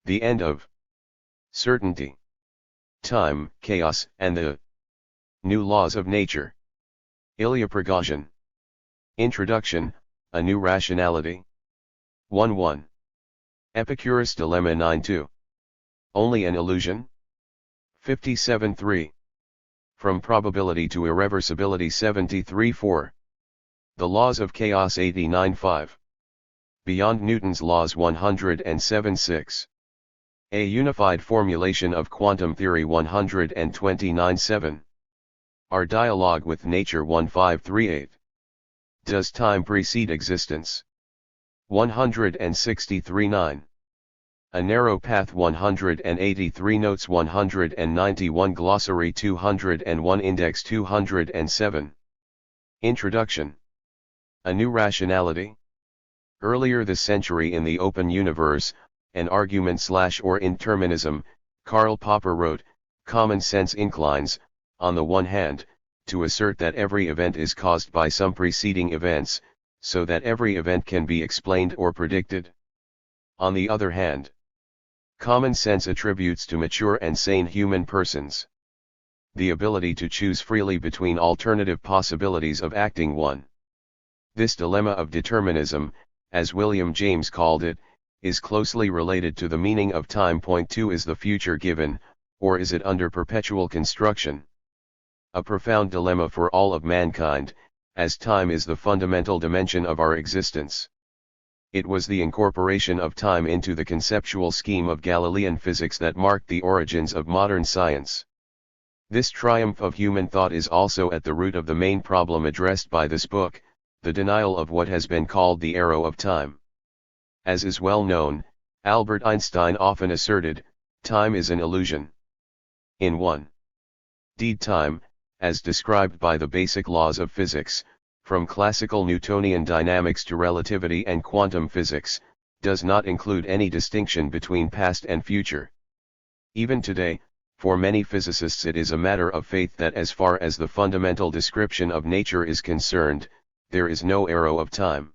The end of certainty, time, chaos, and the new laws of nature. Ilya Prigogine. Introduction, A New Rationality. 1-1. Epicurus Dilemma 9-2. Only an illusion? 57-3. From Probability to Irreversibility 73-4. The Laws of Chaos 89-5. Beyond Newton's Laws 107-6. A Unified Formulation of Quantum Theory 129-7. Our Dialogue with Nature 1538. Does Time Precede Existence? 163-9. A Narrow Path 183 Notes 191 Glossary 201 Index 207. Introduction. A New Rationality. Earlier this century in The Open Universe, An Argument/or Indeterminism, Karl Popper wrote, common sense inclines, on the one hand, to assert that every event is caused by some preceding events, so that every event can be explained or predicted. On the other hand, common sense attributes to mature and sane human persons the ability to choose freely between alternative possibilities of acting. 1. This dilemma of determinism, as William James called it, is closely related to the meaning of time. 2. Is the future given, or is it under perpetual construction? A profound dilemma for all of mankind, as time is the fundamental dimension of our existence. It was the incorporation of time into the conceptual scheme of Galilean physics that marked the origins of modern science. This triumph of human thought is also at the root of the main problem addressed by this book, the denial of what has been called the arrow of time. As is well known, Albert Einstein often asserted, time is an illusion. In 1. Deed time, as described by the basic laws of physics, from classical Newtonian dynamics to relativity and quantum physics, does not include any distinction between past and future. Even today, for many physicists it is a matter of faith that as far as the fundamental description of nature is concerned, there is no arrow of time.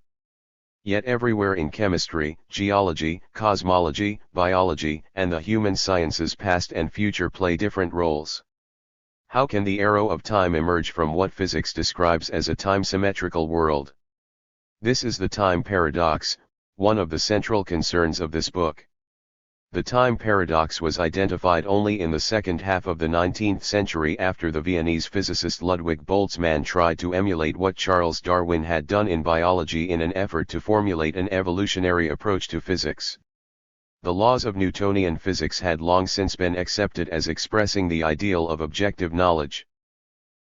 Yet everywhere in chemistry, geology, cosmology, biology, and the human sciences past and future play different roles. How can the arrow of time emerge from what physics describes as a time-symmetrical world? This is the time paradox, one of the central concerns of this book. The time paradox was identified only in the second half of the 19th century after the Viennese physicist Ludwig Boltzmann tried to emulate what Charles Darwin had done in biology in an effort to formulate an evolutionary approach to physics. The laws of Newtonian physics had long since been accepted as expressing the ideal of objective knowledge.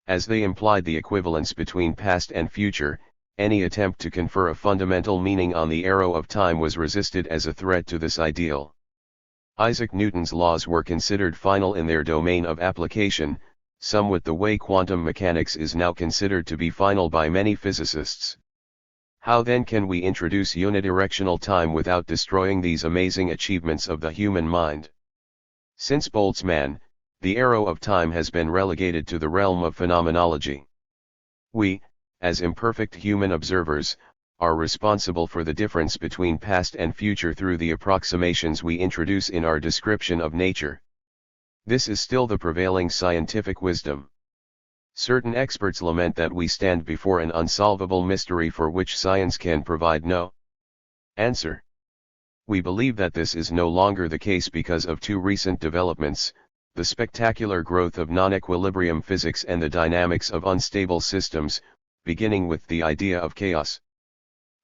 As they implied the equivalence between past and future, any attempt to confer a fundamental meaning on the arrow of time was resisted as a threat to this ideal. Isaac Newton's laws were considered final in their domain of application, somewhat the way quantum mechanics is now considered to be final by many physicists. How then can we introduce unidirectional time without destroying these amazing achievements of the human mind? Since Boltzmann, the arrow of time has been relegated to the realm of phenomenology. We, as imperfect human observers, are responsible for the difference between past and future through the approximations we introduce in our description of nature. This is still the prevailing scientific wisdom. Certain experts lament that we stand before an unsolvable mystery for which science can provide no answer. We believe that this is no longer the case because of two recent developments, the spectacular growth of non-equilibrium physics and the dynamics of unstable systems, beginning with the idea of chaos.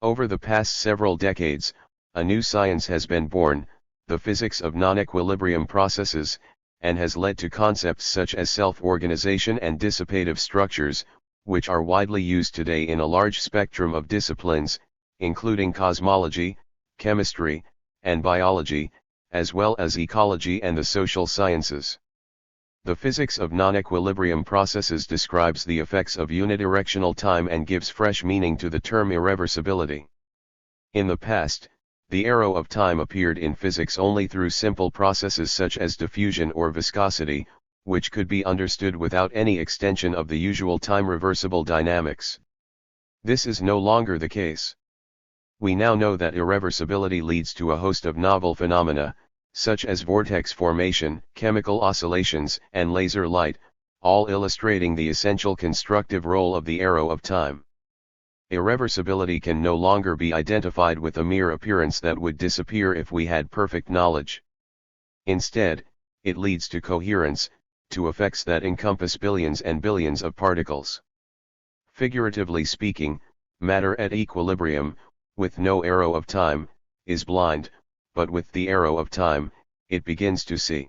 Over the past several decades, a new science has been born, the physics of non-equilibrium processes, and has led to concepts such as self-organization and dissipative structures, which are widely used today in a large spectrum of disciplines, including cosmology, chemistry, and biology, as well as ecology and the social sciences. The physics of non-equilibrium processes describes the effects of unidirectional time and gives fresh meaning to the term irreversibility. In the past, the arrow of time appeared in physics only through simple processes such as diffusion or viscosity, which could be understood without any extension of the usual time-reversible dynamics. This is no longer the case. We now know that irreversibility leads to a host of novel phenomena, such as vortex formation, chemical oscillations, and laser light, all illustrating the essential constructive role of the arrow of time. Irreversibility can no longer be identified with a mere appearance that would disappear if we had perfect knowledge. Instead, it leads to coherence, to effects that encompass billions and billions of particles. Figuratively speaking, matter at equilibrium, with no arrow of time, is blind, but with the arrow of time, it begins to see.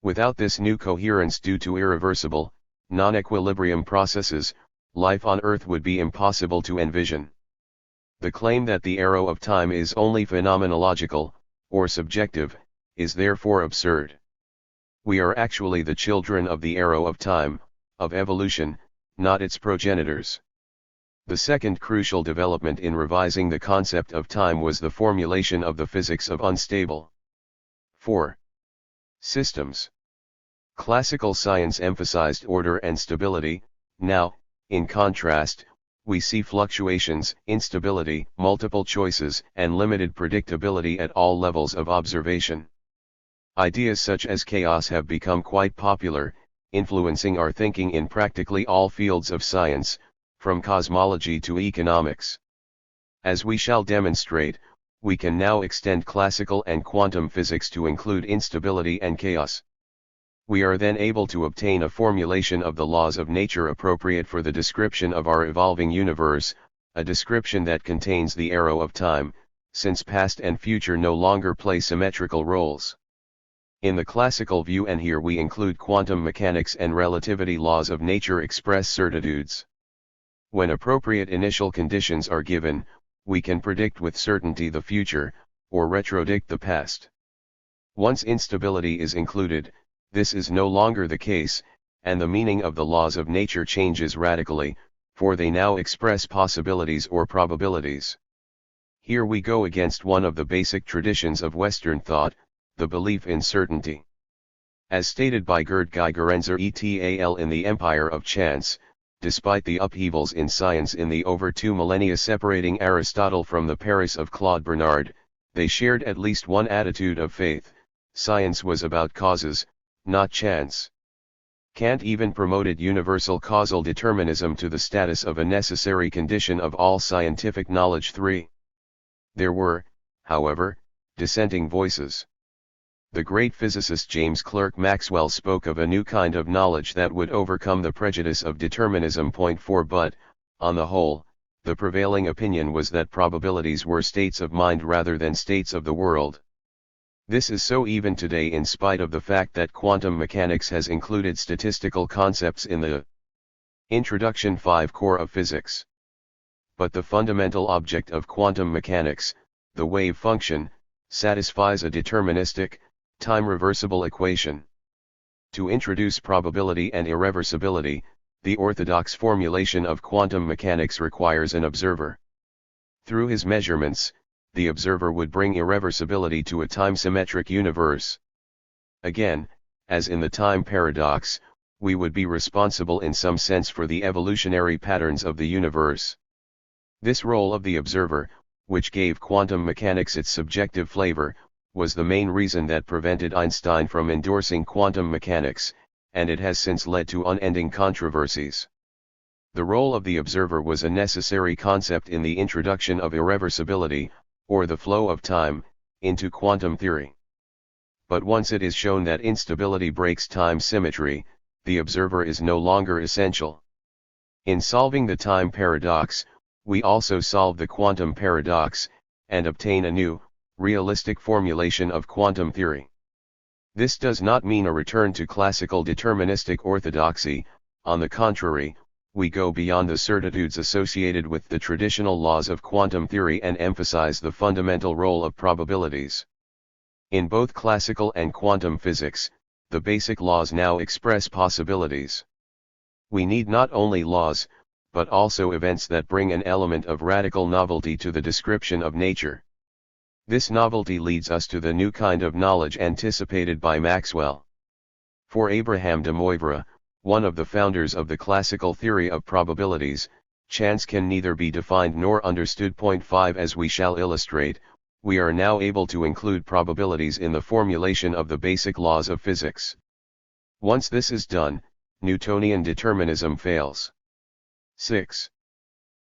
Without this new coherence due to irreversible, non-equilibrium processes, life on Earth would be impossible to envision. The claim that the arrow of time is only phenomenological, or subjective, is therefore absurd. We are actually the children of the arrow of time, of evolution, not its progenitors. The second crucial development in revising the concept of time was the formulation of the physics of unstable 4. systems. Classical science emphasized order and stability. Now, in contrast, we see fluctuations, instability, multiple choices, and limited predictability at all levels of observation. Ideas such as chaos have become quite popular, influencing our thinking in practically all fields of science, from cosmology to economics. As we shall demonstrate, we can now extend classical and quantum physics to include instability and chaos. We are then able to obtain a formulation of the laws of nature appropriate for the description of our evolving universe, a description that contains the arrow of time, since past and future no longer play symmetrical roles. In the classical view, and here we include quantum mechanics and relativity laws of nature, express certitudes. When appropriate initial conditions are given, we can predict with certainty the future, or retrodict the past. Once instability is included, this is no longer the case, and the meaning of the laws of nature changes radically, for they now express possibilities or probabilities. Here we go against one of the basic traditions of Western thought, the belief in certainty. As stated by Gerd Gigerenzer et al. In The Empire of Chance, despite the upheavals in science in the over 2 millennia separating Aristotle from the Paris of Claude Bernard, they shared at least one attitude of faith: science was about causes, not chance. Kant even promoted universal causal determinism to the status of a necessary condition of all scientific knowledge. 3. There were, however, dissenting voices. The great physicist James Clerk Maxwell spoke of a new kind of knowledge that would overcome the prejudice of determinism. 4. But, on the whole, the prevailing opinion was that probabilities were states of mind rather than states of the world. This is so even today, in spite of the fact that quantum mechanics has included statistical concepts in the Introduction 5 core of physics. But the fundamental object of quantum mechanics, the wave function, satisfies a deterministic, time-reversible equation. To introduce probability and irreversibility, the orthodox formulation of quantum mechanics requires an observer. Through his measurements, the observer would bring irreversibility to a time-symmetric universe. Again, as in the time paradox, we would be responsible in some sense for the evolutionary patterns of the universe. This role of the observer, which gave quantum mechanics its subjective flavor, was the main reason that prevented Einstein from endorsing quantum mechanics, and it has since led to unending controversies. The role of the observer was a necessary concept in the introduction of irreversibility, or the flow of time, into quantum theory. But once it is shown that instability breaks time symmetry, the observer is no longer essential. In solving the time paradox, we also solve the quantum paradox, and obtain a new, realistic formulation of quantum theory. This does not mean a return to classical deterministic orthodoxy. On the contrary, we go beyond the certitudes associated with the traditional laws of quantum theory and emphasize the fundamental role of probabilities. In both classical and quantum physics, the basic laws now express possibilities. We need not only laws, but also events that bring an element of radical novelty to the description of nature. This novelty leads us to the new kind of knowledge anticipated by Maxwell. For Abraham de Moivre, one of the founders of the classical theory of probabilities, chance can neither be defined nor understood. 5. As we shall illustrate, We are now able to include probabilities in the formulation of the basic laws of physics. Once this is done, Newtonian determinism fails. 6.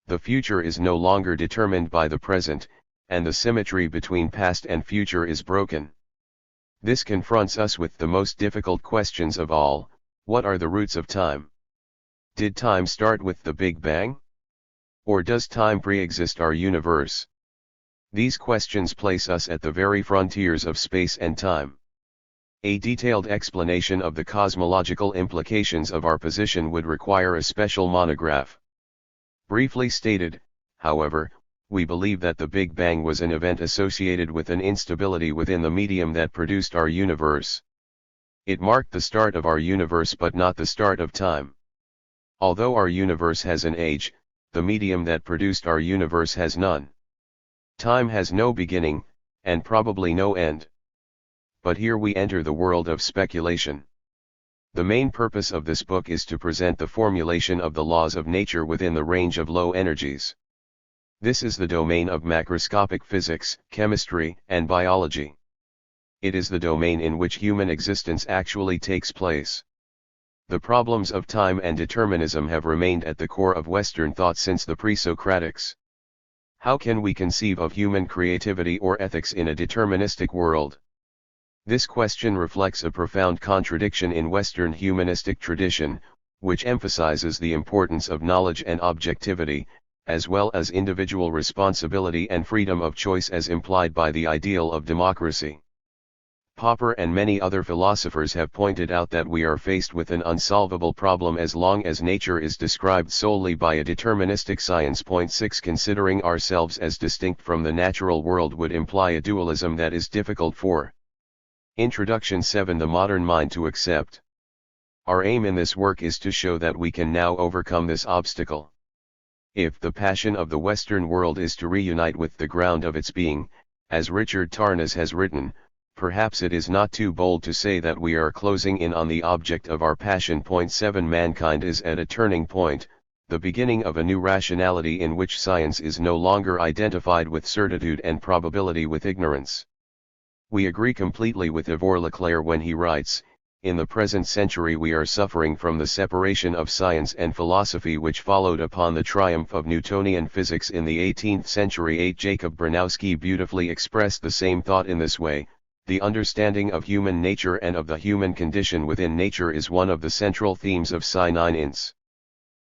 The future is no longer determined by the present, and the symmetry between past and future is broken. This confronts us with the most difficult questions of all: what are the roots of time? Did time start with the Big Bang? Or does time pre-exist our universe? These questions place us at the very frontiers of space and time. A detailed explanation of the cosmological implications of our position would require a special monograph. Briefly stated, however, we believe that the Big Bang was an event associated with an instability within the medium that produced our universe. It marked the start of our universe but not the start of time. Although our universe has an age, the medium that produced our universe has none. Time has no beginning, and probably no end. But here we enter the world of speculation. The main purpose of this book is to present the formulation of the laws of nature within the range of low energies. This is the domain of macroscopic physics, chemistry, and biology. It is the domain in which human existence actually takes place. The problems of time and determinism have remained at the core of Western thought since the pre-Socratics. How can we conceive of human creativity or ethics in a deterministic world? This question reflects a profound contradiction in Western humanistic tradition, which emphasizes the importance of knowledge and objectivity, as well as individual responsibility and freedom of choice as implied by the ideal of democracy. Popper and many other philosophers have pointed out that we are faced with an unsolvable problem as long as nature is described solely by a deterministic science. 6 Considering ourselves as distinct from the natural world would imply a dualism that is difficult for Introduction 7 The modern mind to accept. Our aim in this work is to show that we can now overcome this obstacle. If the passion of the Western world is to reunite with the ground of its being, as Richard Tarnas has written, perhaps it is not too bold to say that we are closing in on the object of our passion. 7 Mankind is at a turning point, the beginning of a new rationality in which science is no longer identified with certitude and probability with ignorance. We agree completely with Yvon Leclerc when he writes, "In the present century we are suffering from the separation of science and philosophy which followed upon the triumph of Newtonian physics in the 18th century." Jacob Bronowski beautifully expressed the same thought in this way: the understanding of human nature and of the human condition within nature is one of the central themes of Sci 9 Ins.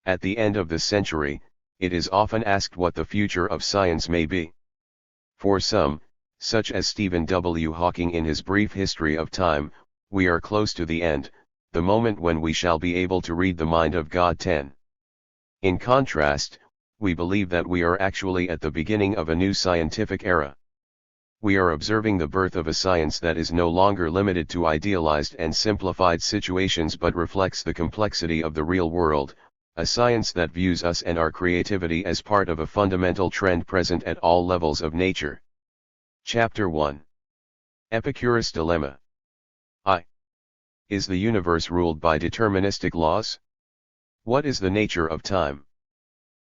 At the end of this century, it is often asked what the future of science may be. For some, such as Stephen W. Hawking in his brief history of time, we are close to the end, the moment when we shall be able to read the mind of God. 10. In contrast, we believe that we are actually at the beginning of a new scientific era. We are observing the birth of a science that is no longer limited to idealized and simplified situations but reflects the complexity of the real world, a science that views us and our creativity as part of a fundamental trend present at all levels of nature. Chapter 1. Epicurus' Dilemma. I. Is the universe ruled by deterministic laws? What is the nature of time?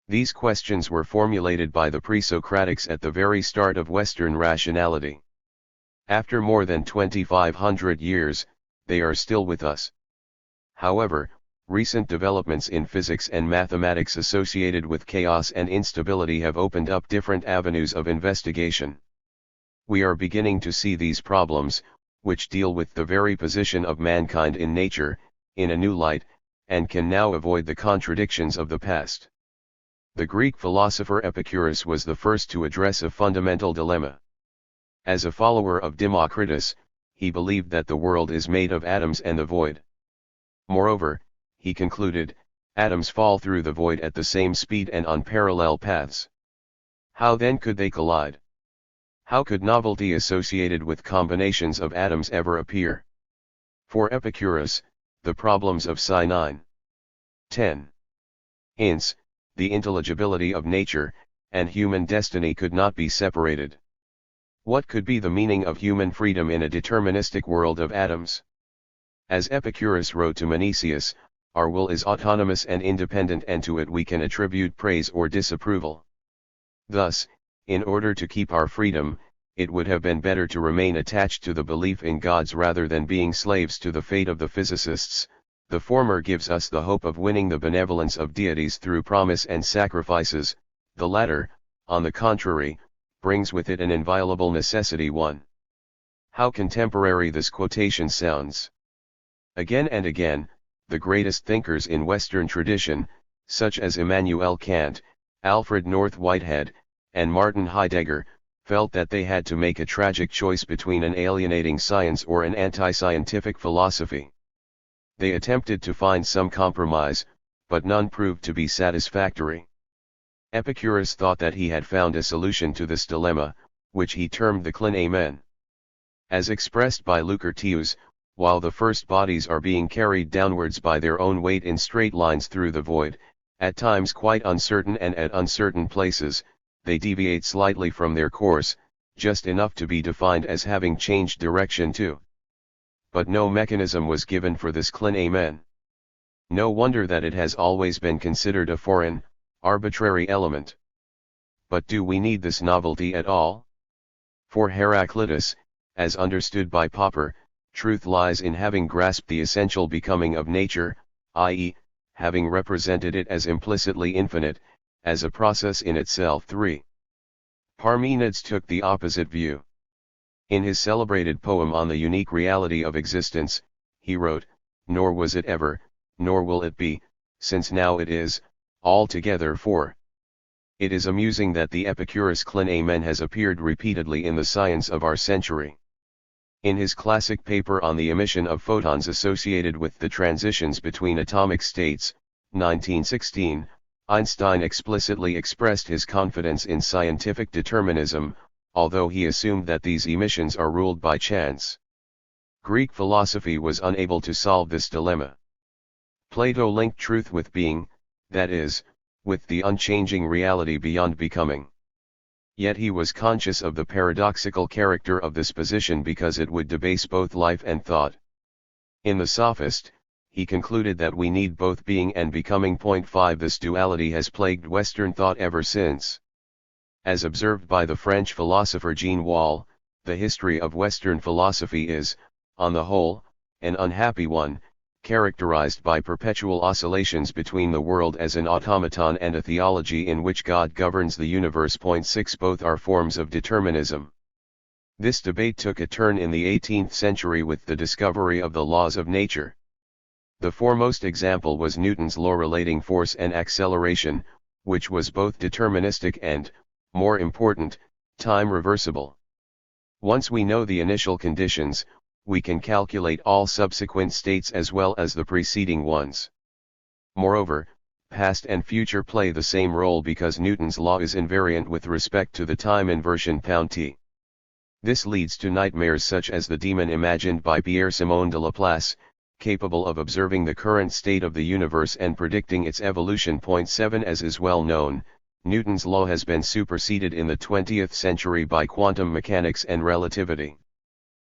These questions were formulated by the pre-Socratics at the very start of Western rationality. After more than 2,500 years, they are still with us. However, recent developments in physics and mathematics associated with chaos and instability have opened up different avenues of investigation. We are beginning to see these problems, which deal with the very position of mankind in nature, in a new light, and can now avoid the contradictions of the past. The Greek philosopher Epicurus was the first to address a fundamental dilemma. As a follower of Democritus, he believed that the world is made of atoms and the void. Moreover, he concluded, atoms fall through the void at the same speed and on parallel paths. How then could they collide? How could novelty associated with combinations of atoms ever appear? For Epicurus, the problems of Sci 9. 10. Ins, the intelligibility of nature, and human destiny could not be separated. What could be the meaning of human freedom in a deterministic world of atoms? As Epicurus wrote to Menesius, our will is autonomous and independent, and to it we can attribute praise or disapproval. Thus, in order to keep our freedom, it would have been better to remain attached to the belief in gods rather than being slaves to the fate of the physicists. The former gives us the hope of winning the benevolence of deities through promise and sacrifices, the latter, on the contrary, brings with it an inviolable necessity. 1. How contemporary this quotation sounds. Again and again, the greatest thinkers in Western tradition, such as Immanuel Kant, Alfred North Whitehead, and Martin Heidegger, felt that they had to make a tragic choice between an alienating science or an anti-scientific philosophy. They attempted to find some compromise, but none proved to be satisfactory. Epicurus thought that he had found a solution to this dilemma, which he termed the clinamen. As expressed by Lucretius, while the first bodies are being carried downwards by their own weight in straight lines through the void, at times quite uncertain and at uncertain places, they deviate slightly from their course, just enough to be defined as having changed direction too. But no mechanism was given for this clinamen. No wonder that it has always been considered a foreign, arbitrary element. But do we need this novelty at all? For Heraclitus, as understood by Popper, truth lies in having grasped the essential becoming of nature, i.e., having represented it as implicitly infinite, as a process in itself. 3. Parmenides took the opposite view. In his celebrated poem on the unique reality of existence, he wrote, "Nor was it ever, nor will it be, since now it is, altogether for." It is amusing that the Epicurus clinamen has appeared repeatedly in the science of our century. In his classic paper on the emission of photons associated with the transitions between atomic states, 1916, Einstein explicitly expressed his confidence in scientific determinism, although he assumed that these emissions are ruled by chance. Greek philosophy was unable to solve this dilemma. Plato linked truth with being, that is, with the unchanging reality beyond becoming. Yet he was conscious of the paradoxical character of this position because it would debase both life and thought. In the Sophist, he concluded that we need both being and becoming. 5. This duality has plagued Western thought ever since. As observed by the French philosopher Jean Wahl, the history of Western philosophy is, on the whole, an unhappy one, characterized by perpetual oscillations between the world as an automaton and a theology in which God governs the universe. 6. Both are forms of determinism. This debate took a turn in the 18th century with the discovery of the laws of nature. The foremost example was Newton's law relating force and acceleration, which was both deterministic and, more important, time reversible. Once we know the initial conditions, we can calculate all subsequent states as well as the preceding ones. Moreover, past and future play the same role because Newton's law is invariant with respect to the time inversion (t). This leads to nightmares such as the demon imagined by Pierre-Simon de Laplace, capable of observing the current state of the universe and predicting its evolution. 7. As is well known, Newton's law has been superseded in the 20th century by quantum mechanics and relativity.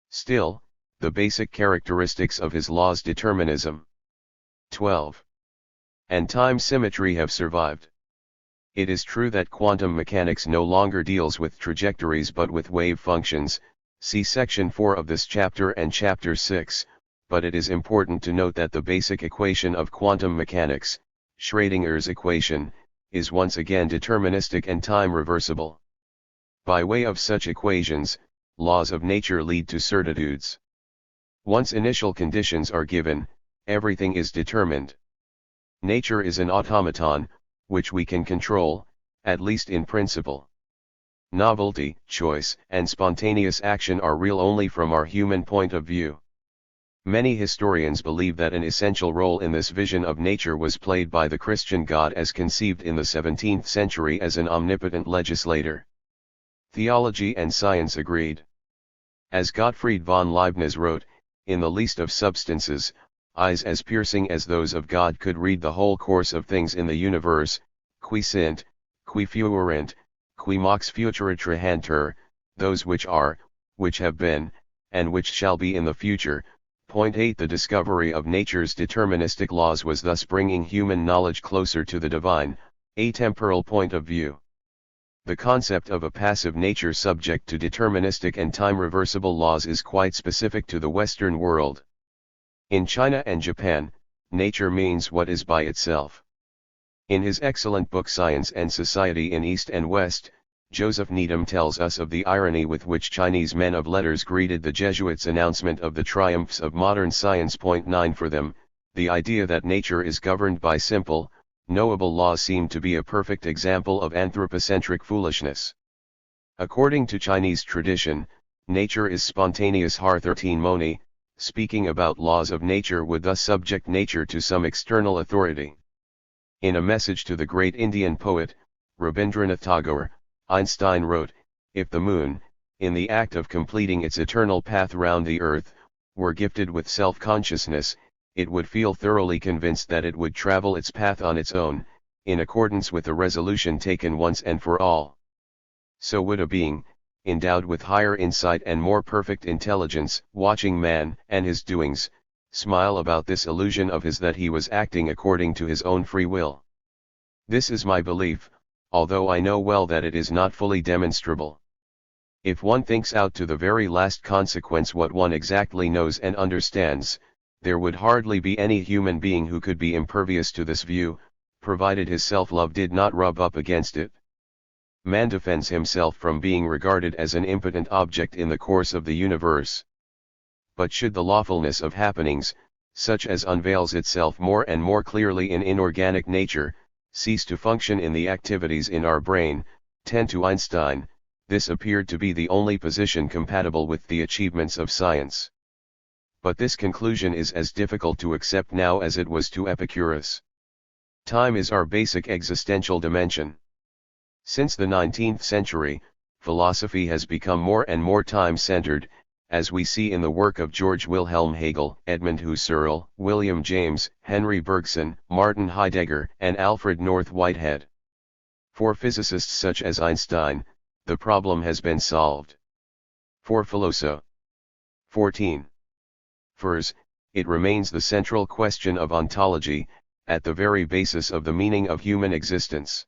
Still, the basic characteristics of his law's determinism, 12. and time symmetry have survived. It is true that quantum mechanics no longer deals with trajectories but with wave functions, see section 4 of this chapter and chapter 6, but it is important to note that the basic equation of quantum mechanics, Schrödinger's equation, is once again deterministic and time reversible. By way of such equations, laws of nature lead to certitudes. Once initial conditions are given, everything is determined. Nature is an automaton, which we can control, at least in principle. Novelty, choice, and spontaneous action are real only from our human point of view. Many historians believe that an essential role in this vision of nature was played by the Christian God as conceived in the 17th century as an omnipotent legislator. Theology and science agreed. As Gottfried von Leibniz wrote, in the least of substances, eyes as piercing as those of God could read the whole course of things in the universe, qui sint, qui fuerint, qui mox futura trahantur, those which are, which have been, and which shall be in the future. 8. The discovery of nature's deterministic laws was thus bringing human knowledge closer to the divine, atemporal point of view. The concept of a passive nature subject to deterministic and time-reversible laws is quite specific to the Western world. In China and Japan, nature means what is by itself. In his excellent book Science and Society in East and West, Joseph Needham tells us of the irony with which Chinese men of letters greeted the Jesuits' announcement of the triumphs of modern science. 9 For them, the idea that nature is governed by simple, knowable laws seemed to be a perfect example of anthropocentric foolishness. According to Chinese tradition, nature is spontaneous. 13 Moni, speaking about laws of nature, would thus subject nature to some external authority. In a message to the great Indian poet, Rabindranath Tagore, Einstein wrote, "If the moon, in the act of completing its eternal path round the earth, were gifted with self-consciousness, it would feel thoroughly convinced that it would travel its path on its own, in accordance with a resolution taken once and for all. So would a being, endowed with higher insight and more perfect intelligence, watching man and his doings, smile about this illusion of his that he was acting according to his own free will. This is my belief, although I know well that it is not fully demonstrable. If one thinks out to the very last consequence what one exactly knows and understands, there would hardly be any human being who could be impervious to this view, provided his self-love did not rub up against it. Man defends himself from being regarded as an impotent object in the course of the universe. But should the lawfulness of happenings, such as unveils itself more and more clearly in inorganic nature, cease to function in the activities in our brain, 10 to Einstein, this appeared to be the only position compatible with the achievements of science. But this conclusion is as difficult to accept now as it was to Epicurus. Time is our basic existential dimension. Since the 19th century, philosophy has become more and more time-centered, as we see in the work of George Wilhelm Hegel, Edmund Husserl, William James, Henry Bergson, Martin Heidegger, and Alfred North Whitehead. For physicists such as Einstein, the problem has been solved. For philosophy. 14. First, it remains the central question of ontology, at the very basis of the meaning of human existence.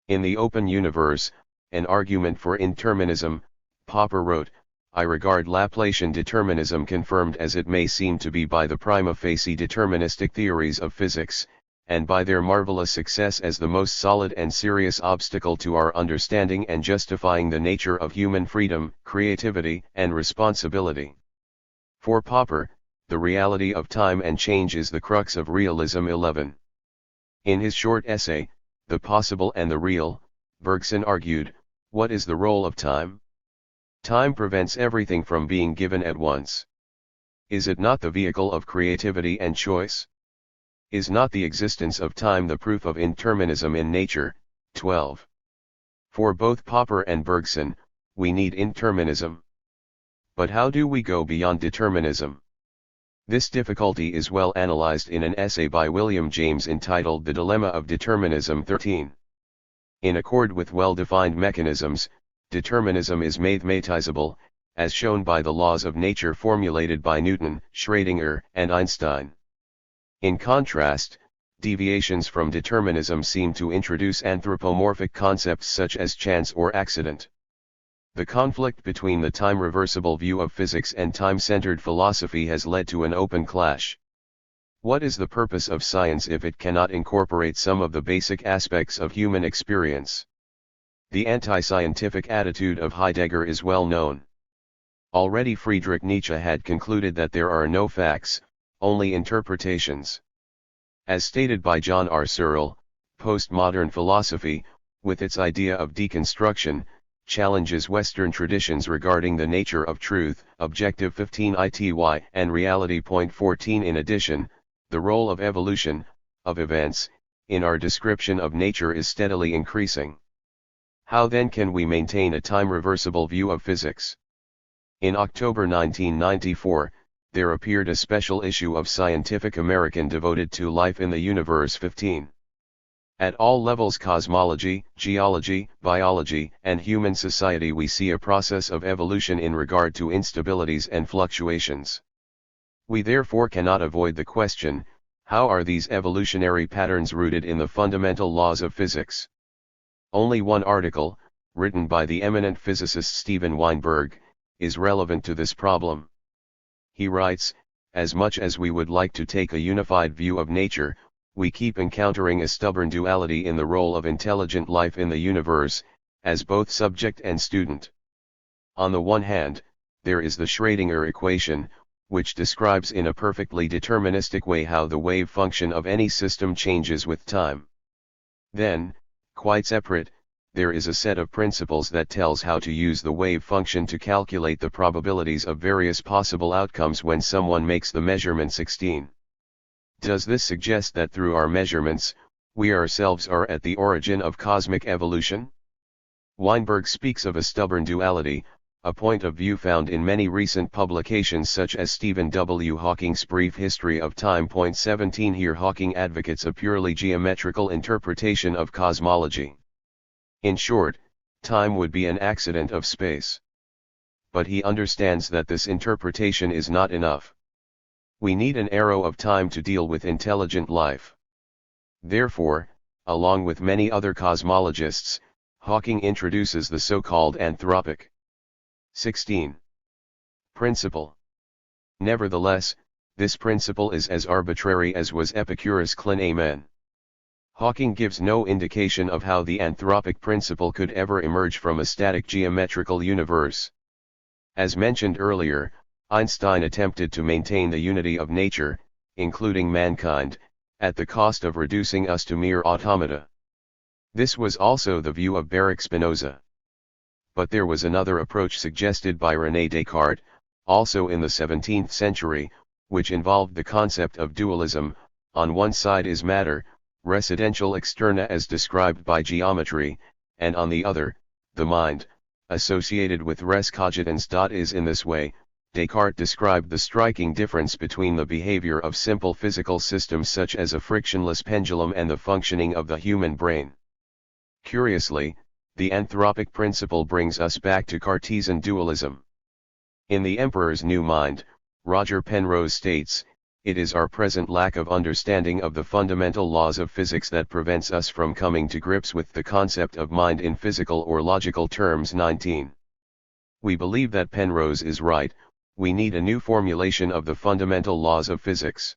In The Open Universe, an argument for indeterminism, Popper wrote, "I regard Laplacian determinism confirmed as it may seem to be by the prima facie deterministic theories of physics, and by their marvelous success as the most solid and serious obstacle to our understanding and justifying the nature of human freedom, creativity, and responsibility." For Popper, the reality of time and change is the crux of realism. 11. In his short essay, The Possible and the Real, Bergson argued, what is the role of time? Time prevents everything from being given at once. Is it not the vehicle of creativity and choice? Is not the existence of time the proof of indeterminism in nature? 12. For both Popper and Bergson, we need indeterminism. But how do we go beyond determinism? This difficulty is well analyzed in an essay by William James entitled The Dilemma of Determinism. 13. In accord with well-defined mechanisms, determinism is mathematizable, as shown by the laws of nature formulated by Newton, Schrödinger, and Einstein. In contrast, deviations from determinism seem to introduce anthropomorphic concepts such as chance or accident. The conflict between the time-reversible view of physics and time-centered philosophy has led to an open clash. What is the purpose of science if it cannot incorporate some of the basic aspects of human experience? The anti-scientific attitude of Heidegger is well known. Already Friedrich Nietzsche had concluded that there are no facts, only interpretations. As stated by John R. Searle, postmodern philosophy, with its idea of deconstruction, challenges Western traditions regarding the nature of truth, Objective 15 ity, and Reality. 14. In addition, the role of evolution, of events, in our description of nature is steadily increasing. How then can we maintain a time-reversible view of physics? In October 1994, there appeared a special issue of Scientific American devoted to life in the universe. 15. At all levels, cosmology, geology, biology, and human society, we see a process of evolution in regard to instabilities and fluctuations. We therefore cannot avoid the question, how are these evolutionary patterns rooted in the fundamental laws of physics? Only one article, written by the eminent physicist Steven Weinberg, is relevant to this problem. He writes, "As much as we would like to take a unified view of nature, we keep encountering a stubborn duality in the role of intelligent life in the universe, as both subject and student. On the one hand, there is the Schrödinger equation, which describes in a perfectly deterministic way how the wave function of any system changes with time. Then, quite separate, there is a set of principles that tells how to use the wave function to calculate the probabilities of various possible outcomes when someone makes the measurement 16. Does this suggest that through our measurements, we ourselves are at the origin of cosmic evolution?" Weinberg speaks of a stubborn duality, a point of view found in many recent publications such as Stephen W. Hawking's Brief History of Time. 17 Here Hawking advocates a purely geometrical interpretation of cosmology. In short, time would be an accident of space. But he understands that this interpretation is not enough. We need an arrow of time to deal with intelligent life. Therefore, along with many other cosmologists, Hawking introduces the so-called anthropic 16 principle. Nevertheless, this principle is as arbitrary as was Epicurus' clean amen. Hawking gives no indication of how the anthropic principle could ever emerge from a static geometrical universe. As mentioned earlier, Einstein attempted to maintain the unity of nature, including mankind, at the cost of reducing us to mere automata. This was also the view of Baruch Spinoza. But there was another approach suggested by René Descartes, also in the 17th century, which involved the concept of dualism. On one side is matter, residential externa as described by geometry, and on the other, the mind, associated with res cogitans. Is in this way, Descartes described the striking difference between the behavior of simple physical systems such as a frictionless pendulum and the functioning of the human brain. Curiously, the anthropic principle brings us back to Cartesian dualism. In The Emperor's New Mind, Roger Penrose states, "It is our present lack of understanding of the fundamental laws of physics that prevents us from coming to grips with the concept of mind in physical or logical terms." 19. We believe that Penrose is right. We need a new formulation of the fundamental laws of physics.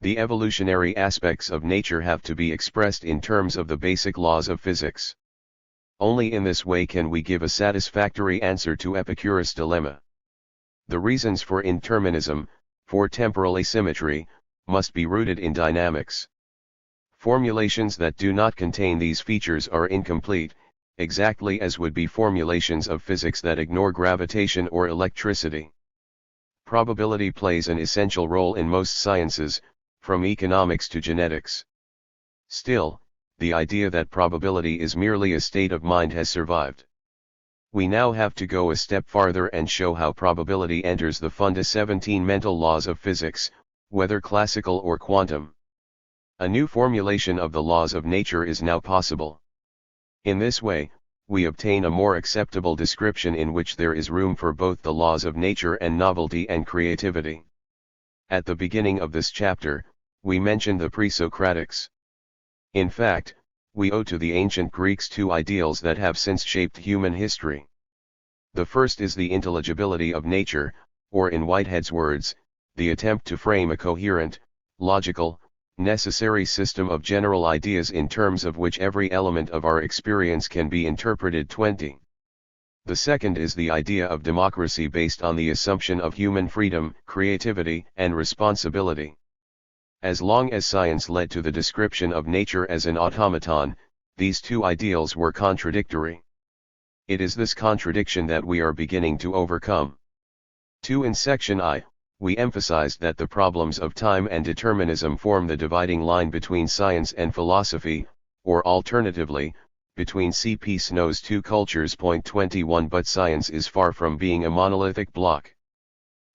The evolutionary aspects of nature have to be expressed in terms of the basic laws of physics. Only in this way can we give a satisfactory answer to Epicurus' dilemma. The reasons for indeterminism, for temporal asymmetry, must be rooted in dynamics. Formulations that do not contain these features are incomplete, exactly as would be formulations of physics that ignore gravitation or electricity. Probability plays an essential role in most sciences, from economics to genetics. Still, the idea that probability is merely a state of mind has survived. We now have to go a step farther and show how probability enters the funda 17 mental laws of physics, whether classical or quantum. A new formulation of the laws of nature is now possible. In this way, we obtain a more acceptable description in which there is room for both the laws of nature and novelty and creativity. At the beginning of this chapter, we mentioned the pre-Socratics. In fact, we owe to the ancient Greeks two ideals that have since shaped human history. The first is the intelligibility of nature, or in Whitehead's words, the attempt to frame a coherent, logical, necessary system of general ideas in terms of which every element of our experience can be interpreted. 20. The second is the idea of democracy based on the assumption of human freedom, creativity, and responsibility. As long as science led to the description of nature as an automaton, these two ideals were contradictory. It is this contradiction that we are beginning to overcome. 2. In section I, we emphasized that the problems of time and determinism form the dividing line between science and philosophy, or alternatively, between C.P. Snow's two cultures. 21 But science is far from being a monolithic block.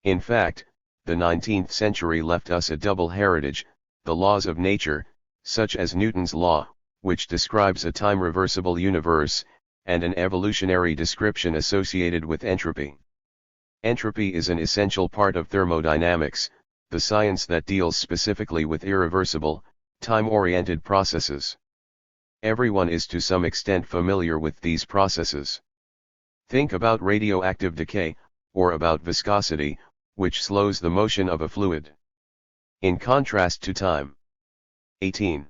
In fact, the 19th century left us a double heritage, the laws of nature, such as Newton's law, which describes a time-reversible universe, and an evolutionary description associated with entropy. Entropy is an essential part of thermodynamics, the science that deals specifically with irreversible, time-oriented processes. Everyone is to some extent familiar with these processes. Think about radioactive decay, or about viscosity, which slows the motion of a fluid. In contrast to time. 18.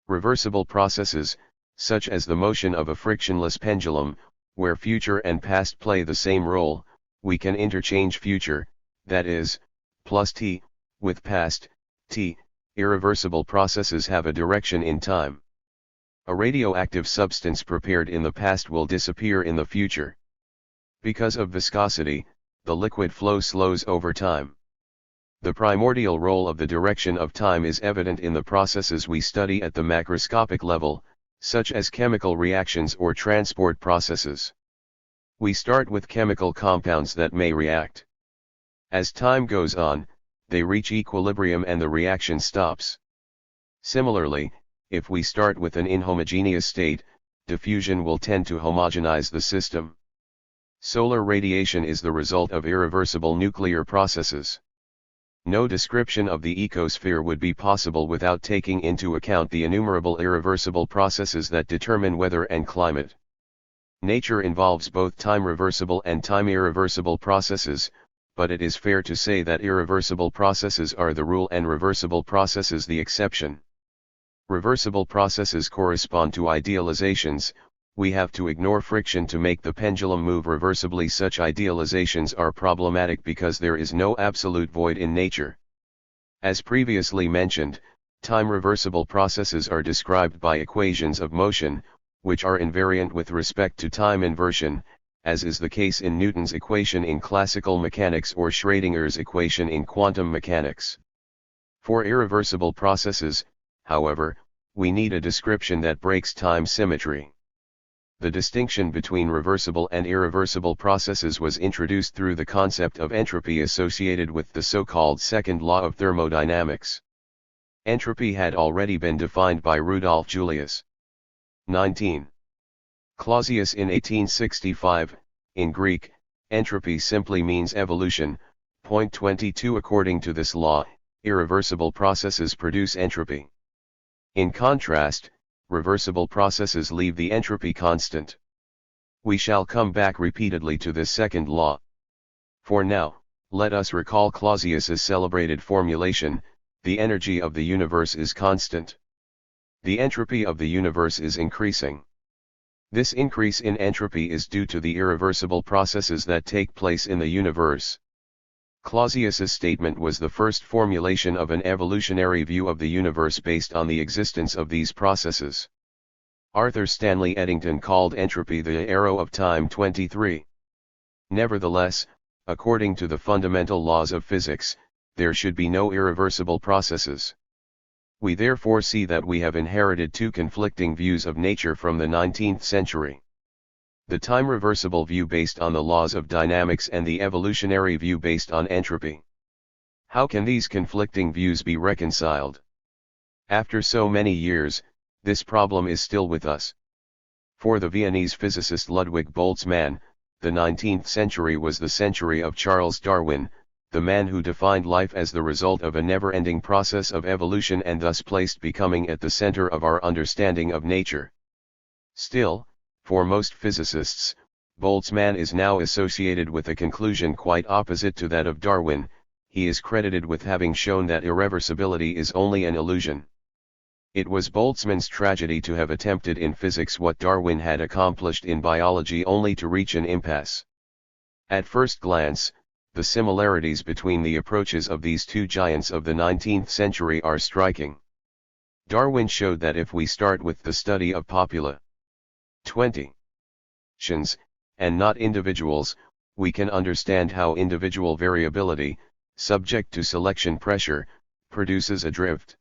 Reversible processes, such as the motion of a frictionless pendulum, where future and past play the same role, we can interchange future, that is, plus t, with past, t. Irreversible processes have a direction in time. A radioactive substance prepared in the past will disappear in the future. Because of viscosity, the liquid flow slows over time. The primordial role of the direction of time is evident in the processes we study at the macroscopic level, such as chemical reactions or transport processes. We start with chemical compounds that may react. As time goes on, they reach equilibrium and the reaction stops. Similarly, if we start with an inhomogeneous state, diffusion will tend to homogenize the system. Solar radiation is the result of irreversible nuclear processes. No description of the ecosphere would be possible without taking into account the innumerable irreversible processes that determine weather and climate. Nature involves both time-reversible and time-irreversible processes, but it is fair to say that irreversible processes are the rule and reversible processes the exception. Reversible processes correspond to idealizations. We have to ignore friction to make the pendulum move reversibly. Such idealizations are problematic because there is no absolute void in nature. As previously mentioned, time-reversible processes are described by equations of motion, which are invariant with respect to time inversion, as is the case in Newton's equation in classical mechanics or Schrödinger's equation in quantum mechanics. For irreversible processes, however, we need a description that breaks time symmetry. The distinction between reversible and irreversible processes was introduced through the concept of entropy associated with the so-called second law of thermodynamics. Entropy had already been defined by Rudolf Julius. 19. Clausius in 1865. In Greek, entropy simply means evolution. Point 22. According to this law, irreversible processes produce entropy. In contrast, reversible processes leave the entropy constant. We shall come back repeatedly to this second law. For now, let us recall Clausius's celebrated formulation: the energy of the universe is constant. The entropy of the universe is increasing. This increase in entropy is due to the irreversible processes that take place in the universe. Clausius's statement was the first formulation of an evolutionary view of the universe based on the existence of these processes. Arthur Stanley Eddington called entropy the arrow of time. 23. Nevertheless, according to the fundamental laws of physics, there should be no irreversible processes. We therefore see that we have inherited two conflicting views of nature from the 19th century. The time-reversible view based on the laws of dynamics and the evolutionary view based on entropy. How can these conflicting views be reconciled? After so many years, this problem is still with us. For the Viennese physicist Ludwig Boltzmann, the 19th century was the century of Charles Darwin, the man who defined life as the result of a never-ending process of evolution and thus placed becoming at the center of our understanding of nature. Still, for most physicists, Boltzmann is now associated with a conclusion quite opposite to that of Darwin. He is credited with having shown that irreversibility is only an illusion. It was Boltzmann's tragedy to have attempted in physics what Darwin had accomplished in biology only to reach an impasse. At first glance, the similarities between the approaches of these two giants of the 19th century are striking. Darwin showed that if we start with the study of populations, and not individuals, we can understand how individual variability, subject to selection pressure, produces a drift.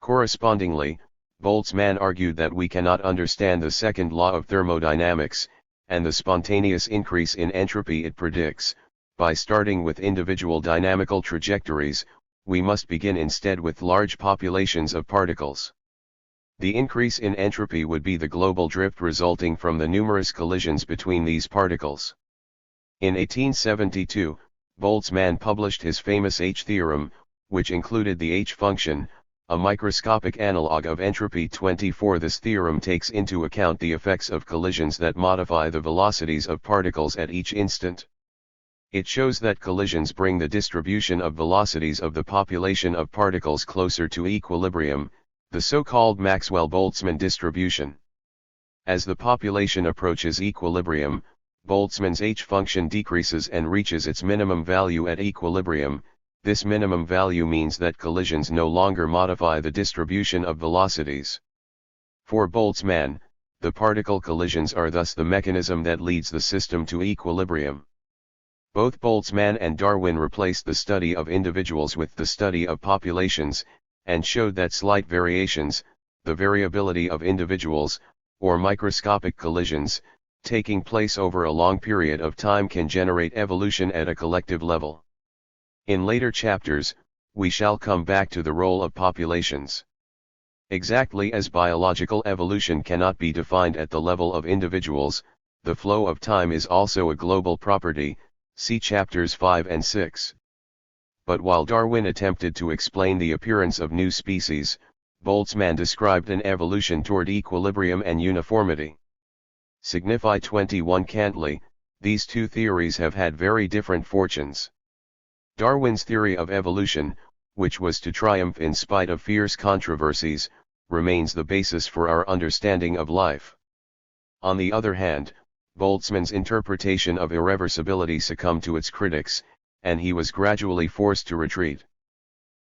Correspondingly, Boltzmann argued that we cannot understand the second law of thermodynamics, and the spontaneous increase in entropy it predicts, by starting with individual dynamical trajectories. We must begin instead with large populations of particles. The increase in entropy would be the global drift resulting from the numerous collisions between these particles. In 1872, Boltzmann published his famous H theorem, which included the H function, A microscopic analog of entropy. 24. This theorem takes into account the effects of collisions that modify the velocities of particles at each instant. It shows that collisions bring the distribution of velocities of the population of particles closer to equilibrium, the so-called Maxwell-Boltzmann distribution. As the population approaches equilibrium, Boltzmann's h-function decreases and reaches its minimum value at equilibrium. This minimum value means that collisions no longer modify the distribution of velocities. For Boltzmann, the particle collisions are thus the mechanism that leads the system to equilibrium. Both Boltzmann and Darwin replaced the study of individuals with the study of populations, and showed that slight variations, the variability of individuals, or microscopic collisions, taking place over a long period of time can generate evolution at a collective level. In later chapters, we shall come back to the role of populations. Exactly as biological evolution cannot be defined at the level of individuals, the flow of time is also a global property, see chapters 5 and 6. But while Darwin attempted to explain the appearance of new species, Boltzmann described an evolution toward equilibrium and uniformity. Signify 21. Cantly, these two theories have had very different fortunes. Darwin's theory of evolution, which was to triumph in spite of fierce controversies, remains the basis for our understanding of life. On the other hand, Boltzmann's interpretation of irreversibility succumbed to its critics, and he was gradually forced to retreat.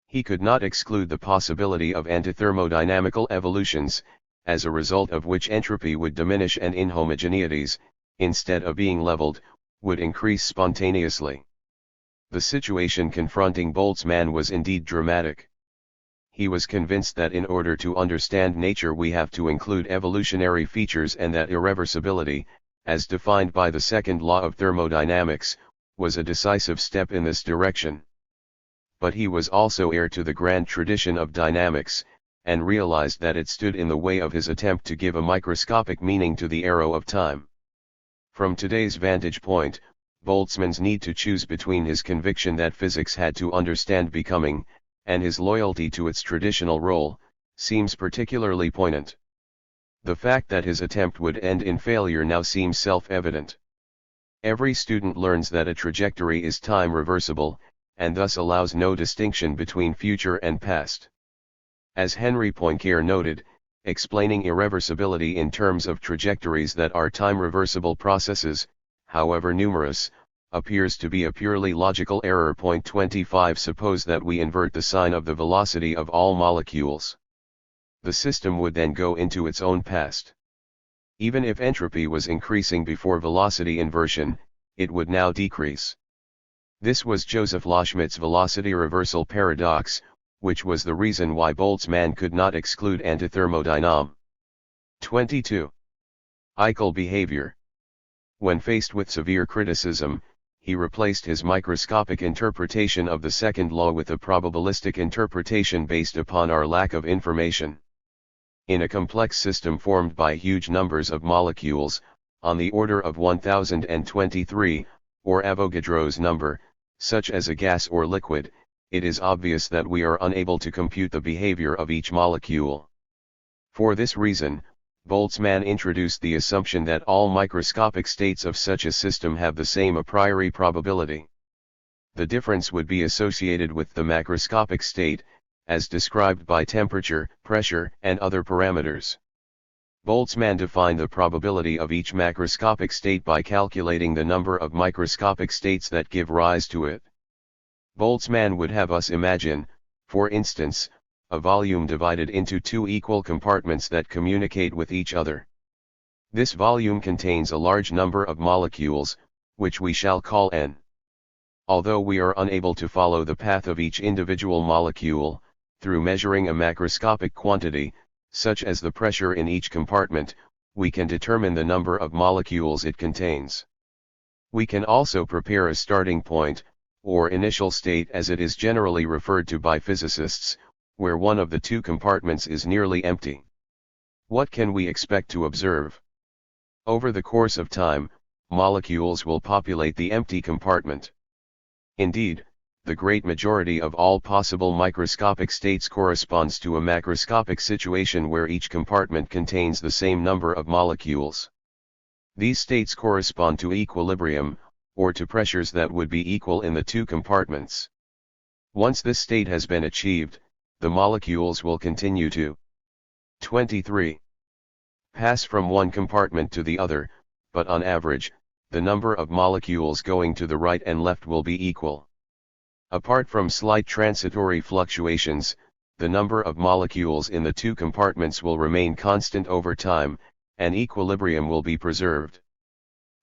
He could not exclude the possibility of antithermodynamical evolutions, as a result of which entropy would diminish and inhomogeneities, instead of being leveled, would increase spontaneously. The situation confronting Boltzmann was indeed dramatic. He was convinced that in order to understand nature we have to include evolutionary features, and that irreversibility, as defined by the second law of thermodynamics, was a decisive step in this direction. But he was also heir to the grand tradition of dynamics, and realized that it stood in the way of his attempt to give a microscopic meaning to the arrow of time. From today's vantage point, Boltzmann's need to choose between his conviction that physics had to understand becoming, and his loyalty to its traditional role, seems particularly poignant. The fact that his attempt would end in failure now seems self-evident. Every student learns that a trajectory is time reversible, and thus allows no distinction between future and past. As Henry Poincare noted, explaining irreversibility in terms of trajectories that are time-reversible processes, however numerous, appears to be a purely logical error. 25. Suppose that we invert the sign of the velocity of all molecules. The system would then go into its own past. Even if entropy was increasing before velocity inversion, it would now decrease. This was Joseph Loschmidt's velocity reversal paradox, which was the reason why Boltzmann could not exclude antithermodynam. 22. Eichel behavior. When faced with severe criticism, he replaced his microscopic interpretation of the second law with a probabilistic interpretation based upon our lack of information. In a complex system formed by huge numbers of molecules, on the order of 1023, or Avogadro's number, such as a gas or liquid, it is obvious that we are unable to compute the behavior of each molecule. For this reason, Boltzmann introduced the assumption that all microscopic states of such a system have the same a priori probability. The difference would be associated with the macroscopic state, as described by temperature, pressure, and other parameters. Boltzmann defined the probability of each macroscopic state by calculating the number of microscopic states that give rise to it. Boltzmann would have us imagine, for instance, a volume divided into two equal compartments that communicate with each other. This volume contains a large number of molecules, which we shall call N. Although we are unable to follow the path of each individual molecule, through measuring a macroscopic quantity, such as the pressure in each compartment, we can determine the number of molecules it contains. We can also prepare a starting point, or initial state as it is generally referred to by physicists, where one of the two compartments is nearly empty. What can we expect to observe? Over the course of time, molecules will populate the empty compartment. Indeed, the great majority of all possible microscopic states corresponds to a macroscopic situation where each compartment contains the same number of molecules. These states correspond to equilibrium, or to pressures that would be equal in the two compartments. Once this state has been achieved, the molecules will continue to 23. Pass from one compartment to the other, but on average, the number of molecules going to the right and left will be equal. Apart from slight transitory fluctuations, the number of molecules in the two compartments will remain constant over time, and equilibrium will be preserved.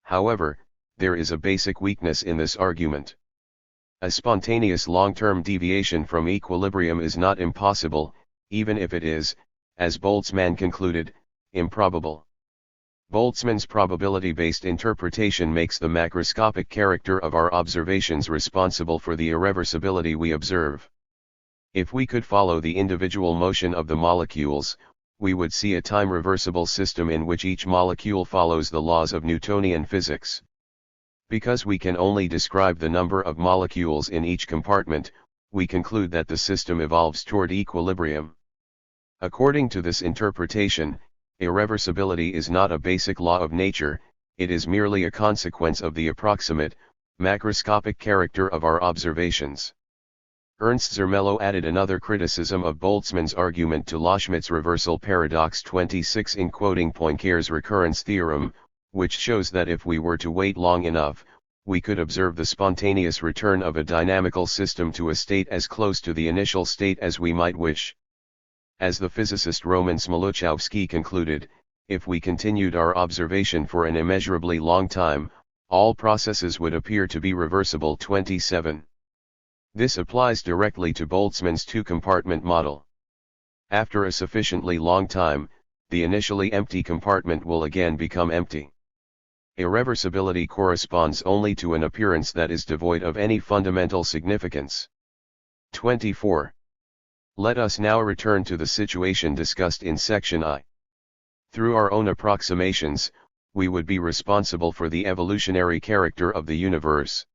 However, there is a basic weakness in this argument. A spontaneous long-term deviation from equilibrium is not impossible, even if it is, as Boltzmann concluded, improbable. Boltzmann's probability-based interpretation makes the macroscopic character of our observations responsible for the irreversibility we observe. If we could follow the individual motion of the molecules, we would see a time-reversible system in which each molecule follows the laws of Newtonian physics. Because we can only describe the number of molecules in each compartment, we conclude that the system evolves toward equilibrium. According to this interpretation, irreversibility is not a basic law of nature, it is merely a consequence of the approximate, macroscopic character of our observations. Ernst Zermelo added another criticism of Boltzmann's argument to Loschmidt's reversal paradox 26 in quoting Poincare's recurrence theorem, which shows that if we were to wait long enough, we could observe the spontaneous return of a dynamical system to a state as close to the initial state as we might wish. As the physicist Roman Smoluchowski concluded, if we continued our observation for an immeasurably long time, all processes would appear to be reversible. 27. This applies directly to Boltzmann's two-compartment model. After a sufficiently long time, the initially empty compartment will again become empty. Irreversibility corresponds only to an appearance that is devoid of any fundamental significance. 24. Let us now return to the situation discussed in section I. Through our own approximations, we would be responsible for the evolutionary character of the universe.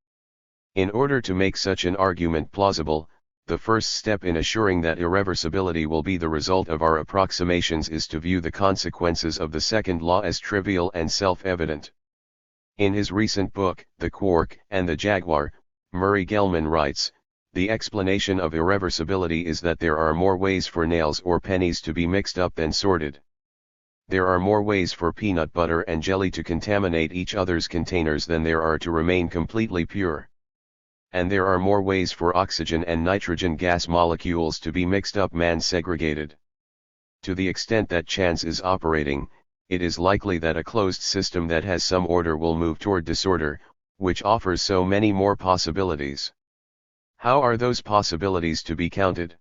In order to make such an argument plausible, the first step in assuring that irreversibility will be the result of our approximations is to view the consequences of the second law as trivial and self-evident. In his recent book, The Quark and the Jaguar, Murray Gell-Mann writes, "The explanation of irreversibility is that there are more ways for nails or pennies to be mixed up than sorted. There are more ways for peanut butter and jelly to contaminate each other's containers than there are to remain completely pure. And there are more ways for oxygen and nitrogen gas molecules to be mixed up and segregated. To the extent that chance is operating, it is likely that a closed system that has some order will move toward disorder, which offers so many more possibilities. How are those possibilities to be counted?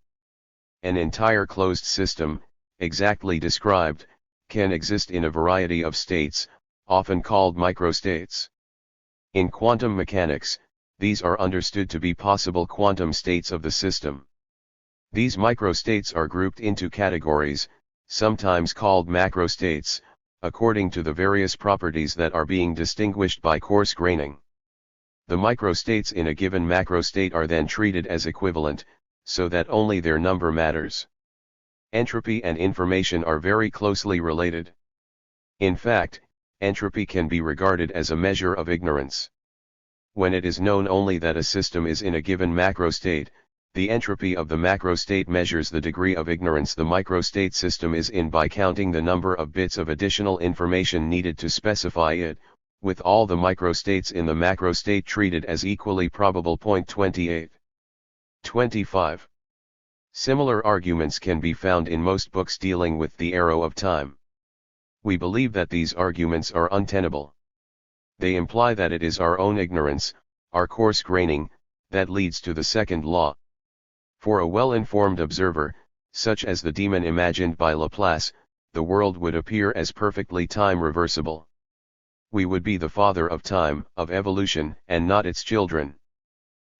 An entire closed system, exactly described, can exist in a variety of states, often called microstates. In quantum mechanics, these are understood to be possible quantum states of the system. These microstates are grouped into categories, sometimes called macrostates, according to the various properties that are being distinguished by coarse graining. The microstates in a given macrostate are then treated as equivalent, so that only their number matters. Entropy and information are very closely related. In fact, entropy can be regarded as a measure of ignorance. When it is known only that a system is in a given macrostate, the entropy of the macrostate measures the degree of ignorance the microstate system is in by counting the number of bits of additional information needed to specify it, with all the microstates in the macrostate treated as equally probable. 28. 25. Similar arguments can be found in most books dealing with the arrow of time. We believe that these arguments are untenable. They imply that it is our own ignorance, our coarse graining, that leads to the second law. For a well-informed observer, such as the demon imagined by Laplace, the world would appear as perfectly time-reversible. We would be the father of time, of evolution, and not its children.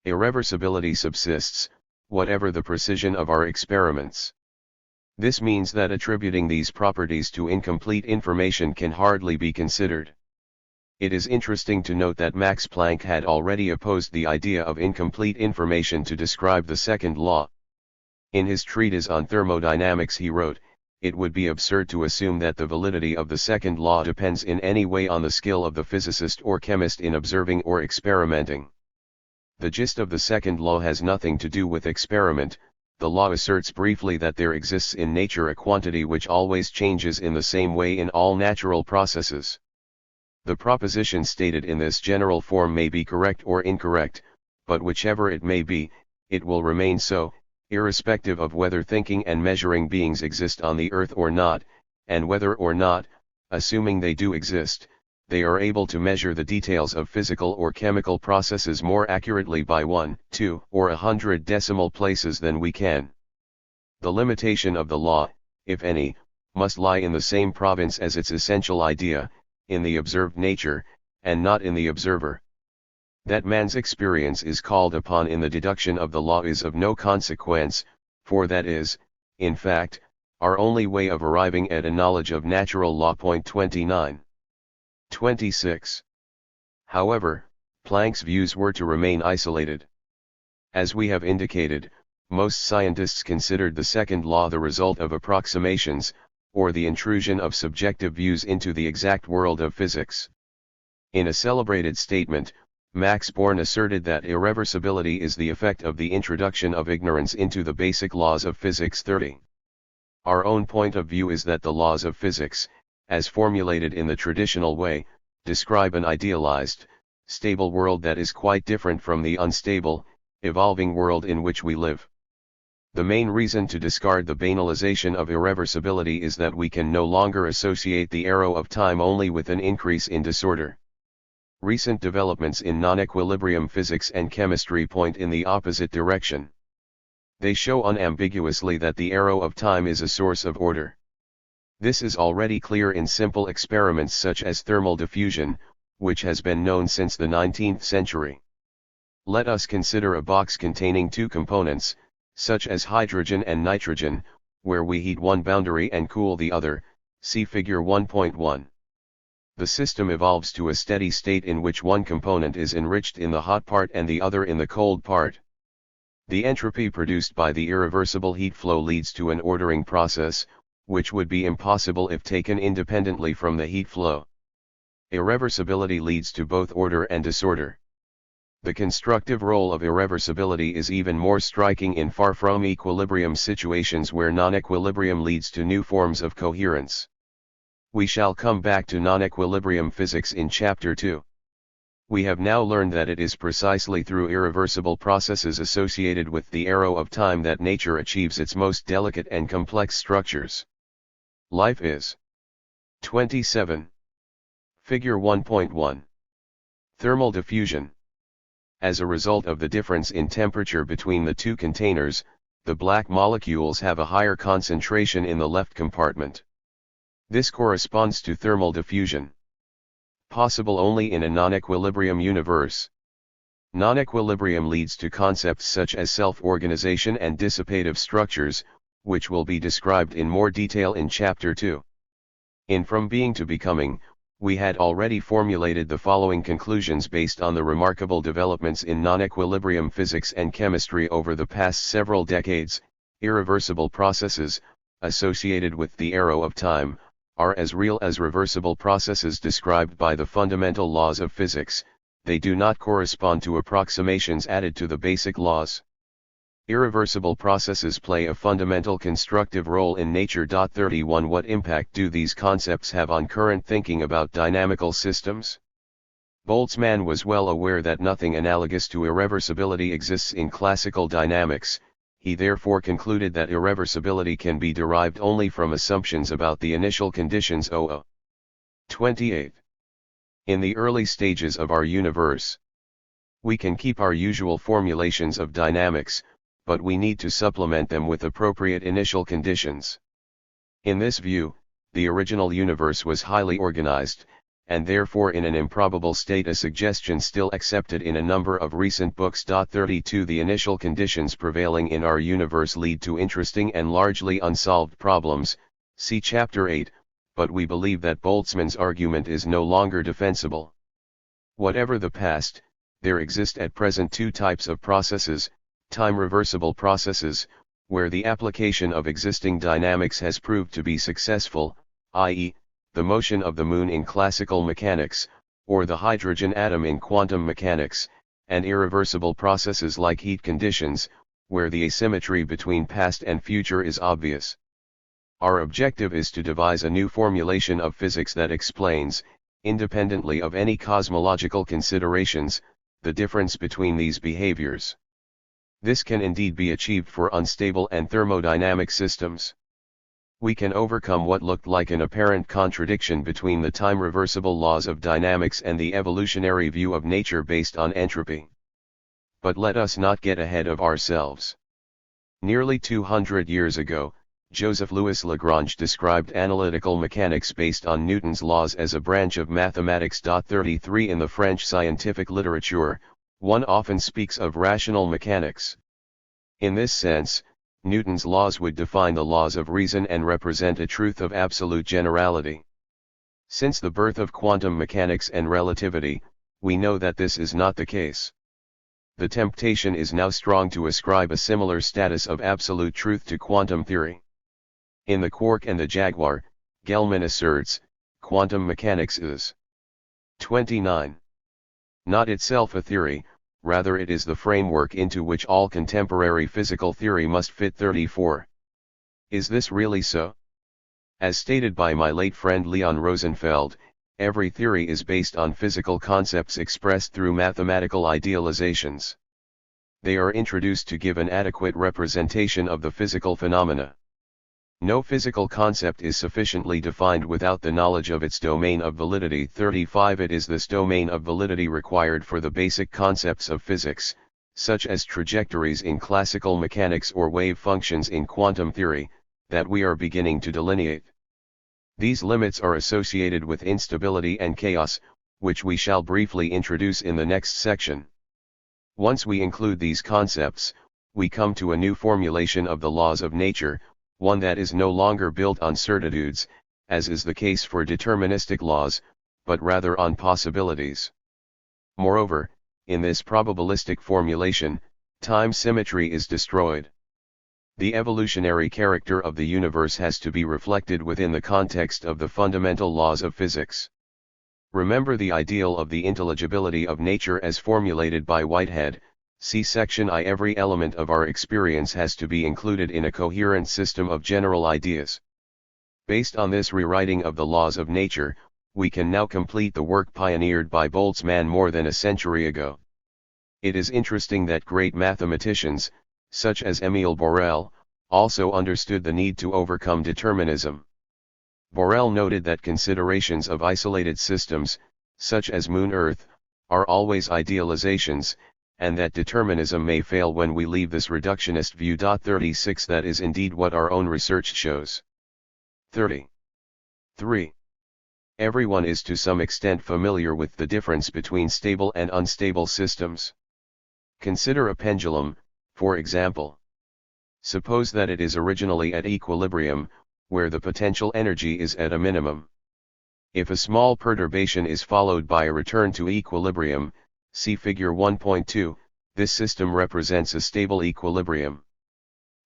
Irreversibility subsists, whatever the precision of our experiments. This means that attributing these properties to incomplete information can hardly be considered. It is interesting to note that Max Planck had already opposed the idea of incomplete information to describe the second law. In his treatise on thermodynamics he wrote, "It would be absurd to assume that the validity of the second law depends in any way on the skill of the physicist or chemist in observing or experimenting. The gist of the second law has nothing to do with experiment. The law asserts briefly that there exists in nature a quantity which always changes in the same way in all natural processes. The proposition stated in this general form may be correct or incorrect, but whichever it may be, it will remain so, irrespective of whether thinking and measuring beings exist on the earth or not, and whether or not, assuming they do exist, they are able to measure the details of physical or chemical processes more accurately by 1, 2, or 100 decimal places than we can. The limitation of the law, if any, must lie in the same province as its essential idea, in the observed nature, and not in the observer. That man's experience is called upon in the deduction of the law is of no consequence, for that is, in fact, our only way of arriving at a knowledge of natural law. 29. 26. However, Planck's views were to remain isolated. As we have indicated, most scientists considered the second law the result of approximations, or the intrusion of subjective views into the exact world of physics. In a celebrated statement, Max Born asserted that irreversibility is the effect of the introduction of ignorance into the basic laws of physics. 30. Our own point of view is that the laws of physics, as formulated in the traditional way, describe an idealized, stable world that is quite different from the unstable, evolving world in which we live. The main reason to discard the banalization of irreversibility is that we can no longer associate the arrow of time only with an increase in disorder. Recent developments in non-equilibrium physics and chemistry point in the opposite direction. They show unambiguously that the arrow of time is a source of order. This is already clear in simple experiments such as thermal diffusion, which has been known since the 19th century. Let us consider a box containing two components, such as hydrogen and nitrogen, where we heat one boundary and cool the other, see figure 1.1. The system evolves to a steady state in which one component is enriched in the hot part and the other in the cold part. The entropy produced by the irreversible heat flow leads to an ordering process, which would be impossible if taken independently from the heat flow. Irreversibility leads to both order and disorder. The constructive role of irreversibility is even more striking in far from equilibrium situations where non-equilibrium leads to new forms of coherence. We shall come back to non-equilibrium physics in Chapter 2. We have now learned that it is precisely through irreversible processes associated with the arrow of time that nature achieves its most delicate and complex structures. Life is. 27. Figure 1.1. Thermal diffusion. As a result of the difference in temperature between the two containers, the black molecules have a higher concentration in the left compartment. This corresponds to thermal diffusion. Possible only in a non-equilibrium universe. Non-equilibrium leads to concepts such as self-organization and dissipative structures, which will be described in more detail in Chapter 2. In From Being to Becoming, we had already formulated the following conclusions based on the remarkable developments in non-equilibrium physics and chemistry over the past several decades. Irreversible processes, associated with the arrow of time, are as real as reversible processes described by the fundamental laws of physics. They do not correspond to approximations added to the basic laws. Irreversible processes play a fundamental constructive role in nature. 31 What impact do these concepts have on current thinking about dynamical systems? Boltzmann was well aware that nothing analogous to irreversibility exists in classical dynamics. He therefore concluded that irreversibility can be derived only from assumptions about the initial conditions. 28. In the early stages of our universe, we can keep our usual formulations of dynamics, but we need to supplement them with appropriate initial conditions. In this view, the original universe was highly organized, and therefore in an improbable state, a suggestion still accepted in a number of recent books. 32 The initial conditions prevailing in our universe lead to interesting and largely unsolved problems, see Chapter 8, but we believe that Boltzmann's argument is no longer defensible. Whatever the past, there exist at present two types of processes: time-reversible processes, where the application of existing dynamics has proved to be successful, i.e., the motion of the moon in classical mechanics, or the hydrogen atom in quantum mechanics, and irreversible processes like heat conditions, where the asymmetry between past and future is obvious. Our objective is to devise a new formulation of physics that explains, independently of any cosmological considerations, the difference between these behaviors. This can indeed be achieved for unstable and thermodynamic systems. We can overcome what looked like an apparent contradiction between the time-reversible laws of dynamics and the evolutionary view of nature based on entropy. But let us not get ahead of ourselves. Nearly 200 years ago, Joseph Louis Lagrange described analytical mechanics based on Newton's laws as a branch of mathematics. 33 In the French scientific literature, one often speaks of rational mechanics. In this sense, Newton's laws would define the laws of reason and represent a truth of absolute generality. Since the birth of quantum mechanics and relativity, we know that this is not the case. The temptation is now strong to ascribe a similar status of absolute truth to quantum theory. In The Quark and the Jaguar, Gell-Mann asserts, quantum mechanics is 29. Not itself a theory, rather it is the framework into which all contemporary physical theory must fit. 34. Is this really so? As stated by my late friend Leon Rosenfeld, every theory is based on physical concepts expressed through mathematical idealizations. They are introduced to give an adequate representation of the physical phenomena. No physical concept is sufficiently defined without the knowledge of its domain of validity. 35 It is this domain of validity required for the basic concepts of physics, such as trajectories in classical mechanics or wave functions in quantum theory, that we are beginning to delineate. These limits are associated with instability and chaos, which we shall briefly introduce in the next section. Once we include these concepts, we come to a new formulation of the laws of nature, one that is no longer built on certitudes, as is the case for deterministic laws, but rather on possibilities. Moreover, in this probabilistic formulation, time symmetry is destroyed. The evolutionary character of the universe has to be reflected within the context of the fundamental laws of physics. Remember the ideal of the intelligibility of nature as formulated by Whitehead. See section I. Every element of our experience has to be included in a coherent system of general ideas. Based on this rewriting of the laws of nature, we can now complete the work pioneered by Boltzmann more than a century ago. It is interesting that great mathematicians, such as Émile Borel, also understood the need to overcome determinism. Borel noted that considerations of isolated systems, such as Moon-Earth, are always idealizations, and that determinism may fail when we leave this reductionist view. 36 That is indeed what our own research shows. 33. Everyone is to some extent familiar with the difference between stable and unstable systems. Consider a pendulum, for example. Suppose that it is originally at equilibrium, where the potential energy is at a minimum. If a small perturbation is followed by a return to equilibrium, see figure 1.2, this system represents a stable equilibrium.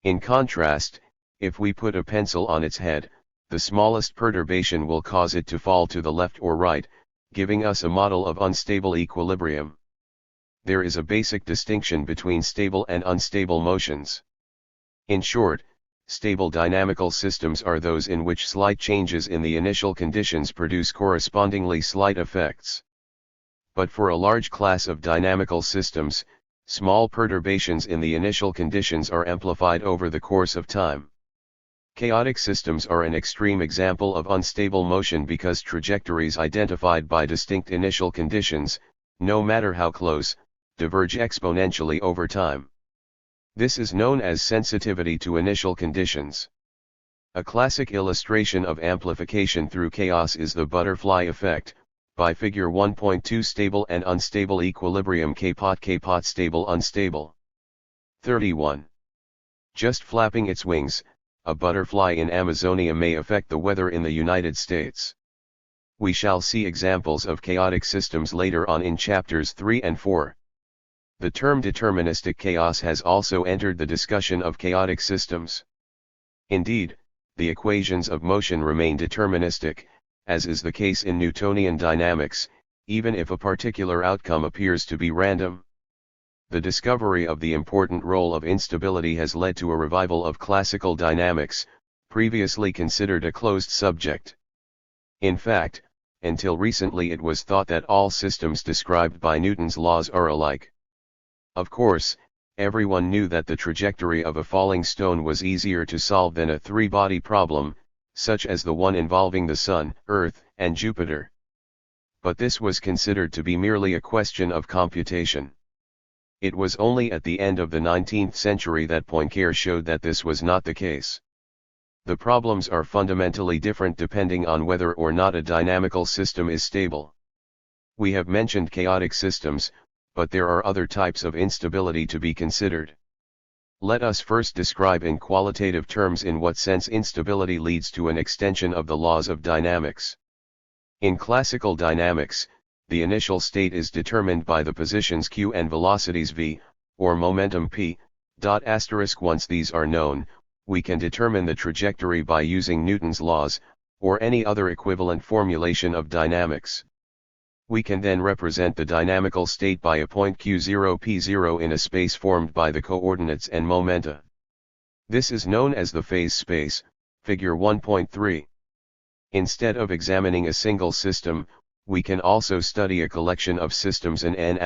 In contrast, if we put a pencil on its head, the smallest perturbation will cause it to fall to the left or right, giving us a model of unstable equilibrium. There is a basic distinction between stable and unstable motions. In short, stable dynamical systems are those in which slight changes in the initial conditions produce correspondingly slight effects. But for a large class of dynamical systems, small perturbations in the initial conditions are amplified over the course of time. Chaotic systems are an extreme example of unstable motion because trajectories identified by distinct initial conditions, no matter how close, diverge exponentially over time. This is known as sensitivity to initial conditions. A classic illustration of amplification through chaos is the butterfly effect, by figure 1.2. Stable and unstable equilibrium. K-pot stable unstable. 31. Just flapping its wings, a butterfly in Amazonia may affect the weather in the United States. We shall see examples of chaotic systems later on in chapters 3 and 4. The term deterministic chaos has also entered the discussion of chaotic systems. Indeed, the equations of motion remain deterministic, as is the case in Newtonian dynamics, even if a particular outcome appears to be random. The discovery of the important role of instability has led to a revival of classical dynamics, previously considered a closed subject. In fact, until recently it was thought that all systems described by Newton's laws are alike. Of course, everyone knew that the trajectory of a falling stone was easier to solve than a three-body problem, such as the one involving the Sun, Earth, and Jupiter. But this was considered to be merely a question of computation. It was only at the end of the 19th century that Poincare showed that this was not the case. The problems are fundamentally different depending on whether or not a dynamical system is stable. We have mentioned chaotic systems, but there are other types of instability to be considered. Let us first describe in qualitative terms in what sense instability leads to an extension of the laws of dynamics. In classical dynamics, the initial state is determined by the positions q and velocities v, or momentum p. Once these are known, we can determine the trajectory by using Newton's laws, or any other equivalent formulation of dynamics. We can then represent the dynamical state by a point q0 p0 in a space formed by the coordinates and momenta. This is known as the phase space, figure 1.3. Instead of examining a single system, we can also study a collection of systems in n*.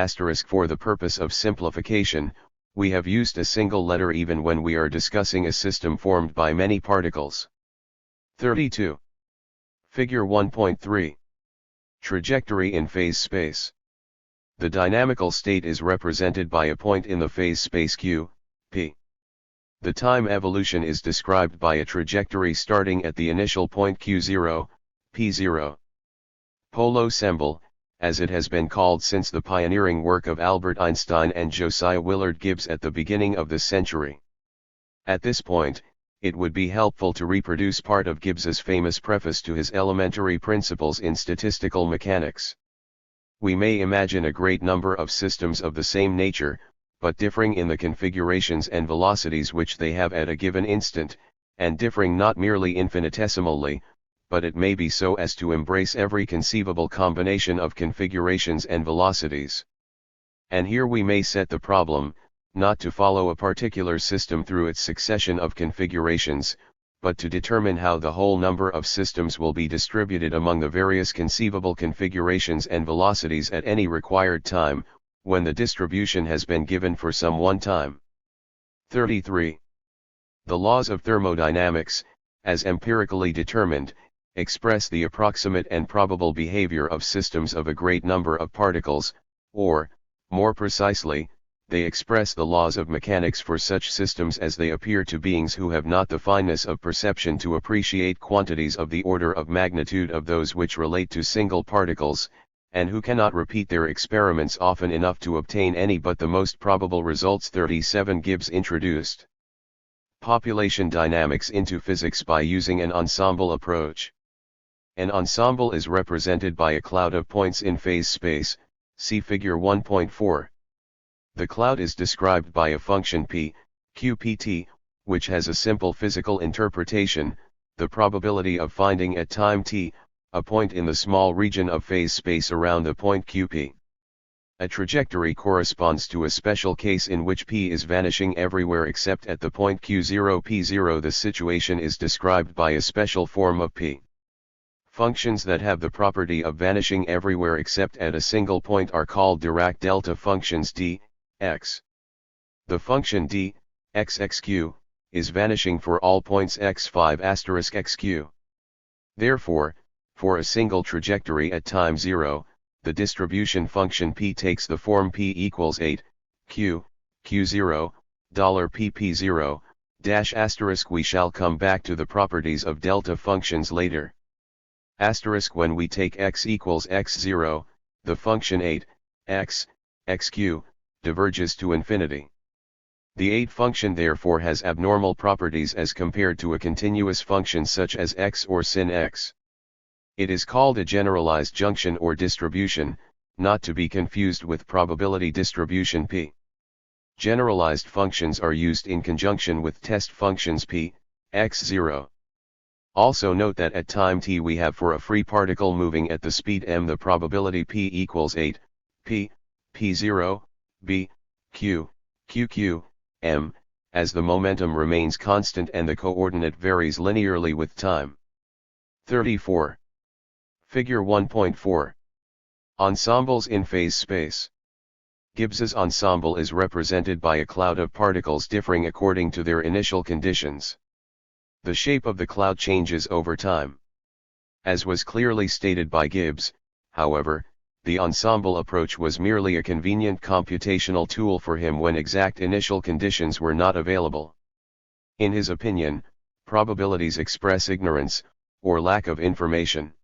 For the purpose of simplification, we have used a single letter even when we are discussing a system formed by many particles. 32. Figure 1.3. Trajectory in phase space. The dynamical state is represented by a point in the phase space q, p. The time evolution is described by a trajectory starting at the initial point q0, p0. Polo symbol, as it has been called since the pioneering work of Albert Einstein and Josiah Willard Gibbs at the beginning of the century. At this point, it would be helpful to reproduce part of Gibbs's famous preface to his Elementary Principles in Statistical Mechanics. We may imagine a great number of systems of the same nature, but differing in the configurations and velocities which they have at a given instant, and differing not merely infinitesimally, but it may be so as to embrace every conceivable combination of configurations and velocities. And here we may set the problem, not to follow a particular system through its succession of configurations, but to determine how the whole number of systems will be distributed among the various conceivable configurations and velocities at any required time, when the distribution has been given for some one time. 33. The laws of thermodynamics, as empirically determined, express the approximate and probable behavior of systems of a great number of particles, or, more precisely, they express the laws of mechanics for such systems as they appear to beings who have not the fineness of perception to appreciate quantities of the order of magnitude of those which relate to single particles, and who cannot repeat their experiments often enough to obtain any but the most probable results. 37. Gibbs introduced population dynamics into physics by using an ensemble approach. An ensemble is represented by a cloud of points in phase space, see figure 1.4. The cloud is described by a function p, qpt, which has a simple physical interpretation, the probability of finding at time t, a point in the small region of phase space around the point qp. A trajectory corresponds to a special case in which p is vanishing everywhere except at the point q0 p0. The situation is described by a special form of p. Functions that have the property of vanishing everywhere except at a single point are called Dirac delta functions d, x. The function d, x xq, is vanishing for all points x5 xq. Therefore, for a single trajectory at time 0, the distribution function p takes the form p equals 8, q, q0, $pp0, **. We shall come back to the properties of delta functions later. When we take x equals x0, the function 8, x, xq, diverges to infinity. The 8 function therefore has abnormal properties as compared to a continuous function such as x or sin x. It is called a generalized junction or distribution, not to be confused with probability distribution P. Generalized functions are used in conjunction with test functions P, x0. Also note that at time t we have for a free particle moving at the speed m the probability P equals 8, P, P0, B, Q, QQ, m, as the momentum remains constant and the coordinate varies linearly with time. 34. Figure 1.4. Ensembles in phase space. Gibbs's ensemble is represented by a cloud of particles differing according to their initial conditions. The shape of the cloud changes over time. As was clearly stated by Gibbs, however, the ensemble approach was merely a convenient computational tool for him when exact initial conditions were not available. In his opinion, probabilities express ignorance, or lack of information.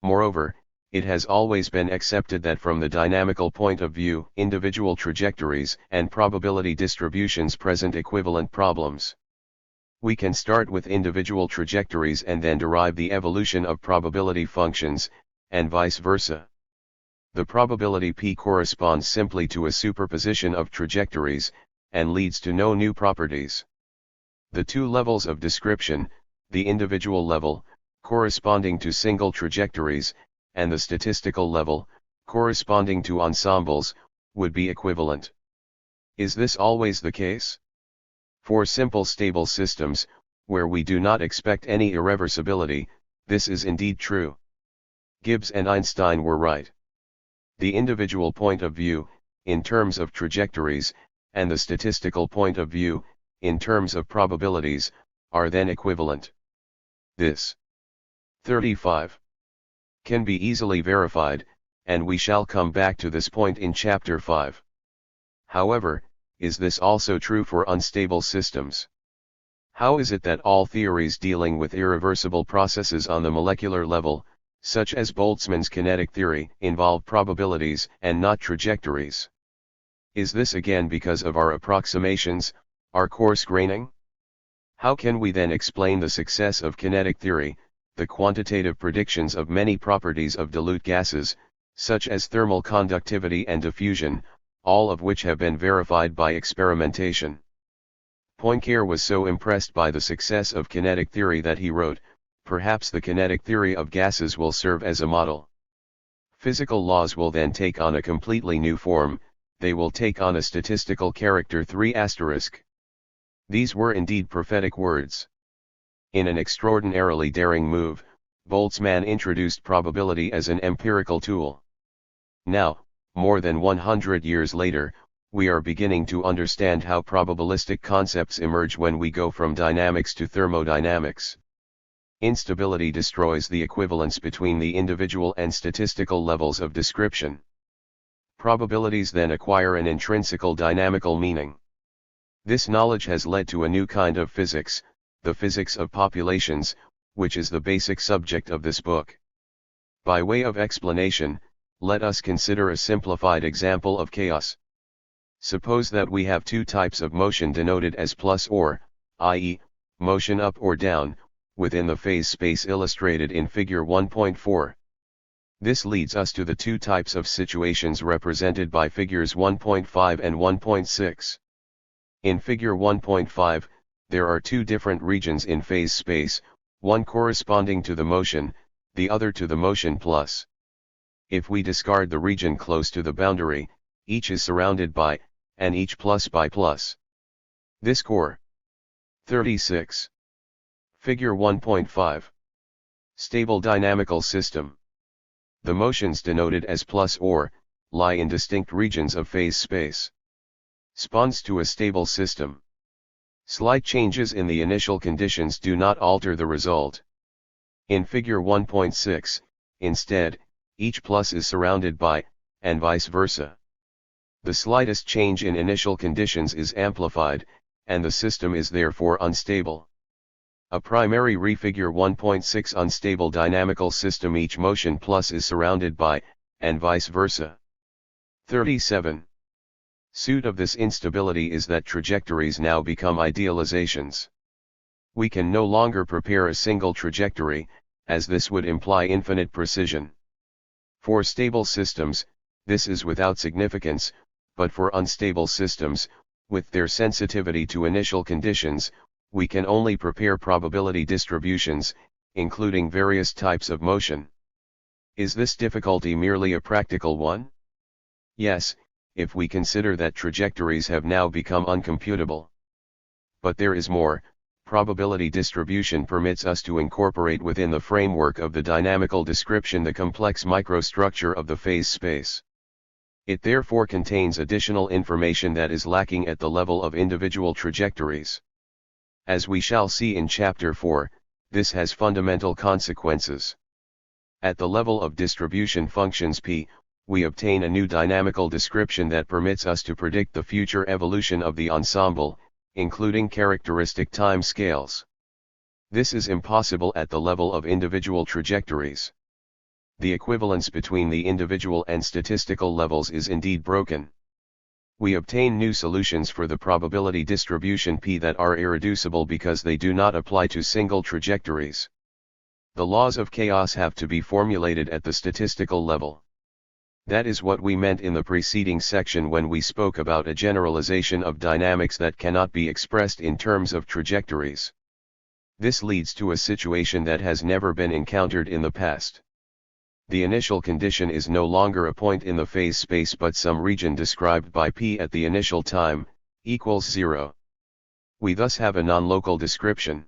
Moreover, it has always been accepted that from the dynamical point of view, individual trajectories and probability distributions present equivalent problems. We can start with individual trajectories and then derive the evolution of probability functions, and vice versa. The probability P corresponds simply to a superposition of trajectories, and leads to no new properties. The two levels of description, the individual level, corresponding to single trajectories, and the statistical level, corresponding to ensembles, would be equivalent. Is this always the case? For simple stable systems, where we do not expect any irreversibility, this is indeed true. Gibbs and Einstein were right. The individual point of view, in terms of trajectories, and the statistical point of view, in terms of probabilities, are then equivalent. This 35 can be easily verified, and we shall come back to this point in Chapter 5. However, is this also true for unstable systems? How is it that all theories dealing with irreversible processes on the molecular level, such as Boltzmann's kinetic theory, involve probabilities and not trajectories? Is this again because of our approximations, our coarse graining? How can we then explain the success of kinetic theory, the quantitative predictions of many properties of dilute gases, such as thermal conductivity and diffusion, all of which have been verified by experimentation? Poincare was so impressed by the success of kinetic theory that he wrote, "Perhaps the kinetic theory of gases will serve as a model. Physical laws will then take on a completely new form, they will take on a statistical character 3*. These were indeed prophetic words. In an extraordinarily daring move, Boltzmann introduced probability as an empirical tool. Now, more than 100 years later, we are beginning to understand how probabilistic concepts emerge when we go from dynamics to thermodynamics. Instability destroys the equivalence between the individual and statistical levels of description. Probabilities then acquire an intrinsical dynamical meaning. This knowledge has led to a new kind of physics, the physics of populations, which is the basic subject of this book. By way of explanation, let us consider a simplified example of chaos. Suppose that we have two types of motion denoted as plus or, i.e., motion up or down, within the phase space illustrated in Figure 1.4. This leads us to the two types of situations represented by Figures 1.5 and 1.6. In Figure 1.5, there are two different regions in phase space, one corresponding to the motion, the other to the motion plus. If we discard the region close to the boundary, each is surrounded by, and each plus by plus. This core. 36. Figure 1.5. Stable dynamical system. The motions denoted as plus or, lie in distinct regions of phase space. Responds to a stable system. Slight changes in the initial conditions do not alter the result. In Figure 1.6, instead, each plus is surrounded by, and vice versa. The slightest change in initial conditions is amplified, and the system is therefore unstable. A primary refigure 1.6 unstable dynamical system, each motion plus is surrounded by, and vice versa. 37. Suit of this instability is that trajectories now become idealizations. We can no longer prepare a single trajectory, as this would imply infinite precision. For stable systems, this is without significance, but for unstable systems, with their sensitivity to initial conditions, we can only prepare probability distributions, including various types of motion. Is this difficulty merely a practical one? Yes, if we consider that trajectories have now become uncomputable. But there is more. Probability distribution permits us to incorporate within the framework of the dynamical description the complex microstructure of the phase space. It therefore contains additional information that is lacking at the level of individual trajectories. As we shall see in Chapter 4, this has fundamental consequences. At the level of distribution functions P, we obtain a new dynamical description that permits us to predict the future evolution of the ensemble, including characteristic time scales. This is impossible at the level of individual trajectories. The equivalence between the individual and statistical levels is indeed broken. We obtain new solutions for the probability distribution P that are irreducible because they do not apply to single trajectories. The laws of chaos have to be formulated at the statistical level. That is what we meant in the preceding section when we spoke about a generalization of dynamics that cannot be expressed in terms of trajectories. This leads to a situation that has never been encountered in the past. The initial condition is no longer a point in the phase space but some region described by P at the initial time, equals 0. We thus have a non-local description.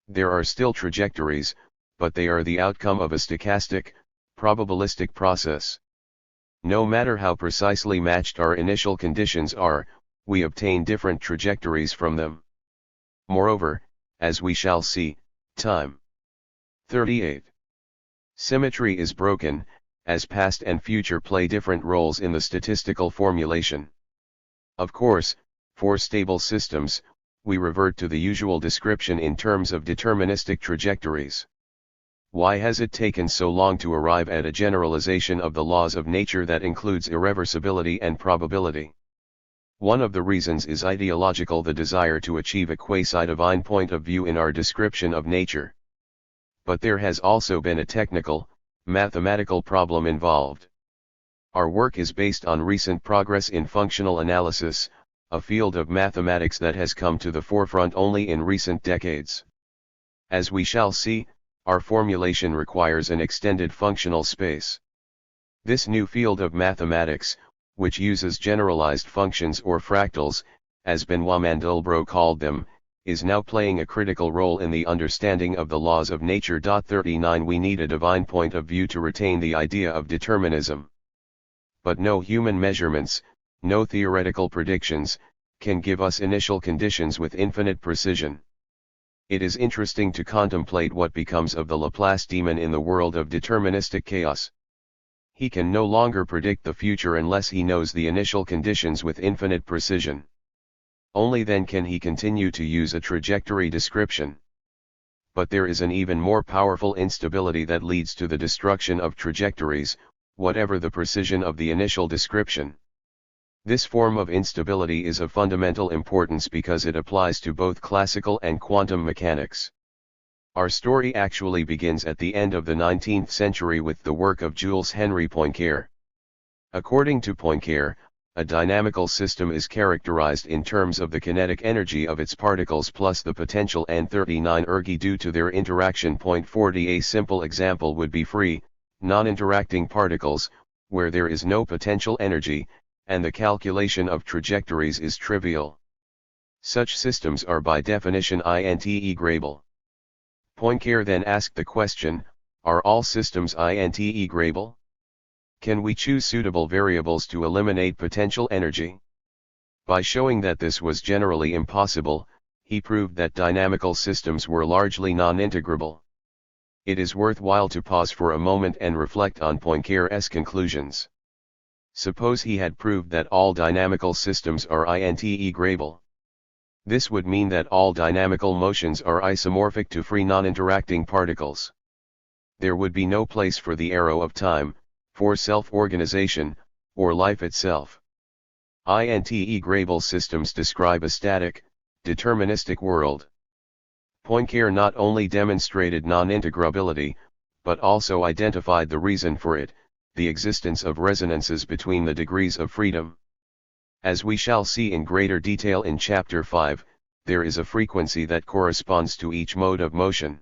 There are still trajectories, but they are the outcome of a stochastic, probabilistic process. No matter how precisely matched our initial conditions are, we obtain different trajectories from them. Moreover, as we shall see, time. 38. Symmetry is broken, as past and future play different roles in the statistical formulation. Of course, for stable systems, we revert to the usual description in terms of deterministic trajectories. Why has it taken so long to arrive at a generalization of the laws of nature that includes irreversibility and probability? One of the reasons is ideological, the desire to achieve a quasi-divine point of view in our description of nature. But there has also been a technical, mathematical problem involved. Our work is based on recent progress in functional analysis, a field of mathematics that has come to the forefront only in recent decades. As we shall see, our formulation requires an extended functional space. This new field of mathematics, which uses generalized functions or fractals, as Benoit Mandelbrot called them, is now playing a critical role in the understanding of the laws of nature. 39 We need a divine point of view to retain the idea of determinism. But no human measurements, no theoretical predictions, can give us initial conditions with infinite precision. It is interesting to contemplate what becomes of the Laplace demon in the world of deterministic chaos. He can no longer predict the future unless he knows the initial conditions with infinite precision. Only then can he continue to use a trajectory description. But there is an even more powerful instability that leads to the destruction of trajectories, whatever the precision of the initial description. This form of instability is of fundamental importance because it applies to both classical and quantum mechanics. Our story actually begins at the end of the 19th century with the work of Jules Henry Poincare. According to Poincare, a dynamical system is characterized in terms of the kinetic energy of its particles plus the potential and 39 ergi due to their interaction. 40 A simple example would be free, non-interacting particles, where there is no potential energy, and the calculation of trajectories is trivial. Such systems are by definition integrable. Poincare then asked the question, are all systems integrable? Can we choose suitable variables to eliminate potential energy? By showing that this was generally impossible, he proved that dynamical systems were largely non-integrable. It is worthwhile to pause for a moment and reflect on Poincare's conclusions. Suppose he had proved that all dynamical systems are integrable. This would mean that all dynamical motions are isomorphic to free non-interacting particles. There would be no place for the arrow of time, for self-organization, or life itself. Integrable systems describe a static, deterministic world. Poincare not only demonstrated non-integrability, but also identified the reason for it, the existence of resonances between the degrees of freedom. As we shall see in greater detail in Chapter 5, there is a frequency that corresponds to each mode of motion.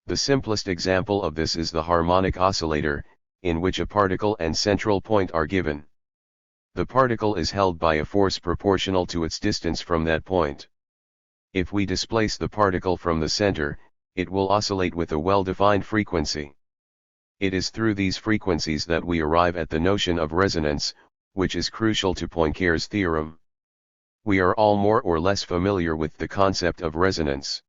The simplest example of this is the harmonic oscillator, in which a particle and central point are given. The particle is held by a force proportional to its distance from that point. If we displace the particle from the center, it will oscillate with a well-defined frequency. It is through these frequencies that we arrive at the notion of resonance, which is crucial to Poincare's theorem. We are all more or less familiar with the concept of resonance.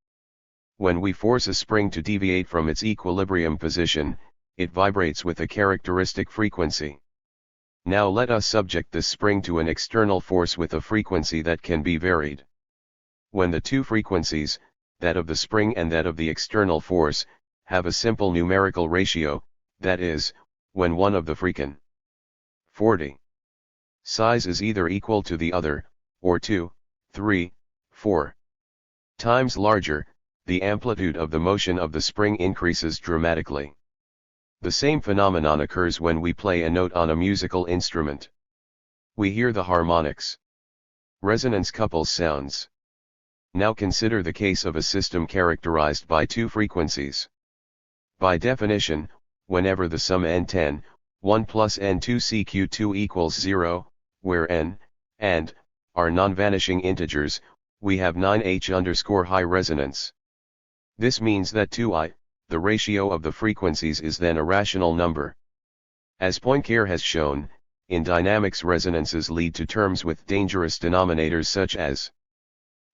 When we force a spring to deviate from its equilibrium position, it vibrates with a characteristic frequency. Now let us subject this spring to an external force with a frequency that can be varied. When the two frequencies, that of the spring and that of the external force, have a simple numerical ratio, that is, when one of the frequency 40 size is either equal to the other, or 2, 3, 4 times larger, the amplitude of the motion of the spring increases dramatically. The same phenomenon occurs when we play a note on a musical instrument. We hear the harmonics. Resonance couples sounds. Now consider the case of a system characterized by two frequencies. By definition, whenever the sum n10, 1 plus n2 cq2 equals 0, where n and are non-vanishing integers, we have 9h high resonance. This means that 2i, the ratio of the frequencies, is then a rational number. As Poincare has shown, in dynamics resonances lead to terms with dangerous denominators such as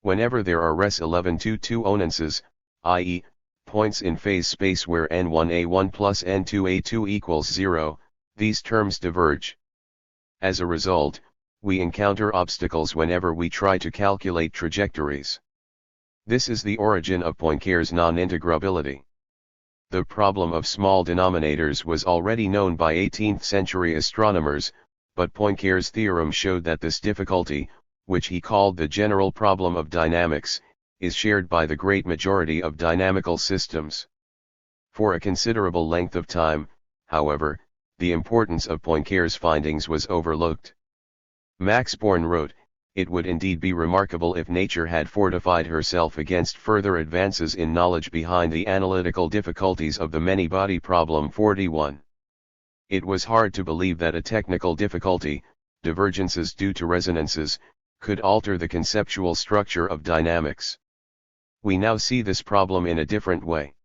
whenever there are res 11 to 2 onances, i.e., points in phase space where n1a1 plus n2a2 equals 0, these terms diverge. As a result, we encounter obstacles whenever we try to calculate trajectories. This is the origin of Poincare's non-integrability. The problem of small denominators was already known by 18th-century astronomers, but Poincare's theorem showed that this difficulty, which he called the general problem of dynamics, is shared by the great majority of dynamical systems. For a considerable length of time, however, the importance of Poincare's findings was overlooked. Max Born wrote, "It would indeed be remarkable if nature had fortified herself against further advances in knowledge behind the analytical difficulties of the many-body problem 41. It was hard to believe that a technical difficulty, divergences due to resonances, could alter the conceptual structure of dynamics. We now see this problem in a different way.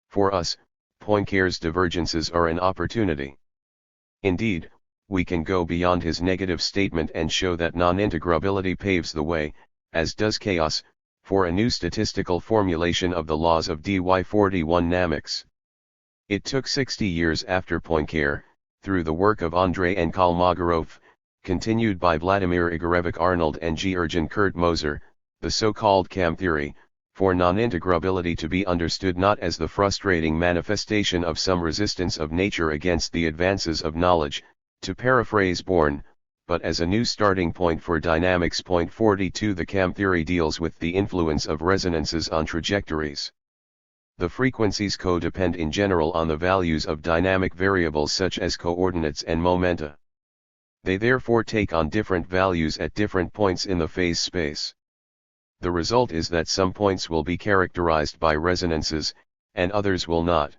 For us, Poincare's divergences are an opportunity. Indeed, we can go beyond his negative statement and show that non-integrability paves the way, as does chaos, for a new statistical formulation of the laws of dy41 dynamics. It took 60 years after Poincare, through the work of Andrei and Kolmogorov, continued by Vladimir Igorevich Arnold and Georgian Kurt Moser, the so-called CAM theory, for non-integrability to be understood not as the frustrating manifestation of some resistance of nature against the advances of knowledge, to paraphrase Born, but as a new starting point for dynamics. Point 42. The CAM theory deals with the influence of resonances on trajectories. The frequencies co-depend in general on the values of dynamic variables such as coordinates and momenta. They therefore take on different values at different points in the phase space. The result is that some points will be characterized by resonances, and others will not.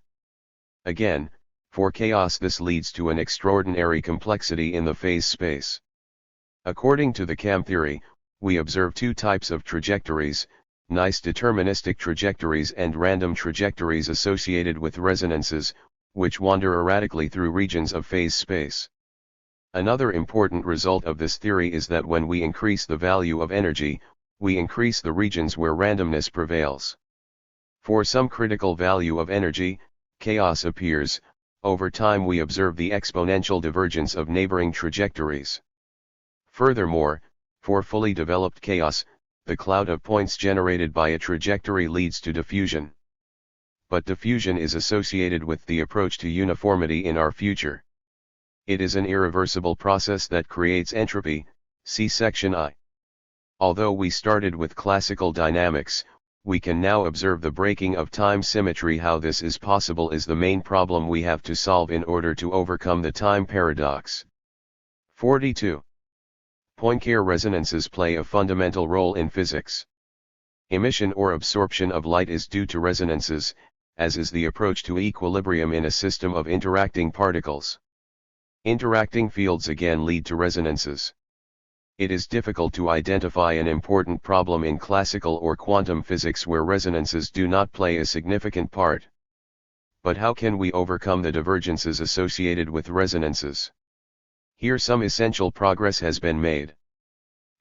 Again, for chaos this leads to an extraordinary complexity in the phase space. According to the CAM theory, we observe two types of trajectories, nice deterministic trajectories and random trajectories associated with resonances, which wander erratically through regions of phase space. Another important result of this theory is that when we increase the value of energy, we increase the regions where randomness prevails. For some critical value of energy, chaos appears. Over time we observe the exponential divergence of neighboring trajectories. Furthermore, for fully developed chaos, the cloud of points generated by a trajectory leads to diffusion. But diffusion is associated with the approach to uniformity in our future. It is an irreversible process that creates entropy, see section I. Although we started with classical dynamics, We can now observe the breaking of time symmetry. How this is possible is the main problem we have to solve in order to overcome the time paradox. 42. Poincare resonances play a fundamental role in physics. Emission or absorption of light is due to resonances, as is the approach to equilibrium in a system of interacting particles. Interacting fields again lead to resonances. It is difficult to identify an important problem in classical or quantum physics where resonances do not play a significant part. But how can we overcome the divergences associated with resonances? Here some essential progress has been made.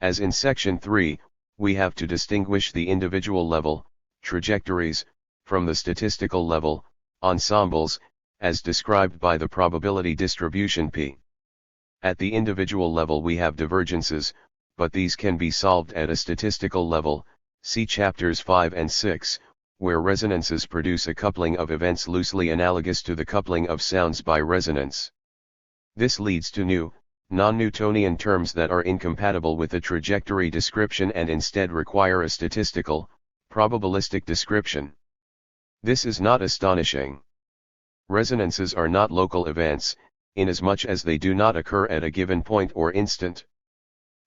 As in section 3, we have to distinguish the individual level, trajectories, from the statistical level, ensembles, as described by the probability distribution P. At the individual level we have divergences, but these can be solved at a statistical level, see chapters 5 and 6, where resonances produce a coupling of events loosely analogous to the coupling of sounds by resonance. This leads to new, non-Newtonian terms that are incompatible with the trajectory description and instead require a statistical, probabilistic description. This is not astonishing. Resonances are not local events, inasmuch as they do not occur at a given point or instant.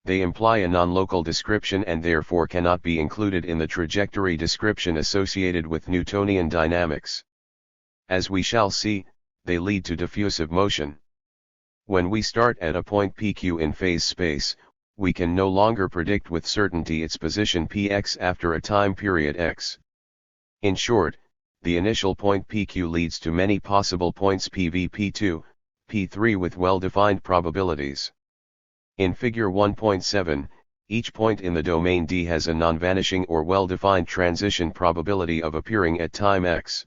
They imply a non-local description and therefore cannot be included in the trajectory description associated with Newtonian dynamics. As we shall see, they lead to diffusive motion. When we start at a point pq in phase space, we can no longer predict with certainty its position px after a time period x. In short, the initial point pq leads to many possible points pv, p2, p3 with well-defined probabilities. In figure 1.7, each point in the domain D has a non-vanishing or well-defined transition probability of appearing at time x.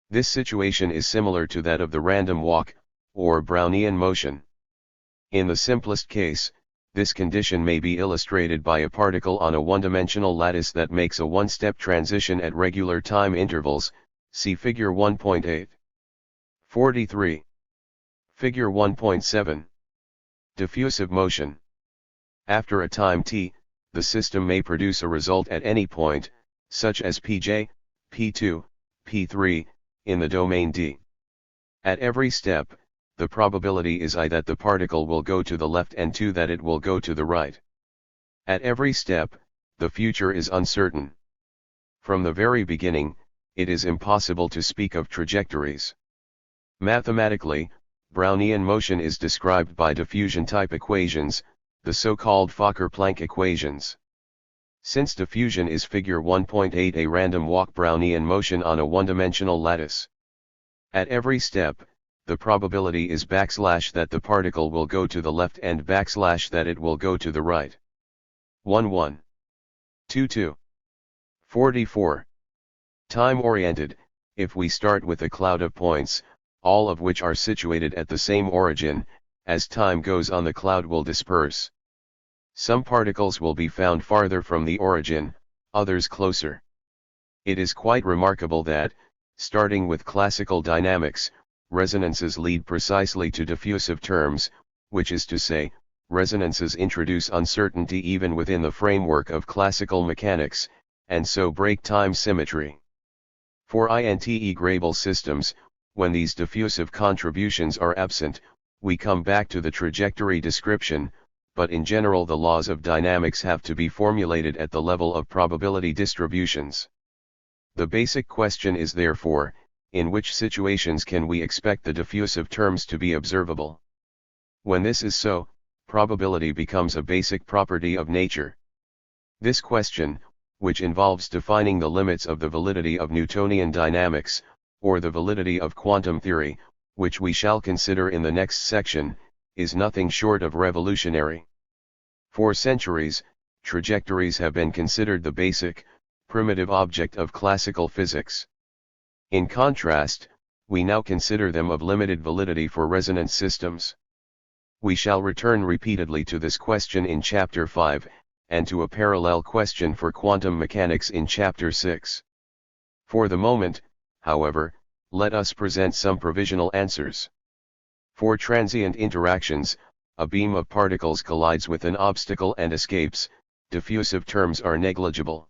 This situation is similar to that of the random walk, or Brownian motion. In the simplest case, this condition may be illustrated by a particle on a one-dimensional lattice that makes a one-step transition at regular time intervals, see figure 1.8. 43. Figure 1.7. Diffusive motion. After a time t, the system may produce a result at any point, such as pj, p2, p3, in the domain D. At every step, the probability is I that the particle will go to the left and 2 that it will go to the right. At every step, the future is uncertain. From the very beginning, it is impossible to speak of trajectories. Mathematically, Brownian motion is described by diffusion-type equations, the so-called Fokker-Planck equations. Since diffusion is figure 1.8, a random walk Brownian motion on a one-dimensional lattice. At every step, the probability is that the particle will go to the left and that it will go to the right. 1 2 2. 44. Time-oriented, if we start with a cloud of points, all of which are situated at the same origin, as time goes on the cloud will disperse. Some particles will be found farther from the origin, others closer. It is quite remarkable that, starting with classical dynamics, resonances lead precisely to diffusive terms, which is to say, resonances introduce uncertainty even within the framework of classical mechanics, and so break time symmetry. For integrable systems, when these diffusive contributions are absent, we come back to the trajectory description, but in general the laws of dynamics have to be formulated at the level of probability distributions. The basic question is therefore, in which situations can we expect the diffusive terms to be observable? When this is so, probability becomes a basic property of nature. This question, which involves defining the limits of the validity of Newtonian dynamics, or the validity of quantum theory, which we shall consider in the next section, is nothing short of revolutionary. For centuries, trajectories have been considered the basic, primitive object of classical physics. In contrast, we now consider them of limited validity for resonance systems. We shall return repeatedly to this question in Chapter 5, and to a parallel question for quantum mechanics in Chapter 6. For the moment, however, let us present some provisional answers. For transient interactions, a beam of particles collides with an obstacle and escapes, diffusive terms are negligible.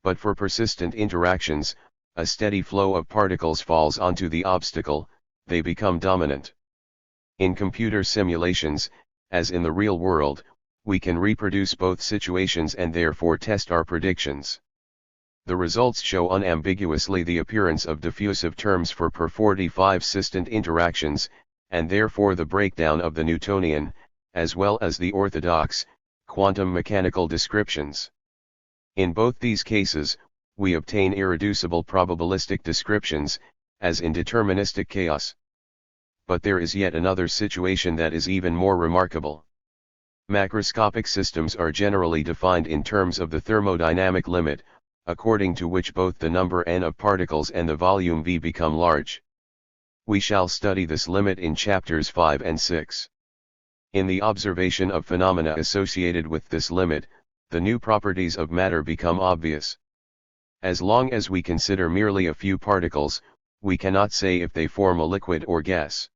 But for persistent interactions, a steady flow of particles falls onto the obstacle, they become dominant. In computer simulations, as in the real world, we can reproduce both situations and therefore test our predictions. The results show unambiguously the appearance of diffusive terms for per-45 sistent interactions, and therefore the breakdown of the Newtonian, as well as the orthodox, quantum mechanical descriptions. In both these cases, we obtain irreducible probabilistic descriptions, as in deterministic chaos. But there is yet another situation that is even more remarkable. Macroscopic systems are generally defined in terms of the thermodynamic limit, according to which both the number n of particles and the volume V become large. We shall study this limit in chapters 5 and 6. In the observation of phenomena associated with this limit, the new properties of matter become obvious. As long as we consider merely a few particles, we cannot say if they form a liquid or gas.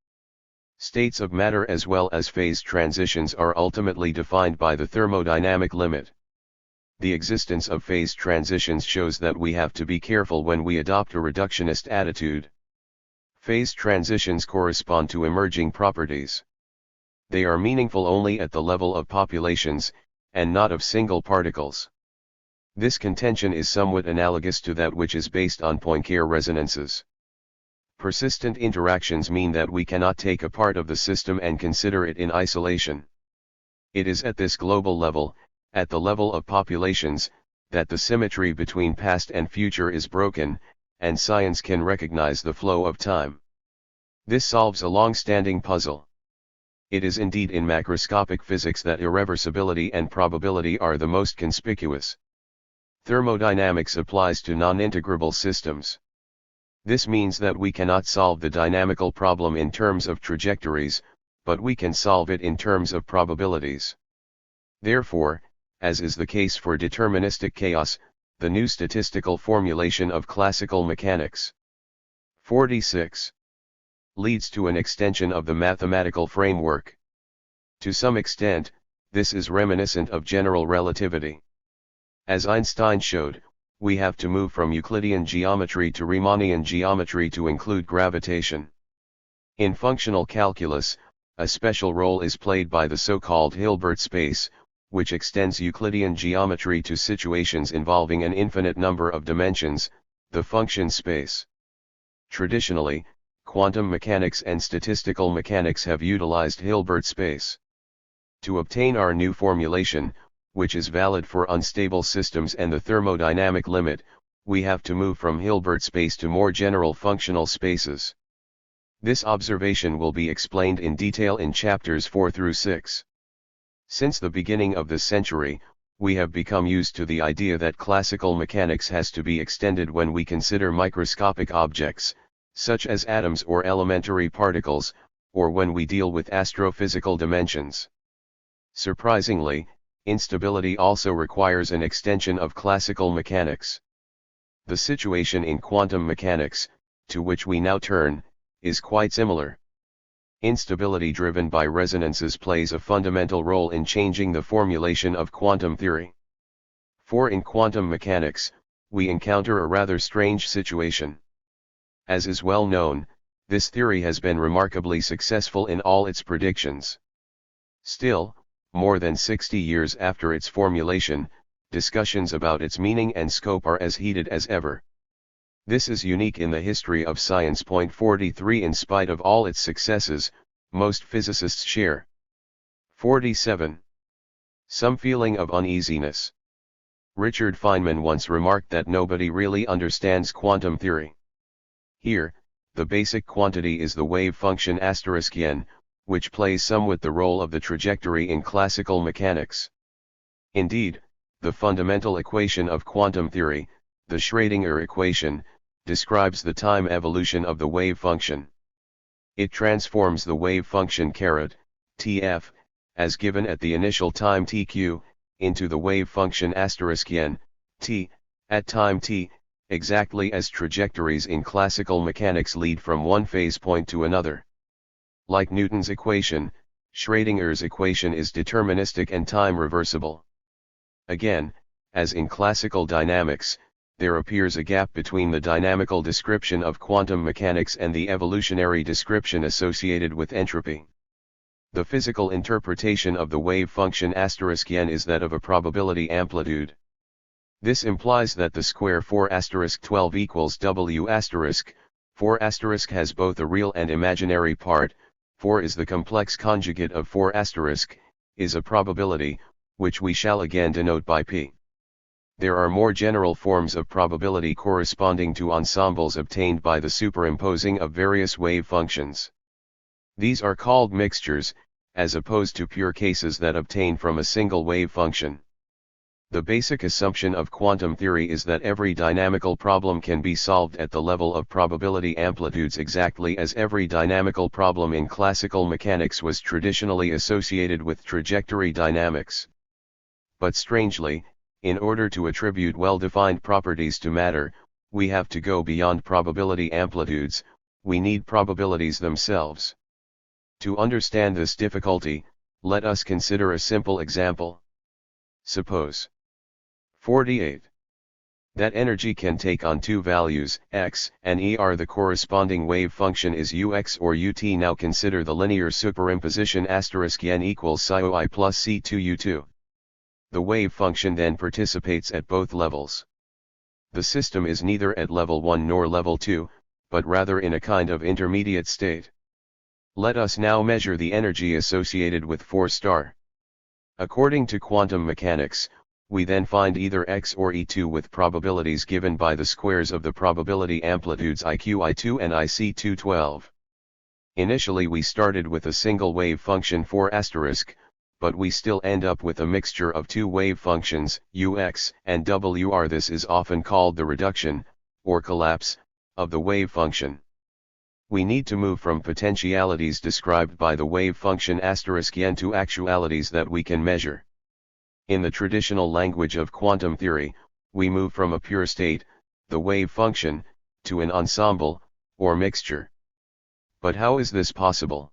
States of matter as well as phase transitions are ultimately defined by the thermodynamic limit. The existence of phase transitions shows that we have to be careful when we adopt a reductionist attitude. Phase transitions correspond to emerging properties. They are meaningful only at the level of populations, and not of single particles. This contention is somewhat analogous to that which is based on Poincare resonances. Persistent interactions mean that we cannot take a part of the system and consider it in isolation. It is at this global level, at the level of populations, that the symmetry between past and future is broken, and science can recognize the flow of time. This solves a long-standing puzzle. It is indeed in macroscopic physics that irreversibility and probability are the most conspicuous. Thermodynamics applies to non-integrable systems. This means that we cannot solve the dynamical problem in terms of trajectories, but we can solve it in terms of probabilities. Therefore, as is the case for deterministic chaos, the new statistical formulation of classical mechanics 46 leads to an extension of the mathematical framework. To some extent, this is reminiscent of general relativity. As Einstein showed, we have to move from Euclidean geometry to Riemannian geometry to include gravitation. In functional calculus, a special role is played by the so-called Hilbert space, which extends Euclidean geometry to situations involving an infinite number of dimensions, the function space. Traditionally, quantum mechanics and statistical mechanics have utilized Hilbert space. To obtain our new formulation, which is valid for unstable systems and the thermodynamic limit, we have to move from Hilbert space to more general functional spaces. This observation will be explained in detail in chapters 4 through 6. Since the beginning of the century, we have become used to the idea that classical mechanics has to be extended when we consider microscopic objects, such as atoms or elementary particles, or when we deal with astrophysical dimensions. Surprisingly, instability also requires an extension of classical mechanics. The situation in quantum mechanics, to which we now turn, is quite similar. Instability driven by resonances plays a fundamental role in changing the formulation of quantum theory. For in quantum mechanics, we encounter a rather strange situation. As is well known, this theory has been remarkably successful in all its predictions. Still, more than 60 years after its formulation, discussions about its meaning and scope are as heated as ever. This is unique in the history of science. 43 In spite of all its successes, most physicists share 47. Some feeling of uneasiness. Richard Feynman once remarked that nobody really understands quantum theory. Here, the basic quantity is the wave function *n, which plays somewhat the role of the trajectory in classical mechanics. Indeed, the fundamental equation of quantum theory, the Schrödinger equation, describes the time evolution of the wave function. It transforms the wave function (tf), as given at the initial time tq, into the wave function *n, t, at time t, exactly as trajectories in classical mechanics lead from one phase point to another. Like Newton's equation, Schrödinger's equation is deterministic and time reversible. Again, as in classical dynamics, there appears a gap between the dynamical description of quantum mechanics and the evolutionary description associated with entropy. The physical interpretation of the wave function *n is that of a probability amplitude. This implies that the square 4*12 equals W*. 4* has both a real and imaginary part. 4 is the complex conjugate of 4*, is a probability, which we shall again denote by P. There are more general forms of probability corresponding to ensembles obtained by the superimposing of various wave functions. These are called mixtures, as opposed to pure cases that obtain from a single wave function. The basic assumption of quantum theory is that every dynamical problem can be solved at the level of probability amplitudes exactly as every dynamical problem in classical mechanics was traditionally associated with trajectory dynamics. But strangely, in order to attribute well-defined properties to matter, we have to go beyond probability amplitudes, we need probabilities themselves. To understand this difficulty, let us consider a simple example. Suppose 48. That energy can take on two values, x and e are the corresponding wave function is ux or ut. Now consider the linear superimposition *n equals psi plus c2u2. The wave function then participates at both levels. The system is neither at level 1 nor level 2, but rather in a kind of intermediate state. Let us now measure the energy associated with 4*. According to quantum mechanics, we then find either x or e2 with probabilities given by the squares of the probability amplitudes iq(i2) and ic2(12). Initially we started with a single wave function 4*, but we still end up with a mixture of two wave functions, ux and wr. This is often called the reduction, or collapse, of the wave function. We need to move from potentialities described by the wave function *n to actualities that we can measure. In the traditional language of quantum theory, we move from a pure state, the wave function, to an ensemble, or mixture. But how is this possible?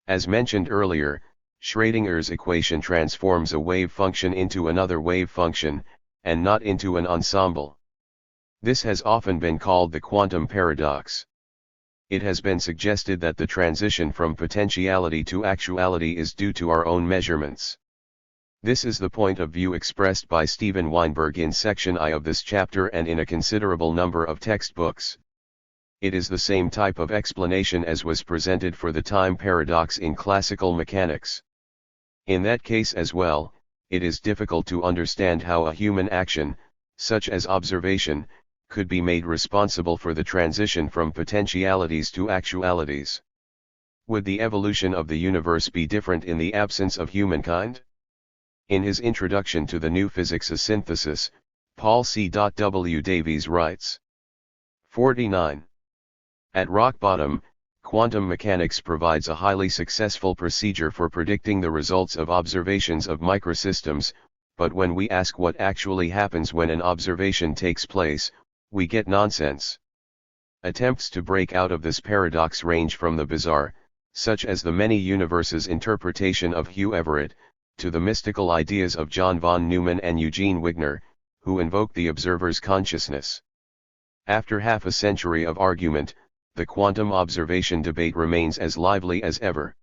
As mentioned earlier, Schrödinger's equation transforms a wave function into another wave function, and not into an ensemble. This has often been called the quantum paradox. It has been suggested that the transition from potentiality to actuality is due to our own measurements. This is the point of view expressed by Steven Weinberg in section I of this chapter and in a considerable number of textbooks. It is the same type of explanation as was presented for the time paradox in classical mechanics. In that case as well, it is difficult to understand how a human action, such as observation, could be made responsible for the transition from potentialities to actualities. Would the evolution of the universe be different in the absence of humankind? In his introduction to the New Physics A Synthesis, Paul C. W. Davies writes, 49. At rock bottom, quantum mechanics provides a highly successful procedure for predicting the results of observations of microsystems, but when we ask what actually happens when an observation takes place, we get nonsense. Attempts to break out of this paradox range from the bizarre, such as the many universes interpretation of Hugh Everett, to the mystical ideas of John von Neumann and Eugene Wigner, who invoke the observer's consciousness. After half a century of argument, the quantum observation debate remains as lively as ever.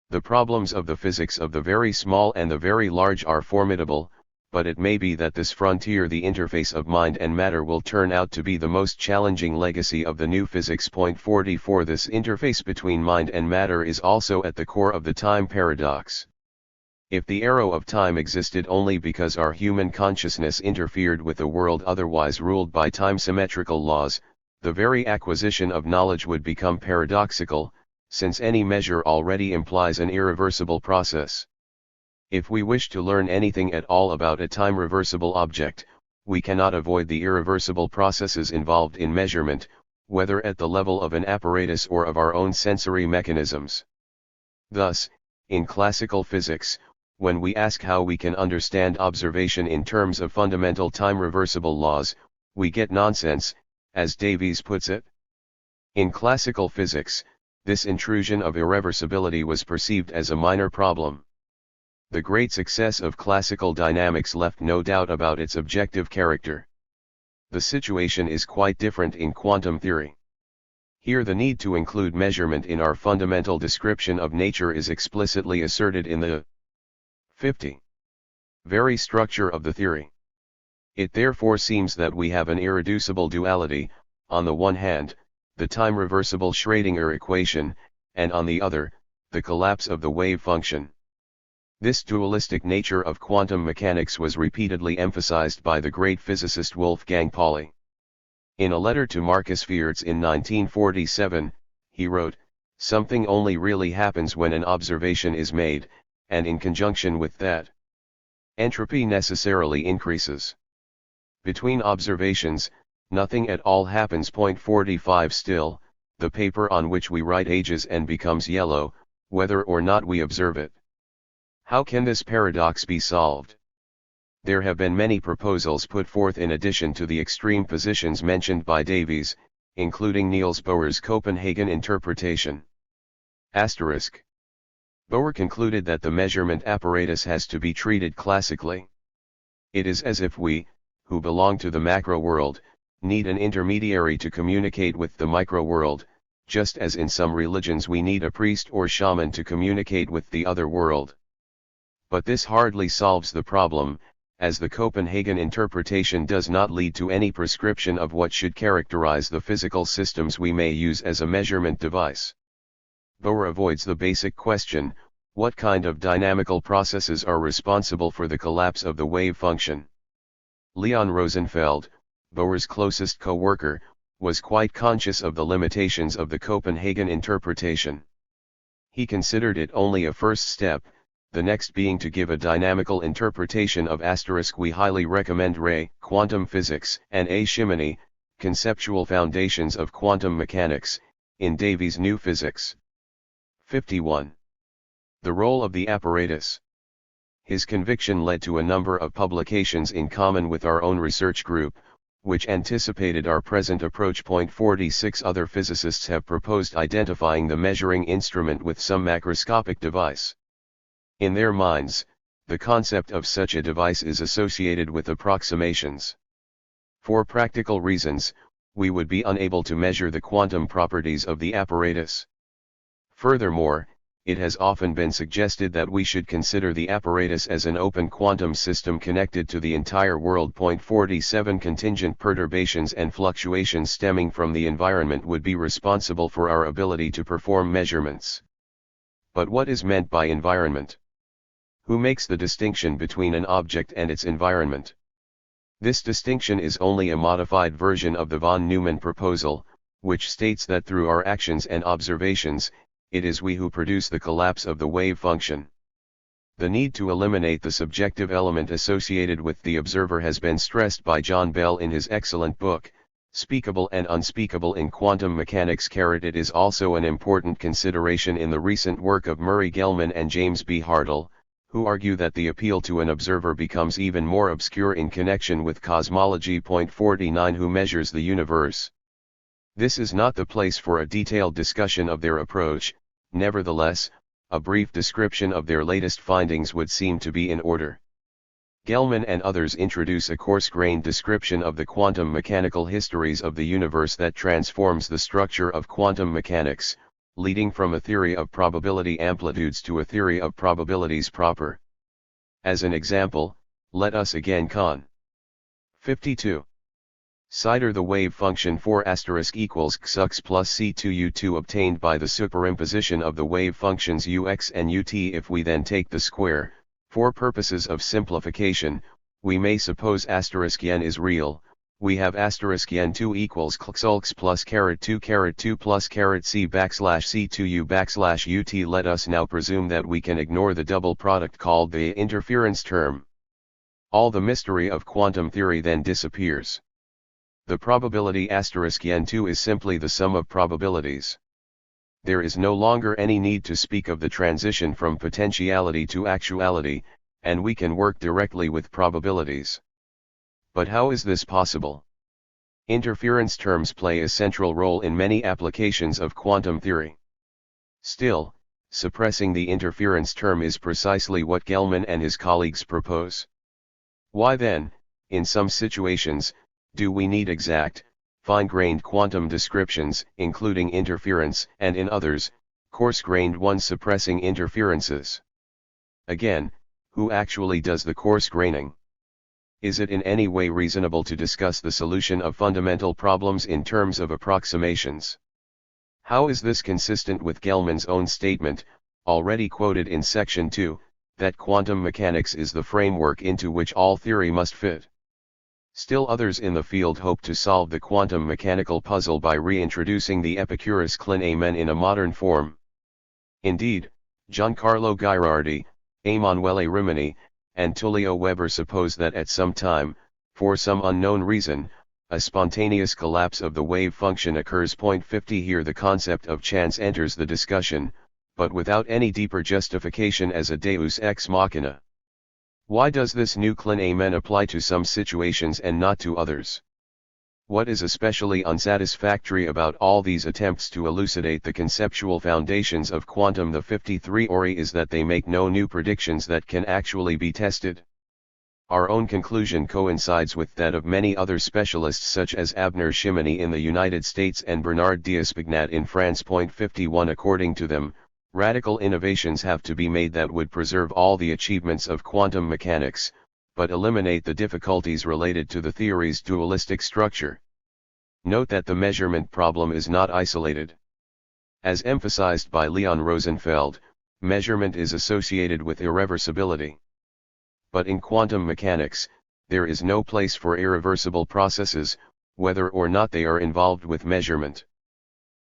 The problems of the physics of the very small and the very large are formidable, but it may be that this frontier, the interface of mind and matter, will turn out to be the most challenging legacy of the new physics. 44 This interface between mind and matter is also at the core of the time paradox. If the arrow of time existed only because our human consciousness interfered with a world otherwise ruled by time-symmetrical laws, the very acquisition of knowledge would become paradoxical, since any measure already implies an irreversible process. If we wish to learn anything at all about a time-reversible object, we cannot avoid the irreversible processes involved in measurement, whether at the level of an apparatus or of our own sensory mechanisms. Thus, in classical physics, when we ask how we can understand observation in terms of fundamental time-reversible laws, we get nonsense, as Davies puts it. In classical physics, this intrusion of irreversibility was perceived as a minor problem. The great success of classical dynamics left no doubt about its objective character. The situation is quite different in quantum theory. Here the need to include measurement in our fundamental description of nature is explicitly asserted in the 50. Very structure of the theory. It therefore seems that we have an irreducible duality, on the one hand, the time-reversible Schrödinger equation, and on the other, the collapse of the wave function. This dualistic nature of quantum mechanics was repeatedly emphasized by the great physicist Wolfgang Pauli. In a letter to Marcus Fierz in 1947, he wrote, "Something only really happens when an observation is made, and in conjunction with that, entropy necessarily increases. Between observations, nothing at all happens." 45 Still, the paper on which we write ages and becomes yellow, whether or not we observe it. How can this paradox be solved? There have been many proposals put forth in addition to the extreme positions mentioned by Davies, including Niels Bohr's Copenhagen interpretation. Asterisk. Bohr concluded that the measurement apparatus has to be treated classically. It is as if we, who belong to the macro world, need an intermediary to communicate with the micro world, just as in some religions we need a priest or shaman to communicate with the other world. But this hardly solves the problem, as the Copenhagen interpretation does not lead to any prescription of what should characterize the physical systems we may use as a measurement device. Bohr avoids the basic question, what kind of dynamical processes are responsible for the collapse of the wave function? Leon Rosenfeld, Bohr's closest co-worker, was quite conscious of the limitations of the Copenhagen interpretation. He considered it only a first step, the next being to give a dynamical interpretation of *. We highly recommend Ray, Quantum Physics, and A. Shimony, Conceptual Foundations of Quantum Mechanics, in Davies' New Physics. 51. The role of the apparatus. His conviction led to a number of publications in common with our own research group, which anticipated our present approach. 46 Other physicists have proposed identifying the measuring instrument with some macroscopic device. In their minds, the concept of such a device is associated with approximations. For practical reasons, we would be unable to measure the quantum properties of the apparatus. Furthermore, it has often been suggested that we should consider the apparatus as an open quantum system connected to the entire world. 47 Contingent perturbations and fluctuations stemming from the environment would be responsible for our ability to perform measurements. But what is meant by environment? Who makes the distinction between an object and its environment? This distinction is only a modified version of the von Neumann proposal, which states that through our actions and observations, it is we who produce the collapse of the wave function. The need to eliminate the subjective element associated with the observer has been stressed by John Bell in his excellent book, Speakable and Unspeakable in Quantum Mechanics. It is also an important consideration in the recent work of Murray Gell-Mann and James B. Hartle, who argue that the appeal to an observer becomes even more obscure in connection with cosmology. 49 Who measures the universe? This is not the place for a detailed discussion of their approach. Nevertheless, a brief description of their latest findings would seem to be in order. Gell-Mann and others introduce a coarse-grained description of the quantum mechanical histories of the universe that transforms the structure of quantum mechanics, leading from a theory of probability amplitudes to a theory of probabilities proper. As an example, let us again con. 52. Cider the wave function 4 * equals xux plus c2u2 obtained by the superimposition of the wave functions ux and ut. If we then take the square, for purposes of simplification, we may suppose *n is real. We have *n2 equals xux plus *2 plus c /c2u/ut. Let us now presume that we can ignore the double product called the interference term. All the mystery of quantum theory then disappears. The probability *n2 is simply the sum of probabilities. There is no longer any need to speak of the transition from potentiality to actuality, and we can work directly with probabilities. But how is this possible? Interference terms play a central role in many applications of quantum theory. Still, suppressing the interference term is precisely what Gell-Mann and his colleagues propose. Why then, in some situations, Do we need exact, fine-grained quantum descriptions, including interference, and in others, coarse-grained ones suppressing interferences? Again, who actually does the coarse graining? Is it in any way reasonable to discuss the solution of fundamental problems in terms of approximations? How is this consistent with Gell-Mann's own statement, already quoted in section 2, that quantum mechanics is the framework into which all theory must fit? Still others in the field hope to solve the quantum mechanical puzzle by reintroducing the Epicurus clinamen in a modern form. Indeed, Giancarlo Ghirardi, Emanuele Rimini, and Tullio Weber suppose that at some time, for some unknown reason, a spontaneous collapse of the wave function occurs. 50 Here the concept of chance enters the discussion, but without any deeper justification as a deus ex machina. Why does this new clinamen apply to some situations and not to others? What is especially unsatisfactory about all these attempts to elucidate the conceptual foundations of quantum the 53 ori is that they make no new predictions that can actually be tested. Our own conclusion coincides with that of many other specialists such as Abner Shimony in the United States and Bernard Diaspignat in France. 51 According to them, radical innovations have to be made that would preserve all the achievements of quantum mechanics, but eliminate the difficulties related to the theory's dualistic structure. Note that the measurement problem is not isolated. As emphasized by Leon Rosenfeld, measurement is associated with irreversibility. But in quantum mechanics, there is no place for irreversible processes, whether or not they are involved with measurement.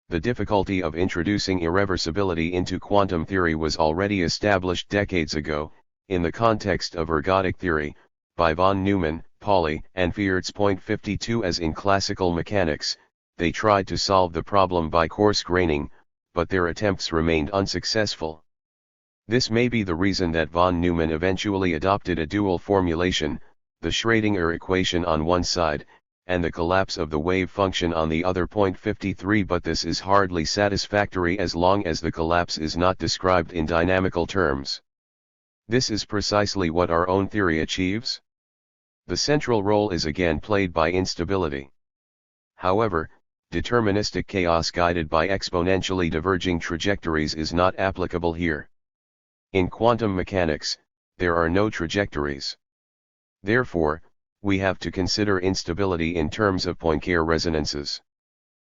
The difficulty of introducing irreversibility into quantum theory was already established decades ago, in the context of ergodic theory, by von Neumann, Pauli, and Fiertz. 52 As in classical mechanics, they tried to solve the problem by coarse graining, but their attempts remained unsuccessful. This may be the reason that von Neumann eventually adopted a dual formulation, the Schrödinger equation on one side, and the collapse of the wave function on the other. 53 But this is hardly satisfactory as long as the collapse is not described in dynamical terms. This is precisely what our own theory achieves. The central role is again played by instability. However, deterministic chaos guided by exponentially diverging trajectories is not applicable here. In quantum mechanics, there are no trajectories. Therefore, we have to consider instability in terms of Poincare resonances.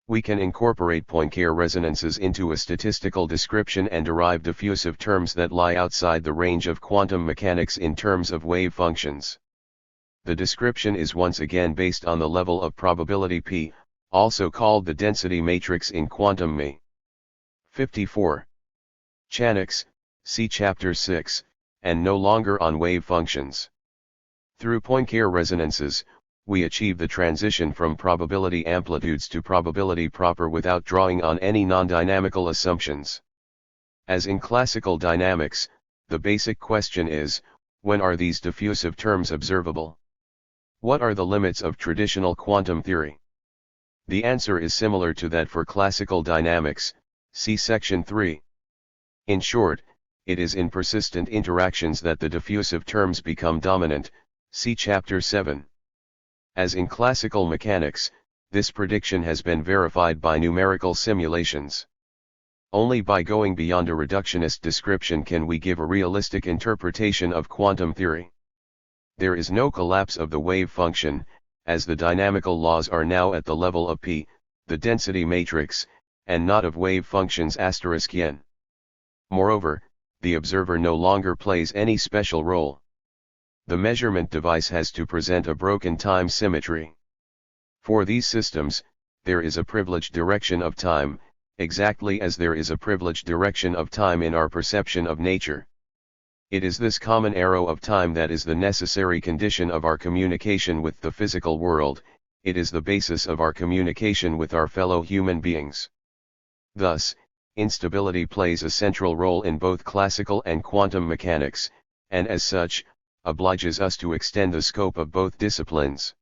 We can incorporate Poincare resonances into a statistical description and derive diffusive terms that lie outside the range of quantum mechanics in terms of wave functions. The description is once again based on the level of probability P, also called the density matrix in quantum me. 54. Chanuk's, see Chapter 6, and no longer on wave functions. Through Poincare resonances, we achieve the transition from probability amplitudes to probability proper without drawing on any non-dynamical assumptions. As in classical dynamics, the basic question is, when are these diffusive terms observable? What are the limits of traditional quantum theory? The answer is similar to that for classical dynamics, see section 3. In short, it is in persistent interactions that the diffusive terms become dominant, see chapter 7. As in classical mechanics, this prediction has been verified by numerical simulations. Only by going beyond a reductionist description can we give a realistic interpretation of quantum theory. There is no collapse of the wave function, as the dynamical laws are now at the level of P, the density matrix, and not of wave functions *n. Moreover, the observer no longer plays any special role. The measurement device has to present a broken time symmetry. For these systems, there is a privileged direction of time, exactly as there is a privileged direction of time in our perception of nature. It is this common arrow of time that is the necessary condition of our communication with the physical world, it is the basis of our communication with our fellow human beings. Thus, instability plays a central role in both classical and quantum mechanics, and as such, obliges us to extend the scope of both disciplines.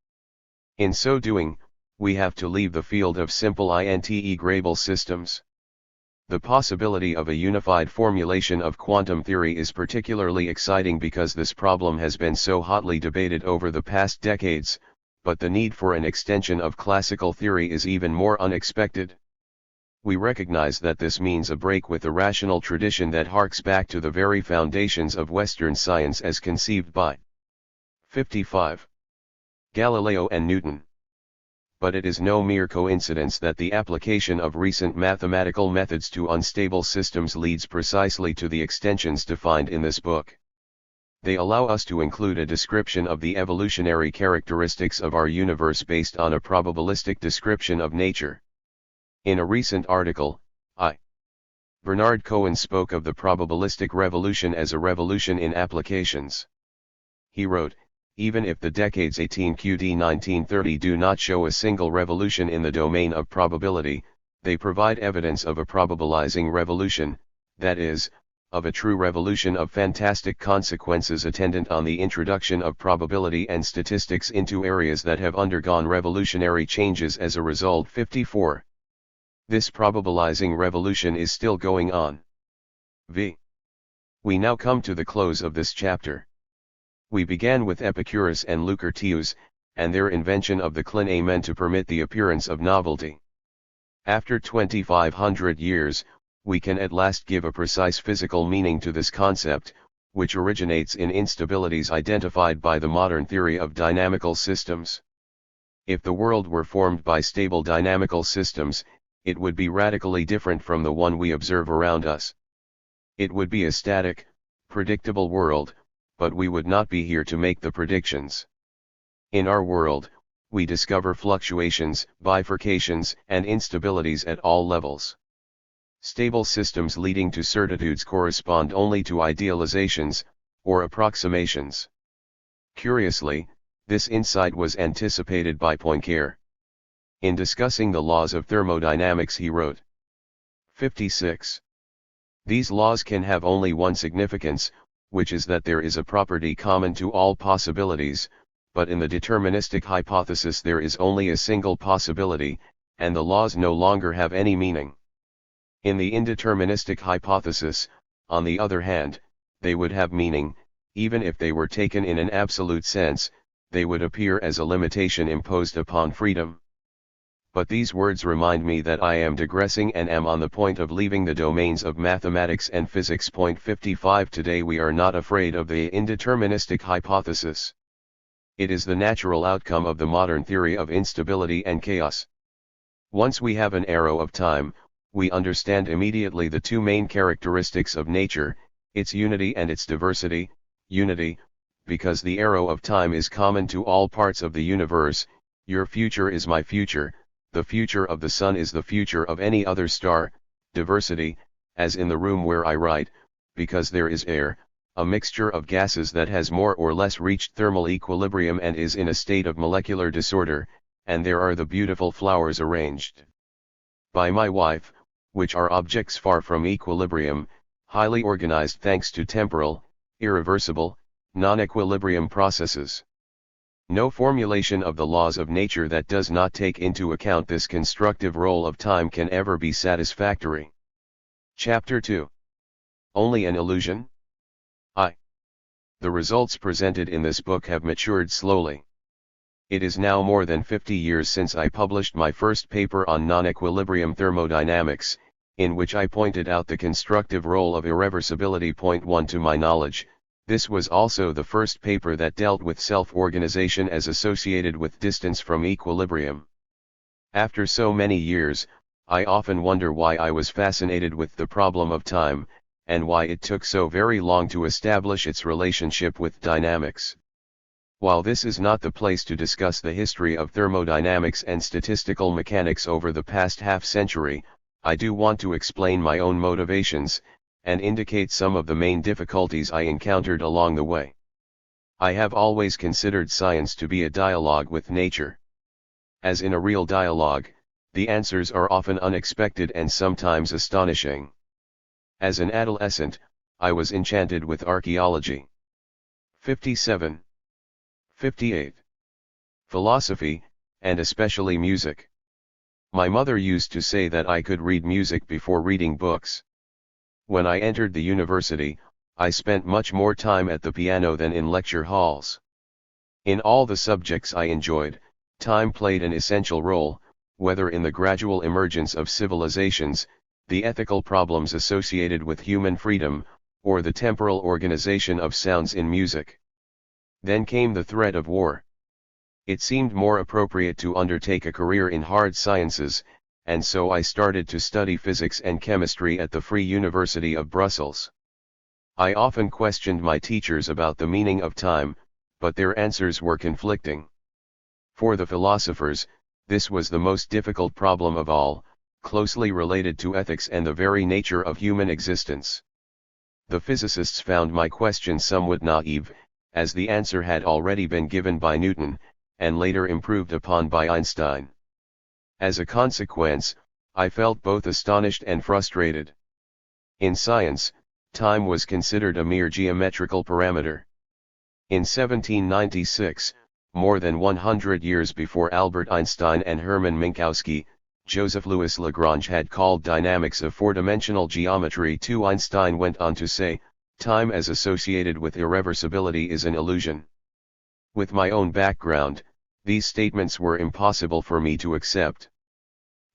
In so doing, we have to leave the field of simple integrable systems. The possibility of a unified formulation of quantum theory is particularly exciting because this problem has been so hotly debated over the past decades, but the need for an extension of classical theory is even more unexpected. We recognize that this means a break with the rational tradition that harks back to the very foundations of Western science as conceived by 55. Galileo and Newton. But it is no mere coincidence that the application of recent mathematical methods to unstable systems leads precisely to the extensions defined in this book. They allow us to include a description of the evolutionary characteristics of our universe based on a probabilistic description of nature. In a recent article, Bernard Cohen spoke of the probabilistic revolution as a revolution in applications. He wrote, "Even if the decades 18QD-1930 do not show a single revolution in the domain of probability, they provide evidence of a probabilizing revolution, that is, of a true revolution of fantastic consequences attendant on the introduction of probability and statistics into areas that have undergone revolutionary changes as a result." 54. This probabilizing revolution is still going on. We now come to the close of this chapter. We began with Epicurus and Lucretius, and their invention of the clinamen to permit the appearance of novelty. After 2500 years, we can at last give a precise physical meaning to this concept, which originates in instabilities identified by the modern theory of dynamical systems. If the world were formed by stable dynamical systems, it would be radically different from the one we observe around us. It would be a static, predictable world, but we would not be here to make the predictions. In our world, we discover fluctuations, bifurcations, and instabilities at all levels. Stable systems leading to certitudes correspond only to idealizations, or approximations. Curiously, this insight was anticipated by Poincare. In discussing the laws of thermodynamics he wrote, 56. These laws can have only one significance, which is that there is a property common to all possibilities, but in the deterministic hypothesis there is only a single possibility, and the laws no longer have any meaning. In the indeterministic hypothesis, on the other hand, they would have meaning, even if they were taken in an absolute sense, they would appear as a limitation imposed upon freedom. But these words remind me that I am digressing and am on the point of leaving the domains of mathematics and physics. 55 Today we are not afraid of the indeterministic hypothesis. It is the natural outcome of the modern theory of instability and chaos. Once we have an arrow of time, we understand immediately the two main characteristics of nature, its unity and its diversity. Unity, because the arrow of time is common to all parts of the universe. Your future is my future. The future of the sun is the future of any other star. Diversity, as in the room where I write, because there is air, a mixture of gases that has more or less reached thermal equilibrium and is in a state of molecular disorder, and there are the beautiful flowers arranged by my wife, which are objects far from equilibrium, highly organized thanks to temporal, irreversible, non-equilibrium processes. No formulation of the laws of nature that does not take into account this constructive role of time can ever be satisfactory. Chapter 2. Only an illusion? The results presented in this book have matured slowly. It is now more than 50 years since I published my first paper on non-equilibrium thermodynamics, in which I pointed out the constructive role of irreversibility. 1 To my knowledge, this was also the first paper that dealt with self-organization as associated with distance from equilibrium. After so many years, I often wonder why I was fascinated with the problem of time, and why it took so very long to establish its relationship with dynamics. While this is not the place to discuss the history of thermodynamics and statistical mechanics over the past half-century, I do want to explain my own motivations, and indicate some of the main difficulties I encountered along the way. I have always considered science to be a dialogue with nature. As in a real dialogue, the answers are often unexpected and sometimes astonishing. As an adolescent, I was enchanted with archaeology. 57. 58. Philosophy, and especially music. My mother used to say that I could read music before reading books. When I entered the university, I spent much more time at the piano than in lecture halls. In all the subjects I enjoyed, Time played an essential role, whether in the gradual emergence of civilizations, the ethical problems associated with human freedom, or the temporal organization of sounds in music. Then came the threat of war. It seemed more appropriate to undertake a career in hard sciences, and so I started to study physics and chemistry at the Free University of Brussels. I often questioned my teachers about the meaning of time, but their answers were conflicting. For the philosophers, this was the most difficult problem of all, closely related to ethics and the very nature of human existence. The physicists found my question somewhat naive, as the answer had already been given by Newton, and later improved upon by Einstein. As a consequence, I felt both astonished and frustrated. In science, time was considered a mere geometrical parameter. In 1796, more than 100 years before Albert Einstein and Hermann Minkowski, Joseph Louis Lagrange had called dynamics a four-dimensional geometry. Einstein went on to say, time as associated with irreversibility is an illusion. With my own background, these statements were impossible for me to accept.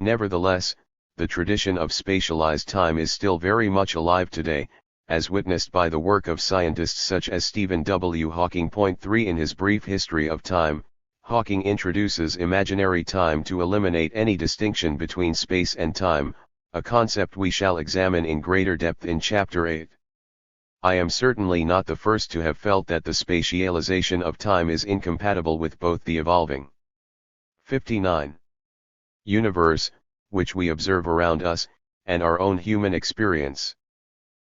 Nevertheless, the tradition of spatialized time is still very much alive today, as witnessed by the work of scientists such as Stephen W. Hawking. 3 In his brief history of time, Hawking introduces imaginary time to eliminate any distinction between space and time, a concept we shall examine in greater depth in Chapter 8. I am certainly not the first to have felt that the spatialization of time is incompatible with both the evolving 59 universe, which we observe around us, and our own human experience.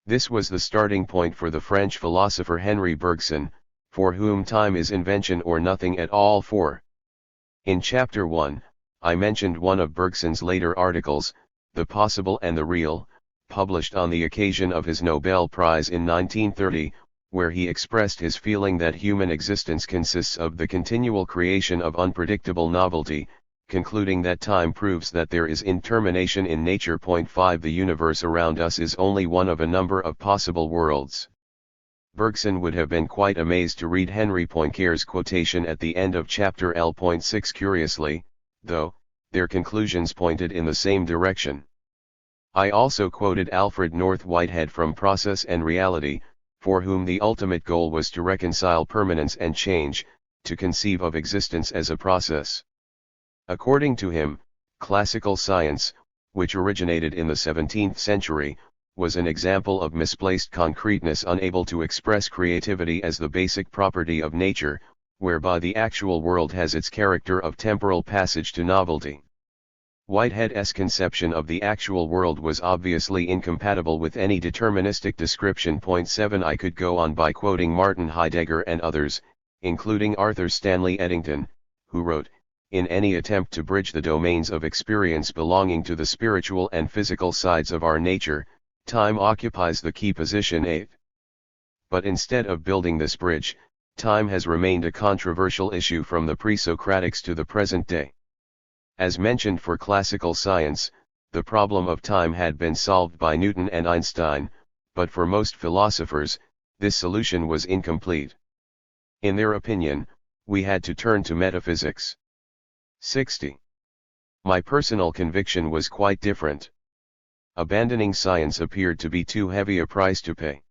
This was the starting point for the French philosopher Henri Bergson, for whom time is invention or nothing at all. In Chapter 1, I mentioned one of Bergson's later articles, The Possible and the Real, published on the occasion of his Nobel Prize in 1930, where he expressed his feeling that human existence consists of the continual creation of unpredictable novelty, concluding that time proves that there is intermination in nature. 5 The universe around us is only one of a number of possible worlds. Bergson would have been quite amazed to read Henri Poincare's quotation at the end of Chapter L.6. Curiously, though, their conclusions pointed in the same direction. I also quoted Alfred North Whitehead from Process and Reality, for whom the ultimate goal was to reconcile permanence and change, to conceive of existence as a process. According to him, classical science, which originated in the 17th century, was an example of misplaced concreteness, unable to express creativity as the basic property of nature, whereby the actual world has its character of temporal passage to novelty. Whitehead's conception of the actual world was obviously incompatible with any deterministic description. 7 I could go on by quoting Martin Heidegger and others, including Arthur Stanley Eddington, who wrote, in any attempt to bridge the domains of experience belonging to the spiritual and physical sides of our nature, time occupies the key position. 8. But instead of building this bridge, time has remained a controversial issue from the pre-Socratics to the present day. As mentioned for classical science, the problem of time had been solved by Newton and Einstein, but for most philosophers, this solution was incomplete. In their opinion, we had to turn to metaphysics. 60. My personal conviction was quite different. Abandoning science appeared to be too heavy a price to pay.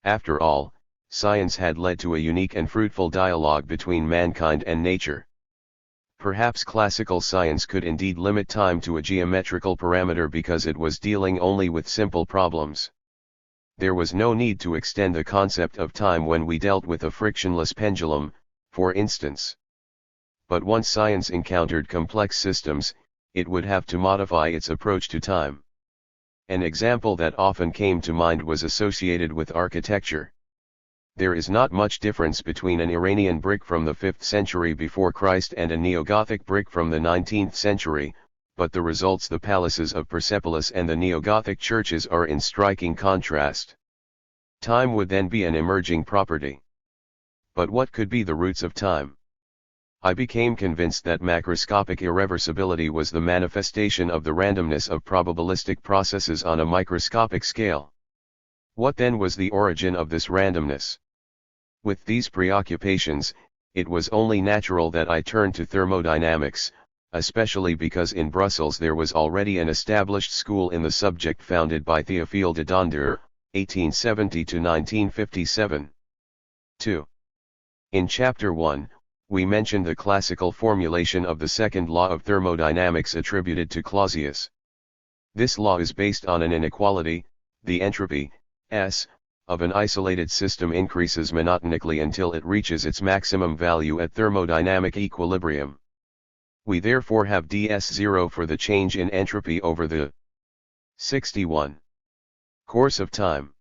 After all, science had led to a unique and fruitful dialogue between mankind and nature. Perhaps classical science could indeed limit time to a geometrical parameter because it was dealing only with simple problems. There was no need to extend the concept of time when we dealt with a frictionless pendulum, for instance. But once science encountered complex systems, it would have to modify its approach to time. An example that often came to mind was associated with architecture. There is not much difference between an Iranian brick from the 5th century before Christ and a Neo-Gothic brick from the 19th century, but the results, the palaces of Persepolis and the Neo-Gothic churches, are in striking contrast. Time would then be an emerging property. But what could be the roots of time? I became convinced that macroscopic irreversibility was the manifestation of the randomness of probabilistic processes on a microscopic scale. What then was the origin of this randomness? With these preoccupations, it was only natural that I turned to thermodynamics, especially because in Brussels there was already an established school in the subject founded by Théophile de Donder, 1870–1957. 2. In Chapter 1, we mentioned the classical formulation of the second law of thermodynamics attributed to Clausius. This law is based on an inequality: the entropy, S, of an isolated system increases monotonically until it reaches its maximum value at thermodynamic equilibrium. We therefore have ds0 for the change in entropy over the 61 course of time.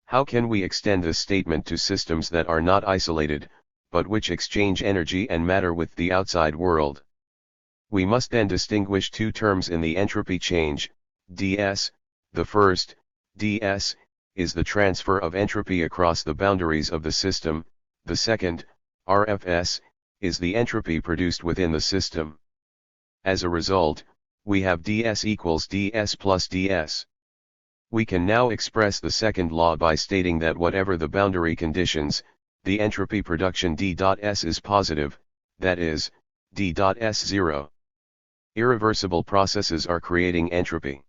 How can we extend this statement to systems that are not isolated, but which exchange energy and matter with the outside world? We must then distinguish two terms in the entropy change: ds, the first, ds, is the transfer of entropy across the boundaries of the system; the second, rfs, is the entropy produced within the system. As a result, we have ds equals ds plus ds. We can now express the second law by stating that whatever the boundary conditions, the entropy production d.s is positive, that is, d.s0. Irreversible processes are creating entropy.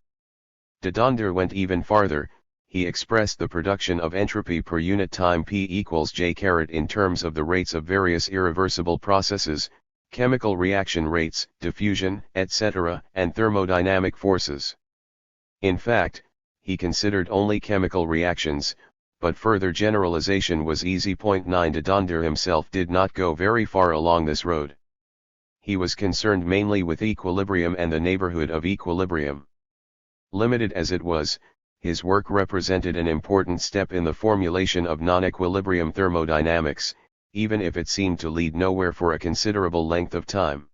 De Donder went even farther. He expressed the production of entropy per unit time P equals J caret in terms of the rates of various irreversible processes, chemical reaction rates, diffusion, etc., and thermodynamic forces. In fact, he considered only chemical reactions, but further generalization was easy. 9 De Donder himself did not go very far along this road. He was concerned mainly with equilibrium and the neighborhood of equilibrium. Limited as it was, his work represented an important step in the formulation of non-equilibrium thermodynamics, even if it seemed to lead nowhere for a considerable length of time.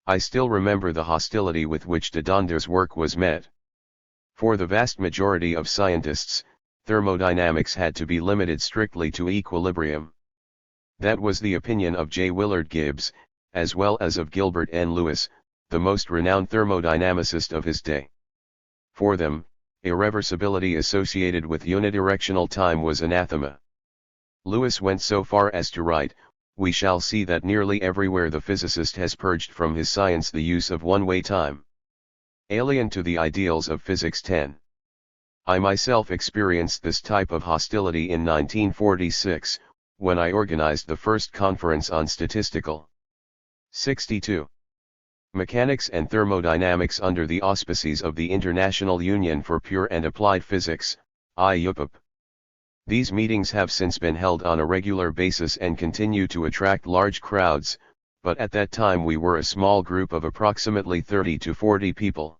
I still remember the hostility with which De Donder's work was met. For the vast majority of scientists, thermodynamics had to be limited strictly to equilibrium. That was the opinion of J. Willard Gibbs, as well as of Gilbert N. Lewis, the most renowned thermodynamicist of his day. For them, irreversibility associated with unidirectional time was anathema. Lewis went so far as to write, "We shall see that nearly everywhere the physicist has purged from his science the use of one-way time. Alien to the ideals of physics 10. I myself experienced this type of hostility in 1946, when I organized the first conference on statistical 62 mechanics and thermodynamics under the auspices of the International Union for Pure and Applied Physics, IUPAP. These meetings have since been held on a regular basis and continue to attract large crowds, but at that time we were a small group of approximately 30 to 40 people.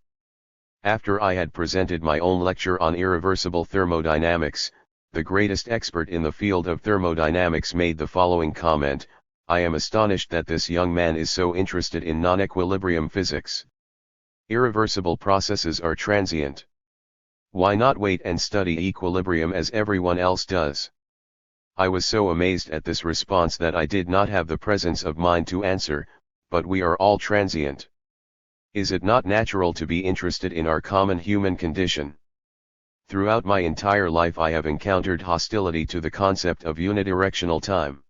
After I had presented my own lecture on irreversible thermodynamics, the greatest expert in the field of thermodynamics made the following comment: "I am astonished that this young man is so interested in non-equilibrium physics. Irreversible processes are transient. Why not wait and study equilibrium as everyone else does?" I was so amazed at this response that I did not have the presence of mind to answer, "But we are all transient. Is it not natural to be interested in our common human condition?" Throughout my entire life I have encountered hostility to the concept of unidirectional time.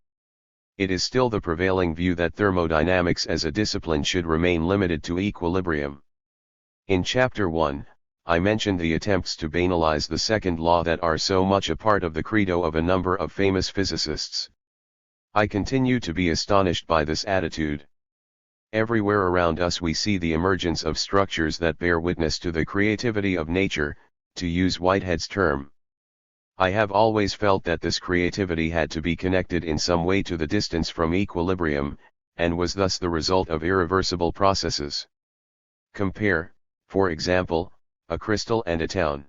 It is still the prevailing view that thermodynamics as a discipline should remain limited to equilibrium. In Chapter 1, I mentioned the attempts to banalize the second law that are so much a part of the credo of a number of famous physicists. I continue to be astonished by this attitude. Everywhere around us we see the emergence of structures that bear witness to the creativity of nature, to use Whitehead's term. I have always felt that this creativity had to be connected in some way to the distance from equilibrium, and was thus the result of irreversible processes. Compare, for example, a crystal and a town.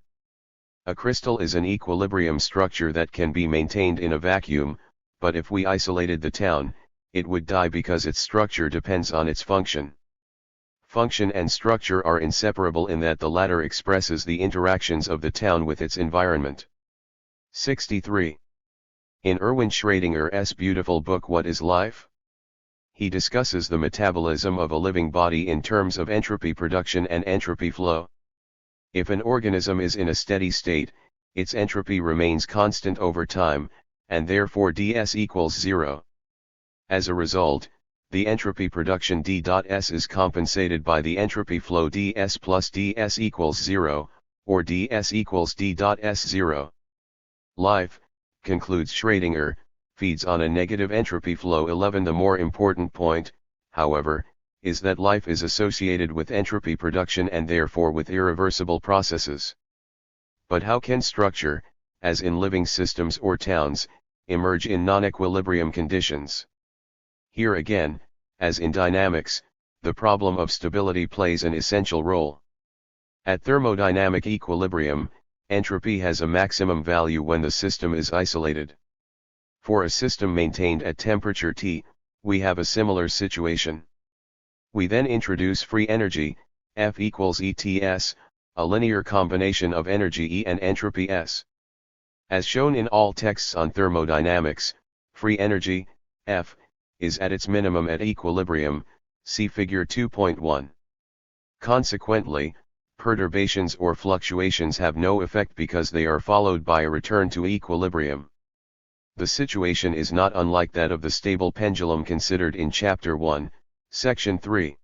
A crystal is an equilibrium structure that can be maintained in a vacuum, but if we isolated the town, it would die because its structure depends on its function. Function and structure are inseparable in that the latter expresses the interactions of the town with its environment. 63. In Erwin Schrödinger's beautiful book What is Life? He discusses the metabolism of a living body in terms of entropy production and entropy flow. If an organism is in a steady state, its entropy remains constant over time, and therefore ds equals 0. As a result, the entropy production d.s is compensated by the entropy flow ds plus ds equals 0, or ds equals d.s0. Life, concludes Schrödinger, feeds on a negative entropy flow. 11. The more important point, however, is that life is associated with entropy production and therefore with irreversible processes. But how can structure, as in living systems or towns, emerge in non-equilibrium conditions? Here again, as in dynamics, the problem of stability plays an essential role. At thermodynamic equilibrium, entropy has a maximum value when the system is isolated. For a system maintained at temperature T, we have a similar situation. We then introduce free energy, F equals ETS, a linear combination of energy E and entropy S. As shown in all texts on thermodynamics, free energy, F, is at its minimum at equilibrium, see figure 2.1. Consequently, perturbations or fluctuations have no effect because they are followed by a return to equilibrium. The situation is not unlike that of the stable pendulum considered in Chapter 1, Section 3.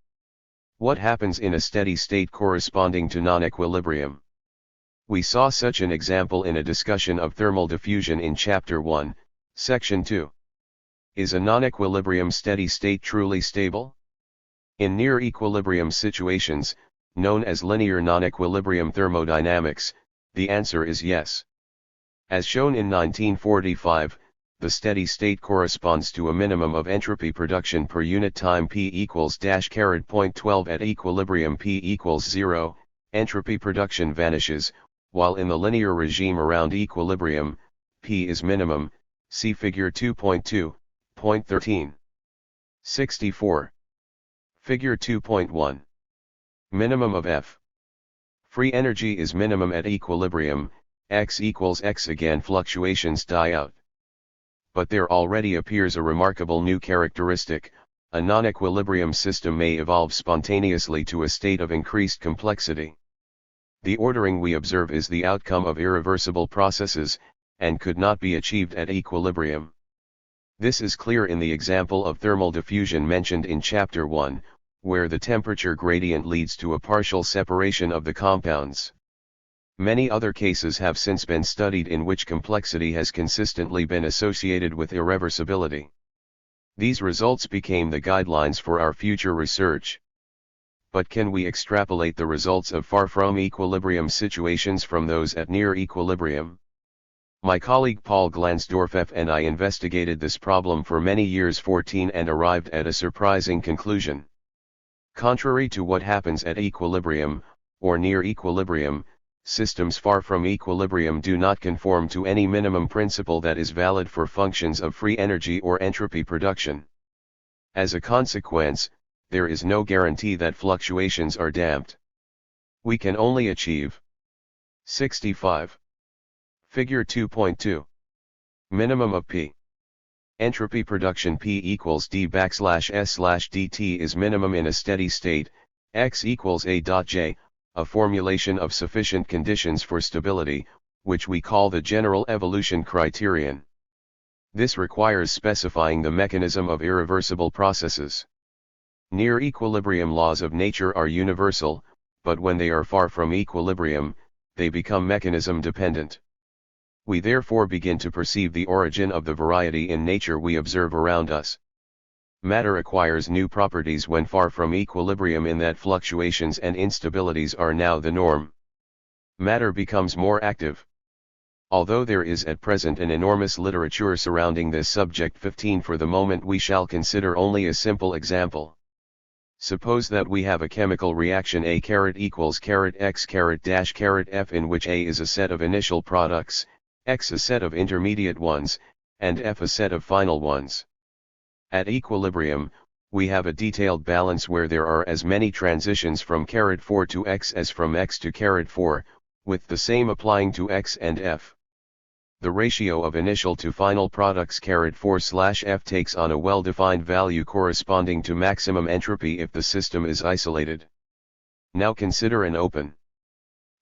What happens in a steady state corresponding to non-equilibrium? We saw such an example in a discussion of thermal diffusion in Chapter 1, Section 2. Is a non-equilibrium steady state truly stable? In near equilibrium situations, known as linear non-equilibrium thermodynamics, the answer is yes. As shown in 1945, the steady state corresponds to a minimum of entropy production per unit time P equals -0.12 at equilibrium P equals 0, entropy production vanishes, while in the linear regime around equilibrium, P is minimum, see figure 2.2.13. 64. Figure 2.1. Minimum of F. Free energy is minimum at equilibrium, x equals x. Again fluctuations die out. But there already appears a remarkable new characteristic: a non-equilibrium system may evolve spontaneously to a state of increased complexity. The ordering we observe is the outcome of irreversible processes, and could not be achieved at equilibrium. This is clear in the example of thermal diffusion mentioned in Chapter 1, where the temperature gradient leads to a partial separation of the compounds. Many other cases have since been studied in which complexity has consistently been associated with irreversibility. These results became the guidelines for our future research. But can we extrapolate the results of far from equilibrium situations from those at near equilibrium? My colleague Paul Glanzdorf and I investigated this problem for many years 14 and arrived at a surprising conclusion. Contrary to what happens at equilibrium, or near equilibrium, systems far from equilibrium do not conform to any minimum principle that is valid for functions of free energy or entropy production. As a consequence, there is no guarantee that fluctuations are damped. We can only achieve 65. Figure 2.2. Minimum of P. Entropy production P equals d/s/dt is minimum in a steady state, x equals a.j, a formulation of sufficient conditions for stability, which we call the general evolution criterion. This requires specifying the mechanism of irreversible processes. Near equilibrium laws of nature are universal, but when they are far from equilibrium, they become mechanism dependent. We therefore begin to perceive the origin of the variety in nature we observe around us. Matter acquires new properties when far from equilibrium in that fluctuations and instabilities are now the norm. Matter becomes more active. Although there is at present an enormous literature surrounding this subject, 15 for the moment we shall consider only a simple example. Suppose that we have a chemical reaction A equals X F in which A is a set of initial products, X a set of intermediate ones, and F a set of final ones. At equilibrium, we have a detailed balance where there are as many transitions from 4 to X as from X to 4, with the same applying to X and F. The ratio of initial to final products 4/F takes on a well-defined value corresponding to maximum entropy if the system is isolated. Now consider an open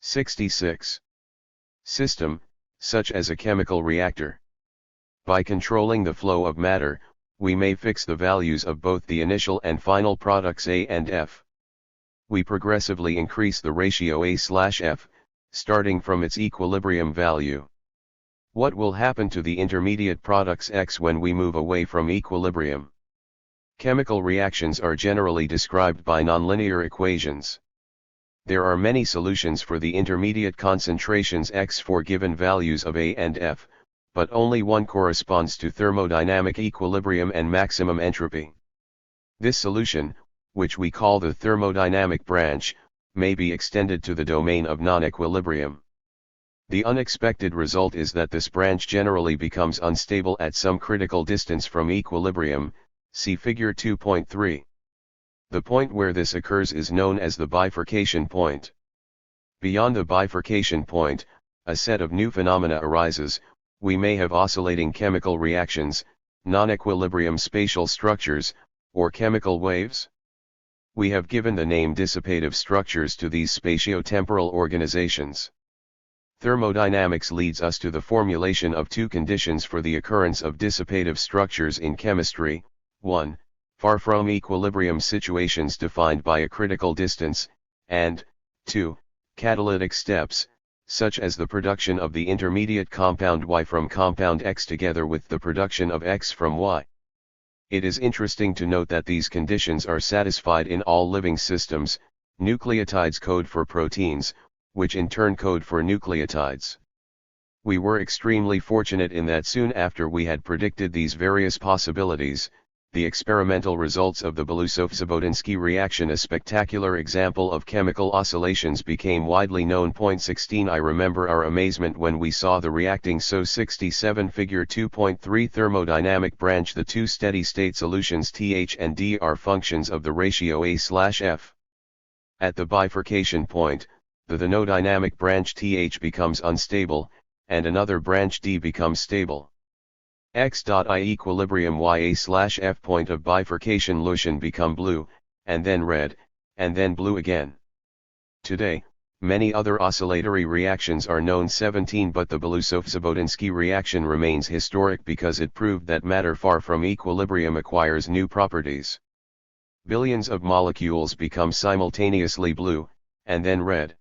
66 system, such as a chemical reactor. By controlling the flow of matter, we may fix the values of both the initial and final products A and F. We progressively increase the ratio A/F, starting from its equilibrium value. What will happen to the intermediate products X when we move away from equilibrium? Chemical reactions are generally described by nonlinear equations. There are many solutions for the intermediate concentrations X for given values of A and F, but only one corresponds to thermodynamic equilibrium and maximum entropy. This solution, which we call the thermodynamic branch, may be extended to the domain of non-equilibrium. The unexpected result is that this branch generally becomes unstable at some critical distance from equilibrium, see figure 2.3. The point where this occurs is known as the bifurcation point. Beyond the bifurcation point, a set of new phenomena arises. We may have oscillating chemical reactions, non-equilibrium spatial structures, or chemical waves. We have given the name dissipative structures to these spatiotemporal organizations. Thermodynamics leads us to the formulation of two conditions for the occurrence of dissipative structures in chemistry: 1. Far from equilibrium situations defined by a critical distance, and 2. Catalytic steps, such as the production of the intermediate compound Y from compound X together with the production of X from Y. It is interesting to note that these conditions are satisfied in all living systems. Nucleotides code for proteins, which in turn code for nucleotides. We were extremely fortunate in that soon after we had predicted these various possibilities, the experimental results of the Belousov-Zhabotinsky reaction, a spectacular example of chemical oscillations, became widely known. 16 I remember our amazement when we saw the reacting SO 67 figure 2.3 thermodynamic branch. The two steady-state solutions TH and D are functions of the ratio A/F. At the bifurcation point, the thermodynamic branch TH becomes unstable, and another branch D becomes stable. X.I equilibrium YA/F point of bifurcation Lucian become blue, and then red, and then blue again. Today, many other oscillatory reactions are known. 17 But the Belousov-Zhabotinsky reaction remains historic because it proved that matter far from equilibrium acquires new properties. Billions of molecules become simultaneously blue, and then red.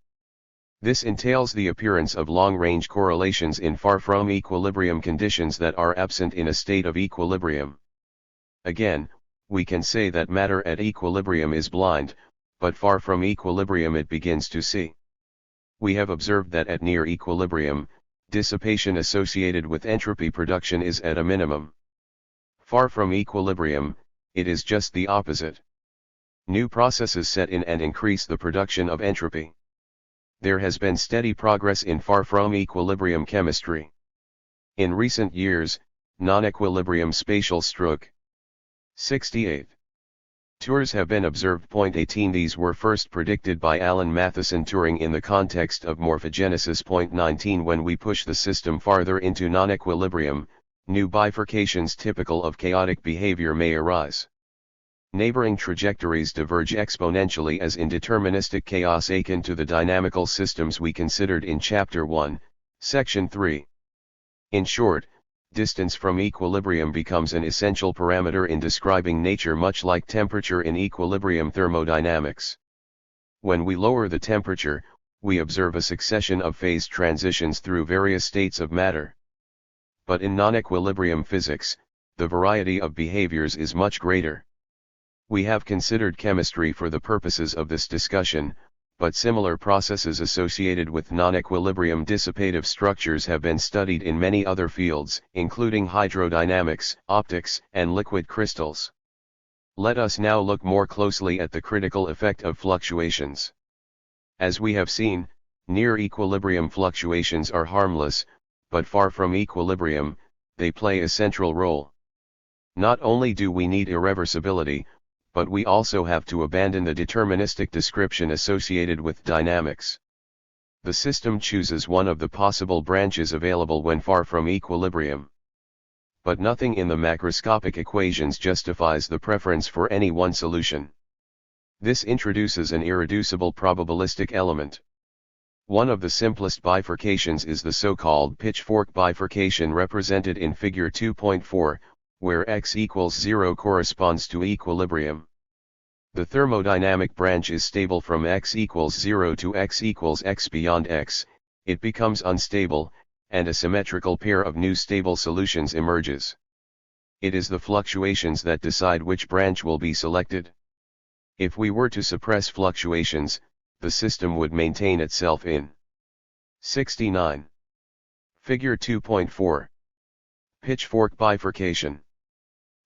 This entails the appearance of long-range correlations in far from equilibrium conditions that are absent in a state of equilibrium. Again, we can say that matter at equilibrium is blind, but far from equilibrium it begins to see. We have observed that at near equilibrium, dissipation associated with entropy production is at a minimum. Far from equilibrium, it is just the opposite. New processes set in and increase the production of entropy. There has been steady progress in far from equilibrium chemistry. In recent years, non-equilibrium spatial structures 68. Tours have been observed. 18 These were first predicted by Alan Matheson Turing in the context of morphogenesis. 19 When we push the system farther into non-equilibrium, new bifurcations typical of chaotic behavior may arise. Neighboring trajectories diverge exponentially as in deterministic chaos akin to the dynamical systems we considered in Chapter 1, Section 3. In short, distance from equilibrium becomes an essential parameter in describing nature, much like temperature in equilibrium thermodynamics. When we lower the temperature, we observe a succession of phase transitions through various states of matter. But in non-equilibrium physics, the variety of behaviors is much greater. We have considered chemistry for the purposes of this discussion, but similar processes associated with non-equilibrium dissipative structures have been studied in many other fields, including hydrodynamics, optics, and liquid crystals. Let us now look more closely at the critical effect of fluctuations. As we have seen, near equilibrium fluctuations are harmless, but far from equilibrium, they play a central role. Not only do we need irreversibility, but we also have to abandon the deterministic description associated with dynamics. The system chooses one of the possible branches available when far from equilibrium. But nothing in the macroscopic equations justifies the preference for any one solution. This introduces an irreducible probabilistic element. One of the simplest bifurcations is the so-called pitchfork bifurcation represented in figure 2.4, where x equals 0 corresponds to equilibrium. The thermodynamic branch is stable from x equals 0 to x equals x. Beyond x, it becomes unstable, and a symmetrical pair of new stable solutions emerges. It is the fluctuations that decide which branch will be selected. If we were to suppress fluctuations, the system would maintain itself in 69. Figure 2.4. Pitchfork bifurcation.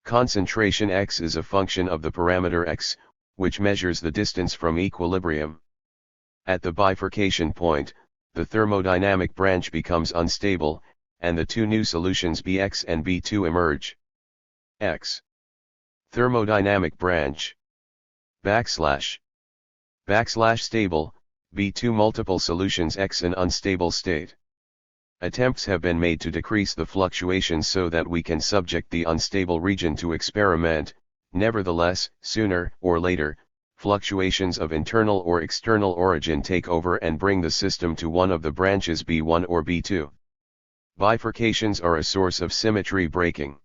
Concentration x is a function of the parameter x, which measures the distance from equilibrium. At the bifurcation point, the thermodynamic branch becomes unstable, and the two new solutions Bx and B2 emerge. X. Thermodynamic branch. Backslash stable, B2 multiple solutions X an unstable state. Attempts have been made to decrease the fluctuations so that we can subject the unstable region to experiment. Nevertheless, sooner or later, fluctuations of internal or external origin take over and bring the system to one of the branches B1 or B2. Bifurcations are a source of symmetry breaking.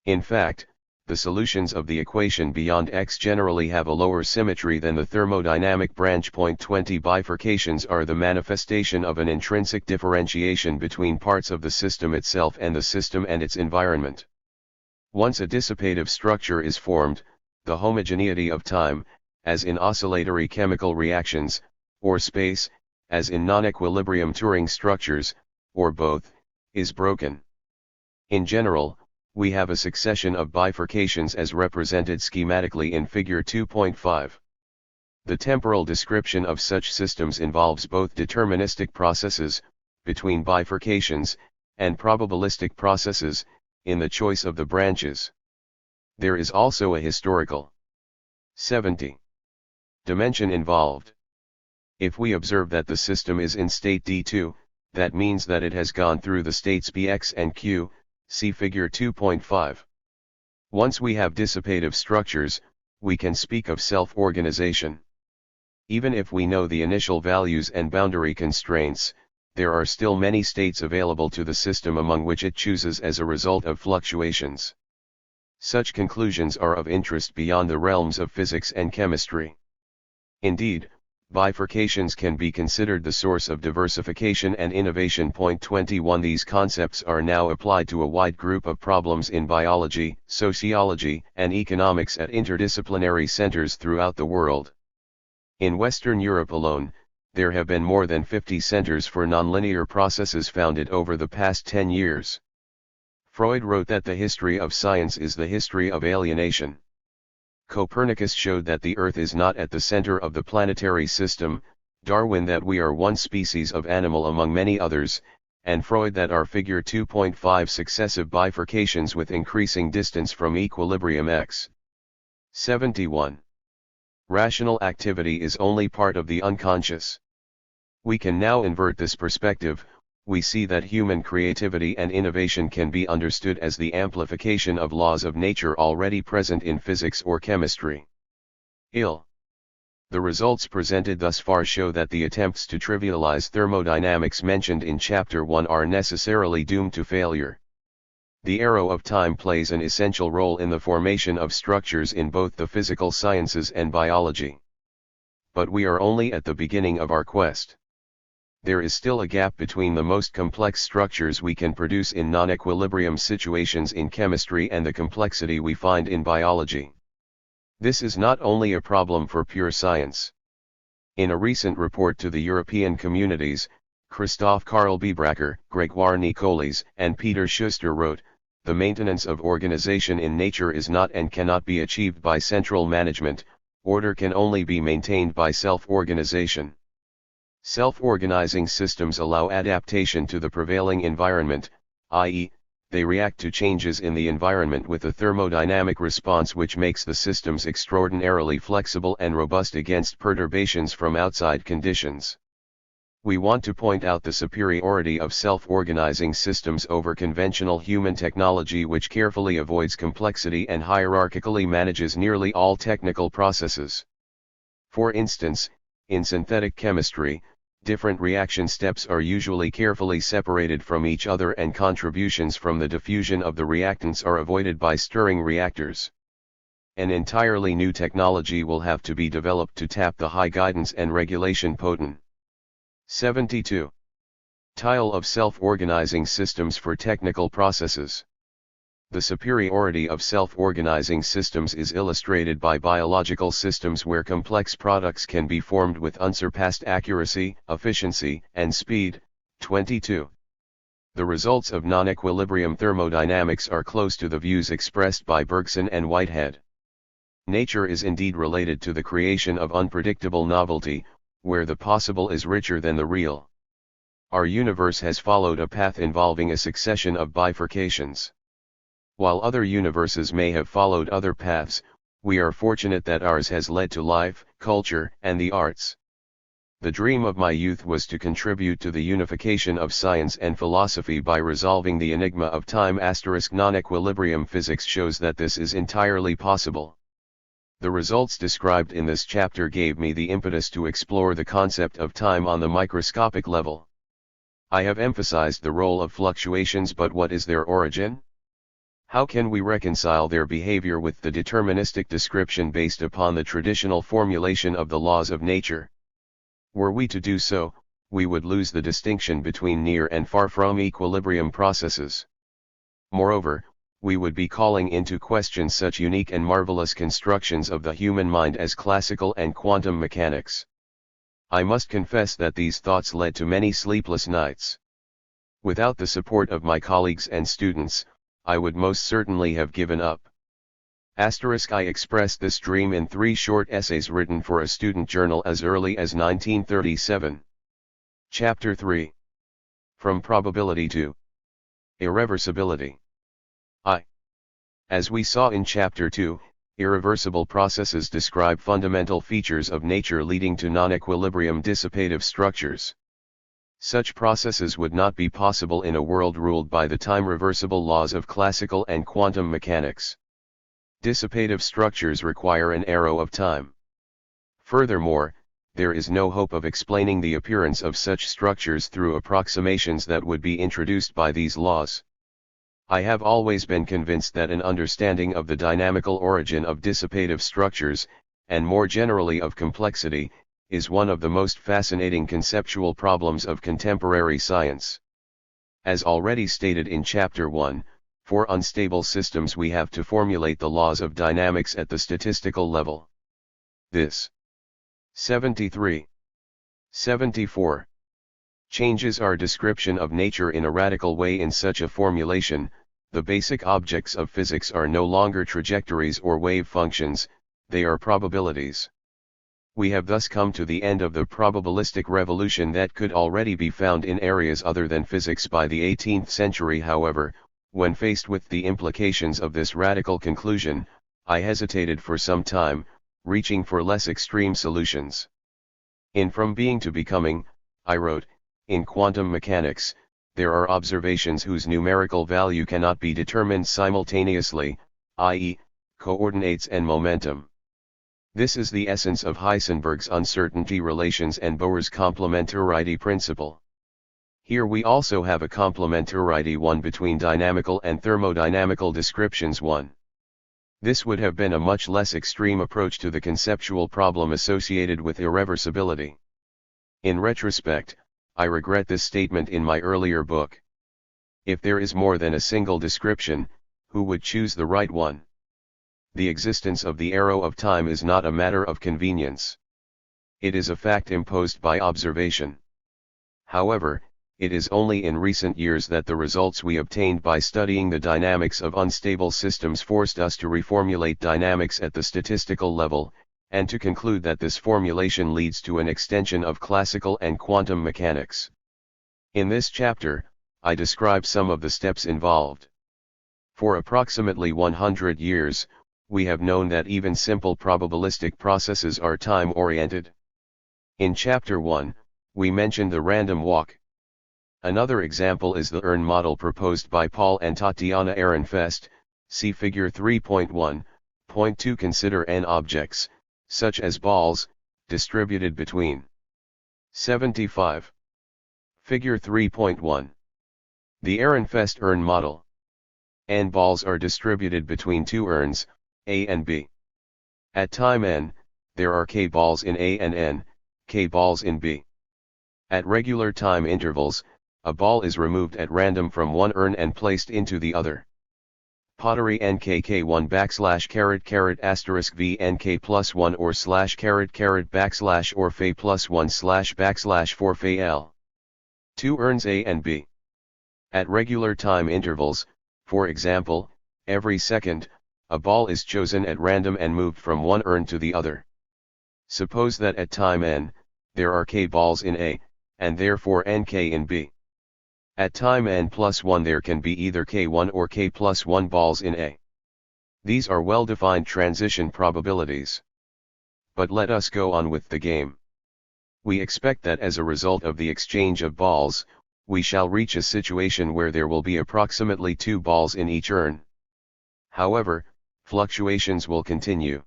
In fact, the solutions of the equation beyond x generally have a lower symmetry than the thermodynamic branch. 20 Bifurcations are the manifestation of an intrinsic differentiation between parts of the system itself and the system and its environment. Once a dissipative structure is formed, the homogeneity of time, as in oscillatory chemical reactions, or space, as in non-equilibrium Turing structures, or both, is broken. In general, we have a succession of bifurcations as represented schematically in Figure 2.5. The temporal description of such systems involves both deterministic processes, between bifurcations, and probabilistic processes, in the choice of the branches. There is also a historical 70 dimension involved. If we observe that the system is in state D2, that means that it has gone through the states Bx and Q, see Figure 2.5. Once we have dissipative structures, we can speak of self-organization. Even if we know the initial values and boundary constraints, there are still many states available to the system among which it chooses as a result of fluctuations. Such conclusions are of interest beyond the realms of physics and chemistry. Indeed, bifurcations can be considered the source of diversification and innovation. 21 These concepts are now applied to a wide group of problems in biology, sociology, and economics at interdisciplinary centers throughout the world. In Western Europe alone, there have been more than 50 centers for nonlinear processes founded over the past 10 years. Freud wrote that the history of science is the history of alienation. Copernicus showed that the Earth is not at the center of the planetary system, Darwin that we are one species of animal among many others, and Freud that our Figure 2.5 successive bifurcations with increasing distance from equilibrium x. 71. Rational activity is only part of the unconscious. We can now invert this perspective. We see that human creativity and innovation can be understood as the amplification of laws of nature already present in physics or chemistry. The results presented thus far show that the attempts to trivialize thermodynamics mentioned in Chapter 1 are necessarily doomed to failure. The arrow of time plays an essential role in the formation of structures in both the physical sciences and biology. But we are only at the beginning of our quest. There is still a gap between the most complex structures we can produce in non-equilibrium situations in chemistry and the complexity we find in biology. This is not only a problem for pure science. In a recent report to the European communities, Christoph Karl Biebracker, Grégoire Nicolis, and Peter Schuster wrote, "The maintenance of organization in nature is not and cannot be achieved by central management, order can only be maintained by self-organization. Self-organizing systems allow adaptation to the prevailing environment, i.e., they react to changes in the environment with a thermodynamic response which makes the systems extraordinarily flexible and robust against perturbations from outside conditions." We want to point out the superiority of self-organizing systems over conventional human technology which carefully avoids complexity and hierarchically manages nearly all technical processes. For instance, in synthetic chemistry, Different reaction steps are usually carefully separated from each other, and contributions from the diffusion of the reactants are avoided by stirring reactors. An entirely new technology will have to be developed to tap the high guidance and regulation potent. 72. Tile of self-organizing systems for technical processes. The superiority of self-organizing systems is illustrated by biological systems where complex products can be formed with unsurpassed accuracy, efficiency, and speed. 22. The results of non-equilibrium thermodynamics are close to the views expressed by Bergson and Whitehead. Nature is indeed related to the creation of unpredictable novelty, where the possible is richer than the real. Our universe has followed a path involving a succession of bifurcations. While other universes may have followed other paths, we are fortunate that ours has led to life, culture, and the arts. The dream of my youth was to contribute to the unification of science and philosophy by resolving the enigma of time. Non-equilibrium physics shows that this is entirely possible. The results described in this chapter gave me the impetus to explore the concept of time on the microscopic level. I have emphasized the role of fluctuations, but what is their origin? How can we reconcile their behavior with the deterministic description based upon the traditional formulation of the laws of nature? Were we to do so, we would lose the distinction between near and far from equilibrium processes. Moreover, we would be calling into question such unique and marvelous constructions of the human mind as classical and quantum mechanics. I must confess that these thoughts led to many sleepless nights. Without the support of my colleagues and students, I would most certainly have given up. I expressed this dream in 3 short essays written for a student journal as early as 1937. Chapter 3. From Probability to Irreversibility. As we saw in Chapter 2, irreversible processes describe fundamental features of nature leading to non-equilibrium dissipative structures. Such processes would not be possible in a world ruled by the time-reversible laws of classical and quantum mechanics. Dissipative structures require an arrow of time. Furthermore, there is no hope of explaining the appearance of such structures through approximations that would be introduced by these laws. I have always been convinced that an understanding of the dynamical origin of dissipative structures, and more generally of complexity, is one of the most fascinating conceptual problems of contemporary science. As already stated in Chapter 1, for unstable systems we have to formulate the laws of dynamics at the statistical level. This 73. 74. Changes our description of nature in a radical way. In such a formulation, the basic objects of physics are no longer trajectories or wave functions, they are probabilities. We have thus come to the end of the probabilistic revolution that could already be found in areas other than physics by the 18th century. However, when faced with the implications of this radical conclusion, I hesitated for some time, reaching for less extreme solutions. In From Being to Becoming, I wrote, in quantum mechanics, there are observations whose numerical value cannot be determined simultaneously, i.e., coordinates and momentum. This is the essence of Heisenberg's uncertainty relations and Bohr's complementarity principle. Here we also have a complementarity one between dynamical and thermodynamical descriptions. 1. This would have been a much less extreme approach to the conceptual problem associated with irreversibility. In retrospect, I regret this statement in my earlier book. If there is more than a single description, who would choose the right one? The existence of the arrow of time is not a matter of convenience. It is a fact imposed by observation. However, it is only in recent years that the results we obtained by studying the dynamics of unstable systems forced us to reformulate dynamics at the statistical level, and to conclude that this formulation leads to an extension of classical and quantum mechanics. In this chapter, I describe some of the steps involved. For approximately 100 years, we have known that even simple probabilistic processes are time-oriented. In Chapter 1, we mentioned the random walk. Another example is the ERN model proposed by Paul and Tatiana Ehrenfest, see Figure 3.1.2. Consider n objects, such as balls, distributed between 75. Figure 3.1. The Ehrenfest urn model. N balls are distributed between two urns, A and B. At time n, there are K balls in A and N, K balls in B. At regular time intervals, a ball is removed at random from one urn and placed into the other. Pottery NKK1 \\\\\\\\\\\\\\\\\\\\\\\\\\\\\\\\\\\\\\\\\\\\\\\\\\\\\\\\\\\\\\\\\\\\\\\\\\\\\\\\\\\\\\\\\\\\\\\\\\\\\\\\\\\\\\\\\\\\\\\\\\\\\\\\\\\\\\\\\\\\\\\\\\\\\\\\\\\\\\\8 \\\\\\\\\\\\\\\\\\\\\\\\\\\\\\\\\\\\\\\\\\\\\\\\\\\\\\\\\\\\\\\\\\\\\\\\\\\\\\\\\\\\\\\\\\\\\\\\\\\\\\\\\\\\\\\\\\\\\\\\8 For example, every second, a ball is chosen at random and moved from one urn to the other. Suppose that at time n, there are K balls in A, and therefore Nk in B. At time n plus 1 there can be either K1 or K plus 1 balls in A. These are well-defined transition probabilities. But let us go on with the game. We expect that as a result of the exchange of balls, we shall reach a situation where there will be approximately 2 balls in each urn. However, fluctuations will continue.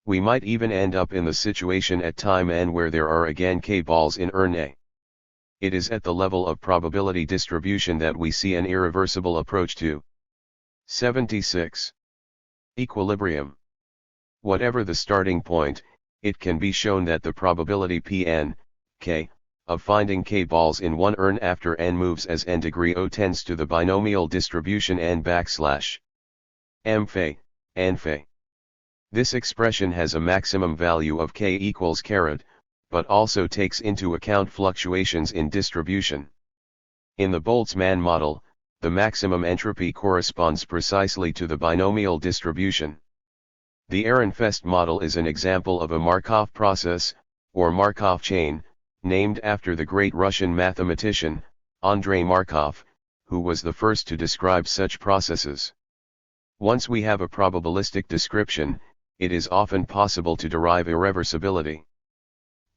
We might even end up in the situation at time n where there are again K balls in urn A. It is at the level of probability distribution that we see an irreversible approach to 76. Equilibrium. Whatever the starting point, it can be shown that the probability Pn, K, of finding K balls in one urn after n moves as n degree O tends to the binomial distribution n \m phi, n phi. This expression has a maximum value of K equals caret, but also takes into account fluctuations in distribution. In the Boltzmann model, the maximum entropy corresponds precisely to the binomial distribution. The Ehrenfest model is an example of a Markov process, or Markov chain, named after the great Russian mathematician, Andrei Markov, who was the first to describe such processes. Once we have a probabilistic description, it is often possible to derive irreversibility.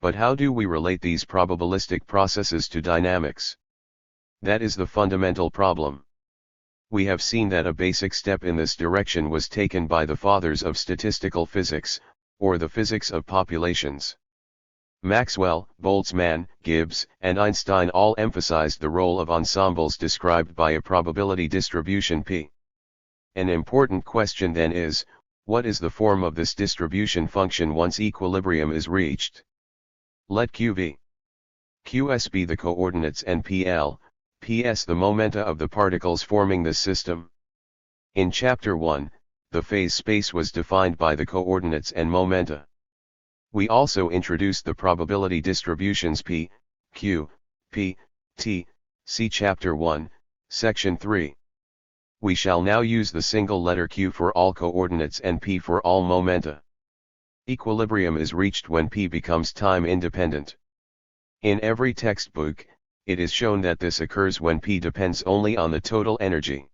But how do we relate these probabilistic processes to dynamics? That is the fundamental problem. We have seen that a basic step in this direction was taken by the fathers of statistical physics, or the physics of populations. Maxwell, Boltzmann, Gibbs, and Einstein all emphasized the role of ensembles described by a probability distribution P. An important question then is, what is the form of this distribution function once equilibrium is reached? Let QV, QS be the coordinates and PL, PS the momenta of the particles forming this system. In Chapter 1, the phase space was defined by the coordinates and momenta. We also introduced the probability distributions P, Q, P, T, see Chapter 1, Section 3. We shall now use the single letter Q for all coordinates and P for all momenta. Equilibrium is reached when P becomes time independent. In every textbook, it is shown that this occurs when P depends only on the total energy.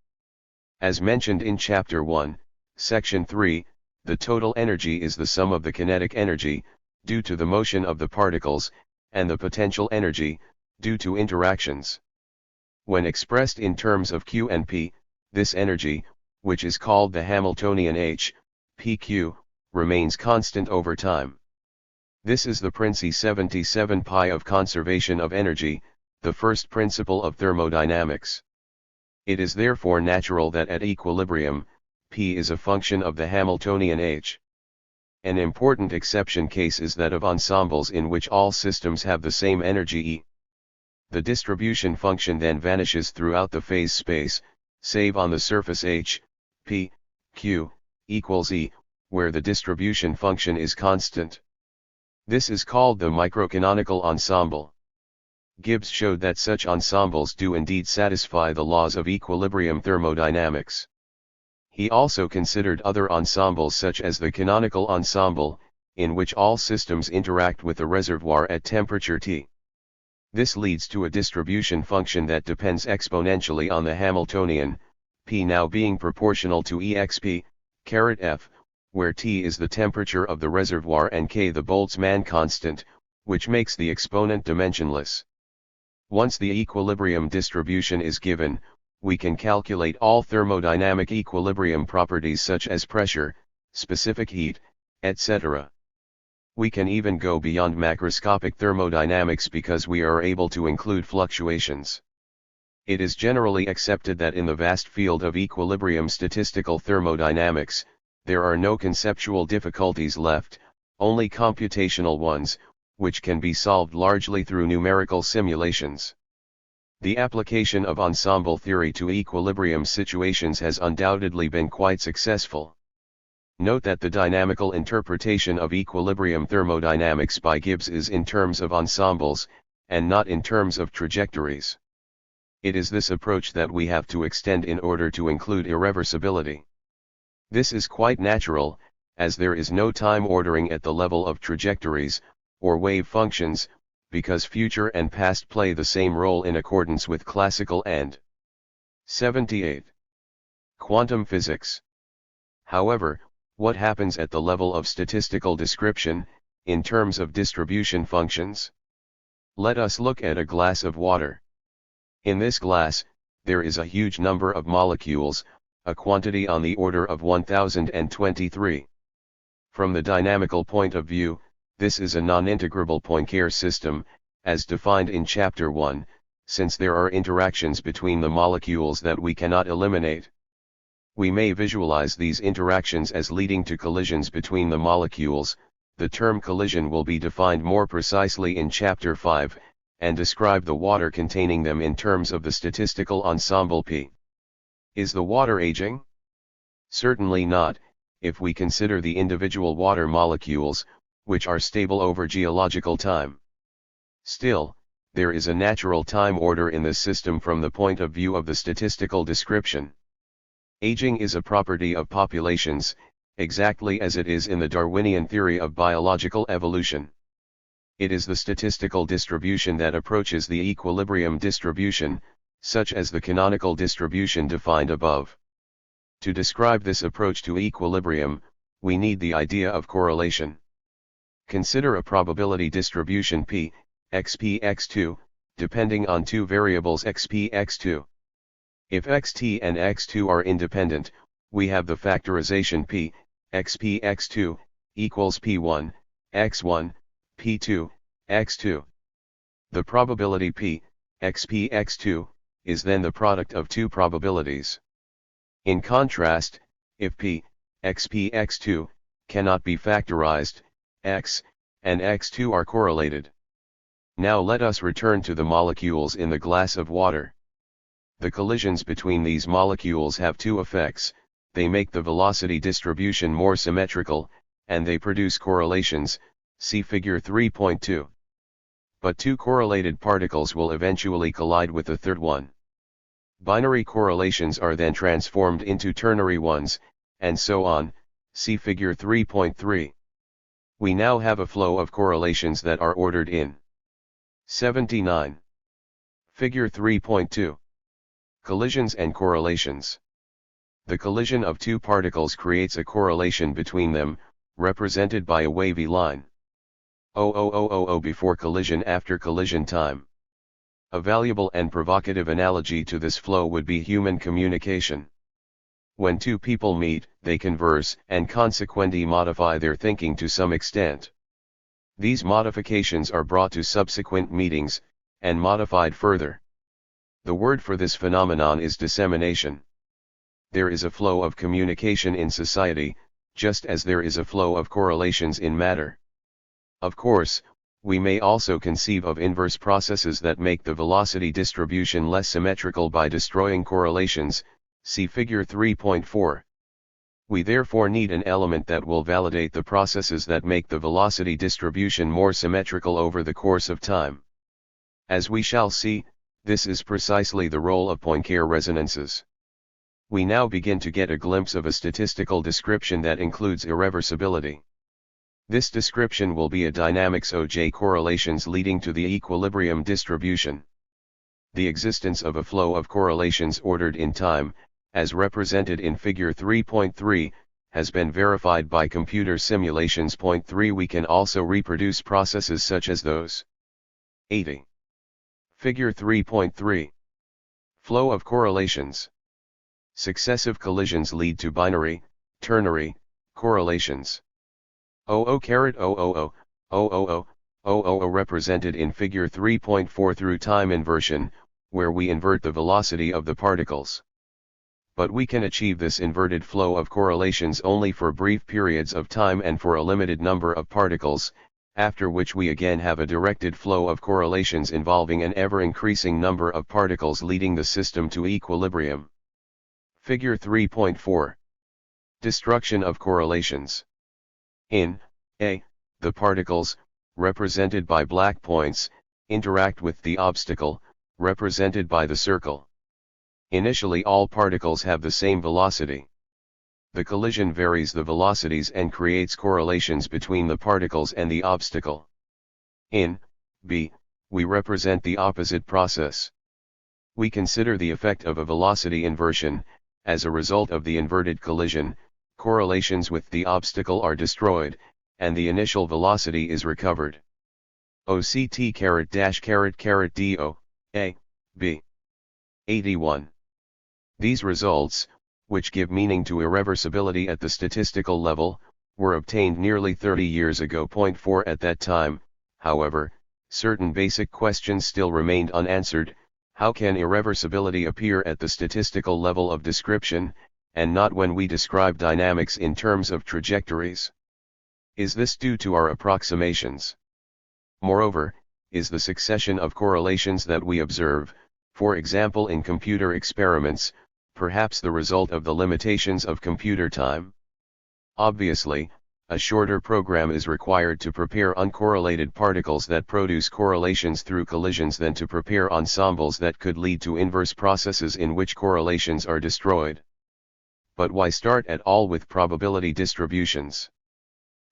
As mentioned in Chapter 1, Section 3, the total energy is the sum of the kinetic energy, due to the motion of the particles, and the potential energy, due to interactions. When expressed in terms of Q and P, this energy, which is called the Hamiltonian H, PQ, remains constant over time. This is the Princi 77 pi of conservation of energy, the first principle of thermodynamics. It is therefore natural that at equilibrium, P is a function of the Hamiltonian H. An important exception case is that of ensembles in which all systems have the same energy E. The distribution function then vanishes throughout the phase space, save on the surface H, P, Q, equals E, where the distribution function is constant. This is called the microcanonical ensemble. Gibbs showed that such ensembles do indeed satisfy the laws of equilibrium thermodynamics. He also considered other ensembles such as the canonical ensemble, in which all systems interact with a reservoir at temperature T. This leads to a distribution function that depends exponentially on the Hamiltonian, P now being proportional to exp, F, where T is the temperature of the reservoir and K the Boltzmann constant, which makes the exponent dimensionless. Once the equilibrium distribution is given, we can calculate all thermodynamic equilibrium properties such as pressure, specific heat, etc. We can even go beyond macroscopic thermodynamics because we are able to include fluctuations. It is generally accepted that in the vast field of equilibrium statistical thermodynamics, there are no conceptual difficulties left, only computational ones, which can be solved largely through numerical simulations. The application of ensemble theory to equilibrium situations has undoubtedly been quite successful. Note that the dynamical interpretation of equilibrium thermodynamics by Gibbs is in terms of ensembles, and not in terms of trajectories. It is this approach that we have to extend in order to include irreversibility. This is quite natural, as there is no time ordering at the level of trajectories, or wave functions, because future and past play the same role in accordance with classical and 78. Quantum physics. However, what happens at the level of statistical description, in terms of distribution functions? Let us look at a glass of water. In this glass, there is a huge number of molecules, a quantity on the order of 1023. From the dynamical point of view, this is a non-integrable Poincare system, as defined in Chapter 1, since there are interactions between the molecules that we cannot eliminate. We may visualize these interactions as leading to collisions between the molecules. The term collision will be defined more precisely in Chapter 5, and describe the water containing them in terms of the statistical ensemble P. Is the water aging? Certainly not, if we consider the individual water molecules, which are stable over geological time. Still, there is a natural time order in this system from the point of view of the statistical description. Aging is a property of populations, exactly as it is in the Darwinian theory of biological evolution. It is the statistical distribution that approaches the equilibrium distribution, such as the canonical distribution defined above. To describe this approach to equilibrium, we need the idea of correlation. Consider a probability distribution P, xp x2, depending on two variables xp x2. If xt and x2 are independent, we have the factorization P, xp x2, equals P1, x1, P2, x2. The probability P, xp x2, is then the product of two probabilities. In contrast, if P, xp x2, cannot be factorized, x, and x2 are correlated. Now let us return to the molecules in the glass of water. The collisions between these molecules have two effects: they make the velocity distribution more symmetrical, and they produce correlations, see figure 3.2. But two correlated particles will eventually collide with the third one. Binary correlations are then transformed into ternary ones, and so on, see figure 3.3. We now have a flow of correlations that are ordered in 79. Figure 3.2. Collisions and correlations. The collision of two particles creates a correlation between them, represented by a wavy line. Before collision, after collision time. A valuable and provocative analogy to this flow would be human communication. When two people meet, they converse and consequently modify their thinking to some extent. These modifications are brought to subsequent meetings, and modified further. The word for this phenomenon is dissemination. There is a flow of communication in society, just as there is a flow of correlations in matter. Of course, we may also conceive of inverse processes that make the velocity distribution less symmetrical by destroying correlations, see figure 3.4. We therefore need an element that will validate the processes that make the velocity distribution more symmetrical over the course of time. As we shall see, this is precisely the role of Poincare resonances. We now begin to get a glimpse of a statistical description that includes irreversibility. This description will be a dynamics OJ correlations leading to the equilibrium distribution. The existence of a flow of correlations ordered in time, as represented in figure 3.3, has been verified by computer simulations. Point 3. We can also reproduce processes such as those. 80. Figure 3.3. Flow of correlations. Successive collisions lead to binary, ternary, correlations. 00,000, 000 represented in figure 3.4 through time inversion, where we invert the velocity of the particles. But we can achieve this inverted flow of correlations only for brief periods of time and for a limited number of particles, after which we again have a directed flow of correlations involving an ever-increasing number of particles leading the system to equilibrium. Figure 3.4. Destruction of correlations. In A, the particles, represented by black points, interact with the obstacle, represented by the circle. Initially all particles have the same velocity. The collision varies the velocities and creates correlations between the particles and the obstacle. In B, we represent the opposite process. We consider the effect of a velocity inversion. As a result of the inverted collision, correlations with the obstacle are destroyed, and the initial velocity is recovered. OCT:::do, A, B. 81. These results, which give meaning to irreversibility at the statistical level, were obtained nearly 30 years ago. 4 At that time, however, certain basic questions still remained unanswered. How can irreversibility appear at the statistical level of description, and not when we describe dynamics in terms of trajectories? Is this due to our approximations? Moreover, is the succession of correlations that we observe, for example in computer experiments, perhaps the result of the limitations of computer time? Obviously, a shorter program is required to prepare uncorrelated particles that produce correlations through collisions than to prepare ensembles that could lead to inverse processes in which correlations are destroyed. But why start at all with probability distributions?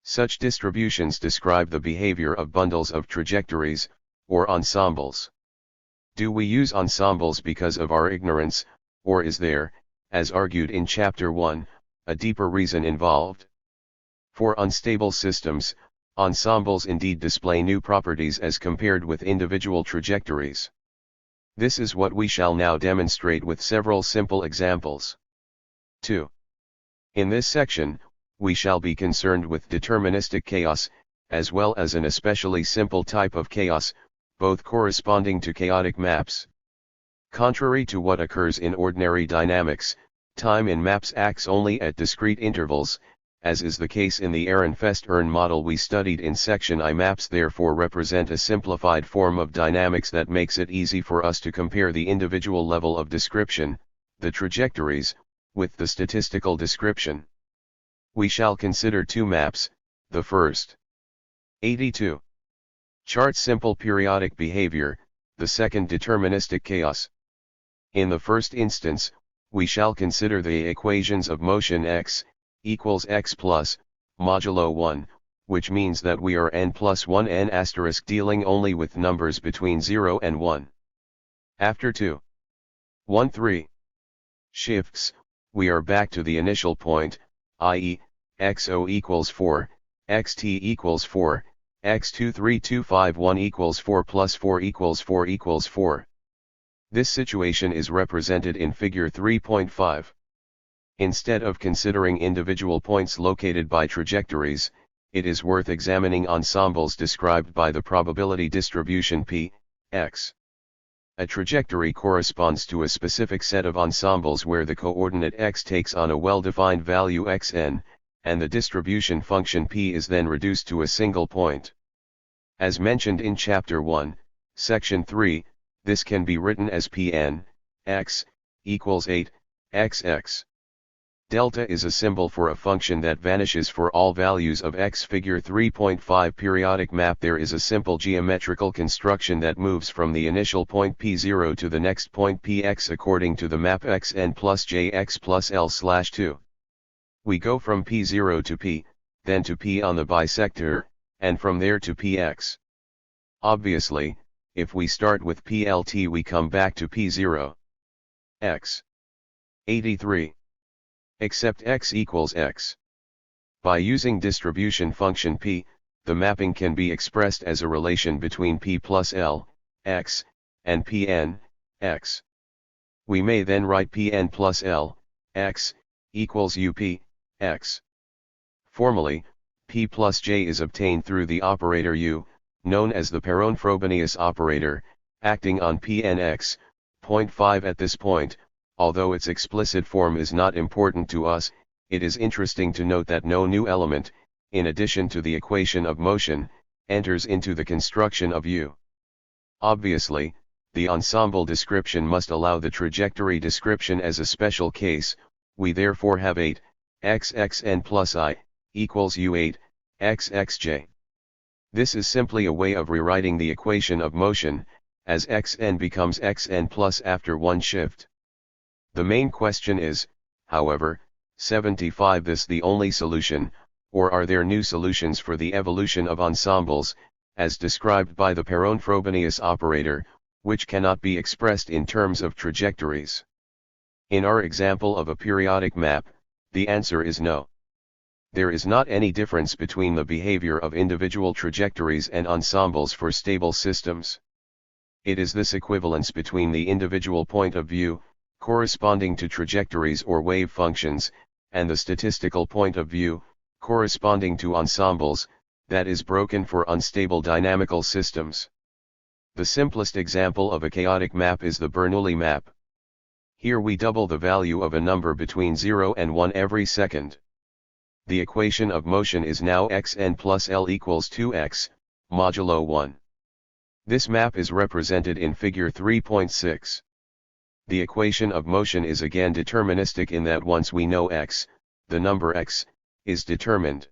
Such distributions describe the behavior of bundles of trajectories, or ensembles. Do we use ensembles because of our ignorance, or is there, as argued in Chapter 1, a deeper reason involved? For unstable systems, ensembles indeed display new properties as compared with individual trajectories. This is what we shall now demonstrate with several simple examples. 2. In this section, we shall be concerned with deterministic chaos, as well as an especially simple type of chaos, both corresponding to chaotic maps. Contrary to what occurs in ordinary dynamics, time in maps acts only at discrete intervals, as is the case in the Ehrenfest-Ern model we studied in section I. Maps therefore represent a simplified form of dynamics that makes it easy for us to compare the individual level of description, the trajectories, with the statistical description. We shall consider two maps. The first. 82. Chart simple periodic behavior, the second deterministic chaos. In the first instance, we shall consider the equations of motion x equals x plus, modulo 1, which means that we are n plus 1 n asterisk dealing only with numbers between 0 and 1. After 2. 1 3. Shifts, we are back to the initial point, i.e., xo equals 4, xt equals 4, x23251 equals 4 plus 4 equals 4 equals 4. This situation is represented in figure 3.5. Instead of considering individual points located by trajectories, it is worth examining ensembles described by the probability distribution p, x. A trajectory corresponds to a specific set of ensembles where the coordinate x takes on a well-defined value xn, and the distribution function p is then reduced to a single point. As mentioned in Chapter 1, Section 3, this can be written as Pn, x, equals 8, xx. Delta is a symbol for a function that vanishes for all values of x. Figure 3.5 periodic map. There is a simple geometrical construction that moves from the initial point p0 to the next point px according to the map xn plus jx plus l/2. We go from p0 to p, then to p on the bisector, and from there to px. Obviously, if we start with plt we come back to p0. X. 83. Except x equals x. By using distribution function p, the mapping can be expressed as a relation between p plus l, x, and pn, x. We may then write pn plus l, x, equals up, x. Formally, P plus J is obtained through the operator U, known as the Perron-Frobenius operator, acting on Pnx, point 5 at this point. Although its explicit form is not important to us, it is interesting to note that no new element, in addition to the equation of motion, enters into the construction of U. Obviously, the ensemble description must allow the trajectory description as a special case. We therefore have 8, xxn plus I, equals U8, xxj. This is simply a way of rewriting the equation of motion, as xn becomes xn plus after one shift. The main question is, however, 75 this the only solution, or are there new solutions for the evolution of ensembles, as described by the Perron-Frobenius operator, which cannot be expressed in terms of trajectories? In our example of a periodic map, the answer is no. There is not any difference between the behavior of individual trajectories and ensembles for stable systems. It is this equivalence between the individual point of view, corresponding to trajectories or wave functions, and the statistical point of view, corresponding to ensembles, that is broken for unstable dynamical systems. The simplest example of a chaotic map is the Bernoulli map. Here we double the value of a number between 0 and 1 every second. The equation of motion is now xn plus L equals 2x, modulo 1. This map is represented in figure 3.6. The equation of motion is again deterministic in that once we know x, the number x, is determined.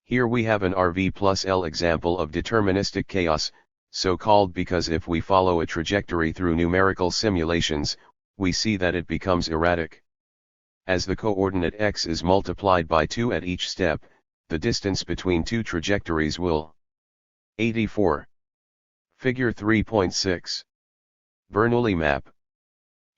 Here we have an RV plus L example of deterministic chaos, so called because if we follow a trajectory through numerical simulations, we see that it becomes erratic. As the coordinate x is multiplied by 2 at each step, the distance between two trajectories will 84. Figure 3.6. Bernoulli map.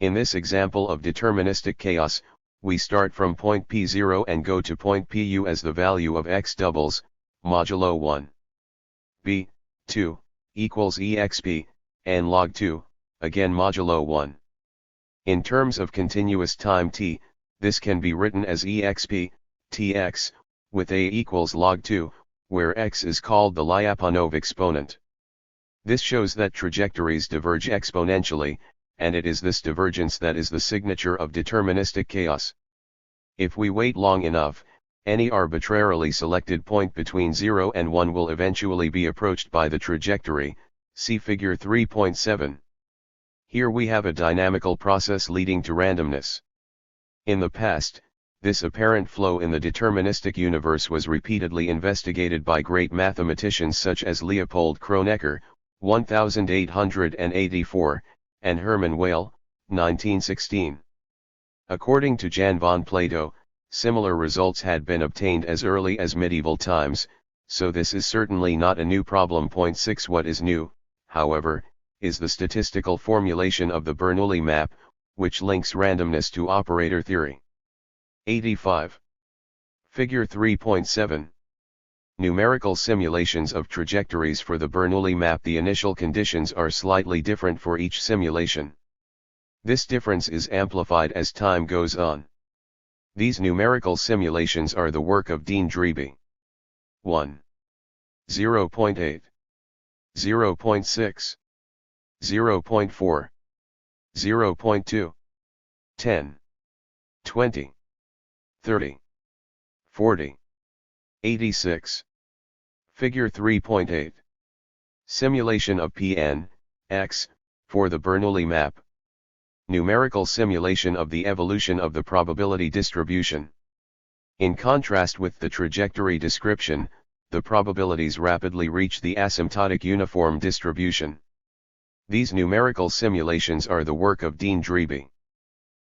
In this example of deterministic chaos, we start from point P0 and go to point Pu as the value of x doubles, modulo 1. B, 2, equals exp, n log 2, again modulo 1. In terms of continuous time t, this can be written as exp, tx, with a equals log 2, where x is called the Lyapunov exponent. This shows that trajectories diverge exponentially, and it is this divergence that is the signature of deterministic chaos. If we wait long enough, any arbitrarily selected point between 0 and 1 will eventually be approached by the trajectory, see figure 3.7. Here we have a dynamical process leading to randomness. In the past, this apparent flow in the deterministic universe was repeatedly investigated by great mathematicians such as Leopold Kronecker, 1884, and Hermann Weyl, 1916. According to Jan von Plato, similar results had been obtained as early as medieval times, so this is certainly not a new problem. Point 6. What is new, however, is the statistical formulation of the Bernoulli map, which links randomness to operator theory. 85. Figure 3.7. Numerical simulations of trajectories for the Bernoulli map. The initial conditions are slightly different for each simulation. This difference is amplified as time goes on. These numerical simulations are the work of Dean Drebe. 1. 0.8. 0.6. 0.4. 0.2. 10. 20. 30. 40. 86. Figure 3.8. Simulation of Pn, x, for the Bernoulli map. Numerical simulation of the evolution of the probability distribution. In contrast with the trajectory description, the probabilities rapidly reach the asymptotic uniform distribution. These numerical simulations are the work of Dean Drebe.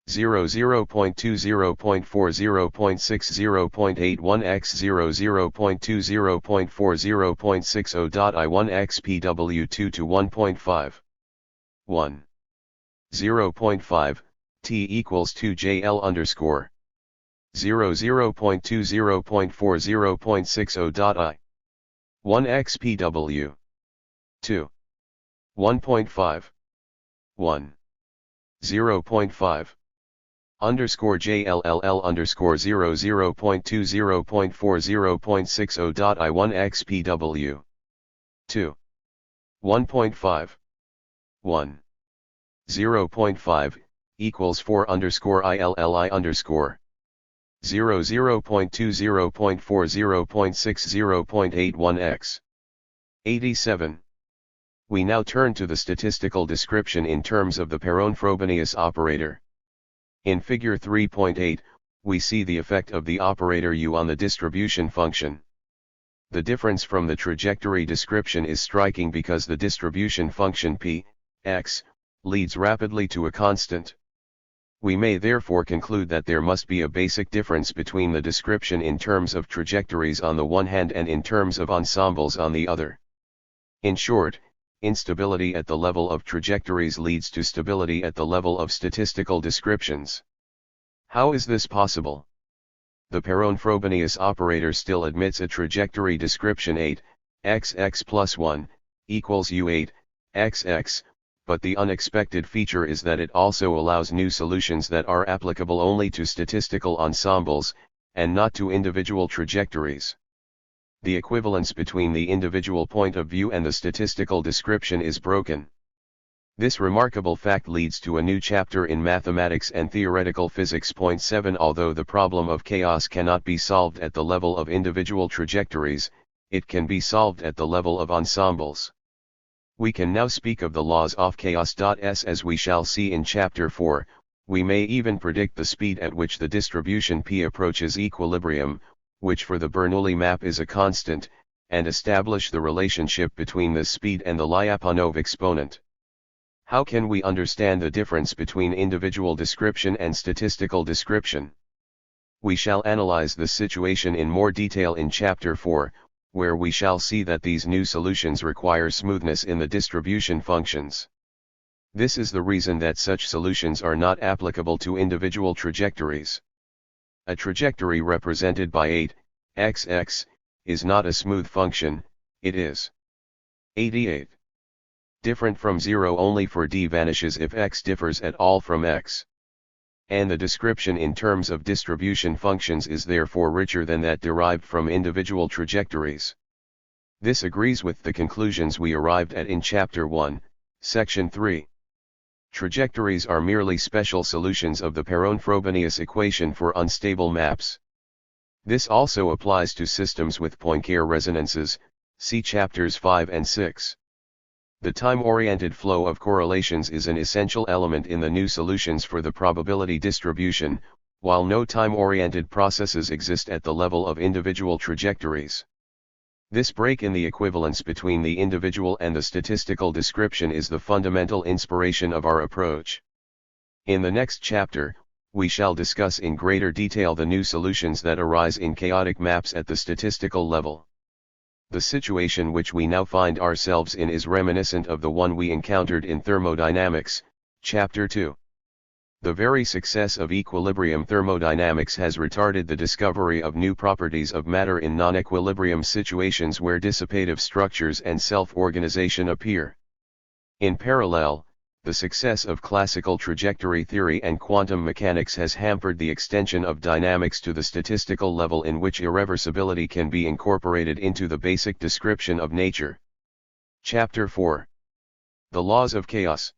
0.20.4 0.6 x 0.20.4 0.60.I1 x pw2 to 1.5. 1. 0.5, t equals 2 jl underscore 0.20.4 0.60.I 1 x pw 2 1.5 1 0.5 underscore JLLL underscore 00.20.40.60.I1 XPW 2 1.5 0.5 equals 4 underscore ILLI underscore 0.20.40.60.81 x 87. We now turn to the statistical description in terms of the Perron-Frobenius operator. In figure 3.8, we see the effect of the operator U on the distribution function. The difference from the trajectory description is striking because the distribution function p, x, leads rapidly to a constant. We may therefore conclude that there must be a basic difference between the description in terms of trajectories on the one hand and in terms of ensembles on the other. In short, instability at the level of trajectories leads to stability at the level of statistical descriptions. How is this possible? The Perron-Frobenius operator still admits a trajectory description 8, xx plus 1, equals u8, xx, but the unexpected feature is that it also allows new solutions that are applicable only to statistical ensembles, and not to individual trajectories. The equivalence between the individual point of view and the statistical description is broken. This remarkable fact leads to a new chapter in Mathematics and Theoretical Physics. 7 Although the problem of chaos cannot be solved at the level of individual trajectories, it can be solved at the level of ensembles. We can now speak of the laws of chaos. As we shall see in Chapter 4, we may even predict the speed at which the distribution P approaches equilibrium, which for the Bernoulli map is a constant, and establish the relationship between this speed and the Lyapunov exponent. How can we understand the difference between individual description and statistical description? We shall analyze this situation in more detail in Chapter 4, where we shall see that these new solutions require smoothness in the distribution functions. This is the reason that such solutions are not applicable to individual trajectories. A trajectory represented by 8, xx, is not a smooth function, it is 88. Different from 0 only for d vanishes if x differs at all from x. And the description in terms of distribution functions is therefore richer than that derived from individual trajectories. This agrees with the conclusions we arrived at in Chapter 1, Section 3. Trajectories are merely special solutions of the Perron-Frobenius equation for unstable maps. This also applies to systems with Poincare resonances, see Chapters 5 and 6. The time-oriented flow of correlations is an essential element in the new solutions for the probability distribution, while no time-oriented processes exist at the level of individual trajectories. This break in the equivalence between the individual and the statistical description is the fundamental inspiration of our approach. In the next chapter, we shall discuss in greater detail the new solutions that arise in chaotic maps at the statistical level. The situation which we now find ourselves in is reminiscent of the one we encountered in thermodynamics, Chapter 2. The very success of equilibrium thermodynamics has retarded the discovery of new properties of matter in non-equilibrium situations where dissipative structures and self-organization appear. In parallel, the success of classical trajectory theory and quantum mechanics has hampered the extension of dynamics to the statistical level in which irreversibility can be incorporated into the basic description of nature. Chapter 4. The Laws of Chaos.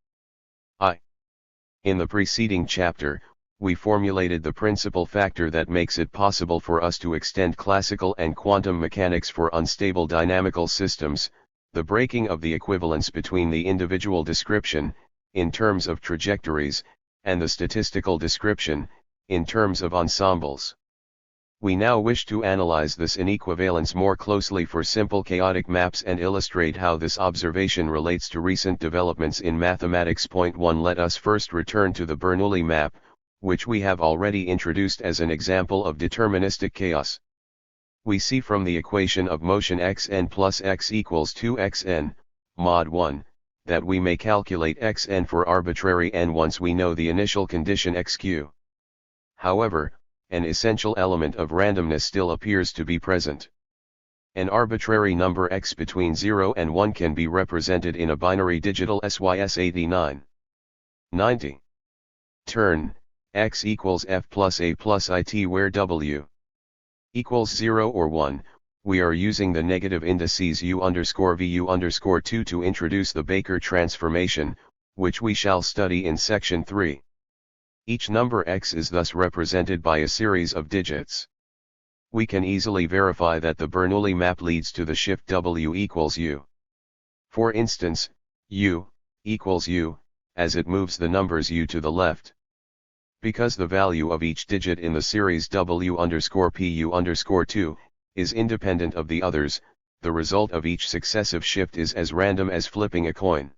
In the preceding chapter, we formulated the principal factor that makes it possible for us to extend classical and quantum mechanics for unstable dynamical systems, the breaking of the equivalence between the individual description, in terms of trajectories, and the statistical description, in terms of ensembles. We now wish to analyze this inequivalence more closely for simple chaotic maps and illustrate how this observation relates to recent developments in mathematics. 1 Let us first return to the Bernoulli map, which we have already introduced as an example of deterministic chaos. We see from the equation of motion xn plus x equals 2xn, mod 1, that we may calculate xn for arbitrary n once we know the initial condition xq. However, an essential element of randomness still appears to be present. An arbitrary number x between 0 and 1 can be represented in a binary digital SYS 89. 90. Turn, x equals f plus a plus it where w equals 0 or 1, we are using the negative indices u underscore v u underscore 2 to introduce the Baker transformation, which we shall study in section 3. Each number x is thus represented by a series of digits. We can easily verify that the Bernoulli map leads to the shift w equals u. For instance, u equals u, as it moves the numbers u to the left. Because the value of each digit in the series w underscore pu underscore 2, is independent of the others, the result of each successive shift is as random as flipping a coin.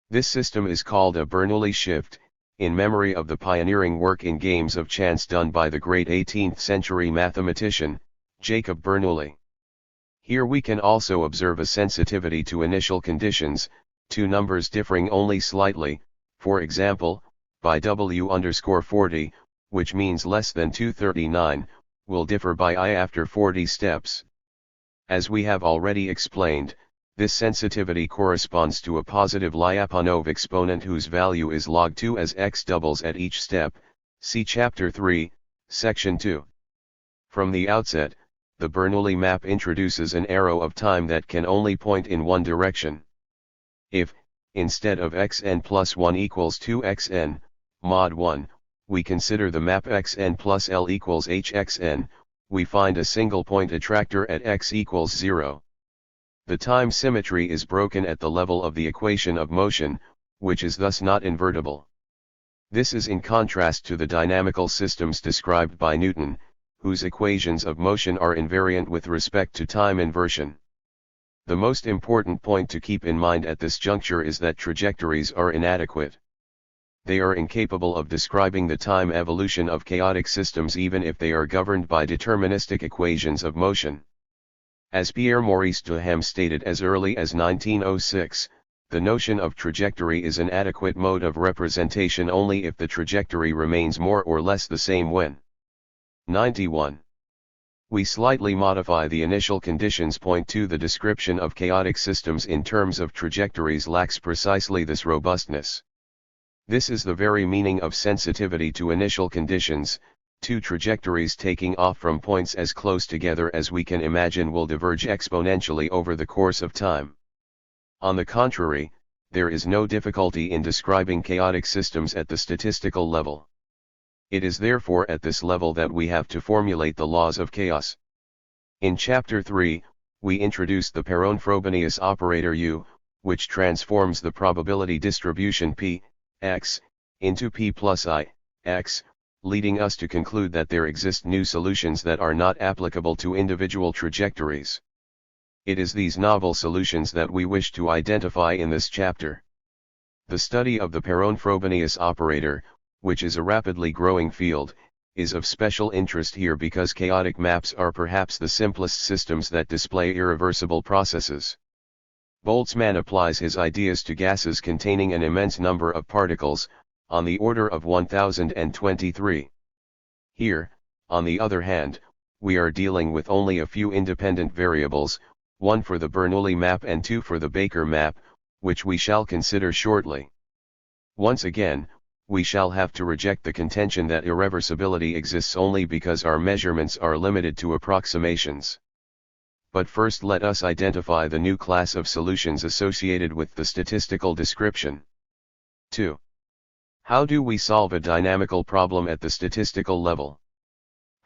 This system is called a Bernoulli shift, in memory of the pioneering work in games of chance done by the great 18th century mathematician, Jacob Bernoulli. Here we can also observe a sensitivity to initial conditions, two numbers differing only slightly, for example, by w underscore 40, which means less than 239, will differ by I after 40 steps. As we have already explained, this sensitivity corresponds to a positive Lyapunov exponent whose value is log 2 as x doubles at each step, see chapter 3, section 2. From the outset, the Bernoulli map introduces an arrow of time that can only point in one direction. If, instead of xn plus 1 equals 2xn, mod 1, we consider the map xn plus l equals hxn, we find a single point attractor at x equals 0. The time symmetry is broken at the level of the equation of motion, which is thus not invertible. This is in contrast to the dynamical systems described by Newton, whose equations of motion are invariant with respect to time inversion. The most important point to keep in mind at this juncture is that trajectories are inadequate. They are incapable of describing the time evolution of chaotic systems even if they are governed by deterministic equations of motion. As Pierre-Maurice Duhem stated as early as 1906, the notion of trajectory is an adequate mode of representation only if the trajectory remains more or less the same when. 91. We slightly modify the initial conditions. Point 2. The description of chaotic systems in terms of trajectories lacks precisely this robustness. This is the very meaning of sensitivity to initial conditions. Two trajectories taking off from points as close together as we can imagine will diverge exponentially over the course of time. On the contrary, there is no difficulty in describing chaotic systems at the statistical level. It is therefore at this level that we have to formulate the laws of chaos. In chapter 3, we introduced the Perron-Frobenius operator U, which transforms the probability distribution P, x, into P plus I, x, leading us to conclude that there exist new solutions that are not applicable to individual trajectories. It is these novel solutions that we wish to identify in this chapter. The study of the Perron-Frobenius operator, which is a rapidly growing field, is of special interest here because chaotic maps are perhaps the simplest systems that display irreversible processes. Boltzmann applies his ideas to gases containing an immense number of particles, on the order of 1023. Here, on the other hand, we are dealing with only a few independent variables, one for the Bernoulli map and two for the Baker map, which we shall consider shortly. Once again, we shall have to reject the contention that irreversibility exists only because our measurements are limited to approximations. But first let us identify the new class of solutions associated with the statistical description. 2. How do we solve a dynamical problem at the statistical level?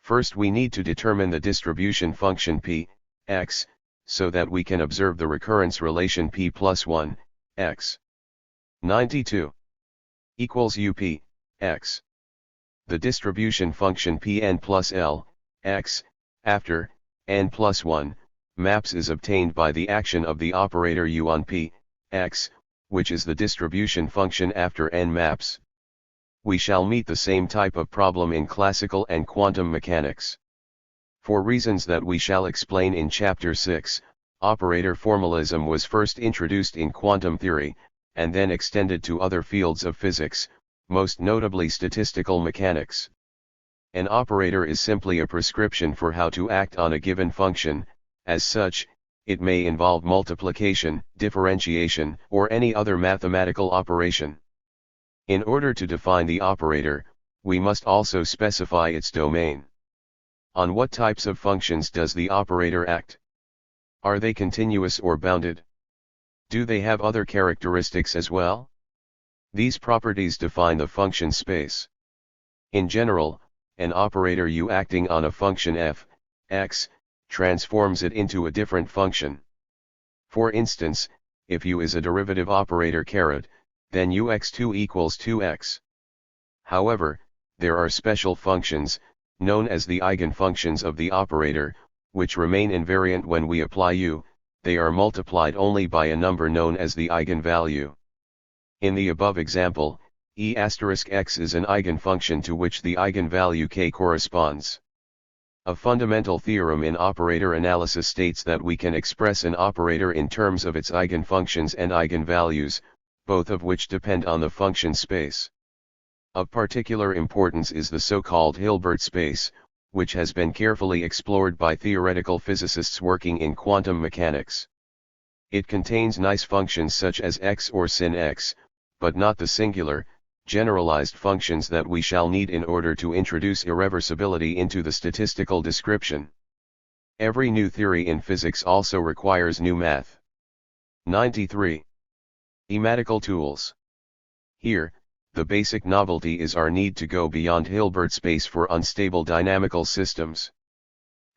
First we need to determine the distribution function p, x, so that we can observe the recurrence relation p plus 1, x. 92. Equals up, x. The distribution function Pn plus L, x, after, n plus 1, maps is obtained by the action of the operator u on p, x, which is the distribution function after n maps. We shall meet the same type of problem in classical and quantum mechanics. For reasons that we shall explain in chapter 6, operator formalism was first introduced in quantum theory, and then extended to other fields of physics, most notably statistical mechanics. An operator is simply a prescription for how to act on a given function. As such, it may involve multiplication, differentiation, or any other mathematical operation. In order to define the operator, we must also specify its domain. On what types of functions does the operator act? Are they continuous or bounded? Do they have other characteristics as well? These properties define the function space. In general, an operator U acting on a function f, x, transforms it into a different function. For instance, if U is a derivative operator caret, then ux2 equals 2x. However, there are special functions, known as the eigenfunctions of the operator, which remain invariant when we apply U. They are multiplied only by a number known as the eigenvalue. In the above example, e*x is an eigenfunction to which the eigenvalue k corresponds. A fundamental theorem in operator analysis states that we can express an operator in terms of its eigenfunctions and eigenvalues, both of which depend on the function space. Of particular importance is the so-called Hilbert space, which has been carefully explored by theoretical physicists working in quantum mechanics. It contains nice functions such as x or sin x, but not the singular, generalized functions that we shall need in order to introduce irreversibility into the statistical description. Every new theory in physics also requires new math. 93. Ematical tools. Here, the basic novelty is our need to go beyond Hilbert space for unstable dynamical systems.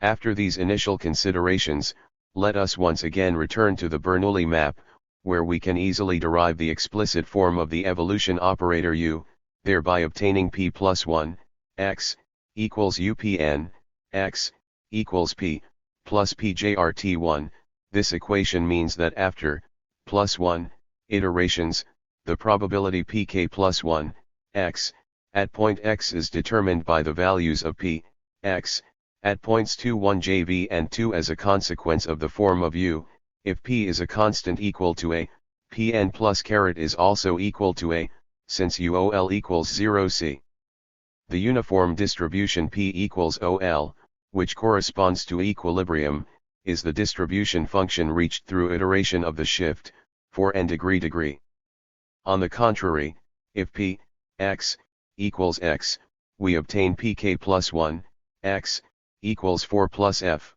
After these initial considerations, let us once again return to the Bernoulli map, where we can easily derive the explicit form of the evolution operator U, thereby obtaining p plus 1, x, equals upn, x, equals p, plus pjrt1. This equation means that after, plus 1, iterations, the probability pk plus 1, x, at point x is determined by the values of p, x, at points 2 1 jv and 2 as a consequence of the form of U. If p is a constant equal to a, pn plus caret is also equal to a, since uol equals 0 c. The uniform distribution p equals ol, which corresponds to equilibrium, is the distribution function reached through iteration of the shift, for n degree. On the contrary, if p, x, equals x, we obtain pk plus 1, x, equals 4 plus f.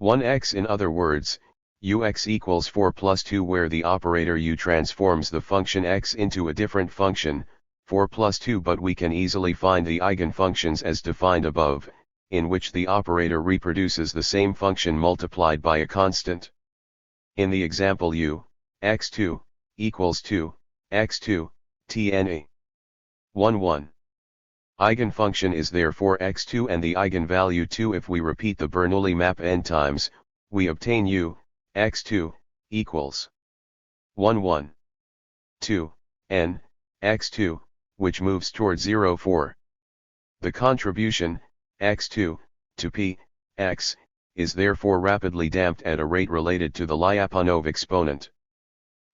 1x in other words, ux equals 4 plus 2 where the operator U transforms the function x into a different function, 4 plus 2, but we can easily find the eigenfunctions as defined above, in which the operator reproduces the same function multiplied by a constant. In the example U, x2, equals 2, x2, tna. 1 1. Eigenfunction is therefore x2 and the eigenvalue 2. If we repeat the Bernoulli map n times, we obtain U, x2, equals 1 1, 2, n, x2, which moves toward 0 4. The contribution, x2, to p, x, is therefore rapidly damped at a rate related to the Lyapunov exponent.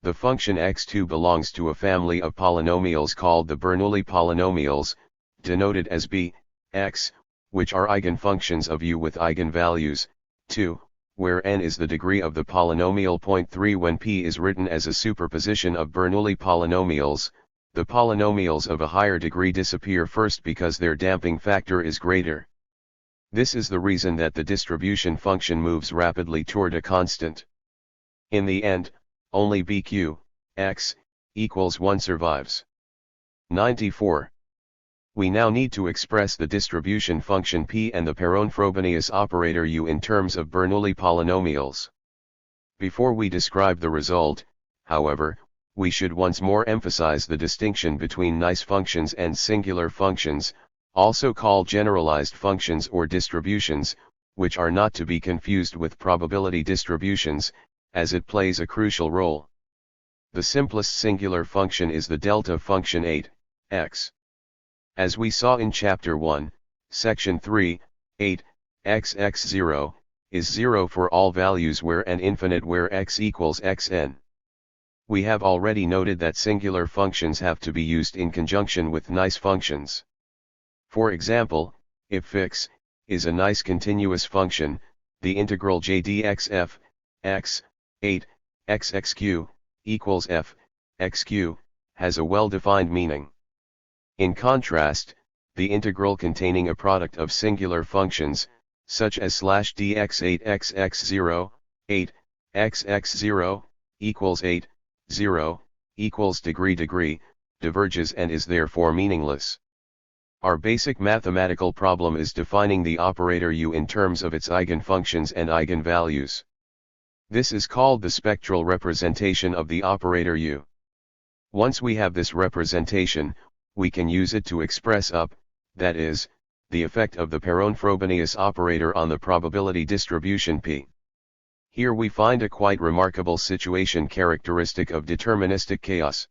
The function x2 belongs to a family of polynomials called the Bernoulli polynomials, denoted as b, x, which are eigenfunctions of U with eigenvalues, 2, where n is the degree of the polynomial. 3 When p is written as a superposition of Bernoulli polynomials, the polynomials of a higher degree disappear first because their damping factor is greater. This is the reason that the distribution function moves rapidly toward a constant. In the end, only bq, x, equals 1 survives. 94. We now need to express the distribution function p and the Perron-Frobenius operator U in terms of Bernoulli polynomials. Before we describe the result, however, we should once more emphasize the distinction between nice functions and singular functions, also called generalized functions or distributions, which are not to be confused with probability distributions, as it plays a crucial role. The simplest singular function is the delta function 8, x. As we saw in Chapter 1, Section 3, 8, x x0, is 0 for all values where n infinite where x equals xn. We have already noted that singular functions have to be used in conjunction with nice functions. For example, if x is a nice continuous function, the integral j dx f, x, 8, xxq, equals f, xq, has a well-defined meaning. In contrast, the integral containing a product of singular functions, such as /dx8xx0, 8, xx0, equals 8, 0, equals degree, diverges and is therefore meaningless. Our basic mathematical problem is defining the operator U in terms of its eigenfunctions and eigenvalues. This is called the spectral representation of the operator U. Once we have this representation, we can use it to express up, that is, the effect of the Perron-Frobenius operator on the probability distribution P. Here we find a quite remarkable situation characteristic of deterministic chaos.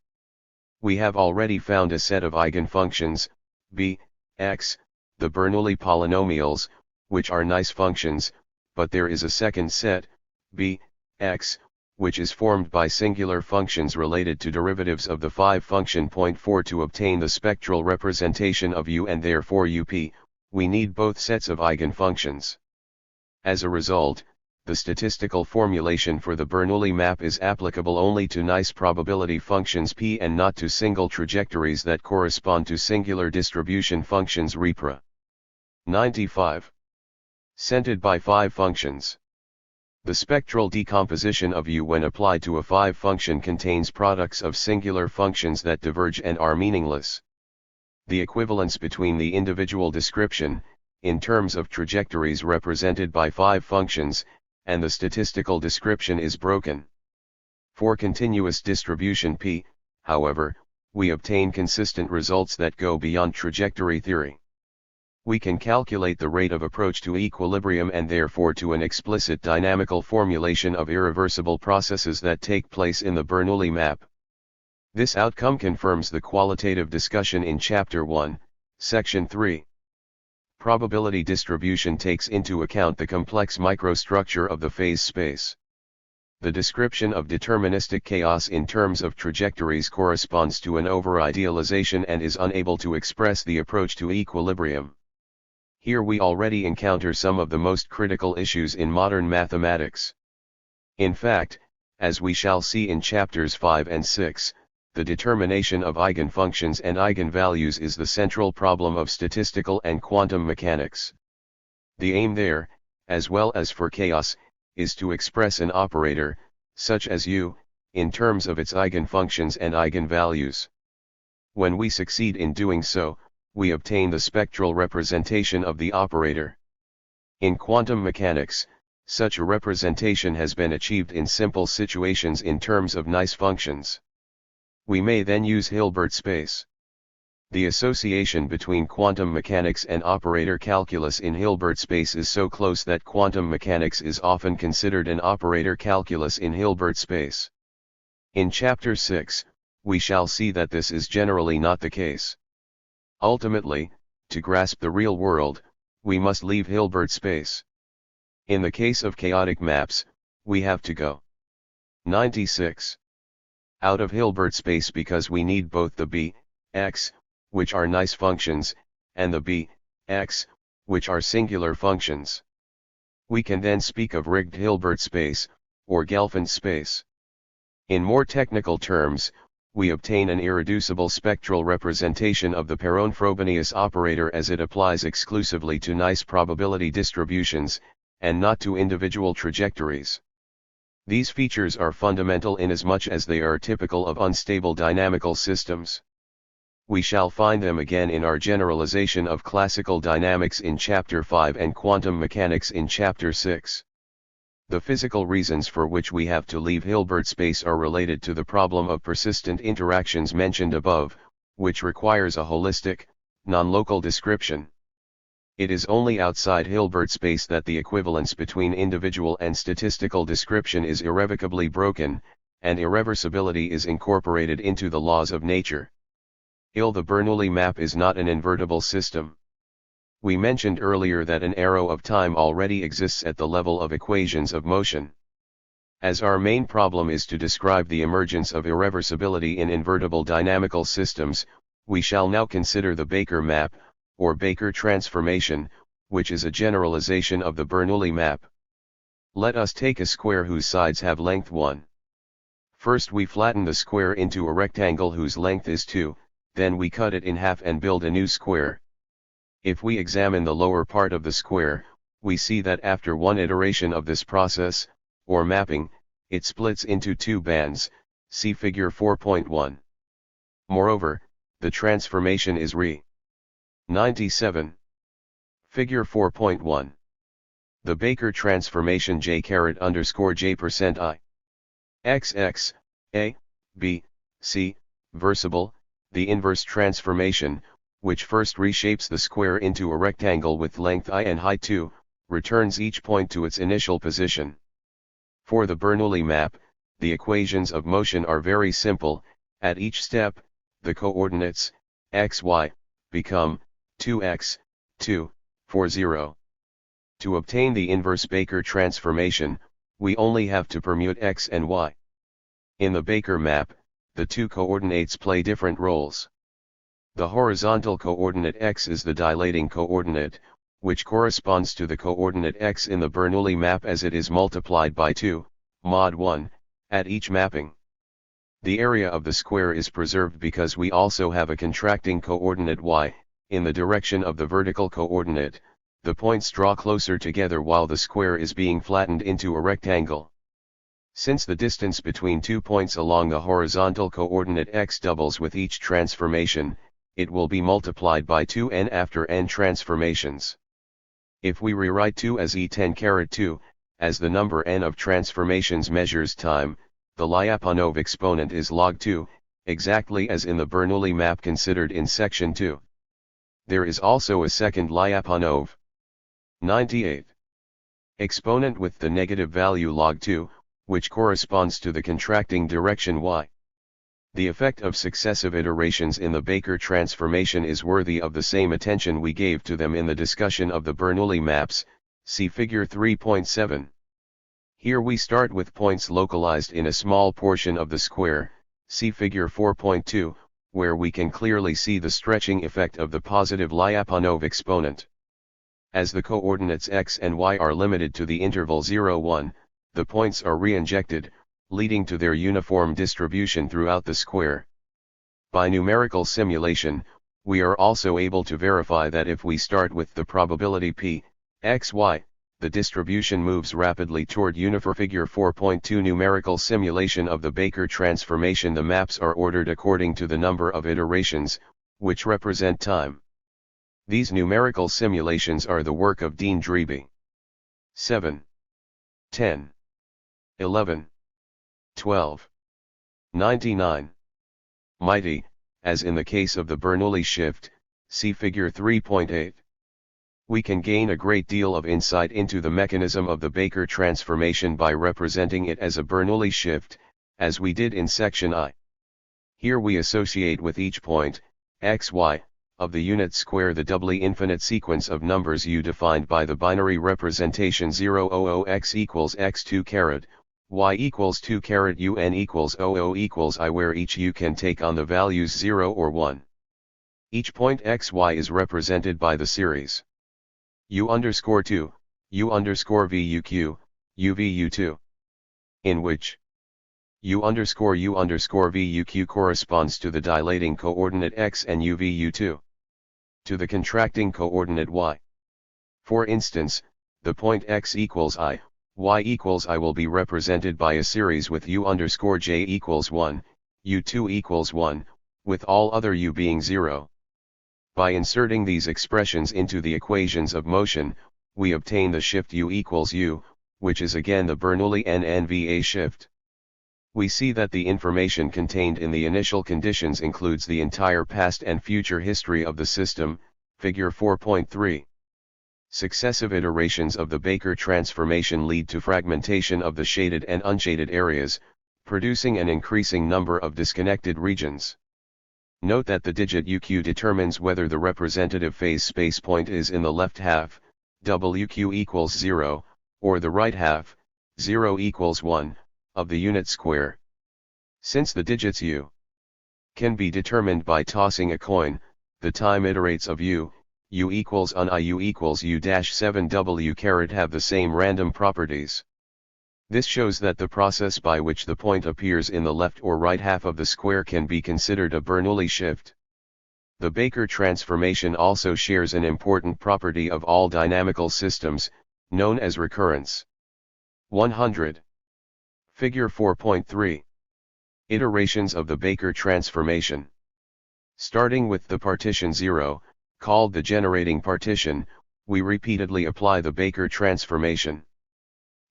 We have already found a set of eigenfunctions, b, x, the Bernoulli polynomials, which are nice functions, but there is a second set, b, x, which is formed by singular functions related to derivatives of the 5-function point 4. To obtain the spectral representation of U and therefore UP, we need both sets of eigenfunctions. As a result, the statistical formulation for the Bernoulli map is applicable only to nice probability functions P and not to single trajectories that correspond to singular distribution functions repra. 95. Centered by 5 functions. The spectral decomposition of U when applied to a 5-function contains products of singular functions that diverge and are meaningless. The equivalence between the individual description, in terms of trajectories represented by 5 functions, and the statistical description is broken. For continuous distribution P, however, we obtain consistent results that go beyond trajectory theory. We can calculate the rate of approach to equilibrium and therefore to an explicit dynamical formulation of irreversible processes that take place in the Bernoulli map. This outcome confirms the qualitative discussion in Chapter 1, Section 3. Probability distribution takes into account the complex microstructure of the phase space. The description of deterministic chaos in terms of trajectories corresponds to an over-idealization and is unable to express the approach to equilibrium. Here we already encounter some of the most critical issues in modern mathematics. In fact, as we shall see in chapters 5 and 6, the determination of eigenfunctions and eigenvalues is the central problem of statistical and quantum mechanics. The aim there, as well as for chaos, is to express an operator, such as U, in terms of its eigenfunctions and eigenvalues. When we succeed in doing so, we obtain the spectral representation of the operator. In quantum mechanics, such a representation has been achieved in simple situations in terms of nice functions. We may then use Hilbert space. The association between quantum mechanics and operator calculus in Hilbert space is so close that quantum mechanics is often considered an operator calculus in Hilbert space. In Chapter 6, we shall see that this is generally not the case. Ultimately, to grasp the real world, we must leave Hilbert space. In the case of chaotic maps, we have to go 96 out of Hilbert space because we need both the b, x, which are nice functions, and the b, x, which are singular functions. We can then speak of rigged Hilbert space, or Gelfand space. In more technical terms, we obtain an irreducible spectral representation of the Perron-Frobenius operator as it applies exclusively to nice probability distributions, and not to individual trajectories. These features are fundamental inasmuch as they are typical of unstable dynamical systems. We shall find them again in our generalization of classical dynamics in Chapter 5 and quantum mechanics in Chapter 6. The physical reasons for which we have to leave Hilbert space are related to the problem of persistent interactions mentioned above, which requires a holistic, non-local description. It is only outside Hilbert space that the equivalence between individual and statistical description is irrevocably broken, and irreversibility is incorporated into the laws of nature. The Bernoulli map is not an invertible system. We mentioned earlier that an arrow of time already exists at the level of equations of motion. As our main problem is to describe the emergence of irreversibility in invertible dynamical systems, we shall now consider the Baker map, or Baker transformation, which is a generalization of the Bernoulli map. Let us take a square whose sides have length 1. First we flatten the square into a rectangle whose length is 2, then we cut it in half and build a new square. If we examine the lower part of the square, we see that after one iteration of this process, or mapping, it splits into two bands, see figure 4.1. Moreover, the transformation is re. 97. Figure 4.1. The Baker transformation J_J% XX, A, B, C, versible, the inverse transformation, which first reshapes the square into a rectangle with length I and height 2, returns each point to its initial position. For the Bernoulli map, the equations of motion are very simple. At each step, the coordinates, x, y, become 2x, 2, 4, 0. To obtain the inverse Baker transformation, we only have to permute x and y. In the Baker map, the two coordinates play different roles. The horizontal coordinate x is the dilating coordinate, which corresponds to the coordinate x in the Bernoulli map as it is multiplied by 2, mod 1, at each mapping. The area of the square is preserved because we also have a contracting coordinate y, in the direction of the vertical coordinate. The points draw closer together while the square is being flattened into a rectangle. Since the distance between 2 points along the horizontal coordinate x doubles with each transformation, it will be multiplied by 2n after n transformations. If we rewrite 2 as e10^2, as the number n of transformations measures time, the Lyapunov exponent is log 2, exactly as in the Bernoulli map considered in section 2. There is also a second Lyapunov 98 exponent with the negative value log 2, which corresponds to the contracting direction y. The effect of successive iterations in the Baker transformation is worthy of the same attention we gave to them in the discussion of the Bernoulli maps, see figure 3.7. Here we start with points localized in a small portion of the square, see figure 4.2, where we can clearly see the stretching effect of the positive Lyapunov exponent. As the coordinates x and y are limited to the interval 0, 1, the points are re-injected, leading to their uniform distribution throughout the square. By numerical simulation, we are also able to verify that if we start with the probability p, x, y, the distribution moves rapidly toward uniform. Figure 4.2 numerical simulation of the Baker transformation. The maps are ordered according to the number of iterations, which represent time. These numerical simulations are the work of Dean Dreby. 7, 10, 11, 12, 99. Mighty, as in the case of the Bernoulli shift, see figure 3.8. We can gain a great deal of insight into the mechanism of the Baker transformation by representing it as a Bernoulli shift, as we did in section I. Here we associate with each point, x, y, of the unit square the doubly infinite sequence of numbers u defined by the binary representation 000x equals x2 y equals 2 un equals 00 equals I, where each u can take on the values 0 or 1. Each point xy is represented by the series u_2, u_vuq, uvu2, in which u_vuq corresponds to the dilating coordinate x and uvu2 to the contracting coordinate y. For instance, the point x equals I, y equals I will be represented by a series with u_j equals 1, u2 equals 1, with all other u being 0. By inserting these expressions into the equations of motion, we obtain the shift u equals u, which is again the Bernoulli NNVA shift. We see that the information contained in the initial conditions includes the entire past and future history of the system, figure 4.3. Successive iterations of the Baker transformation lead to fragmentation of the shaded and unshaded areas, producing an increasing number of disconnected regions. Note that the digit uq determines whether the representative phase space point is in the left half, wq equals 0, or the right half, 0 equals 1, of the unit square. Since the digits u can be determined by tossing a coin, the time iterates of u equals un I, u equals u-7w have the same random properties. This shows that the process by which the point appears in the left or right half of the square can be considered a Bernoulli shift. The Baker transformation also shares an important property of all dynamical systems, known as recurrence. 100. Figure 4.3. Iterations of the Baker transformation. Starting with the partition 0, called the generating partition, we repeatedly apply the Baker transformation.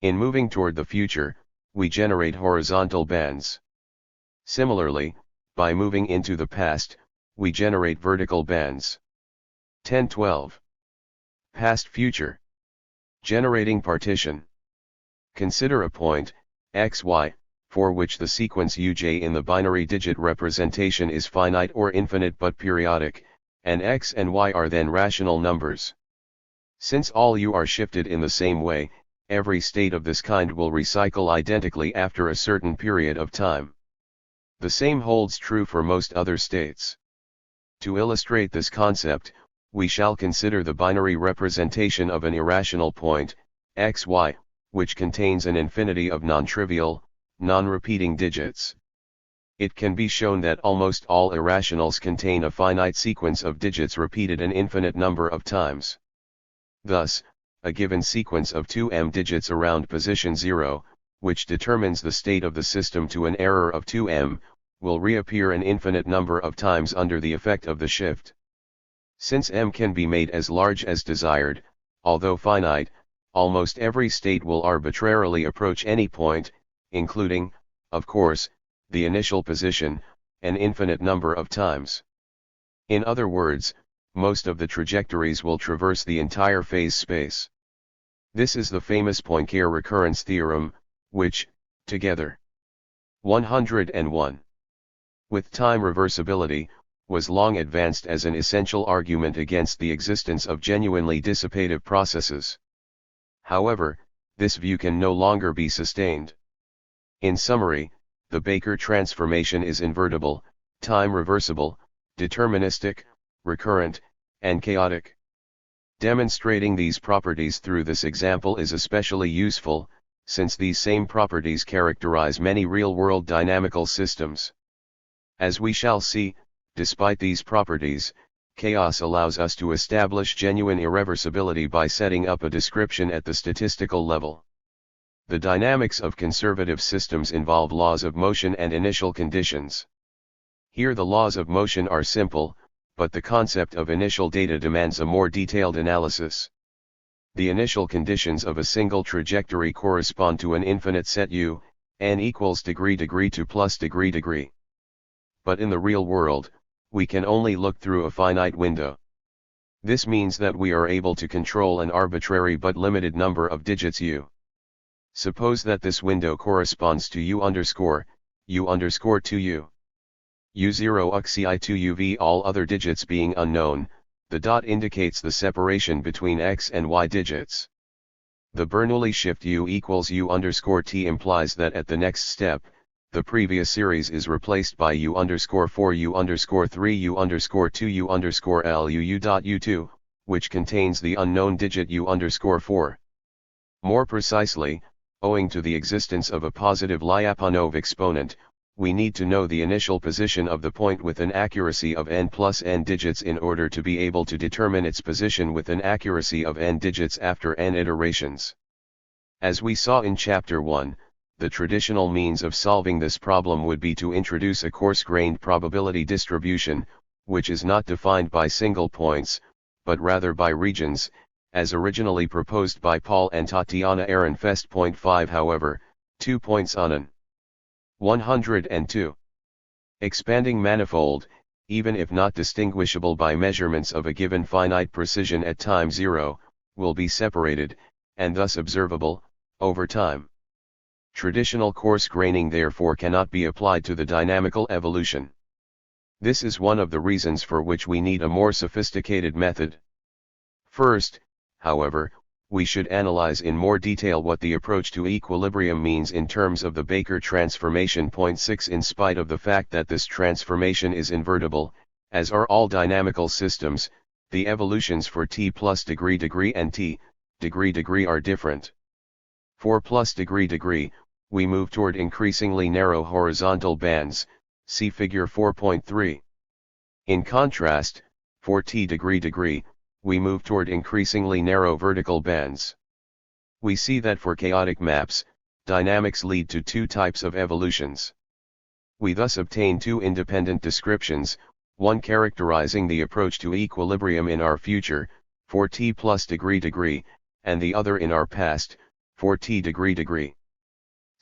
In moving toward the future, we generate horizontal bands. Similarly, by moving into the past, we generate vertical bands. 10-12. Past-future. Generating partition. Consider a point, xy, for which the sequence uj in the binary digit representation is finite or infinite but periodic, and x and y are then rational numbers. Since all u are shifted in the same way, every state of this kind will recycle identically after a certain period of time. The same holds true for most other states. To illustrate this concept, we shall consider the binary representation of an irrational point, xy, which contains an infinity of non-trivial, non-repeating digits. It can be shown that almost all irrationals contain a finite sequence of digits repeated an infinite number of times. Thus, a given sequence of 2m digits around position 0, which determines the state of the system to an error of 2m, will reappear an infinite number of times under the effect of the shift. Since m can be made as large as desired, although finite, almost every state will arbitrarily approach any point, including, of course, the initial position, an infinite number of times. In other words, most of the trajectories will traverse the entire phase space. This is the famous Poincare recurrence theorem, which, together, 101. With time reversibility, was long advanced as an essential argument against the existence of genuinely dissipative processes. However, this view can no longer be sustained. In summary, the Baker transformation is invertible, time reversible, deterministic, recurrent, and chaotic. Demonstrating these properties through this example is especially useful, since these same properties characterize many real-world dynamical systems. As we shall see, despite these properties, chaos allows us to establish genuine irreversibility by setting up a description at the statistical level. The dynamics of conservative systems involve laws of motion and initial conditions. Here the laws of motion are simple, but the concept of initial data demands a more detailed analysis. The initial conditions of a single trajectory correspond to an infinite set u, n equals degree to plus degree. But in the real world, we can only look through a finite window. This means that we are able to control an arbitrary but limited number of digits u. Suppose that this window corresponds to u underscore to u. u0 uxi to uv, all other digits being unknown, the dot indicates the separation between x and y digits. The Bernoulli shift u equals u underscore t implies that at the next step, the previous series is replaced by u underscore 4 u underscore 3 u underscore 2 u underscore l u dot u2, which contains the unknown digit u underscore 4. More precisely, owing to the existence of a positive Lyapunov exponent, we need to know the initial position of the point with an accuracy of n plus n digits in order to be able to determine its position with an accuracy of n digits after n iterations. As we saw in Chapter 1, the traditional means of solving this problem would be to introduce a coarse-grained probability distribution, which is not defined by single points, but rather by regions, as originally proposed by Paul and Tatiana Ehrenfest. 5 However, 2 points on an 102. Expanding manifold, even if not distinguishable by measurements of a given finite precision at time 0, will be separated, and thus observable, over time. Traditional coarse graining therefore cannot be applied to the dynamical evolution. This is one of the reasons for which we need a more sophisticated method. First, however, we should analyze in more detail what the approach to equilibrium means in terms of the Baker transformation. 6 In spite of the fact that this transformation is invertible, as are all dynamical systems, the evolutions for t plus degree and t degree are different. For plus degree, we move toward increasingly narrow horizontal bands, see figure 4.3. In contrast, for T-degree, we move toward increasingly narrow vertical bands. We see that for chaotic maps, dynamics lead to two types of evolutions. We thus obtain two independent descriptions, one characterizing the approach to equilibrium in our future, for T plus degree, and the other in our past, for T-degree.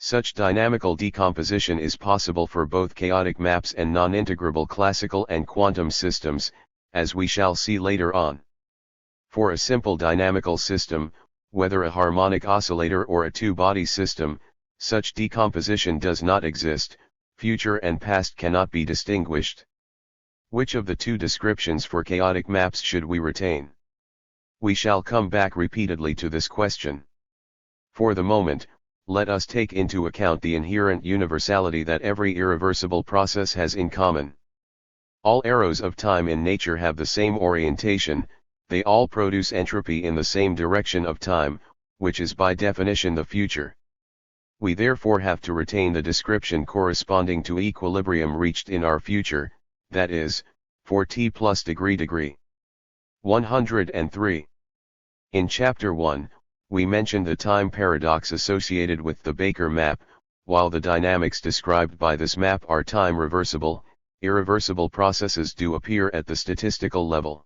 Such dynamical decomposition is possible for both chaotic maps and non-integrable classical and quantum systems, as we shall see later on. For a simple dynamical system, whether a harmonic oscillator or a two-body system, such decomposition does not exist, future and past cannot be distinguished. Which of the two descriptions for chaotic maps should we retain? We shall come back repeatedly to this question. For the moment, let us take into account the inherent universality that every irreversible process has in common. All arrows of time in nature have the same orientation, they all produce entropy in the same direction of time, which is by definition the future. We therefore have to retain the description corresponding to equilibrium reached in our future, that is, for T plus degree. 103. In Chapter 1, we mentioned the time paradox associated with the Baker map. While the dynamics described by this map are time reversible, irreversible processes do appear at the statistical level.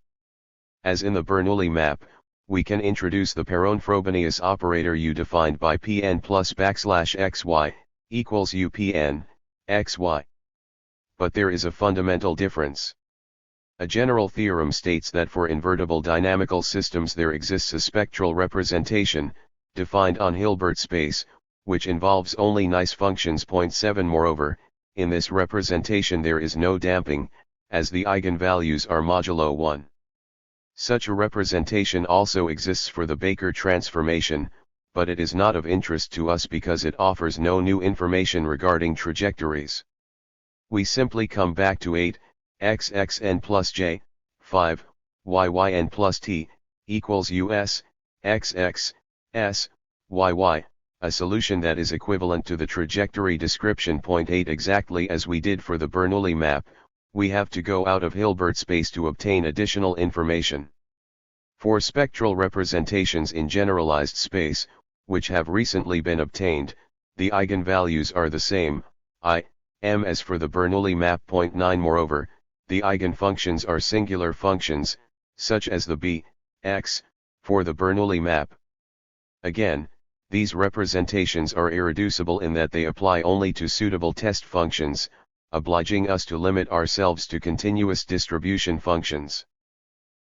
As in the Bernoulli map, we can introduce the Perron-Frobenius operator U defined by Pn plus \xy equals Upn, xy. But there is a fundamental difference. A general theorem states that for invertible dynamical systems there exists a spectral representation, defined on Hilbert space, which involves only nice functions. 7 Moreover, in this representation there is no damping, as the eigenvalues are modulo 1. Such a representation also exists for the Baker transformation, but it is not of interest to us because it offers no new information regarding trajectories. We simply come back to 8, xxn plus j, 5, yyn plus t, equals us, xx, s, yy, a solution that is equivalent to the trajectory description. 8 Exactly as we did for the Bernoulli map, we have to go out of Hilbert space to obtain additional information. For spectral representations in generalized space, which have recently been obtained, the eigenvalues are the same, I, m as for the Bernoulli map. 9 Moreover, the eigenfunctions are singular functions, such as the b, x, for the Bernoulli map. Again, these representations are irreducible in that they apply only to suitable test functions, obliging us to limit ourselves to continuous distribution functions.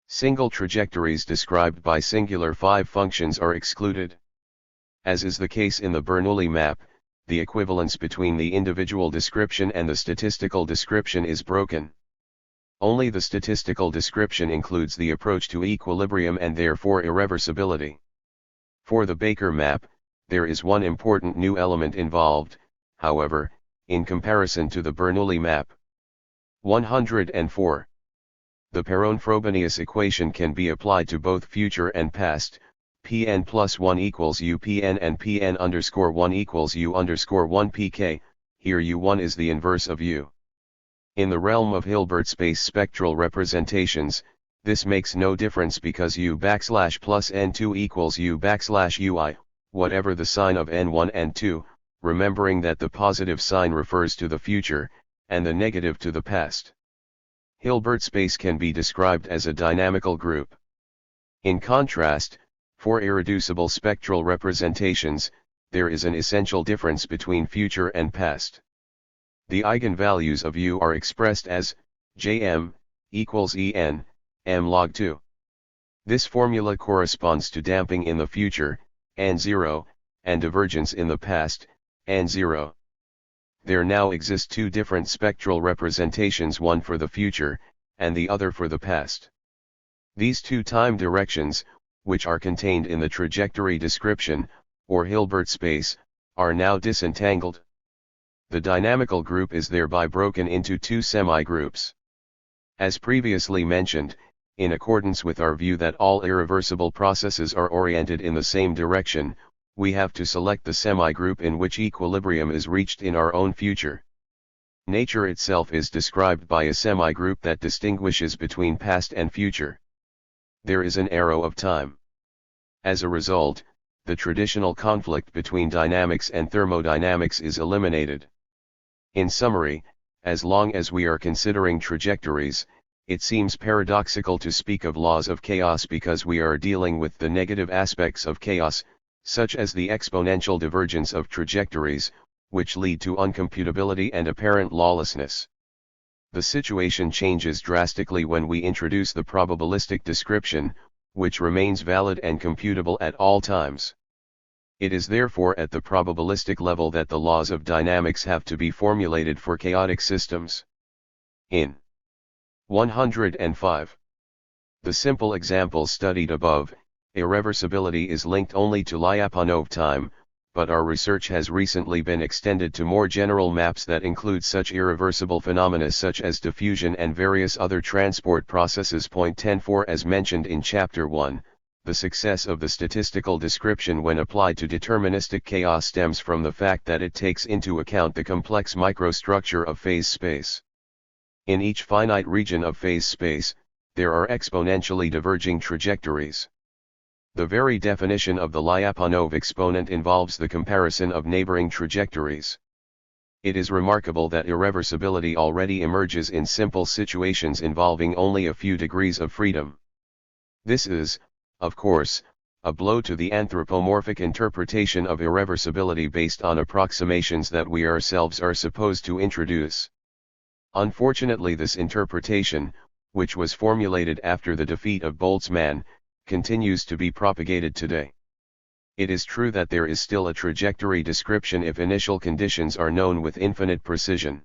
Single trajectories described by singular 5 functions are excluded. As is the case in the Bernoulli map, the equivalence between the individual description and the statistical description is broken. Only the statistical description includes the approach to equilibrium and therefore irreversibility. For the Baker map, there is one important new element involved, however, in comparison to the Bernoulli map. 104. The Perron-Frobenius equation can be applied to both future and past. Pn plus 1 equals Upn and Pn underscore 1 equals U underscore 1 pk, here U1 is the inverse of U. In the realm of Hilbert space spectral representations, this makes no difference because U backslash plus N2 equals U backslash Ui, whatever the sign of N1 and 2, remembering that the positive sign refers to the future, and the negative to the past. Hilbert space can be described as a dynamical group. In contrast, for irreducible spectral representations, there is an essential difference between future and past. The eigenvalues of U are expressed as Jm equals En, m log 2. This formula corresponds to damping in the future, N0, and divergence in the past, N0. There now exist two different spectral representations, one for the future, and the other for the past. These two time directions, which are contained in the trajectory description, or Hilbert space, are now disentangled. The dynamical group is thereby broken into two semi-groups. As previously mentioned, in accordance with our view that all irreversible processes are oriented in the same direction, we have to select the semi-group in which equilibrium is reached in our own future. Nature itself is described by a semi-group that distinguishes between past and future. There is an arrow of time. As a result, the traditional conflict between dynamics and thermodynamics is eliminated. In summary, as long as we are considering trajectories, it seems paradoxical to speak of laws of chaos because we are dealing with the negative aspects of chaos, such as the exponential divergence of trajectories, which lead to uncomputability and apparent lawlessness. The situation changes drastically when we introduce the probabilistic description, which remains valid and computable at all times. It is therefore at the probabilistic level that the laws of dynamics have to be formulated for chaotic systems. In 105. The simple example studied above, irreversibility is linked only to Lyapunov time, but our research has recently been extended to more general maps that include such irreversible phenomena such as diffusion and various other transport processes. Point 10.4 As mentioned in Chapter 1, the success of the statistical description when applied to deterministic chaos stems from the fact that it takes into account the complex microstructure of phase space. In each finite region of phase space, there are exponentially diverging trajectories. The very definition of the Lyapunov exponent involves the comparison of neighboring trajectories. It is remarkable that irreversibility already emerges in simple situations involving only a few degrees of freedom. This is, of course, a blow to the anthropomorphic interpretation of irreversibility based on approximations that we ourselves are supposed to introduce. Unfortunately, this interpretation, which was formulated after the defeat of Boltzmann, continues to be propagated today. It is true that there is still a trajectory description if initial conditions are known with infinite precision.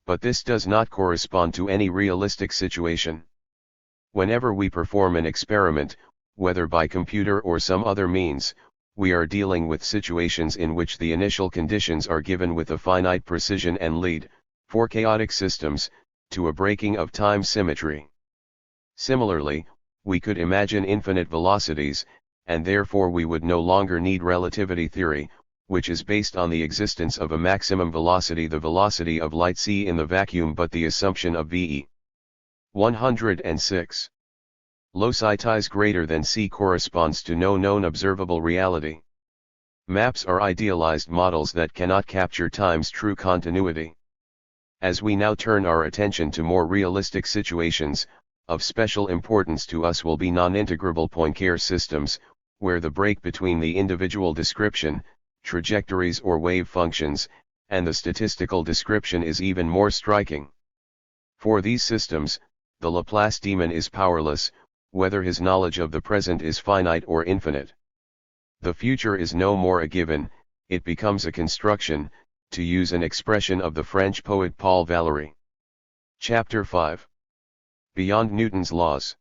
But this does not correspond to any realistic situation. Whenever we perform an experiment, whether by computer or some other means, we are dealing with situations in which the initial conditions are given with a finite precision and lead, for chaotic systems, to a breaking of time symmetry. Similarly, we could imagine infinite velocities, and therefore we would no longer need relativity theory, which is based on the existence of a maximum velocity, the velocity of light c in the vacuum, but the assumption of v. 106. Loci tis greater than c corresponds to no known observable reality. Maps are idealized models that cannot capture time's true continuity. As we now turn our attention to more realistic situations, of special importance to us will be non-integrable Poincare systems, where the break between the individual description, trajectories or wave functions, and the statistical description is even more striking. For these systems, the Laplace demon is powerless, whether his knowledge of the present is finite or infinite. The future is no more a given, it becomes a construction, to use an expression of the French poet Paul Valéry. Chapter 5. Beyond Newton's laws.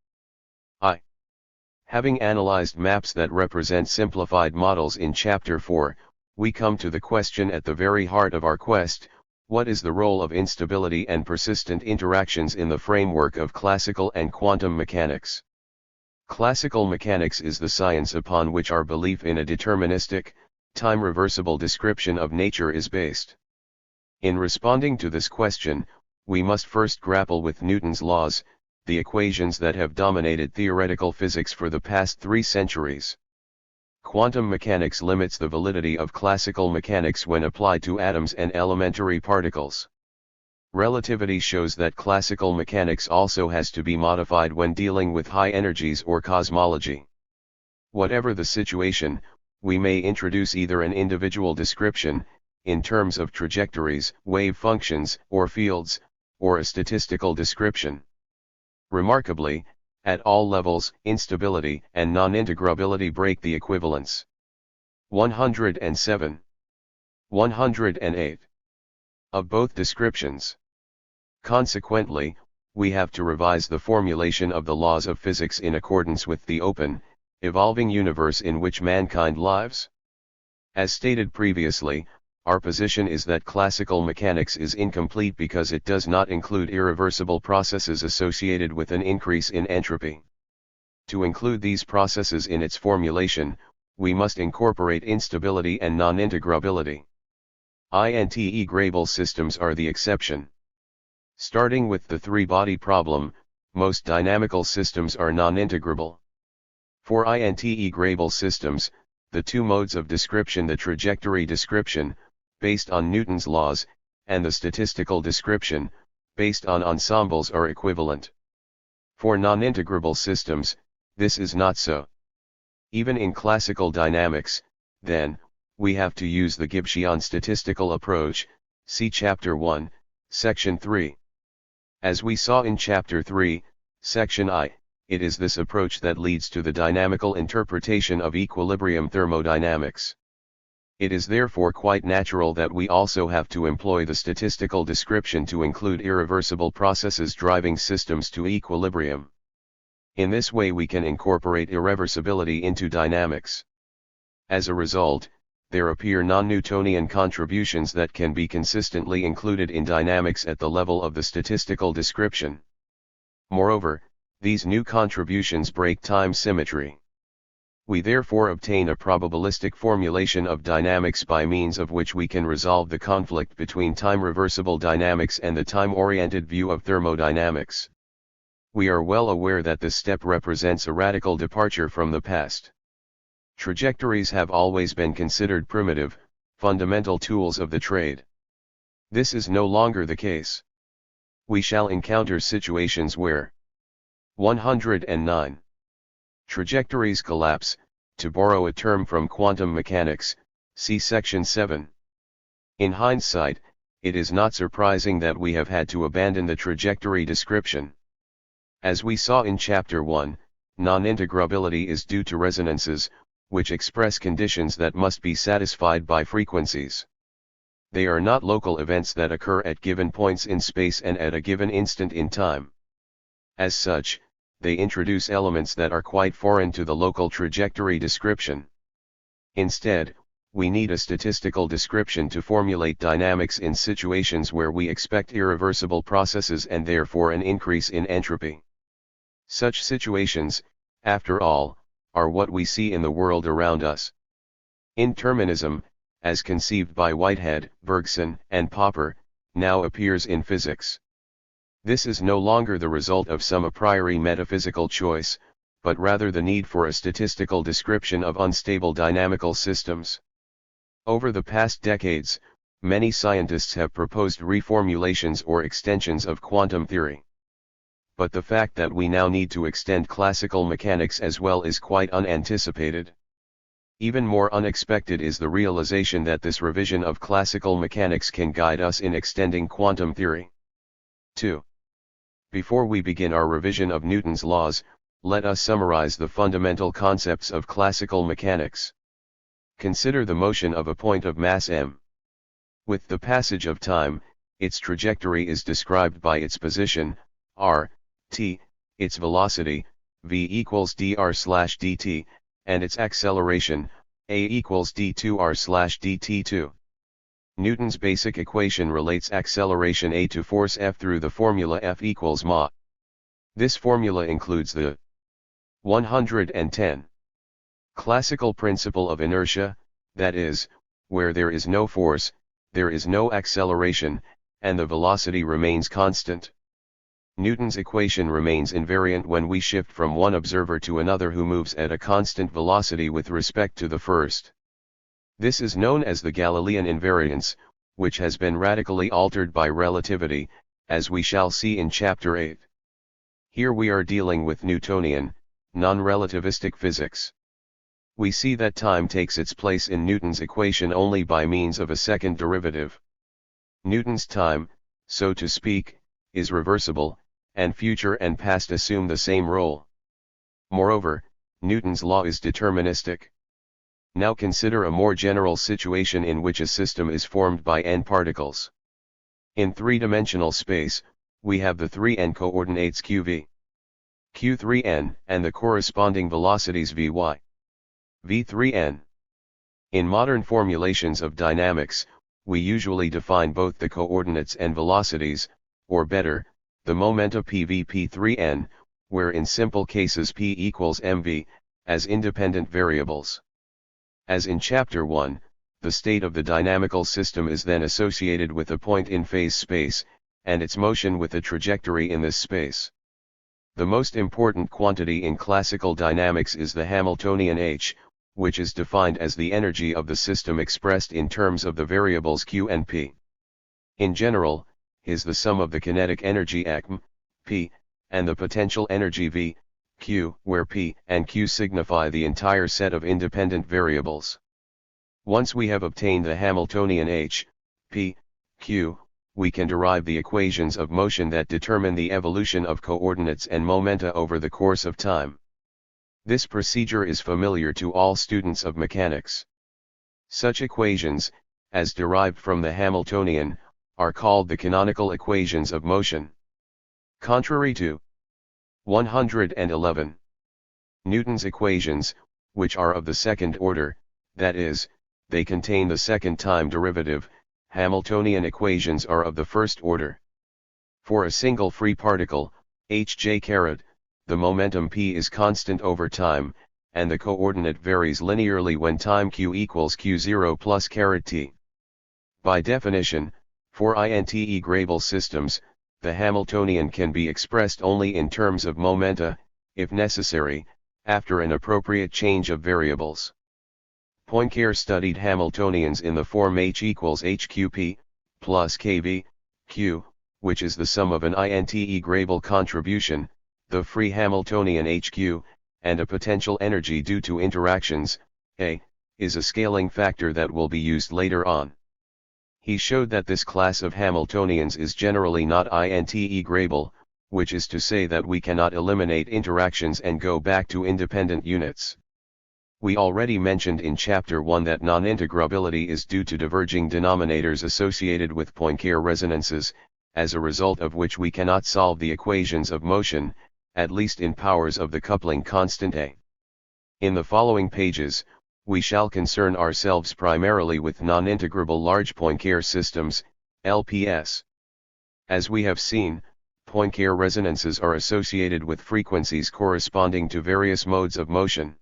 Having analyzed maps that represent simplified models in Chapter 4, we come to the question at the very heart of our quest: what is the role of instability and persistent interactions in the framework of classical and quantum mechanics? Classical mechanics is the science upon which our belief in a deterministic, time-reversible description of nature is based. In responding to this question, we must first grapple with Newton's laws, the equations that have dominated theoretical physics for the past 3 centuries. Quantum mechanics limits the validity of classical mechanics when applied to atoms and elementary particles. Relativity shows that classical mechanics also has to be modified when dealing with high energies or cosmology. Whatever the situation, we may introduce either an individual description, in terms of trajectories, wave functions, or fields, or a statistical description. Remarkably, at all levels, instability and non-integrability break the equivalence. 107. 108. Of both descriptions. Consequently, we have to revise the formulation of the laws of physics in accordance with the open, evolving universe in which mankind lives. As stated previously, our position is that classical mechanics is incomplete because it does not include irreversible processes associated with an increase in entropy. To include these processes in its formulation, we must incorporate instability and non-integrability. Integrable systems are the exception. Starting with the three-body problem, most dynamical systems are non-integrable. For integrable systems, the two modes of description, the trajectory description, based on Newton's laws, and the statistical description, based on ensembles, are equivalent. For non-integrable systems, this is not so. Even in classical dynamics, then, we have to use the Gibbsian statistical approach, see Chapter 1, Section 3. As we saw in Chapter 3, Section I, it is this approach that leads to the dynamical interpretation of equilibrium thermodynamics. It is therefore quite natural that we also have to employ the statistical description to include irreversible processes driving systems to equilibrium. In this way we can incorporate irreversibility into dynamics. As a result, there appear non-Newtonian contributions that can be consistently included in dynamics at the level of the statistical description. Moreover, these new contributions break time symmetry. We therefore obtain a probabilistic formulation of dynamics by means of which we can resolve the conflict between time-reversible dynamics and the time-oriented view of thermodynamics. We are well aware that this step represents a radical departure from the past. Trajectories have always been considered primitive, fundamental tools of the trade. This is no longer the case. We shall encounter situations where 109. Trajectories collapse, to borrow a term from quantum mechanics, see Section 7. In hindsight, it is not surprising that we have had to abandon the trajectory description. As we saw in Chapter 1, non-integrability is due to resonances, which express conditions that must be satisfied by frequencies. They are not local events that occur at given points in space and at a given instant in time. As such, they introduce elements that are quite foreign to the local trajectory description. Instead, we need a statistical description to formulate dynamics in situations where we expect irreversible processes and therefore an increase in entropy. Such situations, after all, are what we see in the world around us. Indeterminism, as conceived by Whitehead, Bergson, and Popper, now appears in physics. This is no longer the result of some a priori metaphysical choice, but rather the need for a statistical description of unstable dynamical systems. Over the past decades, many scientists have proposed reformulations or extensions of quantum theory. But the fact that we now need to extend classical mechanics as well is quite unanticipated. Even more unexpected is the realization that this revision of classical mechanics can guide us in extending quantum theory. 2. Before we begin our revision of Newton's laws, let us summarize the fundamental concepts of classical mechanics. Consider the motion of a point of mass m. With the passage of time, its trajectory is described by its position, r, t, its velocity, v equals dr/dt, and its acceleration, a equals d2r/dt2. Newton's basic equation relates acceleration a to force F through the formula F equals ma. This formula includes the 110. Classical principle of inertia, that is, where there is no force, there is no acceleration, and the velocity remains constant. Newton's equation remains invariant when we shift from one observer to another who moves at a constant velocity with respect to the first. This is known as the Galilean invariance, which has been radically altered by relativity, as we shall see in Chapter 8. Here we are dealing with Newtonian, non-relativistic physics. We see that time takes its place in Newton's equation only by means of a second derivative. Newton's time, so to speak, is reversible, and future and past assume the same role. Moreover, Newton's law is deterministic. Now consider a more general situation in which a system is formed by n particles. In three-dimensional space, we have the 3n coordinates qv, q3n, and the corresponding velocities vy, v3n. In modern formulations of dynamics, we usually define both the coordinates and velocities, or better, the momenta pv p3n, where in simple cases p equals mv, as independent variables. As in Chapter 1, the state of the dynamical system is then associated with a point in phase space, and its motion with a trajectory in this space. The most important quantity in classical dynamics is the Hamiltonian h, which is defined as the energy of the system expressed in terms of the variables q and p. In general, is the sum of the kinetic energy m, p, and the potential energy v, q, where p and q signify the entire set of independent variables. Once we have obtained the Hamiltonian h, p, q, we can derive the equations of motion that determine the evolution of coordinates and momenta over the course of time. This procedure is familiar to all students of mechanics. Such equations, as derived from the Hamiltonian, are called the canonical equations of motion. Contrary to 111. Newton's equations, which are of the second order, that is, they contain the second time derivative, Hamiltonian equations are of the first order. For a single free particle, hj, the momentum p is constant over time, and the coordinate varies linearly when time q equals q0 plus t. By definition, for integrable systems, the Hamiltonian can be expressed only in terms of momenta, if necessary, after an appropriate change of variables. Poincare studied Hamiltonians in the form h equals hqp, plus kv, q, which is the sum of an integrable contribution, the free Hamiltonian hq, and a potential energy due to interactions, a, is a scaling factor that will be used later on. He showed that this class of Hamiltonians is generally not integrable, which is to say that we cannot eliminate interactions and go back to independent units. We already mentioned in Chapter 1 that non-integrability is due to diverging denominators associated with Poincare resonances, as a result of which we cannot solve the equations of motion, at least in powers of the coupling constant A. In the following pages, we shall concern ourselves primarily with non-integrable large Poincare systems, LPS. As we have seen, Poincare resonances are associated with frequencies corresponding to various modes of motion.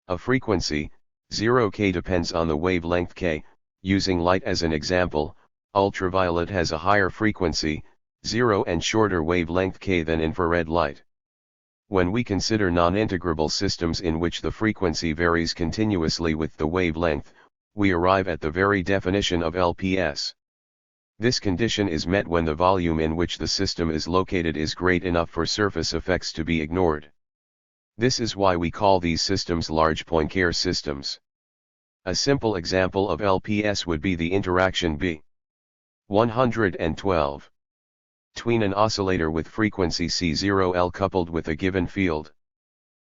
A frequency, 0k, depends on the wavelength k. Using light as an example, ultraviolet has a higher frequency, 0, and shorter wavelength k than infrared light. When we consider non-integrable systems in which the frequency varies continuously with the wavelength, we arrive at the very definition of LPS. This condition is met when the volume in which the system is located is great enough for surface effects to be ignored. This is why we call these systems large Poincare systems. A simple example of LPS would be the interaction B. 112. Between an oscillator with frequency C0L coupled with a given field.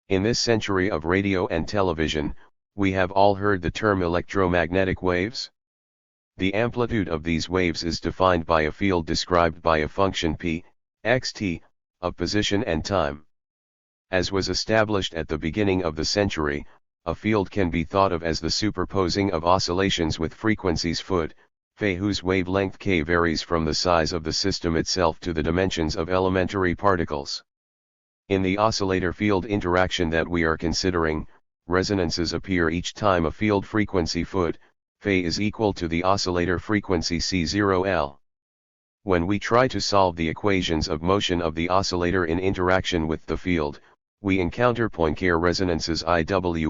In this century of radio and television, we have all heard the term electromagnetic waves. The amplitude of these waves is defined by a field described by a function p, xt, of position and time. As was established at the beginning of the century, a field can be thought of as the superposing of oscillations with frequencies φ, whose wavelength k varies from the size of the system itself to the dimensions of elementary particles. In the oscillator field interaction that we are considering, resonances appear each time a field frequency φ is equal to the oscillator frequency C0L. When we try to solve the equations of motion of the oscillator in interaction with the field, we encounter Poincare resonances IW_W_,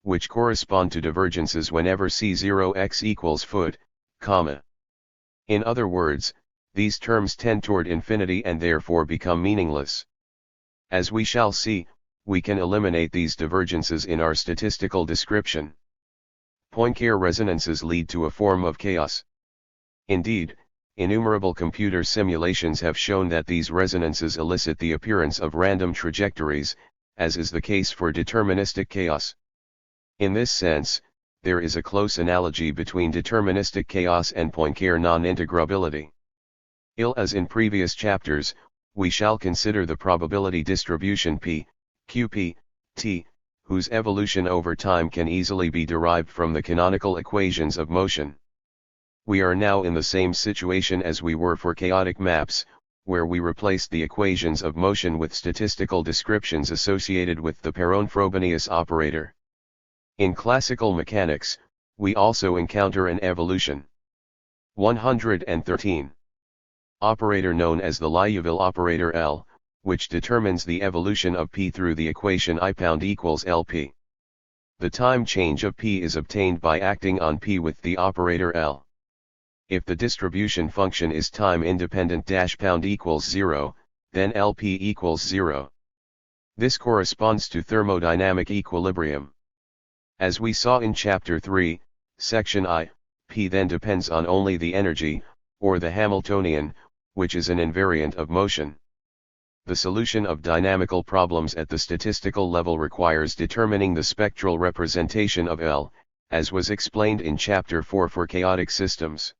which correspond to divergences whenever C0x equals φ, In other words, these terms tend toward infinity and therefore become meaningless. As we shall see, we can eliminate these divergences in our statistical description. Poincare resonances lead to a form of chaos. Indeed, innumerable computer simulations have shown that these resonances elicit the appearance of random trajectories, as is the case for deterministic chaos. In this sense, there is a close analogy between deterministic chaos and Poincare non-integrability. As in previous chapters, we shall consider the probability distribution P, QP, T, whose evolution over time can easily be derived from the canonical equations of motion. We are now in the same situation as we were for chaotic maps, where we replaced the equations of motion with statistical descriptions associated with the Perron-Frobenius operator. In classical mechanics, we also encounter an evolution. 113. Operator known as the Liouville operator L, which determines the evolution of P through the equation I pound equals LP. The time change of P is obtained by acting on P with the operator L. If the distribution function is time independent pound equals 0, then LP equals 0. This corresponds to thermodynamic equilibrium. As we saw in Chapter 3, Section I, P then depends on only the energy, or the Hamiltonian, which is an invariant of motion. The solution of dynamical problems at the statistical level requires determining the spectral representation of L, as was explained in Chapter 4 for chaotic systems.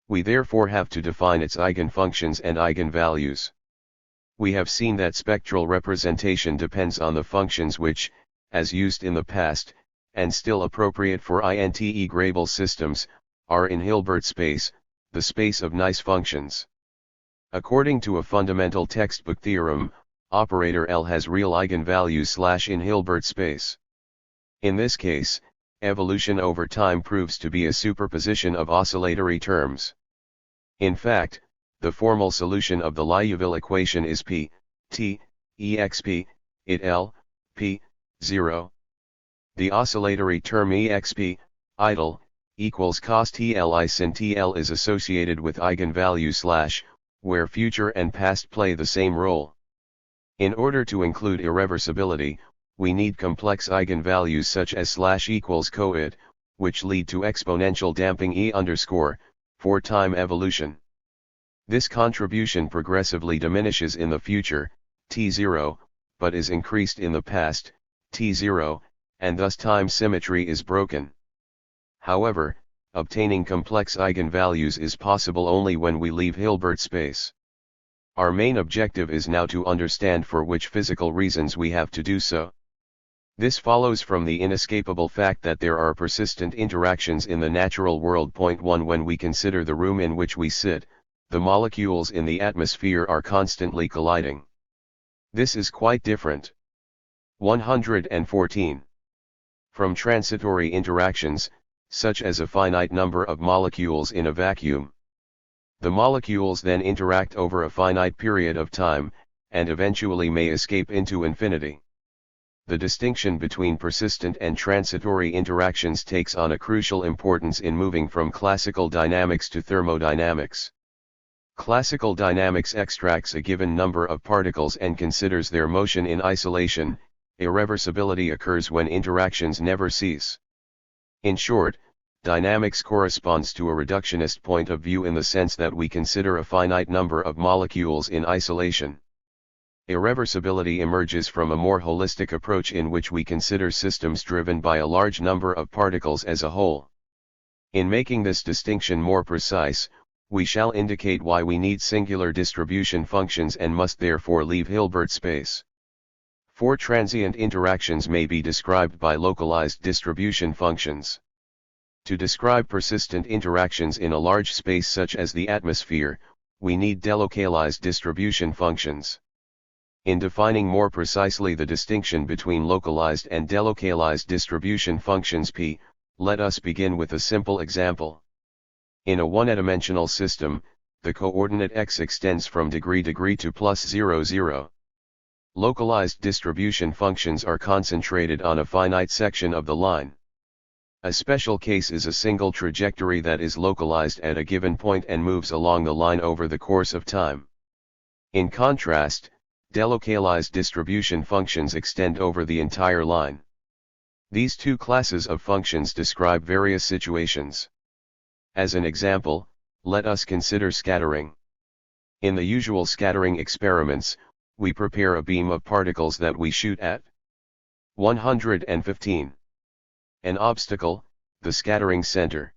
We therefore have to define its eigenfunctions and eigenvalues. We have seen that spectral representation depends on the functions which, as used in the past, and still appropriate for inte-grable systems, are in Hilbert space, the space of nice functions. According to a fundamental textbook theorem, operator L has real eigenvalues in Hilbert space. In this case, evolution over time proves to be a superposition of oscillatory terms. In fact, the formal solution of the Liouville equation is P, T, exp, it L, P, 0. The oscillatory term exp, idle, equals cos Tl sin Tl is associated with eigenvalue where future and past play the same role. In order to include irreversibility, we need complex eigenvalues such as equals coed, which lead to exponential damping for time evolution. This contribution progressively diminishes in the future, T0, but is increased in the past, T0, and thus time symmetry is broken. However, obtaining complex eigenvalues is possible only when we leave Hilbert space. Our main objective is now to understand for which physical reasons we have to do so. This follows from the inescapable fact that there are persistent interactions in the natural world. 1 When we consider the room in which we sit, the molecules in the atmosphere are constantly colliding. This is quite different. 114. From transitory interactions, such as a finite number of molecules in a vacuum. The molecules then interact over a finite period of time, and eventually may escape into infinity. The distinction between persistent and transitory interactions takes on a crucial importance in moving from classical dynamics to thermodynamics. Classical dynamics extracts a given number of particles and considers their motion in isolation. Irreversibility occurs when interactions never cease. In short, dynamics corresponds to a reductionist point of view in the sense that we consider a finite number of molecules in isolation. Irreversibility emerges from a more holistic approach in which we consider systems driven by a large number of particles as a whole. In making this distinction more precise, we shall indicate why we need singular distribution functions and must therefore leave Hilbert space. 4 transient interactions may be described by localized distribution functions. To describe persistent interactions in a large space such as the atmosphere, we need delocalized distribution functions. In defining more precisely the distinction between localized and delocalized distribution functions P, let us begin with a simple example. In a one-dimensional system, the coordinate x extends from degree to plus 0, 0. Localized distribution functions are concentrated on a finite section of the line. A special case is a single trajectory that is localized at a given point and moves along the line over the course of time. In contrast, delocalized distribution functions extend over the entire line. These two classes of functions describe various situations. As an example, let us consider scattering. In the usual scattering experiments, we prepare a beam of particles that we shoot at. 115. An obstacle, the scattering center.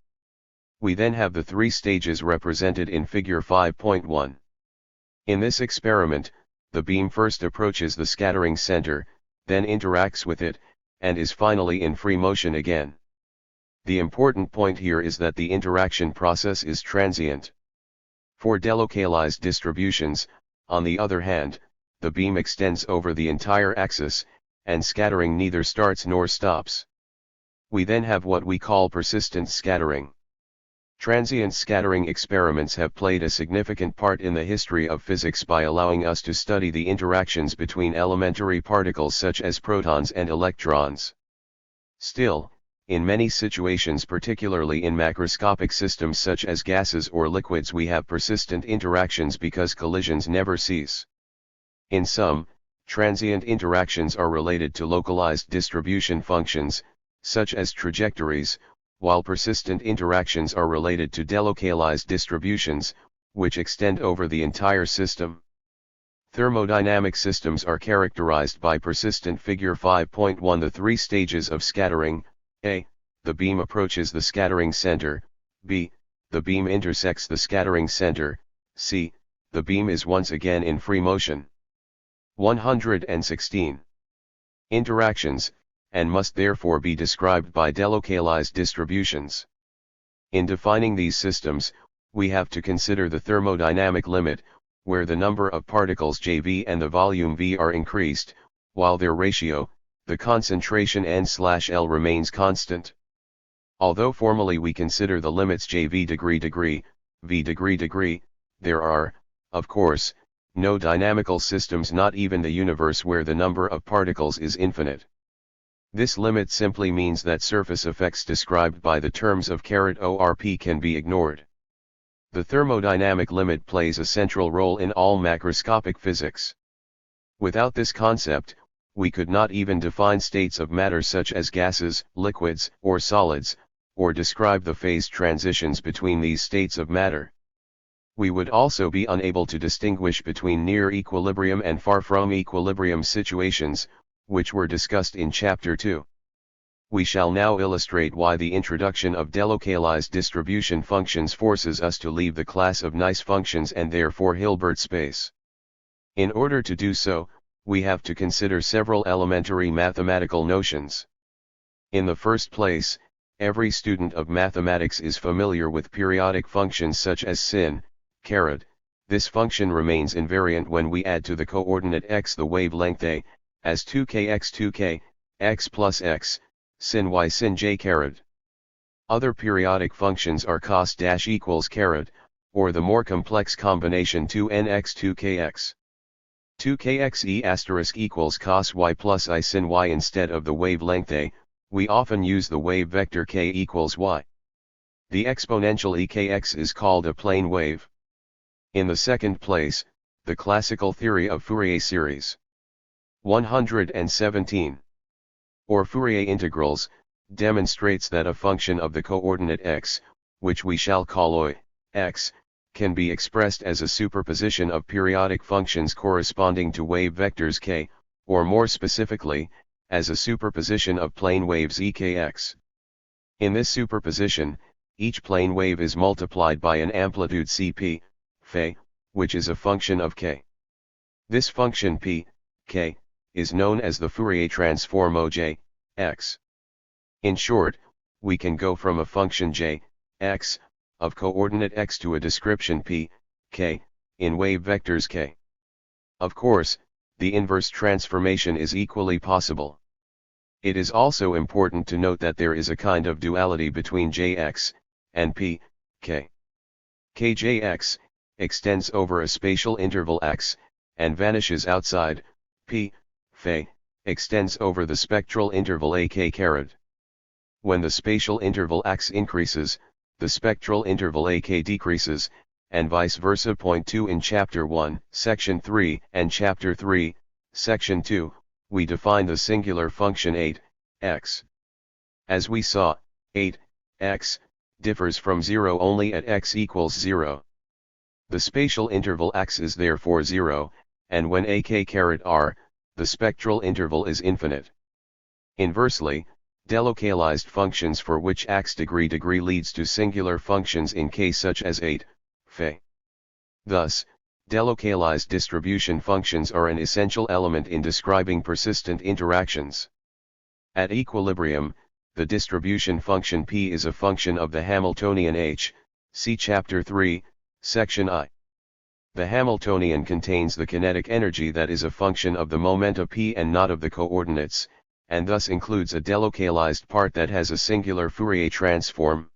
We then have the 3 stages represented in figure 5.1. In this experiment, the beam first approaches the scattering center, then interacts with it, and is finally in free motion again. The important point here is that the interaction process is transient. For delocalized distributions, on the other hand, the beam extends over the entire axis, and scattering neither starts nor stops. We then have what we call persistent scattering. Transient scattering experiments have played a significant part in the history of physics by allowing us to study the interactions between elementary particles such as protons and electrons. Still, in many situations, particularly in macroscopic systems such as gases or liquids, we have persistent interactions because collisions never cease. In some, transient interactions are related to localized distribution functions, such as trajectories, while persistent interactions are related to delocalized distributions, which extend over the entire system. Thermodynamic systems are characterized by persistent. Figure 5.1. The three stages of scattering: A. The beam approaches the scattering center. B. The beam intersects the scattering center. C. The beam is once again in free motion. 116. Interactions, and must therefore be described by delocalized distributions. In defining these systems, we have to consider the thermodynamic limit, where the number of particles JV and the volume V are increased, while their ratio, the concentration N/L, remains constant. Although formally we consider the limits JV degree, V degree, there are, of course, no dynamical systems, not even the universe, where the number of particles is infinite. This limit simply means that surface effects described by the terms of (ORP) can be ignored. The thermodynamic limit plays a central role in all macroscopic physics. Without this concept, we could not even define states of matter such as gases, liquids, or solids, or describe the phase transitions between these states of matter. We would also be unable to distinguish between near equilibrium and far from equilibrium situations, which were discussed in Chapter 2. We shall now illustrate why the introduction of delocalized distribution functions forces us to leave the class of nice functions and therefore Hilbert space. In order to do so, we have to consider several elementary mathematical notions. In the first place, every student of mathematics is familiar with periodic functions such as sin, caret. This function remains invariant when we add to the coordinate x the wavelength a, as 2k x 2k, x plus x, sin y sin j caret. Other periodic functions are cos dash equals caret, or the more complex combination 2nx 2kx. 2kx e asterisk equals cos y plus I sin y. Instead of the wavelength a, we often use the wave vector k equals y. The exponential ekx is called a plane wave. In the second place, the classical theory of Fourier series. 117. Or Fourier integrals, demonstrates that a function of the coordinate x, which we shall call OI, x, can be expressed as a superposition of periodic functions corresponding to wave vectors k, or more specifically, as a superposition of plane waves ekx. In this superposition, each plane wave is multiplied by an amplitude Cp, phi, which is a function of k. This function p, k, is known as the Fourier transform Oj, x. In short, we can go from a function j, x, of coordinate x to a description p, k, in wave vectors k. Of course, the inverse transformation is equally possible. It is also important to note that there is a kind of duality between jx and p, k. Kjx extends over a spatial interval x, and vanishes outside, p, phi, extends over the spectral interval ak caret. When the spatial interval x increases, the spectral interval ak decreases, and vice versa. Point 2. In Chapter 1, Section 3, and Chapter 3, Section 2, we define the singular function 8x. As we saw, 8x differs from 0 only at x equals 0. The spatial interval x is therefore 0, and when ak caret r, the spectral interval is infinite. Inversely, delocalized functions for which x degree leads to singular functions in k such as 8, phi. Thus, delocalized distribution functions are an essential element in describing persistent interactions. At equilibrium, the distribution function p is a function of the Hamiltonian h, see Chapter 3, Section I. The Hamiltonian contains the kinetic energy that is a function of the momenta p and not of the coordinates, and thus includes a delocalized part that has a singular Fourier transform.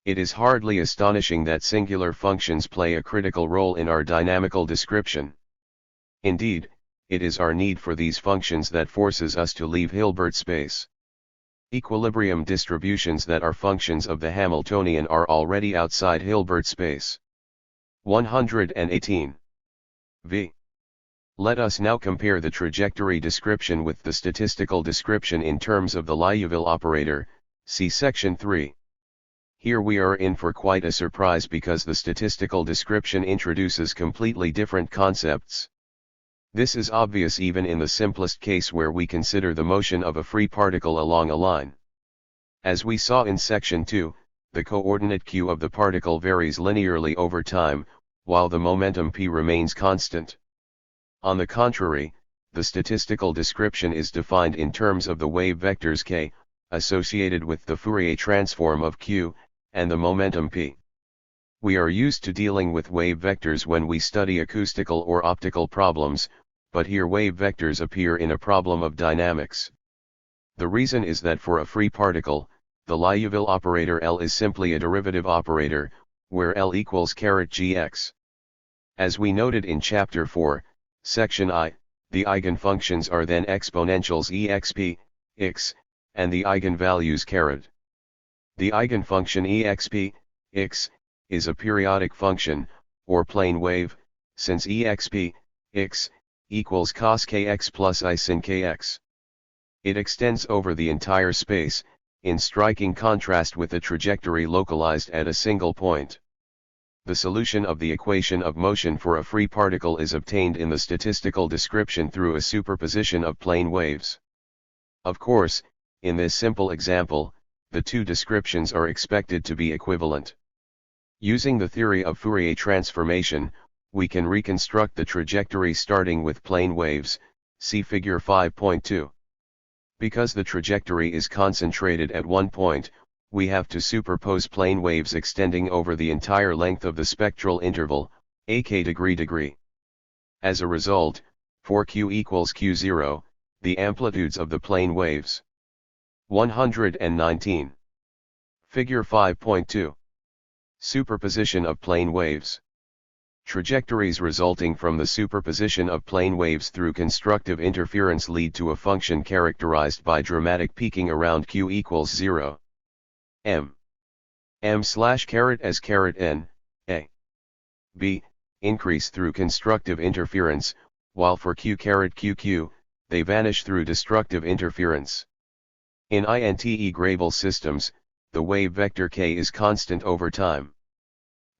It is hardly astonishing that singular functions play a critical role in our dynamical description. Indeed, it is our need for these functions that forces us to leave Hilbert space. Equilibrium distributions that are functions of the Hamiltonian are already outside Hilbert space. 118. V. Let us now compare the trajectory description with the statistical description in terms of the Liouville operator, see section 3. Here we are in for quite a surprise because the statistical description introduces completely different concepts. This is obvious even in the simplest case where we consider the motion of a free particle along a line. As we saw in section 2, the coordinate q of the particle varies linearly over time, while the momentum p remains constant. On the contrary, the statistical description is defined in terms of the wave vectors k, associated with the Fourier transform of q, and the momentum p. We are used to dealing with wave vectors when we study acoustical or optical problems, but here wave vectors appear in a problem of dynamics. The reason is that for a free particle, the Liouville operator L is simply a derivative operator, where L equals gx. As we noted in chapter 4, section I, the eigenfunctions are then exponentials exp, x, and the eigenvalues . The eigenfunction exp, x, is a periodic function, or plane wave, since exp, x, equals cos kx plus I sin kx. It extends over the entire space, in striking contrast with the trajectory localized at a single point. The solution of the equation of motion for a free particle is obtained in the statistical description through a superposition of plane waves. Of course, in this simple example, the two descriptions are expected to be equivalent. Using the theory of Fourier transformation, we can reconstruct the trajectory starting with plane waves, see figure 5.2. Because the trajectory is concentrated at one point, we have to superpose plane waves extending over the entire length of the spectral interval, ak degree. As a result, for q equals q0, the amplitudes of the plane waves. 119. Figure 5.2. Superposition of plane waves. Trajectories resulting from the superposition of plane waves through constructive interference lead to a function characterized by dramatic peaking around q equals 0. M/s(n), a. b, increase through constructive interference, while for q(qq), they vanish through destructive interference. In inte-grable systems, the wave vector k is constant over time.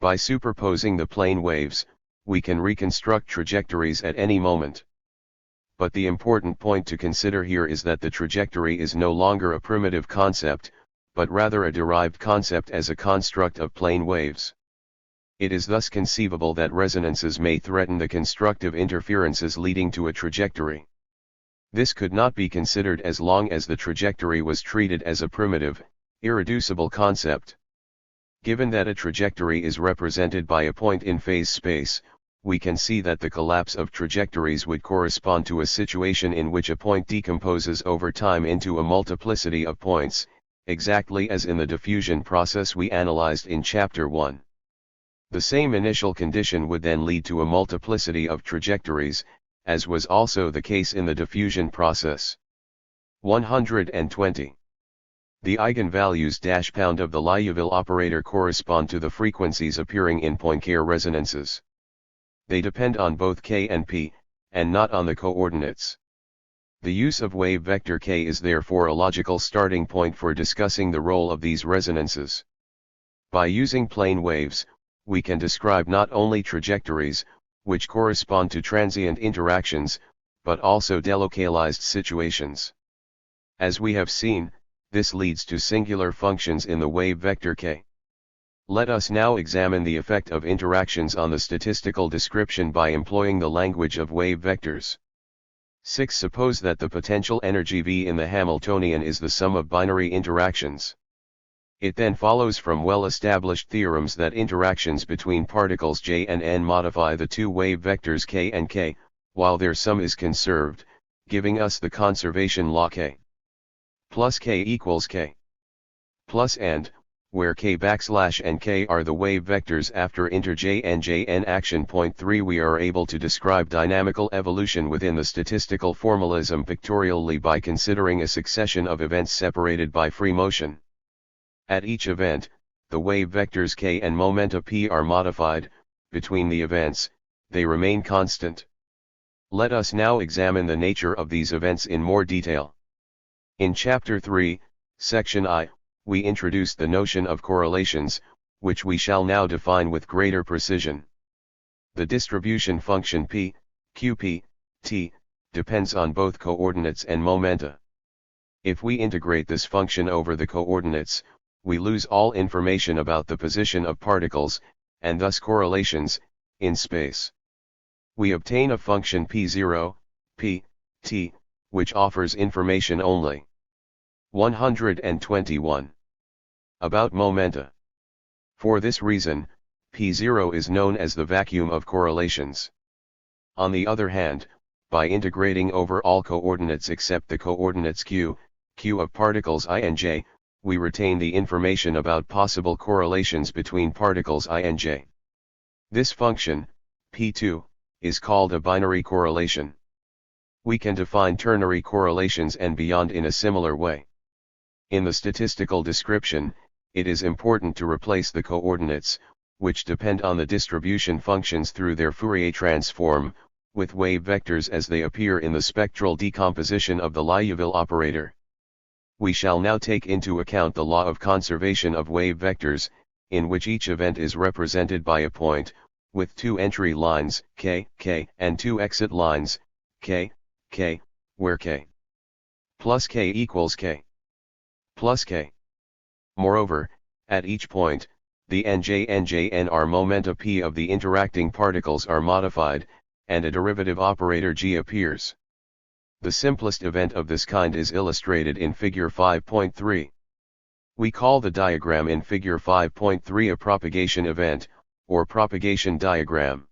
By superposing the plane waves, we can reconstruct trajectories at any moment. But the important point to consider here is that the trajectory is no longer a primitive concept, but rather a derived concept as a construct of plane waves. It is thus conceivable that resonances may threaten the constructive interferences leading to a trajectory. This could not be considered as long as the trajectory was treated as a primitive, irreducible concept. Given that a trajectory is represented by a point in phase space, we can see that the collapse of trajectories would correspond to a situation in which a point decomposes over time into a multiplicity of points, exactly as in the diffusion process we analyzed in chapter 1. The same initial condition would then lead to a multiplicity of trajectories, as was also the case in the diffusion process. 120. The eigenvalues -pound of the Liouville operator correspond to the frequencies appearing in Poincare resonances. They depend on both k and p, and not on the coordinates. The use of wave vector k is therefore a logical starting point for discussing the role of these resonances. By using plane waves, we can describe not only trajectories, which correspond to transient interactions, but also delocalized situations. As we have seen, this leads to singular functions in the wave vector k. Let us now examine the effect of interactions on the statistical description by employing the language of wave vectors. 6. Suppose that the potential energy V in the Hamiltonian is the sum of binary interactions. It then follows from well-established theorems that interactions between particles j and n modify the two wave vectors k and k, while their sum is conserved, giving us the conservation law k. plus k equals k. Plus and, where k backslash and k are the wave vectors after inter j and jn action. Point 3 We are able to describe dynamical evolution within the statistical formalism pictorially by considering a succession of events separated by free motion. At each event, the wave vectors k and momenta p are modified. Between the events, they remain constant. Let us now examine the nature of these events in more detail. In Chapter 3, Section I, we introduced the notion of correlations, which we shall now define with greater precision. The distribution function p, qp, t, depends on both coordinates and momenta. If we integrate this function over the coordinates, we lose all information about the position of particles, and thus correlations, in space. We obtain a function p0, p, t, which offers information only. 121. About momenta. For this reason, p0 is known as the vacuum of correlations. On the other hand, by integrating over all coordinates except the coordinates q of particles I and j, we retain the information about possible correlations between particles I and j. This function, p2, is called a binary correlation. We can define ternary correlations and beyond in a similar way. In the statistical description, it is important to replace the coordinates, which depend on the distribution functions through their Fourier transform, with wave vectors as they appear in the spectral decomposition of the Liouville operator. We shall now take into account the law of conservation of wave vectors, in which each event is represented by a point, with two entry lines, k, and two exit lines, k, where k plus k equals k plus k. Moreover, at each point, the nj and jn are momenta p of the interacting particles are modified, and a derivative operator g appears. The simplest event of this kind is illustrated in Figure 5.3. We call the diagram in Figure 5.3 a propagation event, or propagation diagram.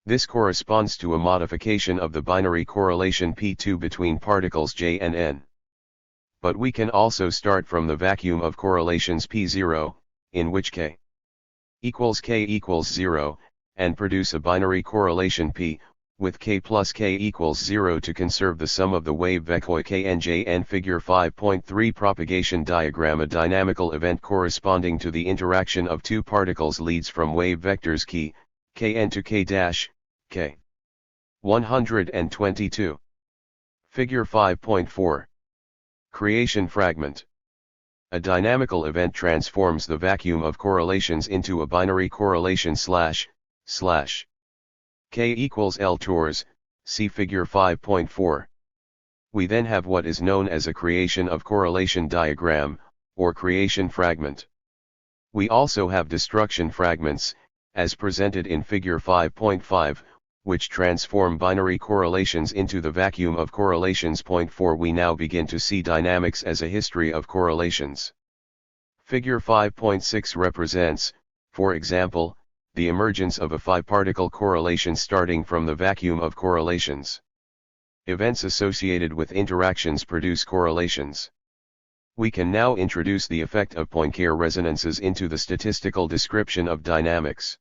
This corresponds to a modification of the binary correlation p2 between particles j and n. But we can also start from the vacuum of correlations p0, in which k equals 0, and produce a binary correlation p, with k plus k equals 0 to conserve the sum of the wave vectors k and j. And Figure 5.3 propagation diagram. A dynamical event corresponding to the interaction of two particles leads from wave vectors kn to k. 122. Figure 5.4. Creation fragment. A dynamical event transforms the vacuum of correlations into a binary correlation / k equals L tors, see Figure 5.4. We then have what is known as a creation of correlation diagram, or creation fragment. We also have destruction fragments, as presented in Figure 5.5, which transform binary correlations into the vacuum of correlations. Point 4 We now begin to see dynamics as a history of correlations. Figure 5.6 represents, for example, the emergence of a 5-particle correlation starting from the vacuum of correlations. Events associated with interactions produce correlations. We can now introduce the effect of Poincare resonances into the statistical description of dynamics.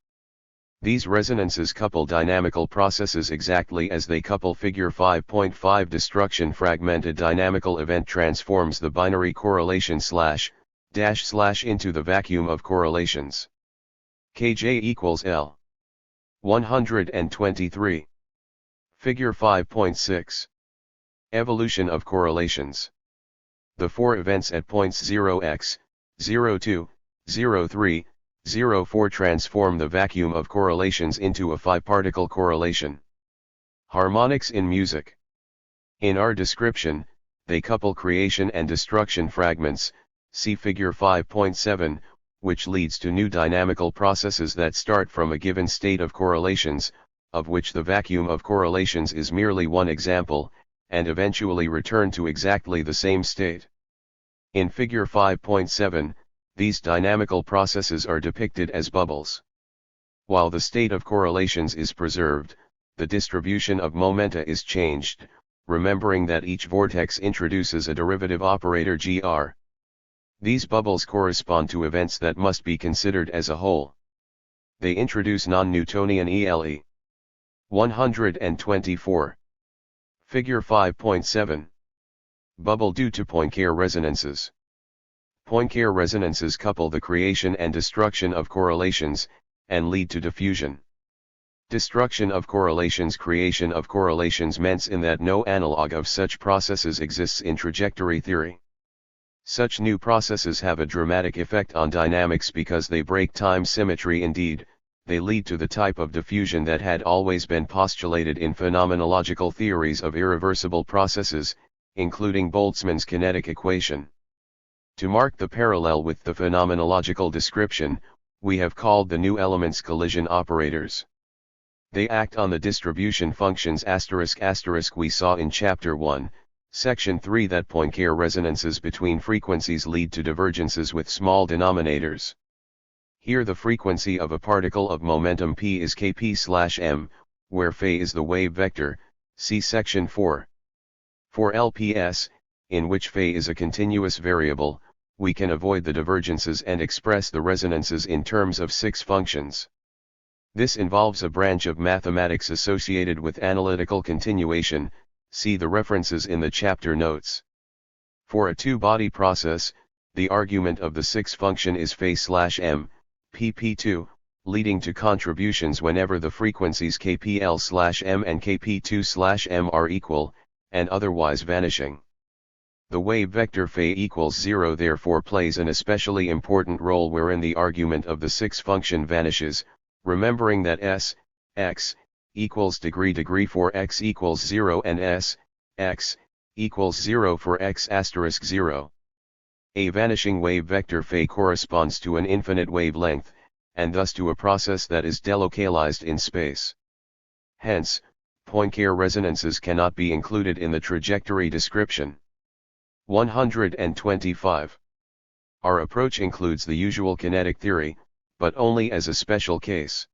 These resonances couple dynamical processes exactly as they couple Figure 5.5 destruction fragment. A dynamical event transforms the binary correlation / into the vacuum of correlations. Kj equals L. 123. Figure 5.6. Evolution of correlations. The four events at points 0x, 02, 03, 04 transform the vacuum of correlations into a 5-particle correlation. Harmonics in music. In our description, they couple creation and destruction fragments, see Figure 5.7, which leads to new dynamical processes that start from a given state of correlations, of which the vacuum of correlations is merely one example, and eventually return to exactly the same state. In Figure 5.7, these dynamical processes are depicted as bubbles. While the state of correlations is preserved, the distribution of momenta is changed, remembering that each vortex introduces a derivative operator gr. These bubbles correspond to events that must be considered as a whole. They introduce non-Newtonian ELE. 124. Figure 5.7. Bubble due to Poincare resonances. Poincare resonances couple the creation and destruction of correlations, and lead to diffusion. Destruction of correlations, creation of correlations means in that no analog of such processes exists in trajectory theory. Such new processes have a dramatic effect on dynamics because they break time symmetry. Indeed, they lead to the type of diffusion that had always been postulated in phenomenological theories of irreversible processes, including Boltzmann's kinetic equation. To mark the parallel with the phenomenological description, we have called the new elements collision operators. They act on the distribution functions **** we saw in Chapter 1, Section 3 that Poincare resonances between frequencies lead to divergences with small denominators. Here the frequency of a particle of momentum p is kp/m, where φ is the wave vector, see Section 4. For LPS, in which φ is a continuous variable, we can avoid the divergences and express the resonances in terms of 6 functions. This involves a branch of mathematics associated with analytical continuation, see the references in the chapter notes. For a two-body process, the argument of the 6 function is φ/m, pp2, leading to contributions whenever the frequencies kpl/m and kp2/m are equal, and otherwise vanishing. The wave vector φ equals 0 therefore plays an especially important role wherein the argument of the 6 function vanishes, remembering that s, x, equals degree for x equals 0 and s, x, equals 0 for x *0. A vanishing wave vector φ corresponds to an infinite wavelength, and thus to a process that is delocalized in space. Hence, Poincare resonances cannot be included in the trajectory description. 125. Our approach includes the usual kinetic theory, but only as a special case.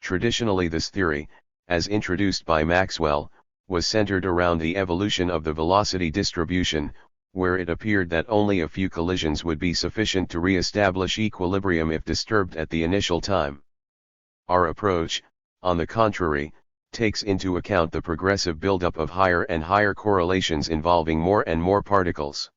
Traditionally this theory, as introduced by Maxwell, was centered around the evolution of the velocity distribution, where it appeared that only a few collisions would be sufficient to re-establish equilibrium if disturbed at the initial time. Our approach, on the contrary, takes into account the progressive buildup of higher and higher correlations involving more and more particles.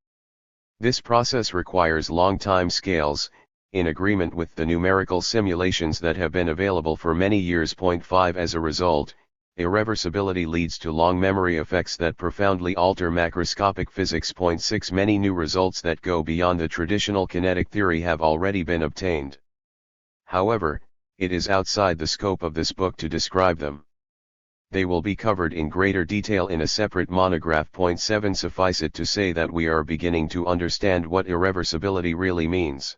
This process requires long time scales, in agreement with the numerical simulations that have been available for many years. 5 As a result, irreversibility leads to long memory effects that profoundly alter macroscopic physics. 6 Many new results that go beyond the traditional kinetic theory have already been obtained. However, it is outside the scope of this book to describe them. They will be covered in greater detail in a separate monograph. 7 Suffice it to say that we are beginning to understand what irreversibility really means.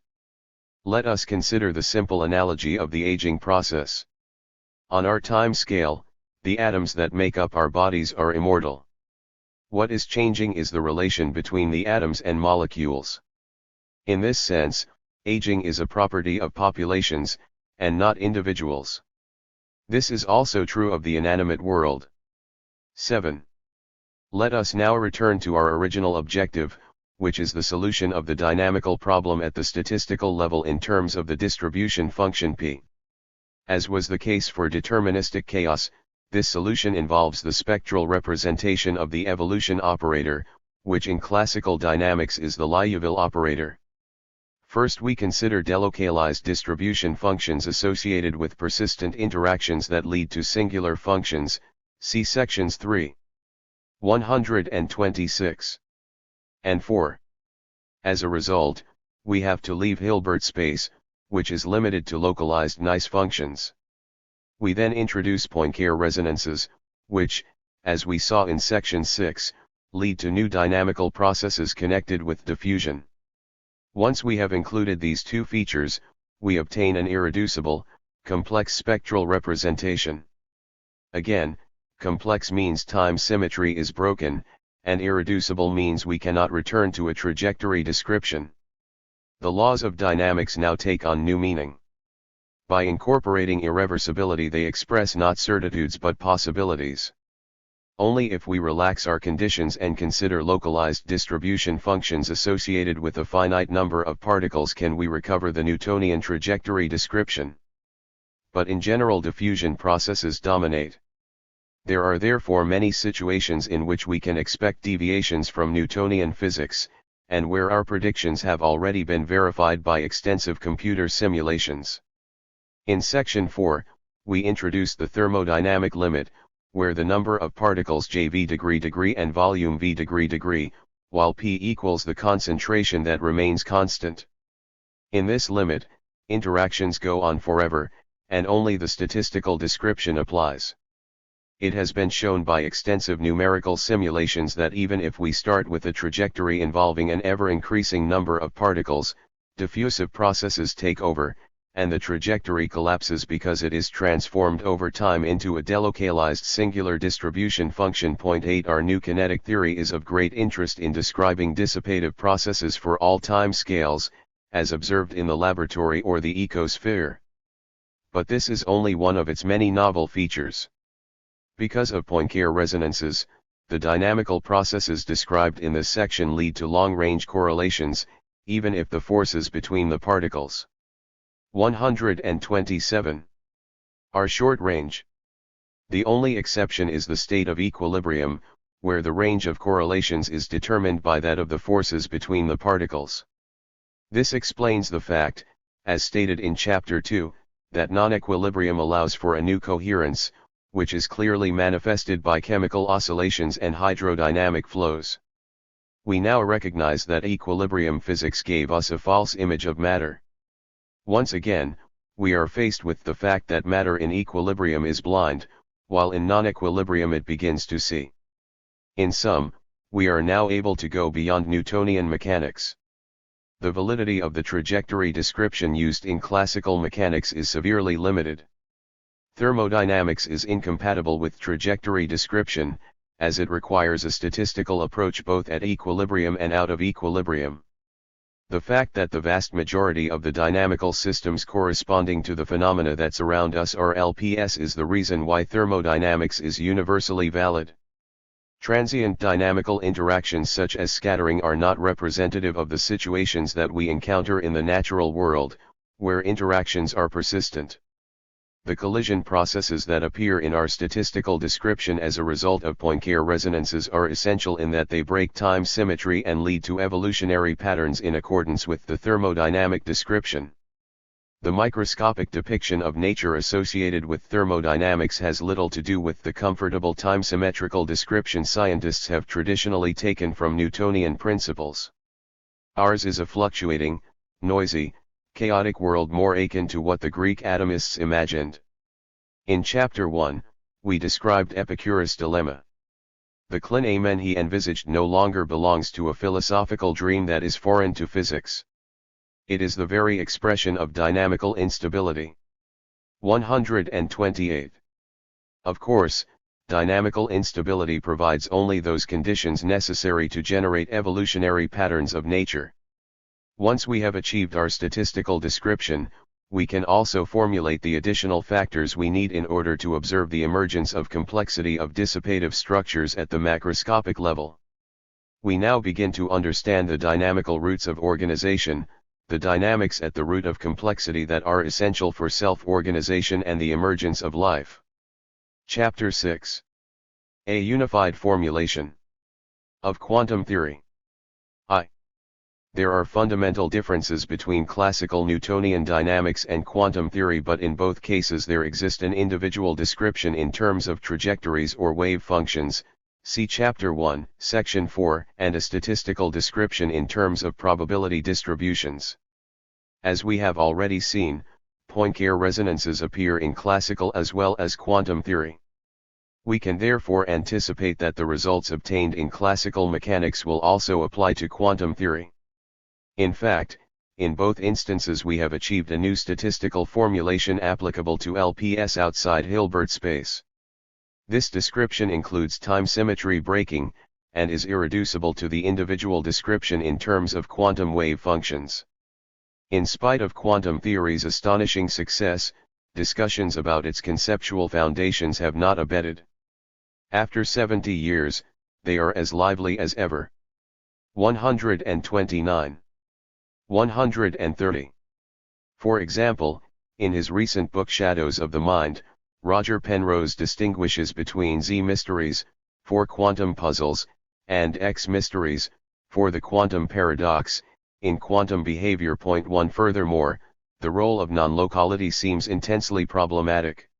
Let us consider the simple analogy of the aging process. On our time scale, the atoms that make up our bodies are immortal. What is changing is the relation between the atoms and molecules. In this sense, aging is a property of populations, and not individuals. This is also true of the inanimate world. 7. Let us now return to our original objective, which is the solution of the dynamical problem at the statistical level in terms of the distribution function p. As was the case for deterministic chaos, this solution involves the spectral representation of the evolution operator, which in classical dynamics is the Liouville operator. First we consider delocalized distribution functions associated with persistent interactions that lead to singular functions, see sections 3. 126. And 4. As a result, we have to leave Hilbert space, which is limited to localized nice functions. We then introduce Poincare resonances, which, as we saw in section 6, lead to new dynamical processes connected with diffusion. Once we have included these two features, we obtain an irreducible, complex spectral representation. Again, complex means time symmetry is broken, and irreducible means we cannot return to a trajectory description. The laws of dynamics now take on new meaning. By incorporating irreversibility they express not certitudes but possibilities. Only if we relax our conditions and consider localized distribution functions associated with a finite number of particles can we recover the Newtonian trajectory description. But in general, diffusion processes dominate. There are therefore many situations in which we can expect deviations from Newtonian physics, and where our predictions have already been verified by extensive computer simulations. In section 4, we introduce the thermodynamic limit, where the number of particles J v and volume v while P equals the concentration that remains constant. In this limit, interactions go on forever, and only the statistical description applies. It has been shown by extensive numerical simulations that even if we start with a trajectory involving an ever-increasing number of particles, diffusive processes take over, and the trajectory collapses because it is transformed over time into a delocalized singular distribution function. 8 Our new kinetic theory is of great interest in describing dissipative processes for all time scales, as observed in the laboratory or the ecosphere. But this is only one of its many novel features. Because of Poincare resonances, the dynamical processes described in this section lead to long-range correlations, even if the forces between the particles 127 are short range. The only exception is the state of equilibrium, where the range of correlations is determined by that of the forces between the particles. This explains the fact, as stated in Chapter 2, that non-equilibrium allows for a new coherence, which is clearly manifested by chemical oscillations and hydrodynamic flows. We now recognize that equilibrium physics gave us a false image of matter. Once again, we are faced with the fact that matter in equilibrium is blind, while in non-equilibrium it begins to see. In sum, we are now able to go beyond Newtonian mechanics. The validity of the trajectory description used in classical mechanics is severely limited. Thermodynamics is incompatible with trajectory description, as it requires a statistical approach both at equilibrium and out of equilibrium. The fact that the vast majority of the dynamical systems corresponding to the phenomena that surround us are LPS is the reason why thermodynamics is universally valid. Transient dynamical interactions such as scattering are not representative of the situations that we encounter in the natural world, where interactions are persistent. The collision processes that appear in our statistical description as a result of Poincare resonances are essential in that they break time symmetry and lead to evolutionary patterns in accordance with the thermodynamic description. The microscopic depiction of nature associated with thermodynamics has little to do with the comfortable time-symmetrical description scientists have traditionally taken from Newtonian principles. Ours is a fluctuating, noisy, chaotic world more akin to what the Greek atomists imagined. In Chapter 1, we described Epicurus' dilemma. The clinamen he envisaged no longer belongs to a philosophical dream that is foreign to physics. It is the very expression of dynamical instability. 128. Of course, dynamical instability provides only those conditions necessary to generate evolutionary patterns of nature. Once we have achieved our statistical description, we can also formulate the additional factors we need in order to observe the emergence of complexity of dissipative structures at the macroscopic level. We now begin to understand the dynamical roots of organization, the dynamics at the root of complexity that are essential for self-organization and the emergence of life. Chapter 6. A unified formulation of quantum theory. There are fundamental differences between classical Newtonian dynamics and quantum theory, but in both cases there exists an individual description in terms of trajectories or wave functions, see Chapter 1, Section 4, and a statistical description in terms of probability distributions. As we have already seen, Poincare resonances appear in classical as well as quantum theory. We can therefore anticipate that the results obtained in classical mechanics will also apply to quantum theory. In fact, in both instances we have achieved a new statistical formulation applicable to LPS outside Hilbert space. This description includes time symmetry breaking, and is irreducible to the individual description in terms of quantum wave functions. In spite of quantum theory's astonishing success, discussions about its conceptual foundations have not abated. After 70 years, they are as lively as ever. 129. 130. For example, in his recent book Shadows of the Mind, Roger Penrose distinguishes between Z mysteries, for quantum puzzles, and X mysteries, for the quantum paradox, in quantum behavior. 1. Furthermore, the role of non-locality seems intensely problematic.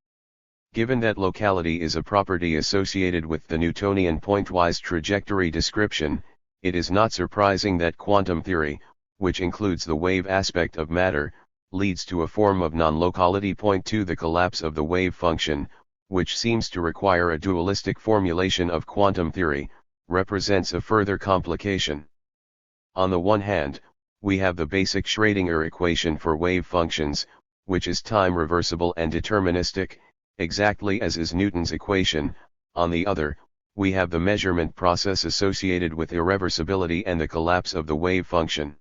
Given that locality is a property associated with the Newtonian pointwise trajectory description, it is not surprising that quantum theory, which includes the wave aspect of matter, leads to a form of non-locality. 2. The collapse of the wave function, which seems to require a dualistic formulation of quantum theory, represents a further complication. On the one hand, we have the basic Schrödinger equation for wave functions, which is time reversible and deterministic, exactly as is Newton's equation. On the other, we have the measurement process associated with irreversibility and the collapse of the wave function.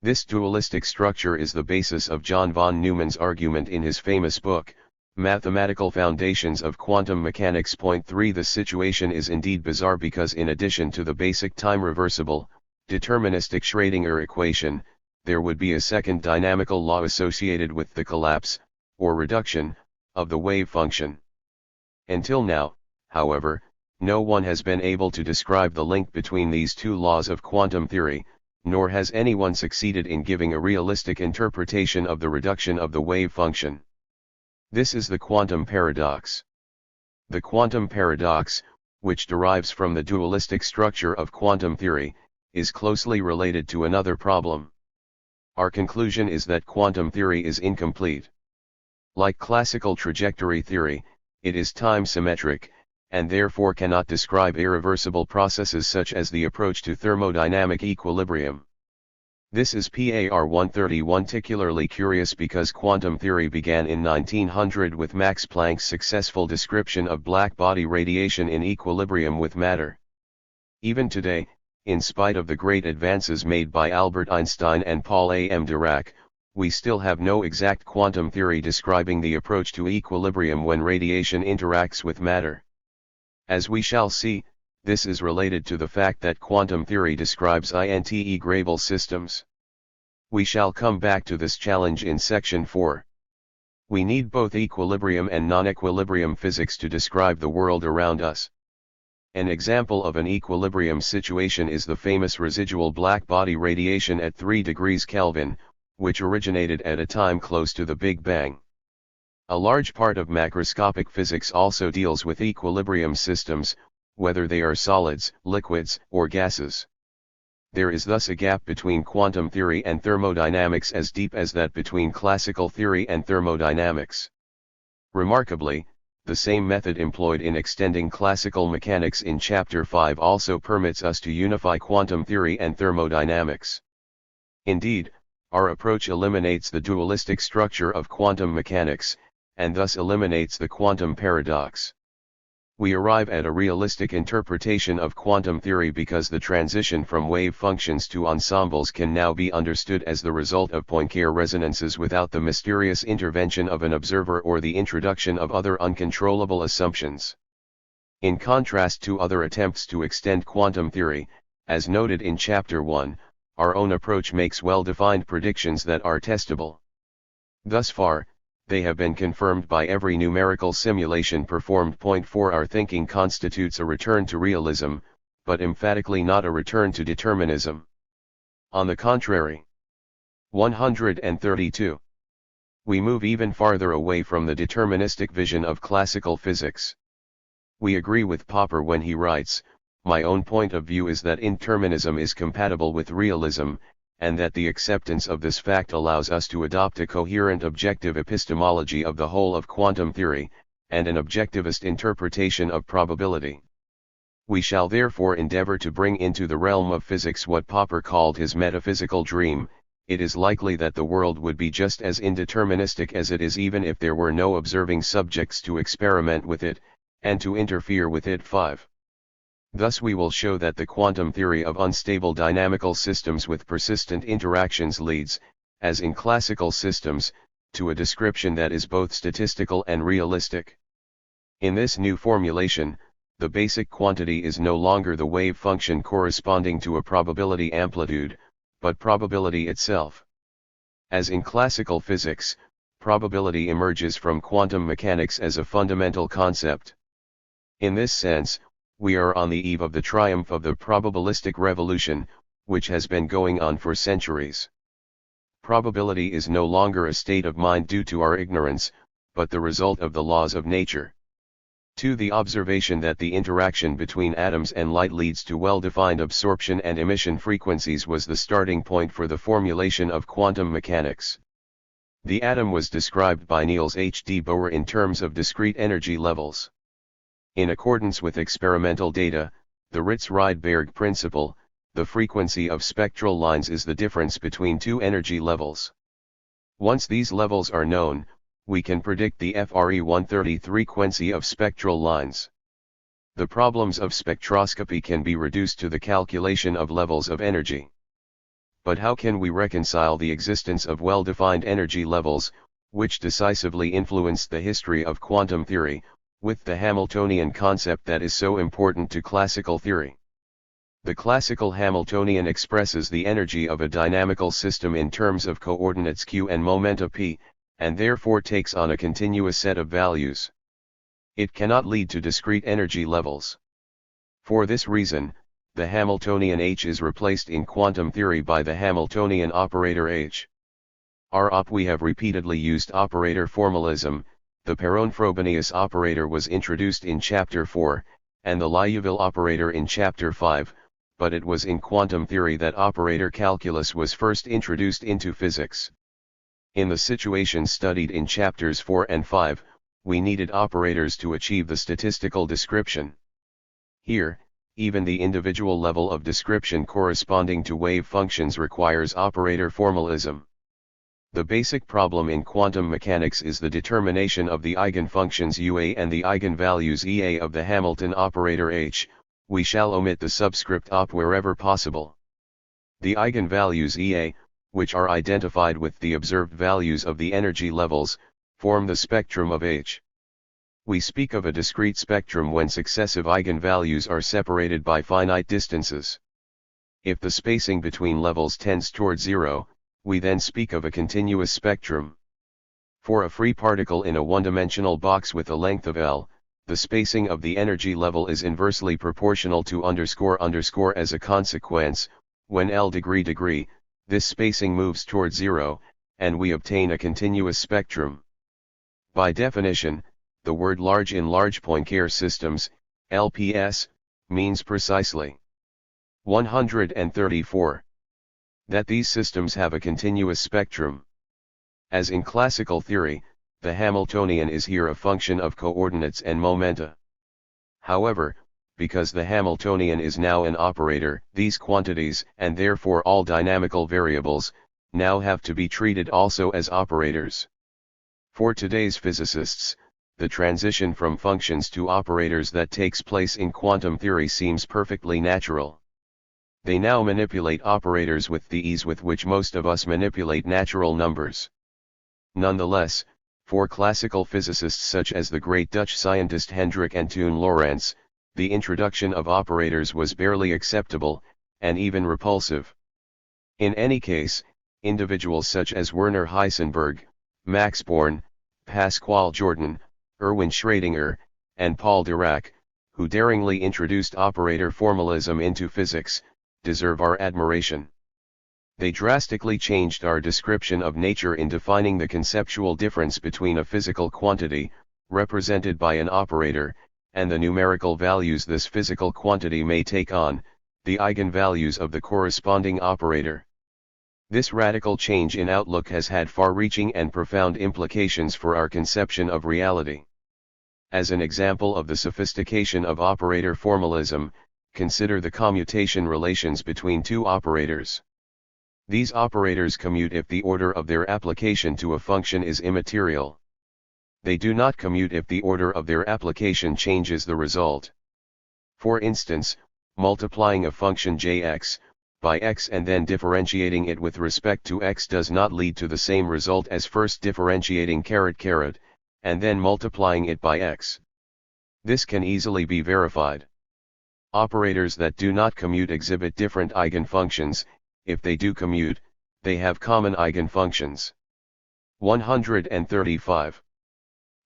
This dualistic structure is the basis of John von Neumann's argument in his famous book, Mathematical Foundations of Quantum Mechanics. 3. The situation is indeed bizarre because in addition to the basic time-reversible, deterministic Schrödinger equation, there would be a second dynamical law associated with the collapse, or reduction, of the wave function. Until now, however, no one has been able to describe the link between these two laws of quantum theory, nor has anyone succeeded in giving a realistic interpretation of the reduction of the wave function. This is the quantum paradox. The quantum paradox, which derives from the dualistic structure of quantum theory, is closely related to another problem. Our conclusion is that quantum theory is incomplete. Like classical trajectory theory, it is time-symmetric, and therefore cannot describe irreversible processes such as the approach to thermodynamic equilibrium. This is PAR 131 particularly curious because quantum theory began in 1900 with Max Planck's successful description of black-body radiation in equilibrium with matter. Even today, in spite of the great advances made by Albert Einstein and Paul A.M. Dirac, we still have no exact quantum theory describing the approach to equilibrium when radiation interacts with matter. As we shall see, this is related to the fact that quantum theory describes integrable systems. We shall come back to this challenge in section 4. We need both equilibrium and non-equilibrium physics to describe the world around us. An example of an equilibrium situation is the famous residual black-body radiation at 3 degrees Kelvin, which originated at a time close to the Big Bang. A large part of macroscopic physics also deals with equilibrium systems, whether they are solids, liquids, or gases. There is thus a gap between quantum theory and thermodynamics as deep as that between classical theory and thermodynamics. Remarkably, the same method employed in extending classical mechanics in Chapter 5 also permits us to unify quantum theory and thermodynamics. Indeed, our approach eliminates the dualistic structure of quantum mechanics, and thus eliminates the quantum paradox. We arrive at a realistic interpretation of quantum theory because the transition from wave functions to ensembles can now be understood as the result of Poincare resonances without the mysterious intervention of an observer or the introduction of other uncontrollable assumptions. In contrast to other attempts to extend quantum theory, as noted in Chapter 1, our own approach makes well-defined predictions that are testable. Thus far, they have been confirmed by every numerical simulation performed. 4 Our thinking constitutes a return to realism, but emphatically not a return to determinism. On the contrary. 132. We move even farther away from the deterministic vision of classical physics. We agree with Popper when he writes, "My own point of view is that indeterminism is compatible with realism, and that the acceptance of this fact allows us to adopt a coherent objective epistemology of the whole of quantum theory, and an objectivist interpretation of probability. We shall therefore endeavor to bring into the realm of physics what Popper called his metaphysical dream. It is likely that the world would be just as indeterministic as it is even if there were no observing subjects to experiment with it, and to interfere with it. 5. Thus we will show that the quantum theory of unstable dynamical systems with persistent interactions leads, as in classical systems, to a description that is both statistical and realistic. In this new formulation, the basic quantity is no longer the wave function corresponding to a probability amplitude, but probability itself. As in classical physics, probability emerges from quantum mechanics as a fundamental concept. In this sense, we are on the eve of the triumph of the probabilistic revolution, which has been going on for centuries. Probability is no longer a state of mind due to our ignorance, but the result of the laws of nature. The observation that the interaction between atoms and light leads to well-defined absorption and emission frequencies was the starting point for the formulation of quantum mechanics. The atom was described by Niels H. D. Bohr in terms of discrete energy levels. In accordance with experimental data, the Ritz-Rydberg principle, the frequency of spectral lines is the difference between two energy levels. Once these levels are known, we can predict the FRE130 frequency of spectral lines. The problems of spectroscopy can be reduced to the calculation of levels of energy. But how can we reconcile the existence of well-defined energy levels, which decisively influenced the history of quantum theory, with the Hamiltonian concept that is so important to classical theory? The classical Hamiltonian expresses the energy of a dynamical system in terms of coordinates q and momenta p, and therefore takes on a continuous set of values. It cannot lead to discrete energy levels. For this reason, the Hamiltonian H is replaced in quantum theory by the Hamiltonian operator H. We have repeatedly used operator formalism. The Perron-Frobenius operator was introduced in Chapter 4, and the Liouville operator in Chapter 5, but it was in quantum theory that operator calculus was first introduced into physics. In the situation studied in Chapters 4 and 5, we needed operators to achieve the statistical description. Here, even the individual level of description corresponding to wave functions requires operator formalism. The basic problem in quantum mechanics is the determination of the eigenfunctions UA and the eigenvalues EA of the Hamilton operator H. We shall omit the subscript op wherever possible. The eigenvalues EA, which are identified with the observed values of the energy levels, form the spectrum of H. We speak of a discrete spectrum when successive eigenvalues are separated by finite distances. If the spacing between levels tends toward zero, we then speak of a continuous spectrum. For a free particle in a one-dimensional box with a length of L, the spacing of the energy level is inversely proportional to __. As a consequence, when L degree, this spacing moves toward zero, and we obtain a continuous spectrum. By definition, the word large in large Poincare systems, LPS, means precisely 134. That these systems have a continuous spectrum. As in classical theory, the Hamiltonian is here a function of coordinates and momenta. However, because the Hamiltonian is now an operator, these quantities, and therefore all dynamical variables, now have to be treated also as operators. For today's physicists, the transition from functions to operators that takes place in quantum theory seems perfectly natural. They now manipulate operators with the ease with which most of us manipulate natural numbers. Nonetheless, for classical physicists such as the great Dutch scientist Hendrik Antoon Lorentz, the introduction of operators was barely acceptable, and even repulsive. In any case, individuals such as Werner Heisenberg, Max Born, Pascual Jordan, Erwin Schrödinger, and Paul Dirac, who daringly introduced operator formalism into physics, deserve our admiration. They drastically changed our description of nature in defining the conceptual difference between a physical quantity, represented by an operator, and the numerical values this physical quantity may take on, the eigenvalues of the corresponding operator. This radical change in outlook has had far-reaching and profound implications for our conception of reality. As an example of the sophistication of operator formalism, consider the commutation relations between two operators. These operators commute if the order of their application to a function is immaterial. They do not commute if the order of their application changes the result. For instance, multiplying a function jx by x and then differentiating it with respect to x does not lead to the same result as first differentiating __, and then multiplying it by x. This can easily be verified. Operators that do not commute exhibit different eigenfunctions. If they do commute, they have common eigenfunctions. 135.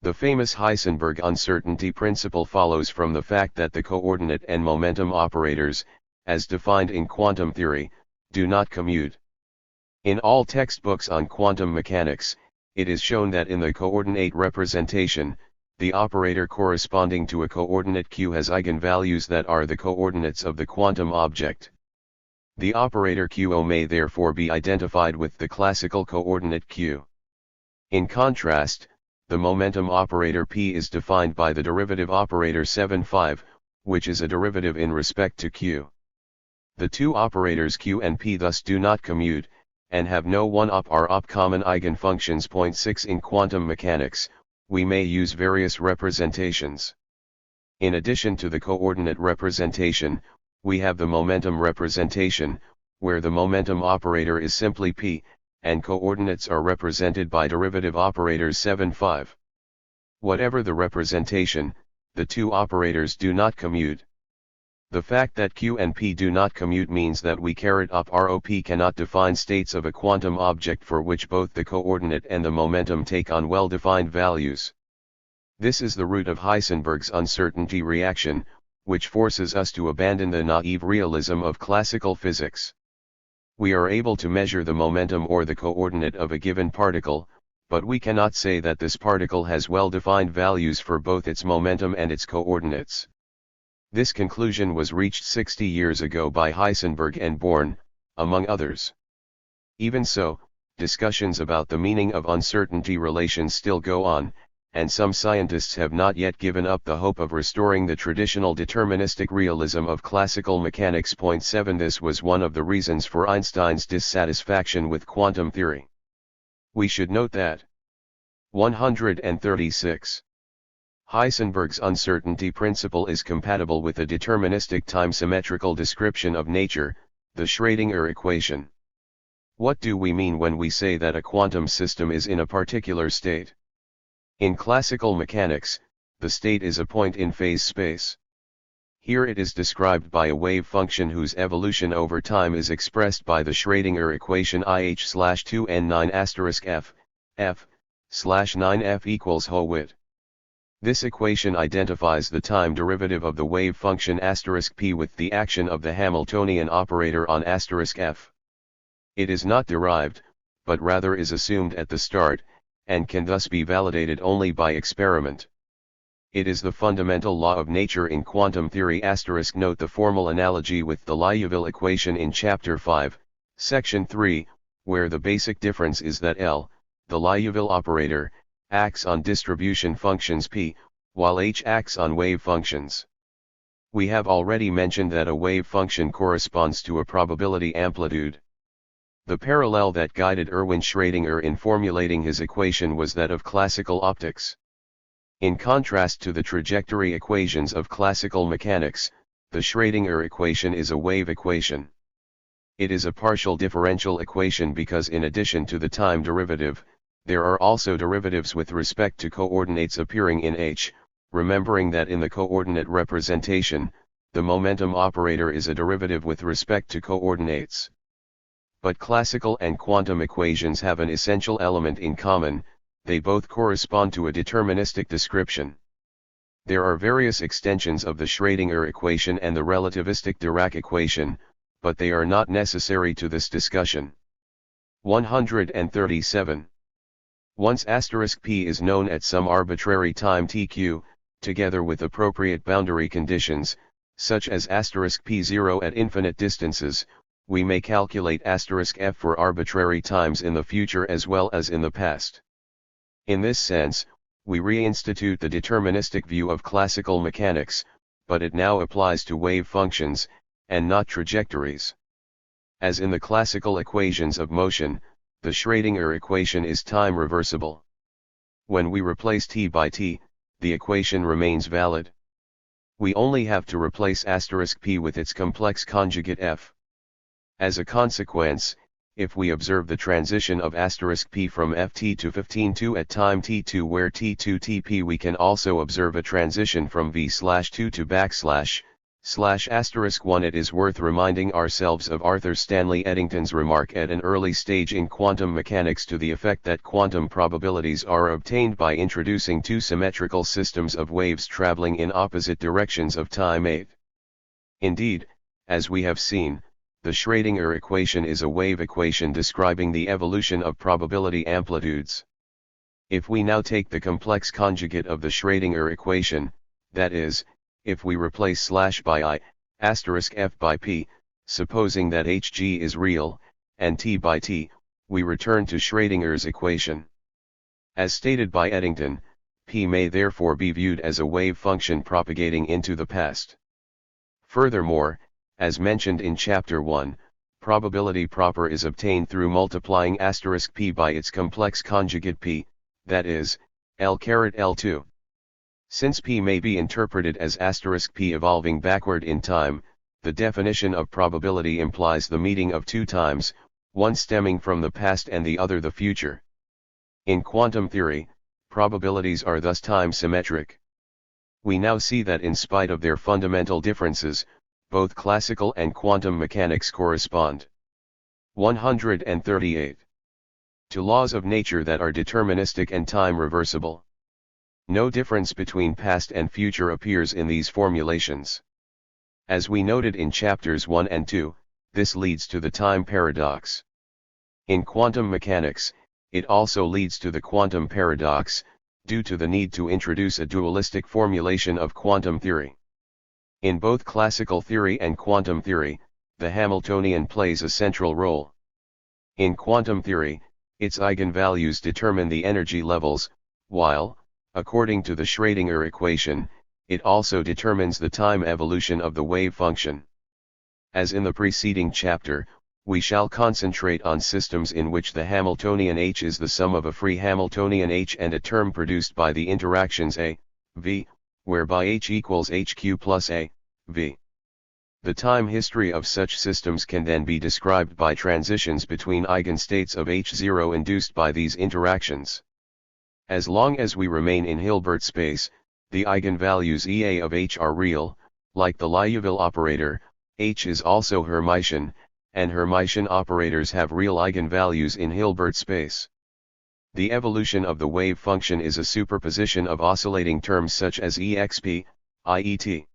The famous Heisenberg uncertainty principle follows from the fact that the coordinate and momentum operators, as defined in quantum theory, do not commute. In all textbooks on quantum mechanics, it is shown that in the coordinate representation, the operator corresponding to a coordinate q has eigenvalues that are the coordinates of the quantum object. The operator qo may therefore be identified with the classical coordinate q. In contrast, the momentum operator p is defined by the derivative operator 7,5, which is a derivative in respect to q. The two operators q and p thus do not commute, and have no 1-op or op common eigenfunctions. 6 In quantum mechanics, we may use various representations. In addition to the coordinate representation, we have the momentum representation, where the momentum operator is simply p, and coordinates are represented by derivative operators 7,5. Whatever the representation, the two operators do not commute. The fact that q and p do not commute means that we (op rop cannot define states of a quantum object for which both the coordinate and the momentum take on well-defined values. This is the root of Heisenberg's uncertainty reaction, which forces us to abandon the naive realism of classical physics. We are able to measure the momentum or the coordinate of a given particle, but we cannot say that this particle has well-defined values for both its momentum and its coordinates. This conclusion was reached 60 years ago by Heisenberg and Born, among others. Even so, discussions about the meaning of uncertainty relations still go on, and some scientists have not yet given up the hope of restoring the traditional deterministic realism of classical mechanics. 7 This was one of the reasons for Einstein's dissatisfaction with quantum theory. We should note that 136. Heisenberg's uncertainty principle is compatible with a deterministic time-symmetrical description of nature, the Schrödinger equation. What do we mean when we say that a quantum system is in a particular state? In classical mechanics, the state is a point in phase space. Here it is described by a wave function whose evolution over time is expressed by the Schrödinger equation IH/2n9*f, f/9f equals whole-width. This equation identifies the time derivative of the wave function *p with the action of the Hamiltonian operator on *f. It is not derived, but rather is assumed at the start, and can thus be validated only by experiment. It is the fundamental law of nature in quantum theory. Note the formal analogy with the Liouville equation in Chapter 5, Section 3, where the basic difference is that L, the Liouville operator, acts on distribution functions p, while h acts on wave functions. We have already mentioned that a wave function corresponds to a probability amplitude. The parallel that guided Erwin Schrödinger in formulating his equation was that of classical optics. In contrast to the trajectory equations of classical mechanics, the Schrödinger equation is a wave equation. It is a partial differential equation because in addition to the time derivative, there are also derivatives with respect to coordinates appearing in h, remembering that in the coordinate representation, the momentum operator is a derivative with respect to coordinates. But classical and quantum equations have an essential element in common: they both correspond to a deterministic description. There are various extensions of the Schrödinger equation and the relativistic Dirac equation, but they are not necessary to this discussion. 137. Once *p is known at some arbitrary time tq, together with appropriate boundary conditions, such as *p0 at infinite distances, we may calculate *f for arbitrary times in the future as well as in the past. In this sense, we reinstitute the deterministic view of classical mechanics, but it now applies to wave functions, and not trajectories. As in the classical equations of motion, the Schrödinger equation is time reversible. When we replace t by t, the equation remains valid. We only have to replace *p with its complex conjugate f. As a consequence, if we observe the transition of *p from ft to 15.2 at time t2 where t2 tp, we can also observe a transition from v/2 to \*****1. It is worth reminding ourselves of Arthur Stanley Eddington's remark at an early stage in quantum mechanics to the effect that quantum probabilities are obtained by introducing two symmetrical systems of waves traveling in opposite directions of time 8. Indeed, as we have seen, the Schrödinger equation is a wave equation describing the evolution of probability amplitudes. If we now take the complex conjugate of the Schrödinger equation, that is, if we replace / by I, *f by p, supposing that hg is real, and t by t, we return to Schrödinger's equation. As stated by Eddington, p may therefore be viewed as a wave function propagating into the past. Furthermore, as mentioned in Chapter 1, probability proper is obtained through multiplying *p by its complex conjugate p, that is, L(L2). Since p may be interpreted as *p evolving backward in time, the definition of probability implies the meeting of two times, one stemming from the past and the other the future. In quantum theory, probabilities are thus time symmetric. We now see that in spite of their fundamental differences, both classical and quantum mechanics correspond. 138. To laws of nature that are deterministic and time reversible. No difference between past and future appears in these formulations. As we noted in chapters 1 and 2, this leads to the time paradox. In quantum mechanics, it also leads to the quantum paradox, due to the need to introduce a dualistic formulation of quantum theory. In both classical theory and quantum theory, the Hamiltonian plays a central role. In quantum theory, its eigenvalues determine the energy levels, while, according to the Schrödinger equation, it also determines the time evolution of the wave function. As in the preceding chapter, we shall concentrate on systems in which the Hamiltonian H is the sum of a free Hamiltonian H and a term produced by the interactions A, V, whereby H equals HQ plus A, V. The time history of such systems can then be described by transitions between eigenstates of H0 induced by these interactions. As long as we remain in Hilbert space, the eigenvalues Ea of H are real. Like the Liouville operator, H is also Hermitian, and Hermitian operators have real eigenvalues in Hilbert space. The evolution of the wave function is a superposition of oscillating terms such as exp, iet.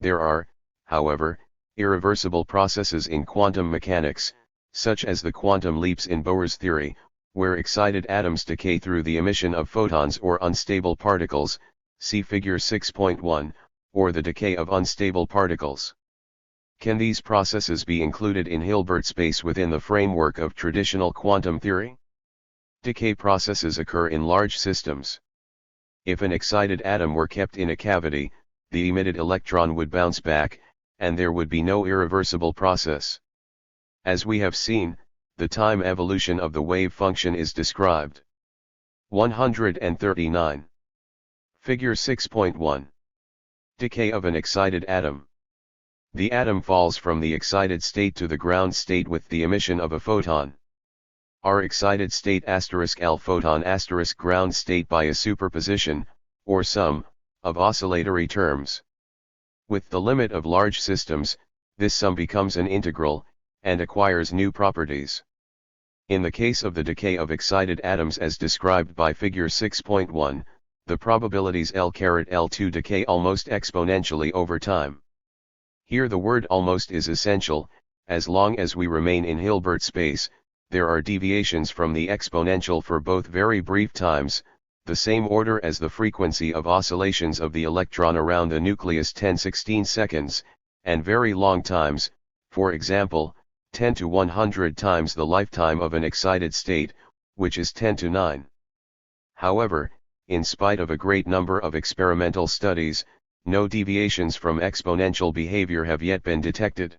There are, however, irreversible processes in quantum mechanics, such as the quantum leaps in Bohr's theory, where excited atoms decay through the emission of photons or unstable particles, see figure 6.1, or the decay of unstable particles. Can these processes be included in Hilbert space within the framework of traditional quantum theory? Decay processes occur in large systems. If an excited atom were kept in a cavity, the emitted electron would bounce back, and there would be no irreversible process. As we have seen, the time evolution of the wave function is described. 139. Figure 6.1. Decay of an excited atom. The atom falls from the excited state to the ground state with the emission of a photon. Our excited state *L photon * ground state by a superposition, or sum, of oscillatory terms. With the limit of large systems, this sum becomes an integral, and acquires new properties. In the case of the decay of excited atoms as described by figure 6.1, the probabilities L(L2) decay almost exponentially over time. Here the word almost is essential. As long as we remain in Hilbert space, there are deviations from the exponential for both very brief times, the same order as the frequency of oscillations of the electron around the nucleus 10-16 seconds, and very long times, for example, 10 to 100 times the lifetime of an excited state, which is 10 to 9. However, in spite of a great number of experimental studies, no deviations from exponential behavior have yet been detected.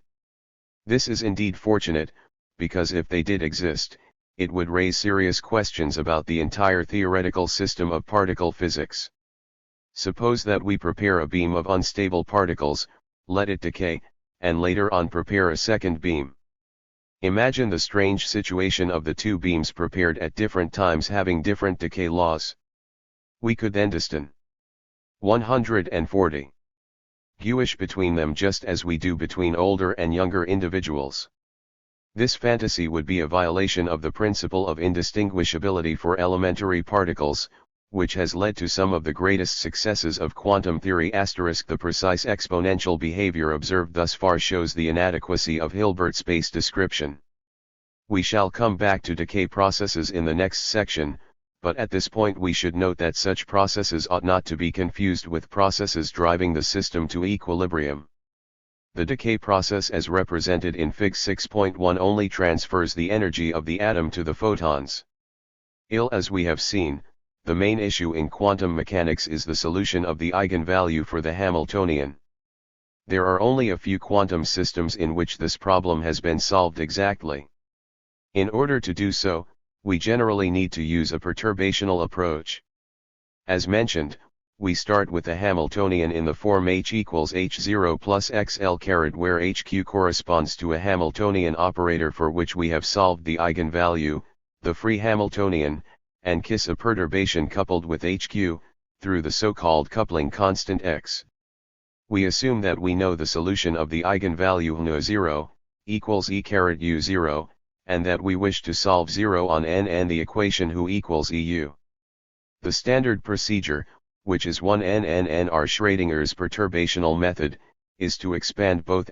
This is indeed fortunate, because if they did exist, it would raise serious questions about the entire theoretical system of particle physics. Suppose that we prepare a beam of unstable particles, let it decay, and later on prepare a second beam. Imagine the strange situation of the two beams prepared at different times having different decay laws. We could then distinguish 140 Jewish between them just as we do between older and younger individuals. This fantasy would be a violation of the principle of indistinguishability for elementary particles, which has led to some of the greatest successes of quantum theory. The precise exponential behavior observed thus far shows the inadequacy of Hilbert space description. We shall come back to decay processes in the next section, but at this point we should note that such processes ought not to be confused with processes driving the system to equilibrium. The decay process as represented in Fig 6.1 only transfers the energy of the atom to the photons. As we have seen, the main issue in quantum mechanics is the solution of the eigenvalue for the Hamiltonian. There are only a few quantum systems in which this problem has been solved exactly. In order to do so, we generally need to use a perturbational approach. As mentioned, we start with the Hamiltonian in the form h equals h0 plus xl caret where hq corresponds to a Hamiltonian operator for which we have solved the eigenvalue, the free Hamiltonian, and kiss a perturbation coupled with hq, through the so-called coupling constant x. We assume that we know the solution of the eigenvalue nu0, equals e caret u0, and that we wish to solve 0 on n and the equation hu equals eu. The standard procedure, which is 1n Schrödinger's perturbational method, is to expand both *.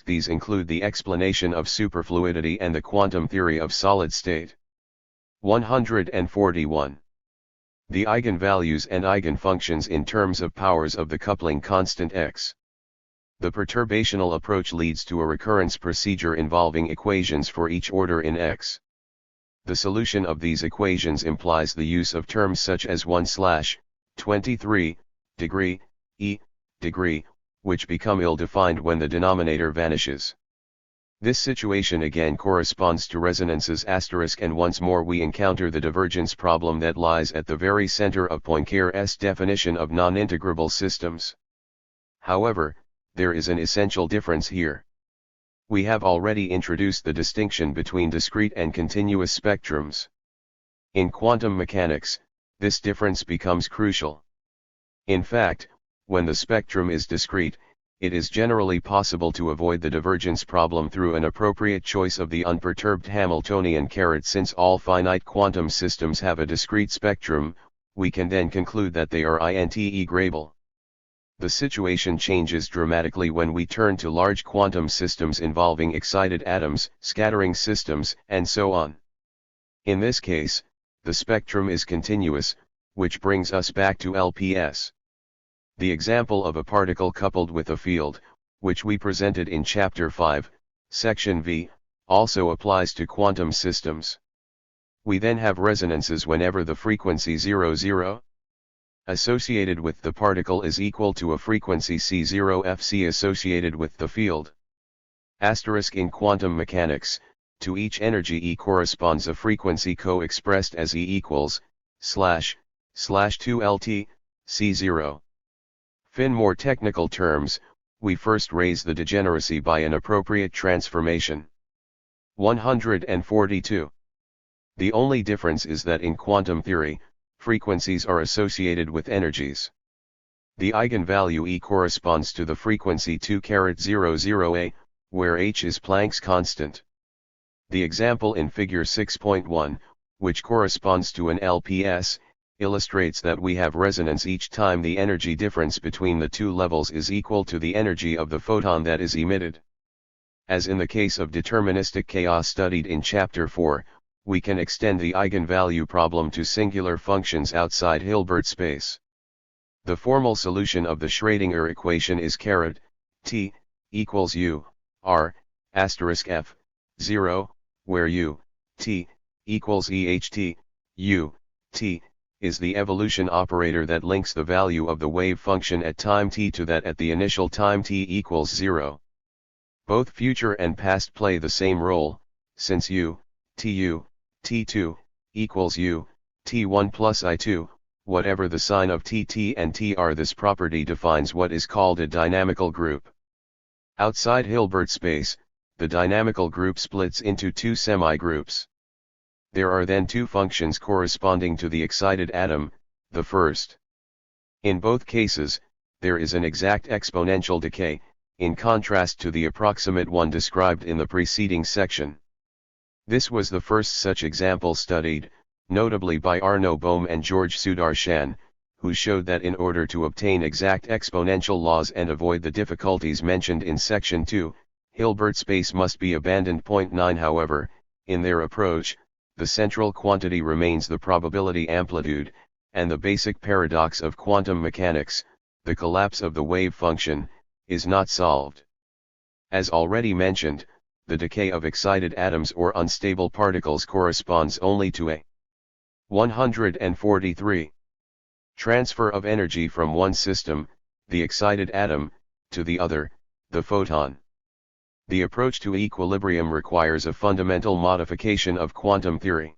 These include the explanation of superfluidity and the quantum theory of solid state. 141. The eigenvalues and eigenfunctions in terms of powers of the coupling constant x. The perturbational approach leads to a recurrence procedure involving equations for each order in x. The solution of these equations implies the use of terms such as 1/23, degree, e, degree, which become ill-defined when the denominator vanishes. This situation again corresponds to resonances *, and once more we encounter the divergence problem that lies at the very center of Poincare's definition of non-integrable systems. However, there is an essential difference here. We have already introduced the distinction between discrete and continuous spectrums. In quantum mechanics, this difference becomes crucial. In fact, when the spectrum is discrete, it is generally possible to avoid the divergence problem through an appropriate choice of the unperturbed Hamiltonian caret. Since all finite quantum systems have a discrete spectrum, we can then conclude that they are integrable. The situation changes dramatically when we turn to large quantum systems involving excited atoms, scattering systems, and so on. In this case, the spectrum is continuous, which brings us back to LPS. The example of a particle coupled with a field, which we presented in Chapter 5, Section V, also applies to quantum systems. We then have resonances whenever the frequency 00 associated with the particle is equal to a frequency C0fc associated with the field. In quantum mechanics, to each energy E corresponds a frequency co-expressed as E equals, /2Lt, C0. In more technical terms, we first raise the degeneracy by an appropriate transformation. 142. The only difference is that in quantum theory, frequencies are associated with energies. The eigenvalue E corresponds to the frequency 2/00A, where h is Planck's constant. The example in Figure 6.1, which corresponds to an LPS, illustrates that we have resonance each time the energy difference between the two levels is equal to the energy of the photon that is emitted. As in the case of deterministic chaos studied in Chapter 4, we can extend the eigenvalue problem to singular functions outside Hilbert space. The formal solution of the Schrödinger equation is T equals U, R, *f, 0, where U, T, equals EHT, U, T, is the evolution operator that links the value of the wave function at time t to that at the initial time t equals 0. Both future and past play the same role, since U, Tu, T2, equals U, T1 plus I2, whatever the sign of Tt and Tr. This property defines what is called a dynamical group. Outside Hilbert space, the dynamical group splits into two semigroups. There are then two functions corresponding to the excited atom, the first. In both cases, there is an exact exponential decay, in contrast to the approximate one described in the preceding section. This was the first such example studied, notably by Arno Bohm and George Sudarshan, who showed that in order to obtain exact exponential laws and avoid the difficulties mentioned in section 2, Hilbert space must be abandoned. 9. However, in their approach, the central quantity remains the probability amplitude, and the basic paradox of quantum mechanics, the collapse of the wave function, is not solved. As already mentioned, the decay of excited atoms or unstable particles corresponds only to a 143. Transfer of energy from one system, the excited atom, to the other, the photon. The approach to equilibrium requires a fundamental modification of quantum theory.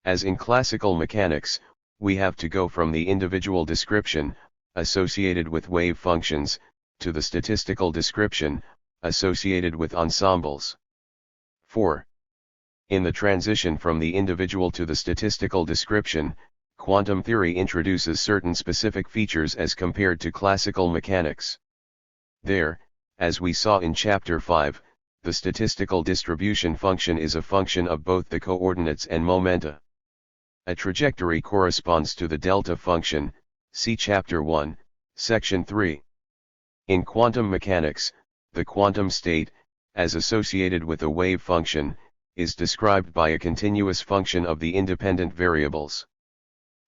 As in classical mechanics, we have to go from the individual description, associated with wave functions, to the statistical description, associated with ensembles. 4. In the transition from the individual to the statistical description, quantum theory introduces certain specific features as compared to classical mechanics. There, as we saw in Chapter 5, the statistical distribution function is a function of both the coordinates and momenta. A trajectory corresponds to the delta function, see Chapter 1, Section 3. In quantum mechanics, the quantum state, as associated with a wave function, is described by a continuous function of the independent variables.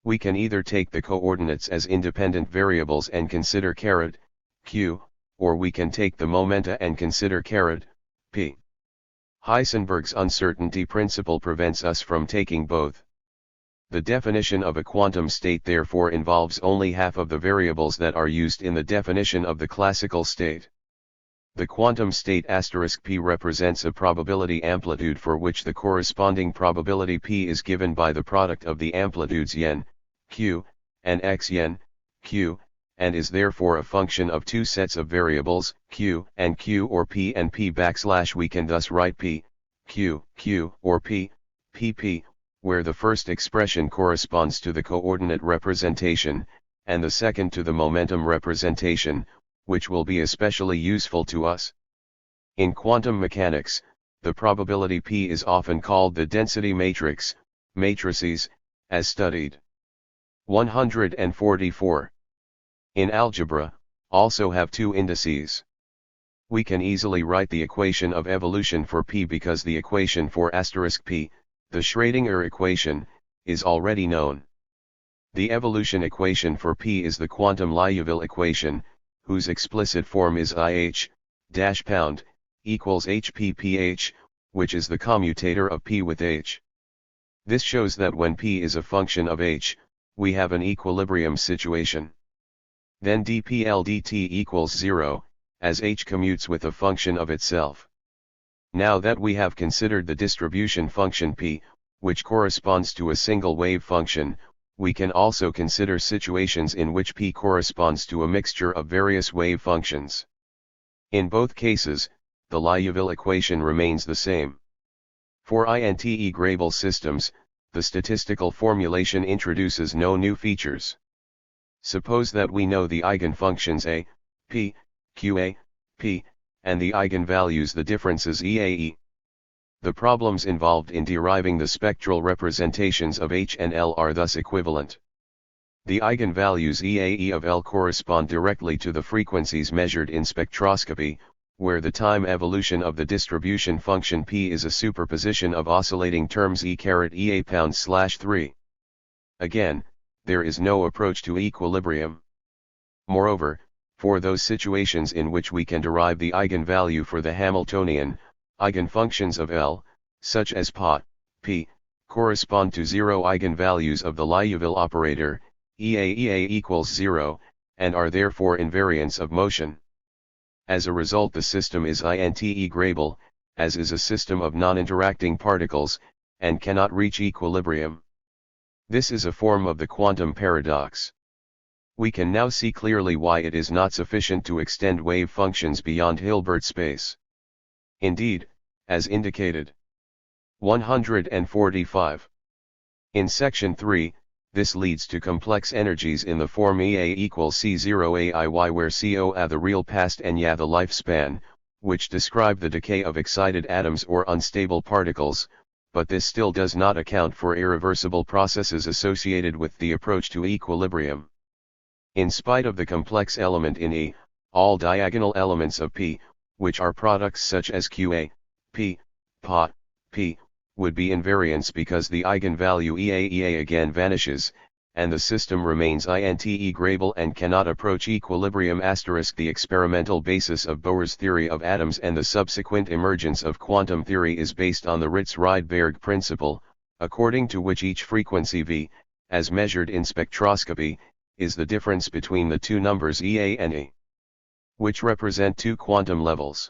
We can either take the coordinates as independent variables and consider q, or we can take the momenta and consider p. Heisenberg's uncertainty principle prevents us from taking both. The definition of a quantum state therefore involves only half of the variables that are used in the definition of the classical state. The quantum state *p represents a probability amplitude for which the corresponding probability p is given by the product of the amplitudes yen, q, and x yen, q, and is therefore a function of two sets of variables, q and q or p and p \. We can thus write p, q, q or p, pp, where the first expression corresponds to the coordinate representation, and the second to the momentum representation, which will be especially useful to us. In quantum mechanics, the probability p is often called the density matrix, matrices, as studied. 144. In algebra, also have two indices. We can easily write the equation of evolution for p because the equation for *p, the Schrödinger equation, is already known. The evolution equation for p is the quantum Liouville equation, whose explicit form is IH- equals HPPH, which is the commutator of p with h. This shows that when p is a function of h, we have an equilibrium situation. Then dPl/dt equals 0, as h commutes with a function of itself. Now that we have considered the distribution function p, which corresponds to a single wave function, we can also consider situations in which p corresponds to a mixture of various wave functions. In both cases, the Liouville equation remains the same. For integrable systems, the statistical formulation introduces no new features. Suppose that we know the eigenfunctions a, p, qa, p, and the eigenvalues, the differences EAE. The problems involved in deriving the spectral representations of H and L are thus equivalent. The eigenvalues EAE of L correspond directly to the frequencies measured in spectroscopy, where the time evolution of the distribution function P is a superposition of oscillating terms E⁻⁴. Again, there is no approach to equilibrium. Moreover, for those situations in which we can derive the eigenvalue for the Hamiltonian, eigenfunctions of L, such as P, correspond to zero eigenvalues of the Liouville operator, EA equals 0, and are therefore invariants of motion. As a result, the system is integrable, as is a system of non-interacting particles, and cannot reach equilibrium. This is a form of the quantum paradox. We can now see clearly why it is not sufficient to extend wave functions beyond Hilbert space. Indeed, as indicated. 145. In section 3, this leads to complex energies in the form Ea equals C0 AIY, where CO are the real past and Ya the lifespan, which describe the decay of excited atoms or unstable particles, but this still does not account for irreversible processes associated with the approach to equilibrium. In spite of the complex element in E, all diagonal elements of P, which are products such as Qa, P, Pa, P, would be invariants because the eigenvalue Ea again vanishes, and the system remains integrable and cannot approach equilibrium. The experimental basis of Bohr's theory of atoms and the subsequent emergence of quantum theory is based on the Ritz-Rydberg principle, according to which each frequency V, as measured in spectroscopy, is the difference between the two numbers Ea and E, which represent two quantum levels.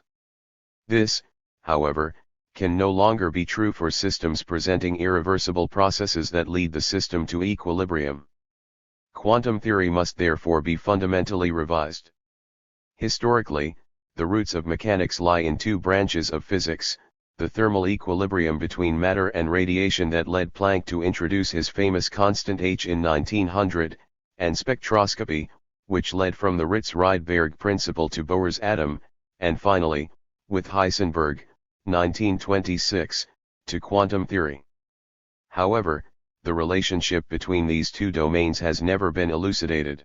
This, however, can no longer be true for systems presenting irreversible processes that lead the system to equilibrium. Quantum theory must therefore be fundamentally revised. Historically, the roots of mechanics lie in two branches of physics: the thermal equilibrium between matter and radiation that led Planck to introduce his famous constant H in 1900, and spectroscopy, which led from the Ritz-Rydberg principle to Bohr's atom, and finally, with Heisenberg, 1926, to quantum theory. However, the relationship between these two domains has never been elucidated.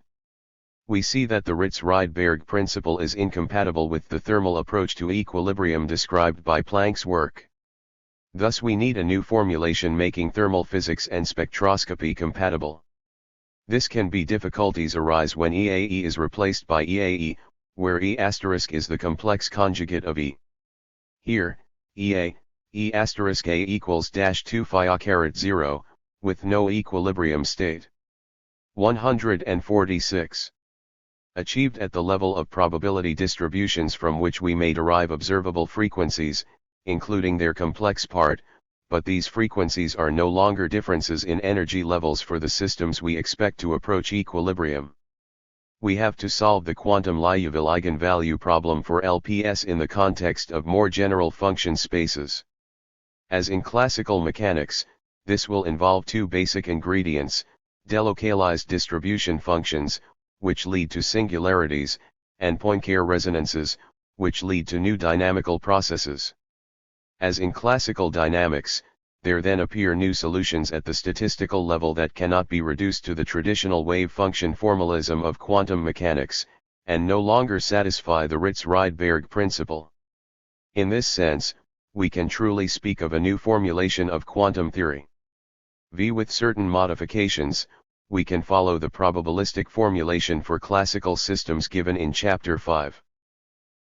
We see that the Ritz-Rydberg principle is incompatible with the thermal approach to equilibrium described by Planck's work. Thus we need a new formulation making thermal physics and spectroscopy compatible. This can be difficulties arise when EAE is replaced by EAE, where E** is the complex conjugate of E. Here, E** A equals -2 phi 0, with no equilibrium state. 146. Achieved at the level of probability distributions from which we may derive observable frequencies, including their complex part, but these frequencies are no longer differences in energy levels for the systems we expect to approach equilibrium. We have to solve the quantum Liouville eigenvalue problem for LPS in the context of more general function spaces. As in classical mechanics, this will involve two basic ingredients: delocalized distribution functions, which lead to singularities, and Poincare resonances, which lead to new dynamical processes. As in classical dynamics, there then appear new solutions at the statistical level that cannot be reduced to the traditional wave function formalism of quantum mechanics, and no longer satisfy the Ritz-Rydberg principle. In this sense, we can truly speak of a new formulation of quantum theory. With certain modifications, we can follow the probabilistic formulation for classical systems given in Chapter 5.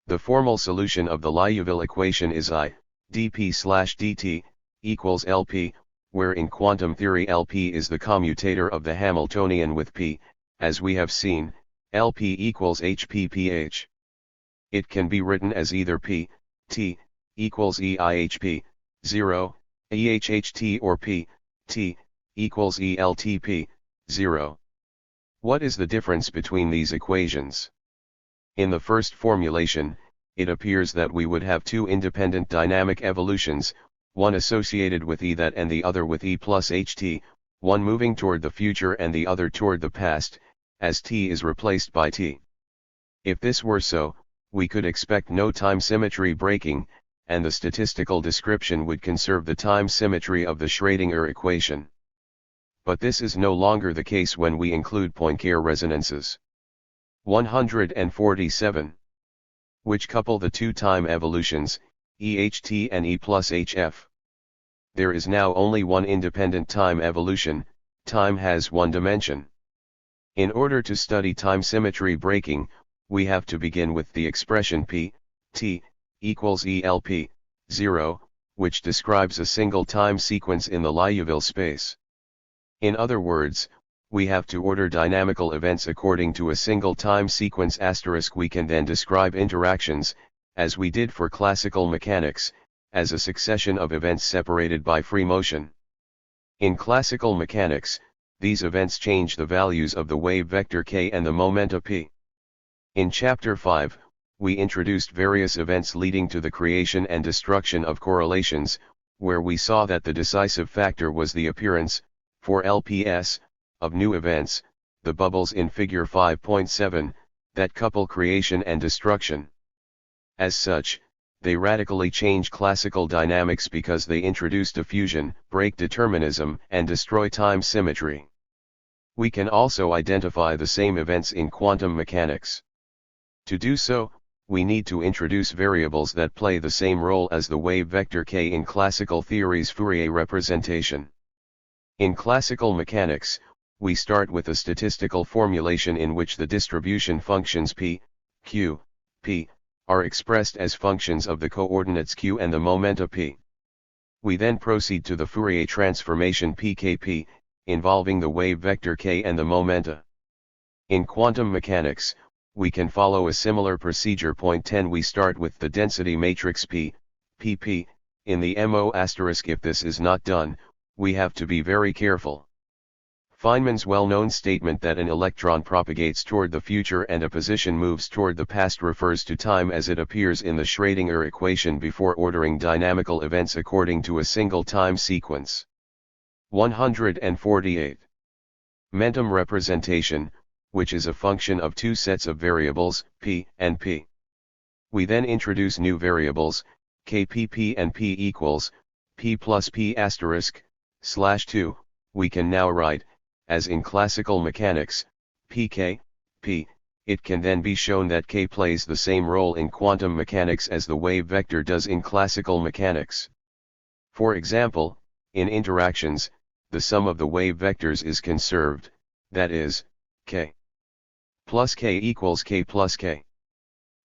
The formal solution of the Liouville equation is I, dp/dt, equals Lp, where in quantum theory Lp is the commutator of the Hamiltonian with P, as we have seen, Lp equals hpph. It can be written as either P, T, equals EIHP, 0, EHHT, or P, T, equals ELTP, 0. What is the difference between these equations? In the first formulation, it appears that we would have two independent dynamic evolutions, one associated with E that and the other with E plus HT, one moving toward the future and the other toward the past, as T is replaced by T. If this were so, we could expect no time symmetry breaking, and the statistical description would conserve the time symmetry of the Schrödinger equation. But this is no longer the case when we include Poincare resonances. 147. Which couple the two time evolutions, EHT and E plus HF. There is now only one independent time evolution. Time has one dimension. In order to study time symmetry breaking, we have to begin with the expression P, T, equals ELP, 0, which describes a single time sequence in the Liouville space. In other words, we have to order dynamical events according to a single time sequence *. We can then describe interactions, as we did for classical mechanics, as a succession of events separated by free motion. In classical mechanics, these events change the values of the wave vector k and the momenta p. In Chapter 5, we introduced various events leading to the creation and destruction of correlations, where we saw that the decisive factor was the appearance, for LPS, of new events, the bubbles in figure 5.7, that couple creation and destruction. As such, they radically change classical dynamics because they introduce diffusion, break determinism, and destroy time symmetry. We can also identify the same events in quantum mechanics. To do so, we need to introduce variables that play the same role as the wave vector k in classical theory's Fourier representation. In classical mechanics, we start with a statistical formulation in which the distribution functions p, q, p, are expressed as functions of the coordinates q and the momenta p. We then proceed to the Fourier transformation pkp, involving the wave vector k and the momenta. In quantum mechanics, we can follow a similar procedure. Point 10 We start with the density matrix P, pp, in the MO*. If this is not done, we have to be very careful. Feynman's well-known statement that an electron propagates toward the future and a position moves toward the past refers to time as it appears in the Schrödinger equation before ordering dynamical events according to a single time sequence. 148. Momentum representation, which is a function of two sets of variables, p and p. We then introduce new variables, kpp and p equals, p plus p asterisk, /2, we can now write, as in classical mechanics, pk, p, it can then be shown that k plays the same role in quantum mechanics as the wave vector does in classical mechanics. For example, in interactions, the sum of the wave vectors is conserved, that is, k plus k equals k plus k.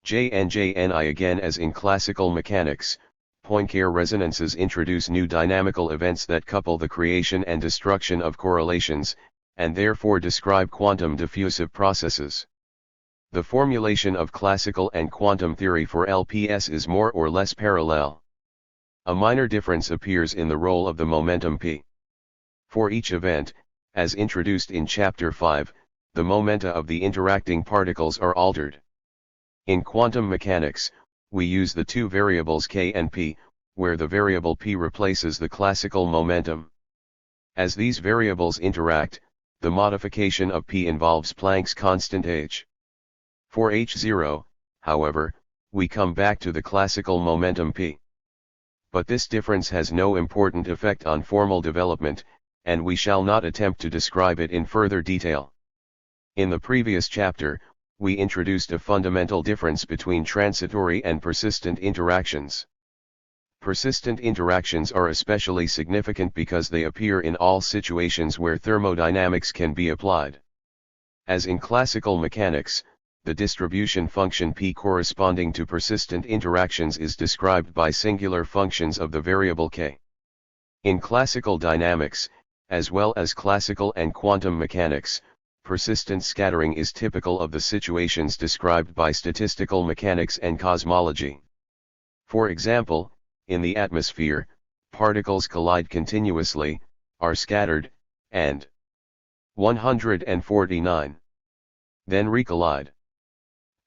Jni again as in classical mechanics, Poincare resonances introduce new dynamical events that couple the creation and destruction of correlations, and therefore describe quantum diffusive processes. The formulation of classical and quantum theory for LPS is more or less parallel. A minor difference appears in the role of the momentum p. For each event, as introduced in Chapter 5, the momenta of the interacting particles are altered. In quantum mechanics, we use the two variables k and p, where the variable p replaces the classical momentum. As these variables interact, the modification of p involves Planck's constant h. For h0, however, we come back to the classical momentum p. But this difference has no important effect on formal development, and we shall not attempt to describe it in further detail. In the previous chapter, we introduced a fundamental difference between transitory and persistent interactions. Persistent interactions are especially significant because they appear in all situations where thermodynamics can be applied. As in classical mechanics, the distribution function p corresponding to persistent interactions is described by singular functions of the variable k. In classical dynamics, as well as classical and quantum mechanics, persistent scattering is typical of the situations described by statistical mechanics and cosmology. For example, in the atmosphere, particles collide continuously, are scattered, and 149. Then recollide.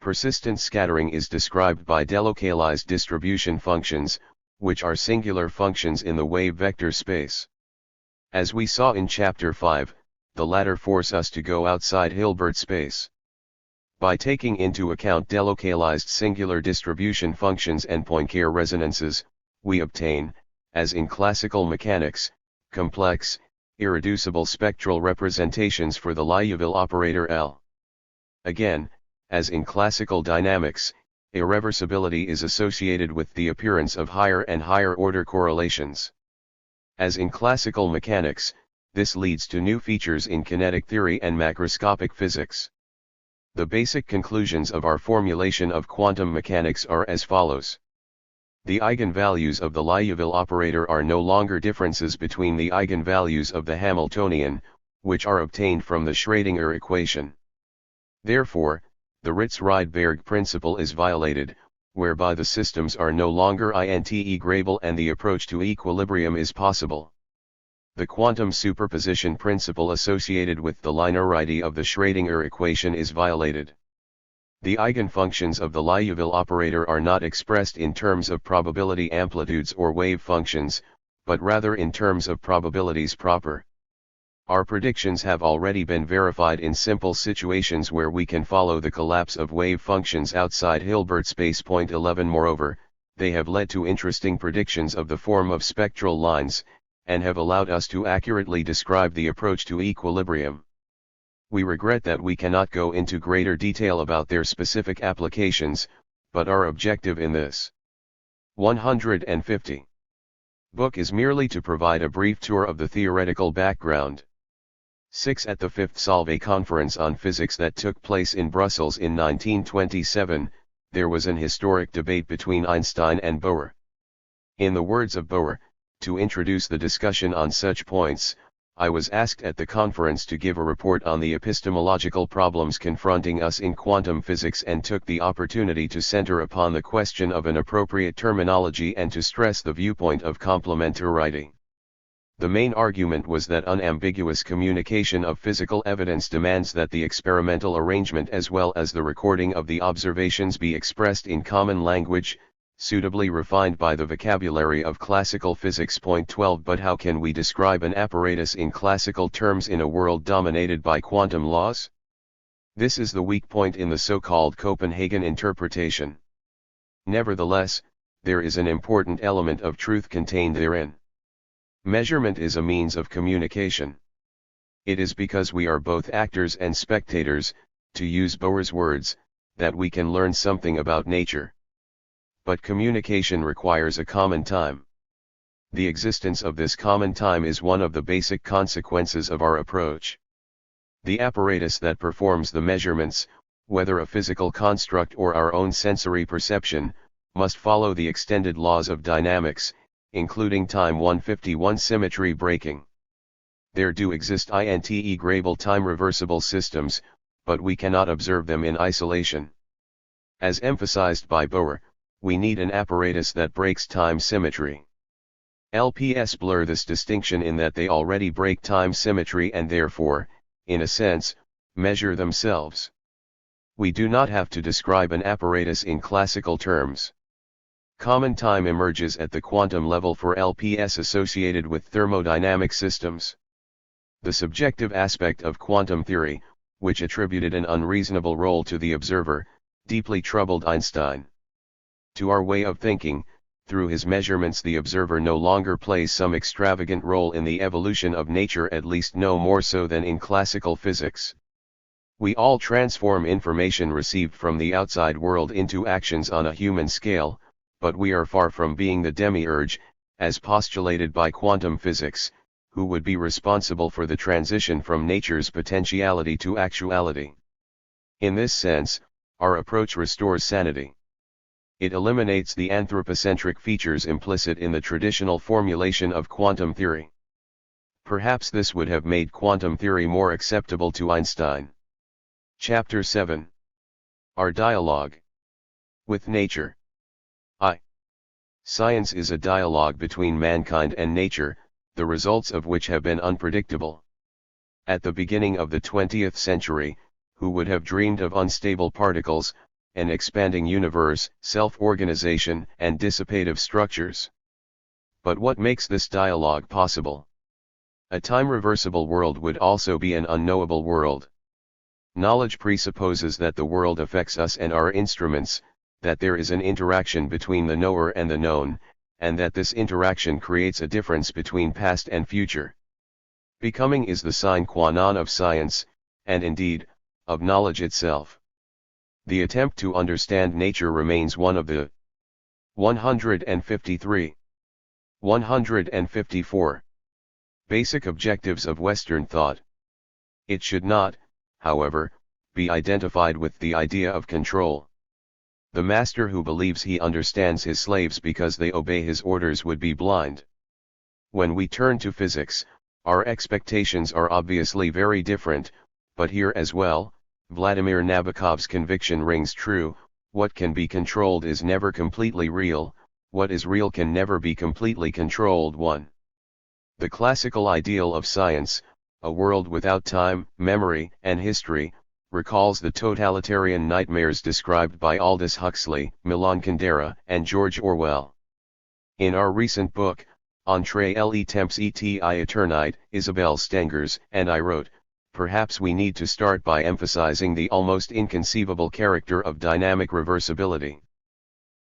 Persistent scattering is described by delocalized distribution functions, which are singular functions in the wave vector space. As we saw in Chapter 5, the latter force us to go outside Hilbert space. By taking into account delocalized singular distribution functions and Poincare resonances, we obtain, as in classical mechanics, complex, irreducible spectral representations for the Liouville operator L. Again, as in classical dynamics, irreversibility is associated with the appearance of higher and higher order correlations. As in classical mechanics, this leads to new features in kinetic theory and macroscopic physics. The basic conclusions of our formulation of quantum mechanics are as follows. The eigenvalues of the Liouville operator are no longer differences between the eigenvalues of the Hamiltonian, which are obtained from the Schrödinger equation. Therefore, the Ritz-Rydberg principle is violated, whereby the systems are no longer integrable and the approach to equilibrium is possible. The quantum superposition principle associated with the linearity of the Schrödinger equation is violated. The eigenfunctions of the Liouville operator are not expressed in terms of probability amplitudes or wave functions, but rather in terms of probabilities proper. Our predictions have already been verified in simple situations where we can follow the collapse of wave functions outside Hilbert space. Point 11. Moreover, they have led to interesting predictions of the form of spectral lines, and have allowed us to accurately describe the approach to equilibrium. We regret that we cannot go into greater detail about their specific applications, but our objective in this 150 book is merely to provide a brief tour of the theoretical background. 6. At the 5th Solvay Conference on Physics that took place in Brussels in 1927, there was an historic debate between Einstein and Bohr. In the words of Bohr, to introduce the discussion on such points, I was asked at the conference to give a report on the epistemological problems confronting us in quantum physics and took the opportunity to center upon the question of an appropriate terminology and to stress the viewpoint of complementarity. The main argument was that unambiguous communication of physical evidence demands that the experimental arrangement as well as the recording of the observations be expressed in common language, suitably refined by the vocabulary of classical physics. Point 12. But how can we describe an apparatus in classical terms in a world dominated by quantum laws? This is the weak point in the so-called Copenhagen interpretation. Nevertheless, there is an important element of truth contained therein. Measurement is a means of communication. It is because we are both actors and spectators, to use Bohr's words, that we can learn something about nature. But communication requires a common time. The existence of this common time is one of the basic consequences of our approach. The apparatus that performs the measurements, whether a physical construct or our own sensory perception, must follow the extended laws of dynamics, including time 151 symmetry breaking. There do exist integrable time-reversible systems, but we cannot observe them in isolation. As emphasized by Bohr, we need an apparatus that breaks time symmetry. LPS blur this distinction in that they already break time symmetry and therefore, in a sense, measure themselves. We do not have to describe an apparatus in classical terms. Common time emerges at the quantum level for LPS associated with thermodynamic systems. The subjective aspect of quantum theory, which attributed an unreasonable role to the observer, deeply troubled Einstein. To our way of thinking, through his measurements the observer no longer plays some extravagant role in the evolution of nature, at least no more so than in classical physics. We all transform information received from the outside world into actions on a human scale, but we are far from being the demiurge, as postulated by quantum physics, who would be responsible for the transition from nature's potentiality to actuality. In this sense, our approach restores sanity. It eliminates the anthropocentric features implicit in the traditional formulation of quantum theory. Perhaps this would have made quantum theory more acceptable to Einstein. Chapter 7. Our dialogue with nature. Science is a dialogue between mankind and nature, the results of which have been unpredictable. At the beginning of the 20th century, who would have dreamed of unstable particles, an expanding universe, self-organization, and dissipative structures? But what makes this dialogue possible? A time-reversible world would also be an unknowable world. Knowledge presupposes that the world affects us and our instruments, that there is an interaction between the knower and the known, and that this interaction creates a difference between past and future. Becoming is the sine qua non of science, and indeed, of knowledge itself. The attempt to understand nature remains one of the 153. 154. Basic objectives of Western thought. It should not, however, be identified with the idea of control. The master who believes he understands his slaves because they obey his orders would be blind. When we turn to physics, our expectations are obviously very different, but here as well, Vladimir Nabokov's conviction rings true: what can be controlled is never completely real, what is real can never be completely controlled. 1. The classical ideal of science, a world without time, memory, and history, recalls the totalitarian nightmares described by Aldous Huxley, Milan Kundera, and George Orwell. In our recent book, Entre les temps et l'éternité, Isabel Stengers and I wrote, perhaps we need to start by emphasizing the almost inconceivable character of dynamic reversibility.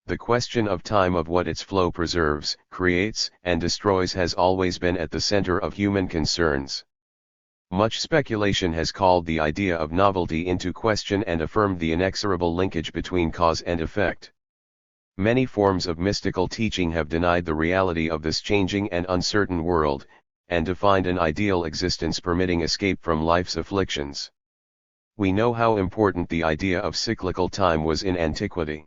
The question of time, of what its flow preserves, creates, and destroys, has always been at the center of human concerns. Much speculation has called the idea of novelty into question and affirmed the inexorable linkage between cause and effect. Many forms of mystical teaching have denied the reality of this changing and uncertain world, and defined an ideal existence permitting escape from life's afflictions. We know how important the idea of cyclical time was in antiquity.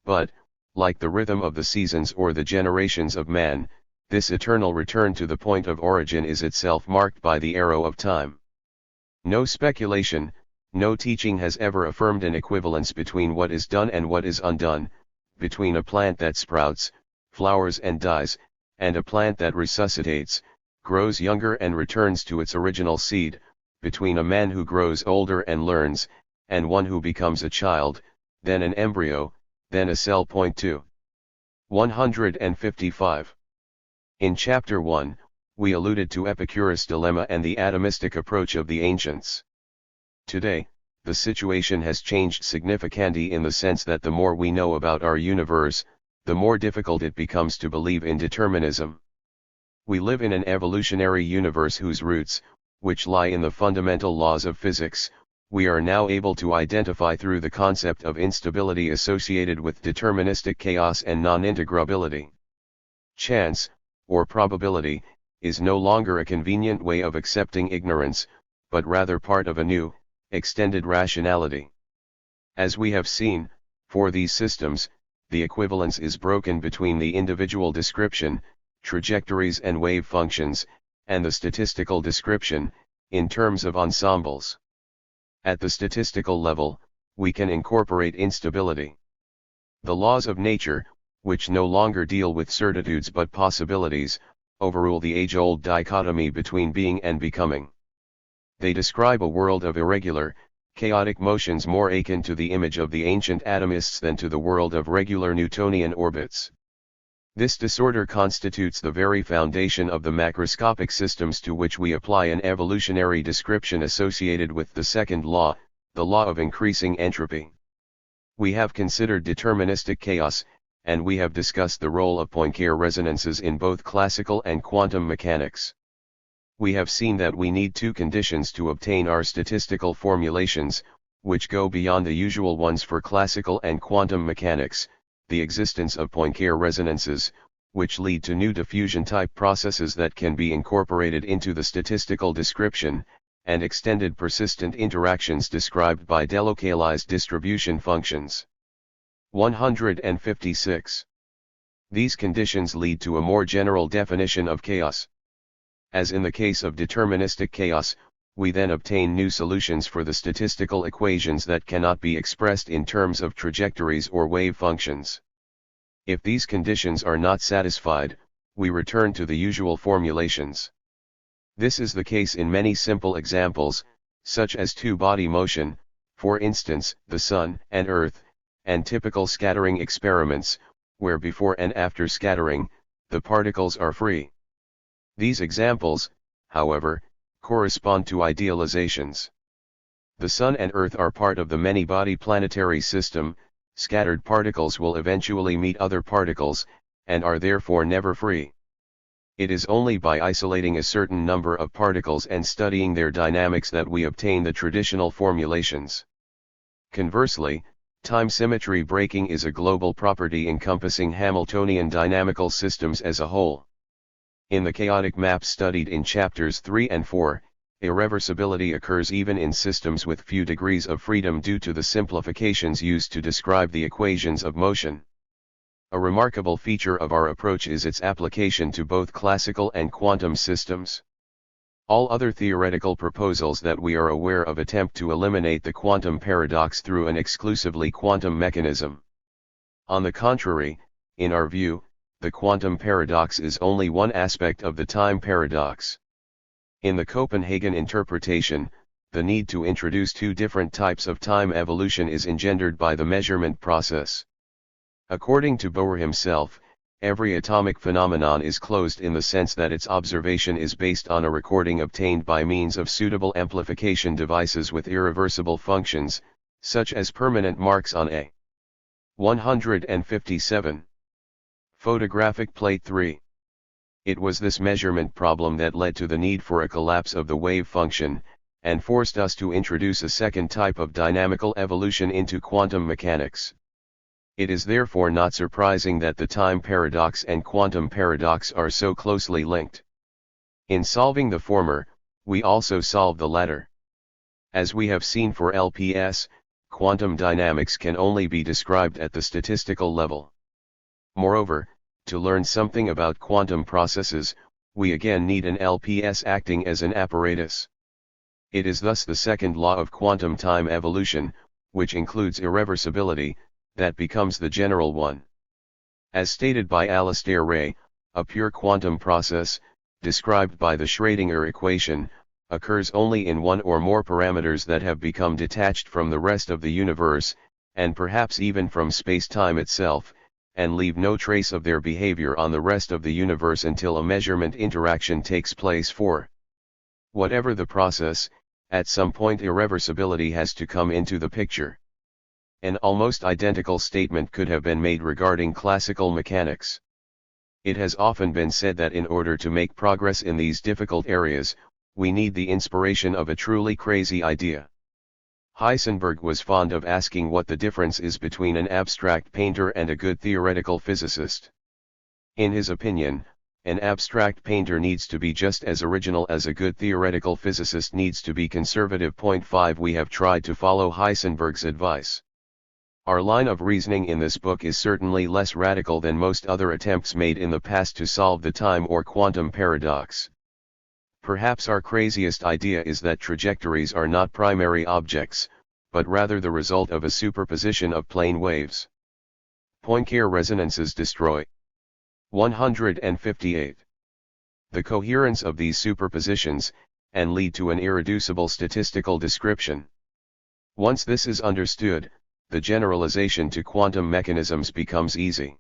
But, like the rhythm of the seasons or the generations of man, this eternal return to the point of origin is itself marked by the arrow of time. No speculation, no teaching has ever affirmed an equivalence between what is done and what is undone, between a plant that sprouts, flowers and dies, and a plant that resuscitates, grows younger and returns to its original seed, between a man who grows older and learns, and one who becomes a child, then an embryo, then a cell. 2. 155. In Chapter 1, we alluded to Epicurus' dilemma and the atomistic approach of the ancients. Today, the situation has changed significantly in the sense that the more we know about our universe, the more difficult it becomes to believe in determinism. We live in an evolutionary universe whose roots, which lie in the fundamental laws of physics, we are now able to identify through the concept of instability associated with deterministic chaos and non-integrability. Chance, or probability, is no longer a convenient way of accepting ignorance, but rather part of a new, extended rationality. As we have seen, for these systems, the equivalence is broken between the individual description, trajectories and wave functions, and the statistical description, in terms of ensembles. At the statistical level, we can incorporate instability. The laws of nature, which no longer deal with certitudes but possibilities, overrule the age-old dichotomy between being and becoming. They describe a world of irregular, chaotic motions more akin to the image of the ancient atomists than to the world of regular Newtonian orbits. This disorder constitutes the very foundation of the macroscopic systems to which we apply an evolutionary description associated with the second law, the law of increasing entropy. We have considered deterministic chaos, and we have discussed the role of Poincare resonances in both classical and quantum mechanics. We have seen that we need two conditions to obtain our statistical formulations, which go beyond the usual ones for classical and quantum mechanics: the existence of Poincare resonances, which lead to new diffusion-type processes that can be incorporated into the statistical description, and extended persistent interactions described by delocalized distribution functions. 156. These conditions lead to a more general definition of chaos. As in the case of deterministic chaos, we then obtain new solutions for the statistical equations that cannot be expressed in terms of trajectories or wave functions. If these conditions are not satisfied, we return to the usual formulations. This is the case in many simple examples, such as two-body motion, for instance, the Sun and Earth, and typical scattering experiments, where before and after scattering, the particles are free. These examples, however, correspond to idealizations. The Sun and Earth are part of the many-body planetary system. Scattered particles will eventually meet other particles, and are therefore never free. It is only by isolating a certain number of particles and studying their dynamics that we obtain the traditional formulations. Conversely, time symmetry breaking is a global property encompassing Hamiltonian dynamical systems as a whole. In the chaotic maps studied in chapters 3 and 4, irreversibility occurs even in systems with few degrees of freedom due to the simplifications used to describe the equations of motion. A remarkable feature of our approach is its application to both classical and quantum systems. All other theoretical proposals that we are aware of attempt to eliminate the quantum paradox through an exclusively quantum mechanism. On the contrary, in our view, the quantum paradox is only one aspect of the time paradox. In the Copenhagen interpretation, the need to introduce two different types of time evolution is engendered by the measurement process. According to Bohr himself, every atomic phenomenon is closed in the sense that its observation is based on a recording obtained by means of suitable amplification devices with irreversible functions, such as permanent marks on a 157. Photographic plate 3. It was this measurement problem that led to the need for a collapse of the wave function, and forced us to introduce a second type of dynamical evolution into quantum mechanics. It is therefore not surprising that the time paradox and quantum paradox are so closely linked. In solving the former, we also solve the latter. As we have seen for LPS, quantum dynamics can only be described at the statistical level. Moreover, to learn something about quantum processes, we again need an LPS acting as an apparatus. It is thus the second law of quantum time evolution, which includes irreversibility, that becomes the general one. As stated by Alistair Ray, a pure quantum process, described by the Schrödinger equation, occurs only in one or more parameters that have become detached from the rest of the universe, and perhaps even from space-time itself, and leave no trace of their behavior on the rest of the universe until a measurement interaction takes place for. Whatever the process, at some point irreversibility has to come into the picture. An almost identical statement could have been made regarding classical mechanics. It has often been said that in order to make progress in these difficult areas, we need the inspiration of a truly crazy idea. Heisenberg was fond of asking what the difference is between an abstract painter and a good theoretical physicist. In his opinion, an abstract painter needs to be just as original as a good theoretical physicist needs to be conservative. 5 We have tried to follow Heisenberg's advice. Our line of reasoning in this book is certainly less radical than most other attempts made in the past to solve the time or quantum paradox. Perhaps our craziest idea is that trajectories are not primary objects, but rather the result of a superposition of plane waves. Poincare resonances destroy. 158. The coherence of these superpositions, and lead to an irreducible statistical description. Once this is understood, the generalization to quantum mechanisms becomes easy.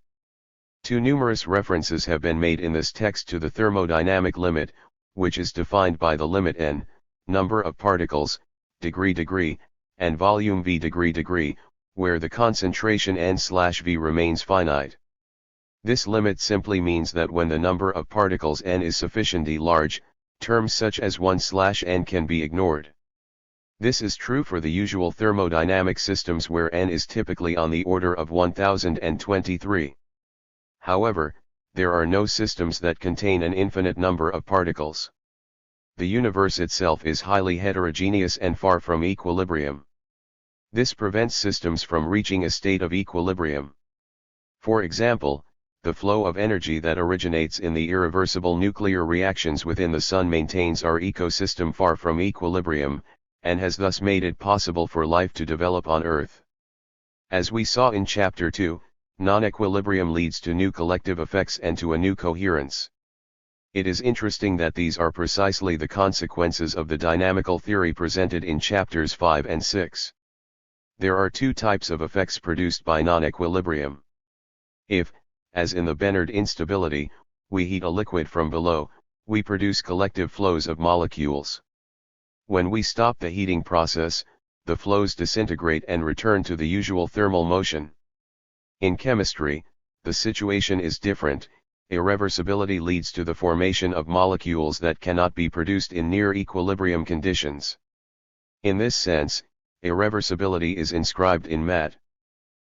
Too numerous references have been made in this text to the thermodynamic limit, which is defined by the limit n, number of particles, degree, and volume v degree, where the concentration n/v remains finite. This limit simply means that when the number of particles n is sufficiently large, terms such as 1/n can be ignored. This is true for the usual thermodynamic systems where n is typically on the order of 1023. However, there are no systems that contain an infinite number of particles. The universe itself is highly heterogeneous and far from equilibrium. This prevents systems from reaching a state of equilibrium. For example, the flow of energy that originates in the irreversible nuclear reactions within the Sun maintains our ecosystem far from equilibrium, and has thus made it possible for life to develop on Earth. As we saw in Chapter 2, non-equilibrium leads to new collective effects and to a new coherence. It is interesting that these are precisely the consequences of the dynamical theory presented in Chapters 5 and 6. There are two types of effects produced by non-equilibrium. If, as in the Bénard instability, we heat a liquid from below, we produce collective flows of molecules. When we stop the heating process, the flows disintegrate and return to the usual thermal motion. In chemistry, the situation is different. Irreversibility leads to the formation of molecules that cannot be produced in near equilibrium conditions. In this sense, irreversibility is inscribed in Mat.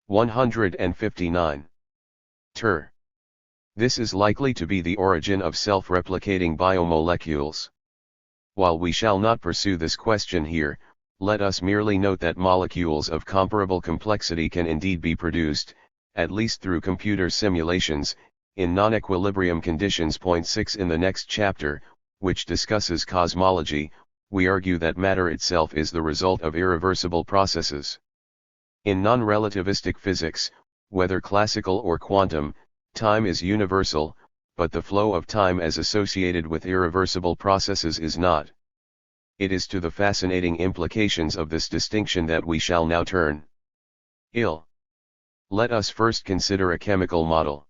159. Ter. This is likely to be the origin of self-replicating biomolecules. While we shall not pursue this question here, let us merely note that molecules of comparable complexity can indeed be produced, at least through computer simulations, in non-equilibrium conditions. 6 In the next chapter, which discusses cosmology, we argue that matter itself is the result of irreversible processes. In non-relativistic physics, whether classical or quantum, time is universal, but the flow of time as associated with irreversible processes is not. It is to the fascinating implications of this distinction that we shall now turn. Let us first consider a chemical model.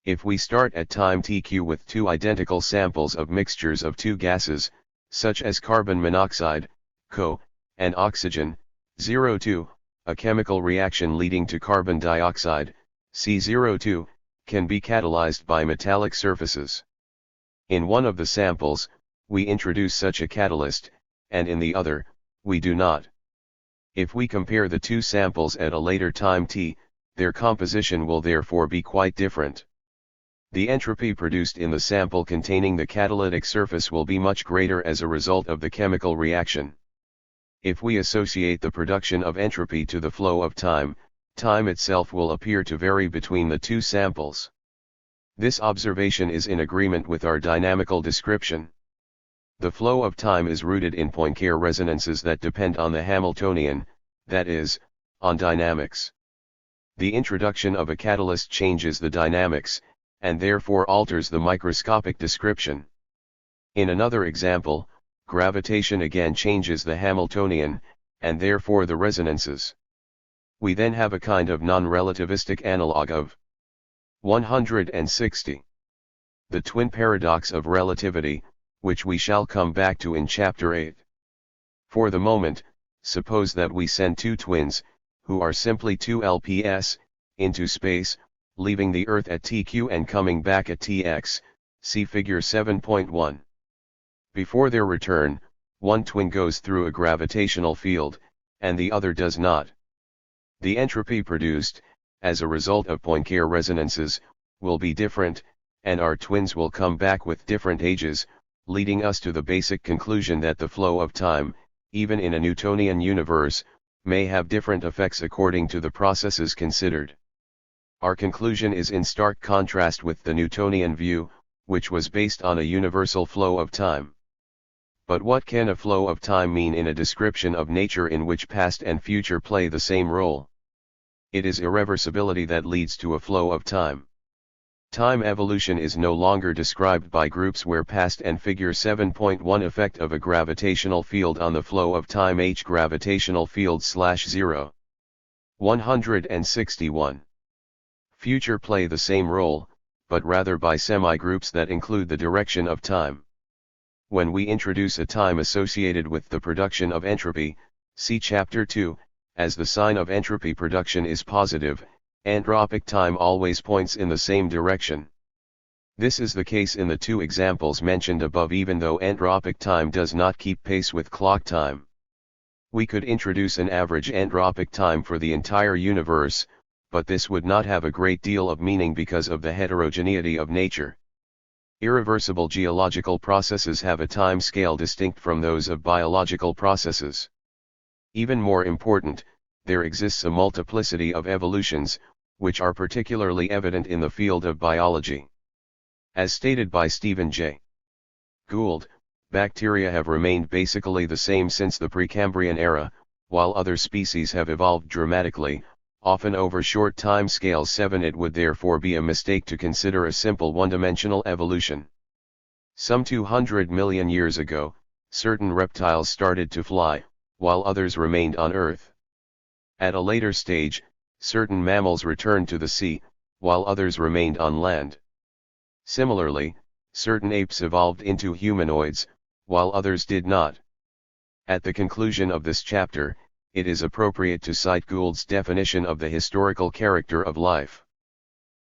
If we start at time tq with two identical samples of mixtures of two gases, such as carbon monoxide, CO, and oxygen, 02, a chemical reaction leading to carbon dioxide, C02, can be catalyzed by metallic surfaces. In one of the samples, we introduce such a catalyst, and in the other, we do not. If we compare the two samples at a later time t, their composition will therefore be quite different. The entropy produced in the sample containing the catalytic surface will be much greater as a result of the chemical reaction. If we associate the production of entropy to the flow of time, time itself will appear to vary between the two samples. This observation is in agreement with our dynamical description. The flow of time is rooted in Poincare resonances that depend on the Hamiltonian, that is, on dynamics. The introduction of a catalyst changes the dynamics, and therefore alters the microscopic description. In another example, gravitation again changes the Hamiltonian, and therefore the resonances. We then have a kind of non-relativistic analog of 160. The twin paradox of relativity, which we shall come back to in Chapter 8. For the moment, suppose that we send two twins, who are simply two LPS, into space, leaving the Earth at TQ and coming back at TX, see figure 7.1. Before their return, one twin goes through a gravitational field, and the other does not. The entropy produced, as a result of Poincare resonances, will be different, and our twins will come back with different ages, leading us to the basic conclusion that the flow of time, even in a Newtonian universe, may have different effects according to the processes considered. Our conclusion is in stark contrast with the Newtonian view, which was based on a universal flow of time. But what can a flow of time mean in a description of nature in which past and future play the same role? It is irreversibility that leads to a flow of time. Time evolution is no longer described by groups where past and figure 7.1 effect of a gravitational field on the flow of time H gravitational field /0. 161. Future play the same role, but rather by semi-groups that include the direction of time. When we introduce a time associated with the production of entropy, see Chapter 2, as the sign of entropy production is positive, entropic time always points in the same direction. This is the case in the two examples mentioned above, even though entropic time does not keep pace with clock time. We could introduce an average entropic time for the entire universe, but this would not have a great deal of meaning because of the heterogeneity of nature. Irreversible geological processes have a time scale distinct from those of biological processes. Even more important, there exists a multiplicity of evolutions, which are particularly evident in the field of biology. As stated by Stephen J. Gould, bacteria have remained basically the same since the Precambrian era, while other species have evolved dramatically, often over short time scales. 7. It would therefore be a mistake to consider a simple one-dimensional evolution. Some 200 million years ago, certain reptiles started to fly, while others remained on Earth. At a later stage, certain mammals returned to the sea, while others remained on land. Similarly, certain apes evolved into humanoids, while others did not. At the conclusion of this chapter, it is appropriate to cite Gould's definition of the historical character of life.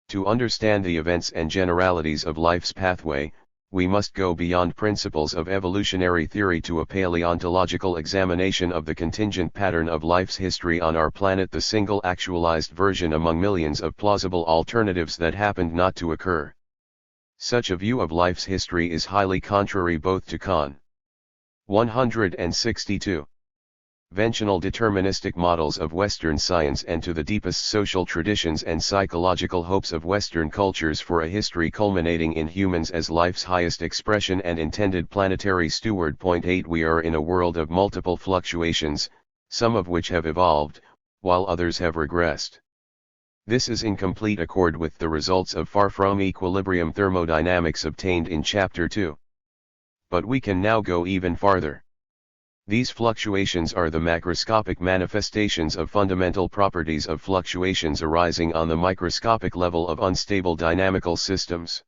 To understand the events and generalities of life's pathway, we must go beyond principles of evolutionary theory to a paleontological examination of the contingent pattern of life's history on our planet, the single actualized version among millions of plausible alternatives that happened not to occur. Such a view of life's history is highly contrary both to Con. 162. Conventional deterministic models of Western science and to the deepest social traditions and psychological hopes of Western cultures for a history culminating in humans as life's highest expression and intended planetary steward. 8. We are in a world of multiple fluctuations, some of which have evolved, while others have regressed. This is in complete accord with the results of far-from equilibrium thermodynamics obtained in Chapter 2. But we can now go even farther. These fluctuations are the macroscopic manifestations of fundamental properties of fluctuations arising on the microscopic level of unstable dynamical systems.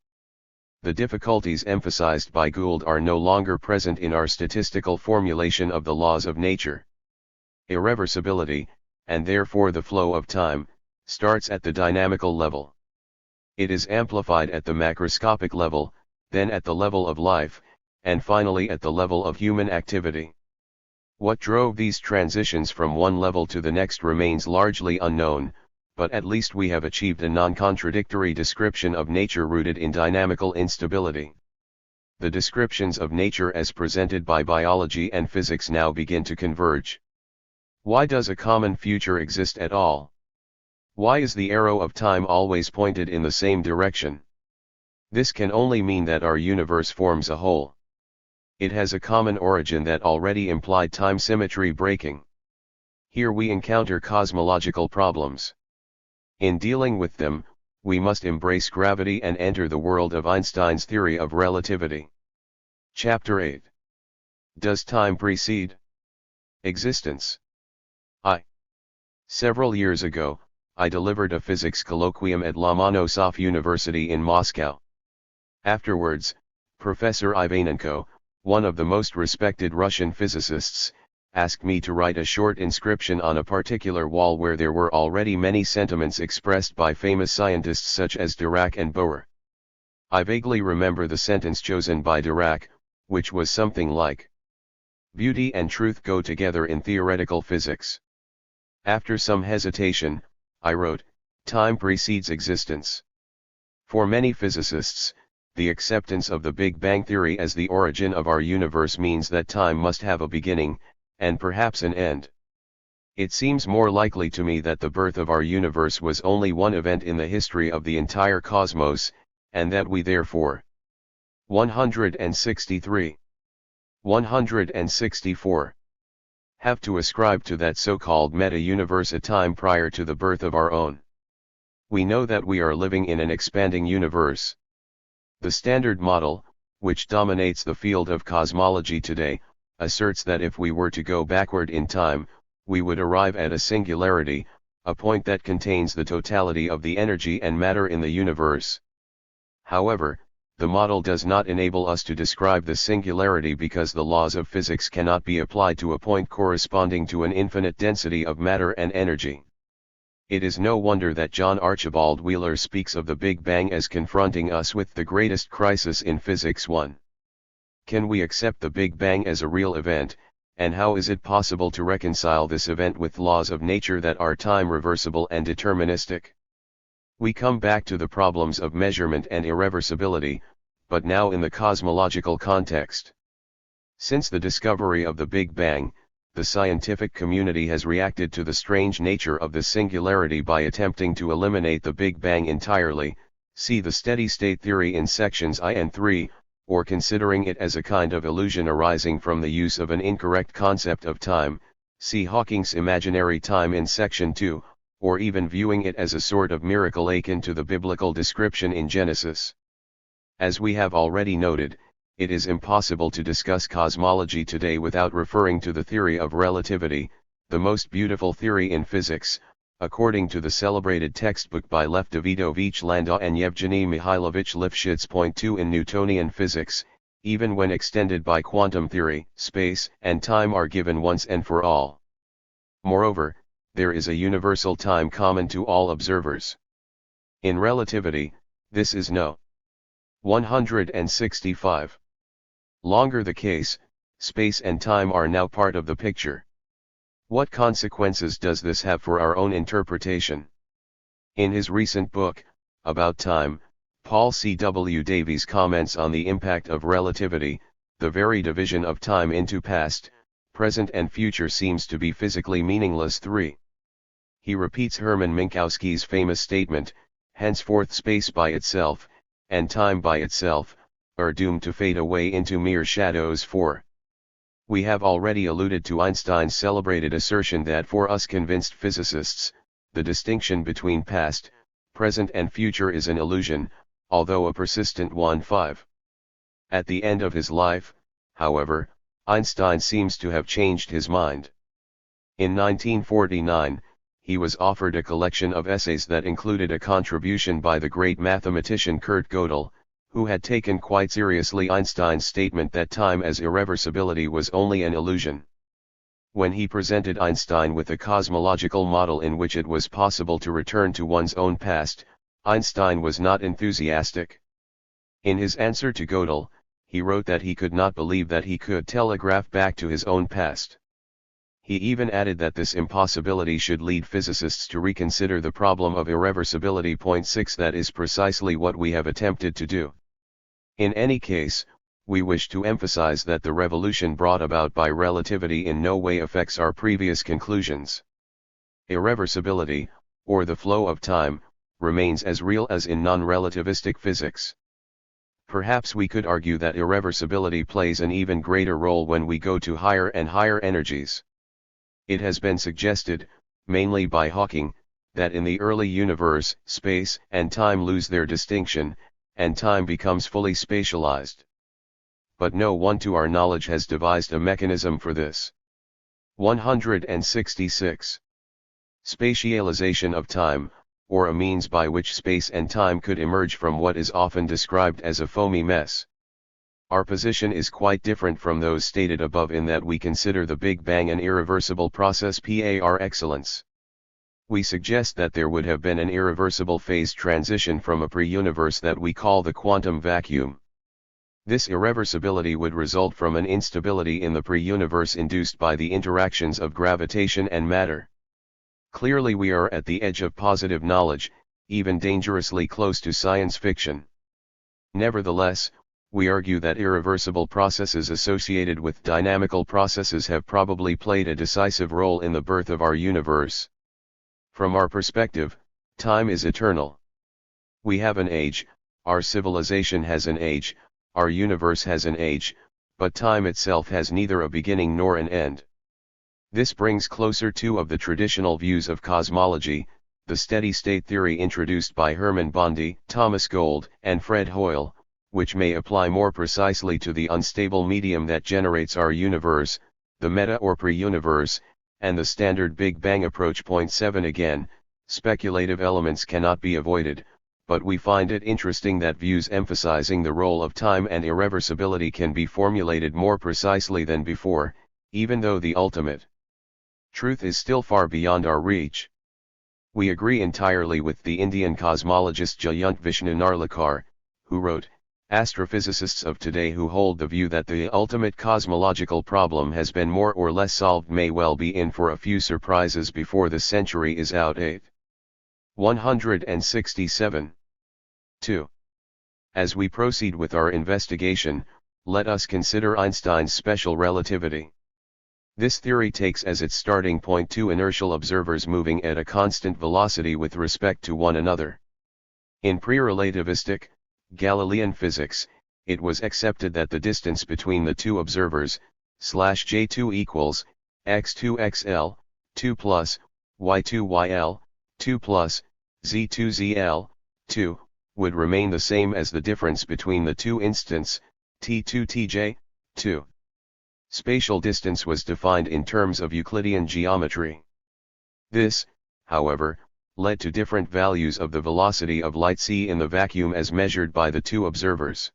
The difficulties emphasized by Gould are no longer present in our statistical formulation of the laws of nature. Irreversibility, and therefore the flow of time, starts at the dynamical level. It is amplified at the macroscopic level, then at the level of life, and finally at the level of human activity. What drove these transitions from one level to the next remains largely unknown, but at least we have achieved a non-contradictory description of nature rooted in dynamical instability. The descriptions of nature as presented by biology and physics now begin to converge. Why does a common future exist at all? Why is the arrow of time always pointed in the same direction? This can only mean that our universe forms a whole. It has a common origin that already implied time symmetry breaking. Here we encounter cosmological problems. In dealing with them, we must embrace gravity and enter the world of Einstein's theory of relativity. Chapter 8. Does time precede existence? Several years ago, I delivered a physics colloquium at Lomonosov University in Moscow. Afterwards, Professor Ivanenko, one of the most respected Russian physicists, asked me to write a short inscription on a particular wall where there were already many sentiments expressed by famous scientists such as Dirac and Bohr. I vaguely remember the sentence chosen by Dirac, which was something like, "Beauty and truth go together in theoretical physics." After some hesitation, I wrote, "Time precedes existence." For many physicists, the acceptance of the Big Bang theory as the origin of our universe means that time must have a beginning, and perhaps an end. It seems more likely to me that the birth of our universe was only one event in the history of the entire cosmos, and that we therefore 163. 164. Have to ascribe to that so-called meta-universe a time prior to the birth of our own. We know that we are living in an expanding universe. The Standard Model, which dominates the field of cosmology today, asserts that if we were to go backward in time, we would arrive at a singularity, a point that contains the totality of the energy and matter in the universe. However, the model does not enable us to describe the singularity because the laws of physics cannot be applied to a point corresponding to an infinite density of matter and energy. It is no wonder that John Archibald Wheeler speaks of the Big Bang as confronting us with the greatest crisis in physics. 1. Can we accept the Big Bang as a real event, and how is it possible to reconcile this event with laws of nature that are time reversible and deterministic? We come back to the problems of measurement and irreversibility, but now in the cosmological context. Since the discovery of the Big Bang, the scientific community has reacted to the strange nature of the singularity by attempting to eliminate the Big Bang entirely, see the steady-state theory in sections I and 3, or considering it as a kind of illusion arising from the use of an incorrect concept of time, see Hawking's imaginary time in section 2, or even viewing it as a sort of miracle akin to the biblical description in Genesis. As we have already noted, it is impossible to discuss cosmology today without referring to the theory of relativity, the most beautiful theory in physics, according to the celebrated textbook by Lev Davidovich Landau and Yevgeny Mikhailovich Lifshitz. Point 2 in Newtonian physics, even when extended by quantum theory, space and time are given once and for all. Moreover, there is a universal time common to all observers. In relativity, this is no 165. Longer the case, space and time are now part of the picture. What consequences does this have for our own interpretation? In his recent book, About Time, Paul C. W. Davies comments on the impact of relativity. The very division of time into past, present and future seems to be physically meaningless. 3. He repeats Hermann Minkowski's famous statement, henceforth space by itself, and time by itself, are doomed to fade away into mere shadows. 4. We have already alluded to Einstein's celebrated assertion that for us convinced physicists, the distinction between past, present and future is an illusion, although a persistent one. 5. At the end of his life, however, Einstein seems to have changed his mind. In 1949, he was offered a collection of essays that included a contribution by the great mathematician Kurt Gödel, who had taken quite seriously Einstein's statement that time as irreversibility was only an illusion. When he presented Einstein with a cosmological model in which it was possible to return to one's own past, Einstein was not enthusiastic. In his answer to Gödel, he wrote that he could not believe that he could telegraph back to his own past. He even added that this impossibility should lead physicists to reconsider the problem of irreversibility. 6 That is precisely what we have attempted to do. In any case, we wish to emphasize that the revolution brought about by relativity in no way affects our previous conclusions. Irreversibility, or the flow of time, remains as real as in non-relativistic physics. Perhaps we could argue that irreversibility plays an even greater role when we go to higher and higher energies. It has been suggested, mainly by Hawking, that in the early universe, space and time lose their distinction, and time becomes fully spatialized. But no one to our knowledge has devised a mechanism for this. 166. Spatialization of time, or a means by which space and time could emerge from what is often described as a foamy mess. Our position is quite different from those stated above in that we consider the Big Bang an irreversible process par excellence. We suggest that there would have been an irreversible phase transition from a pre-universe that we call the quantum vacuum. This irreversibility would result from an instability in the pre-universe induced by the interactions of gravitation and matter. Clearly we are at the edge of positive knowledge, even dangerously close to science fiction. Nevertheless, we argue that irreversible processes associated with dynamical processes have probably played a decisive role in the birth of our universe. From our perspective, time is eternal. We have an age, our civilization has an age, our universe has an age, but time itself has neither a beginning nor an end. This brings closer two of the traditional views of cosmology, the steady-state theory introduced by Hermann Bondi, Thomas Gold, and Fred Hoyle, which may apply more precisely to the unstable medium that generates our universe, the meta or pre-universe, and the standard Big Bang approach. 7 Again, speculative elements cannot be avoided, but we find it interesting that views emphasizing the role of time and irreversibility can be formulated more precisely than before, even though the ultimate truth is still far beyond our reach. We agree entirely with the Indian cosmologist Jayant Vishnu Narlikar, who wrote, "Astrophysicists of today who hold the view that the ultimate cosmological problem has been more or less solved may well be in for a few surprises before the century is out." 167. 2. As we proceed with our investigation, let us consider Einstein's special relativity. This theory takes as its starting point two inertial observers moving at a constant velocity with respect to one another. In pre-relativistic, Galilean physics, it was accepted that the distance between the two observers, /J2 equals, x2xl, 2 plus, y2yl, 2 plus, z2zl, 2, would remain the same as the difference between the two instants, t2tj, 2. Spatial distance was defined in terms of Euclidean geometry. This, however, led to different values of the velocity of light c in the vacuum as measured by the two observers.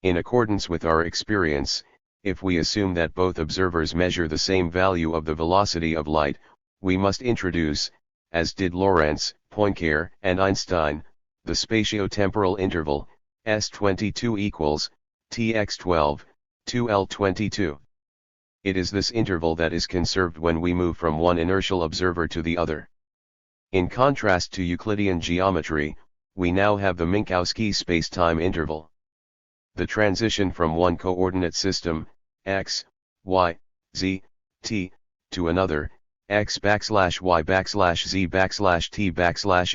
In accordance with our experience, if we assume that both observers measure the same value of the velocity of light, we must introduce, as did Lorentz, Poincare, and Einstein, the spatiotemporal interval, S22 equals, Tx12, 2L22. It is this interval that is conserved when we move from one inertial observer to the other. In contrast to Euclidean geometry, we now have the Minkowski spacetime interval. The transition from one coordinate system, x, y, z, t, to another, x \y z t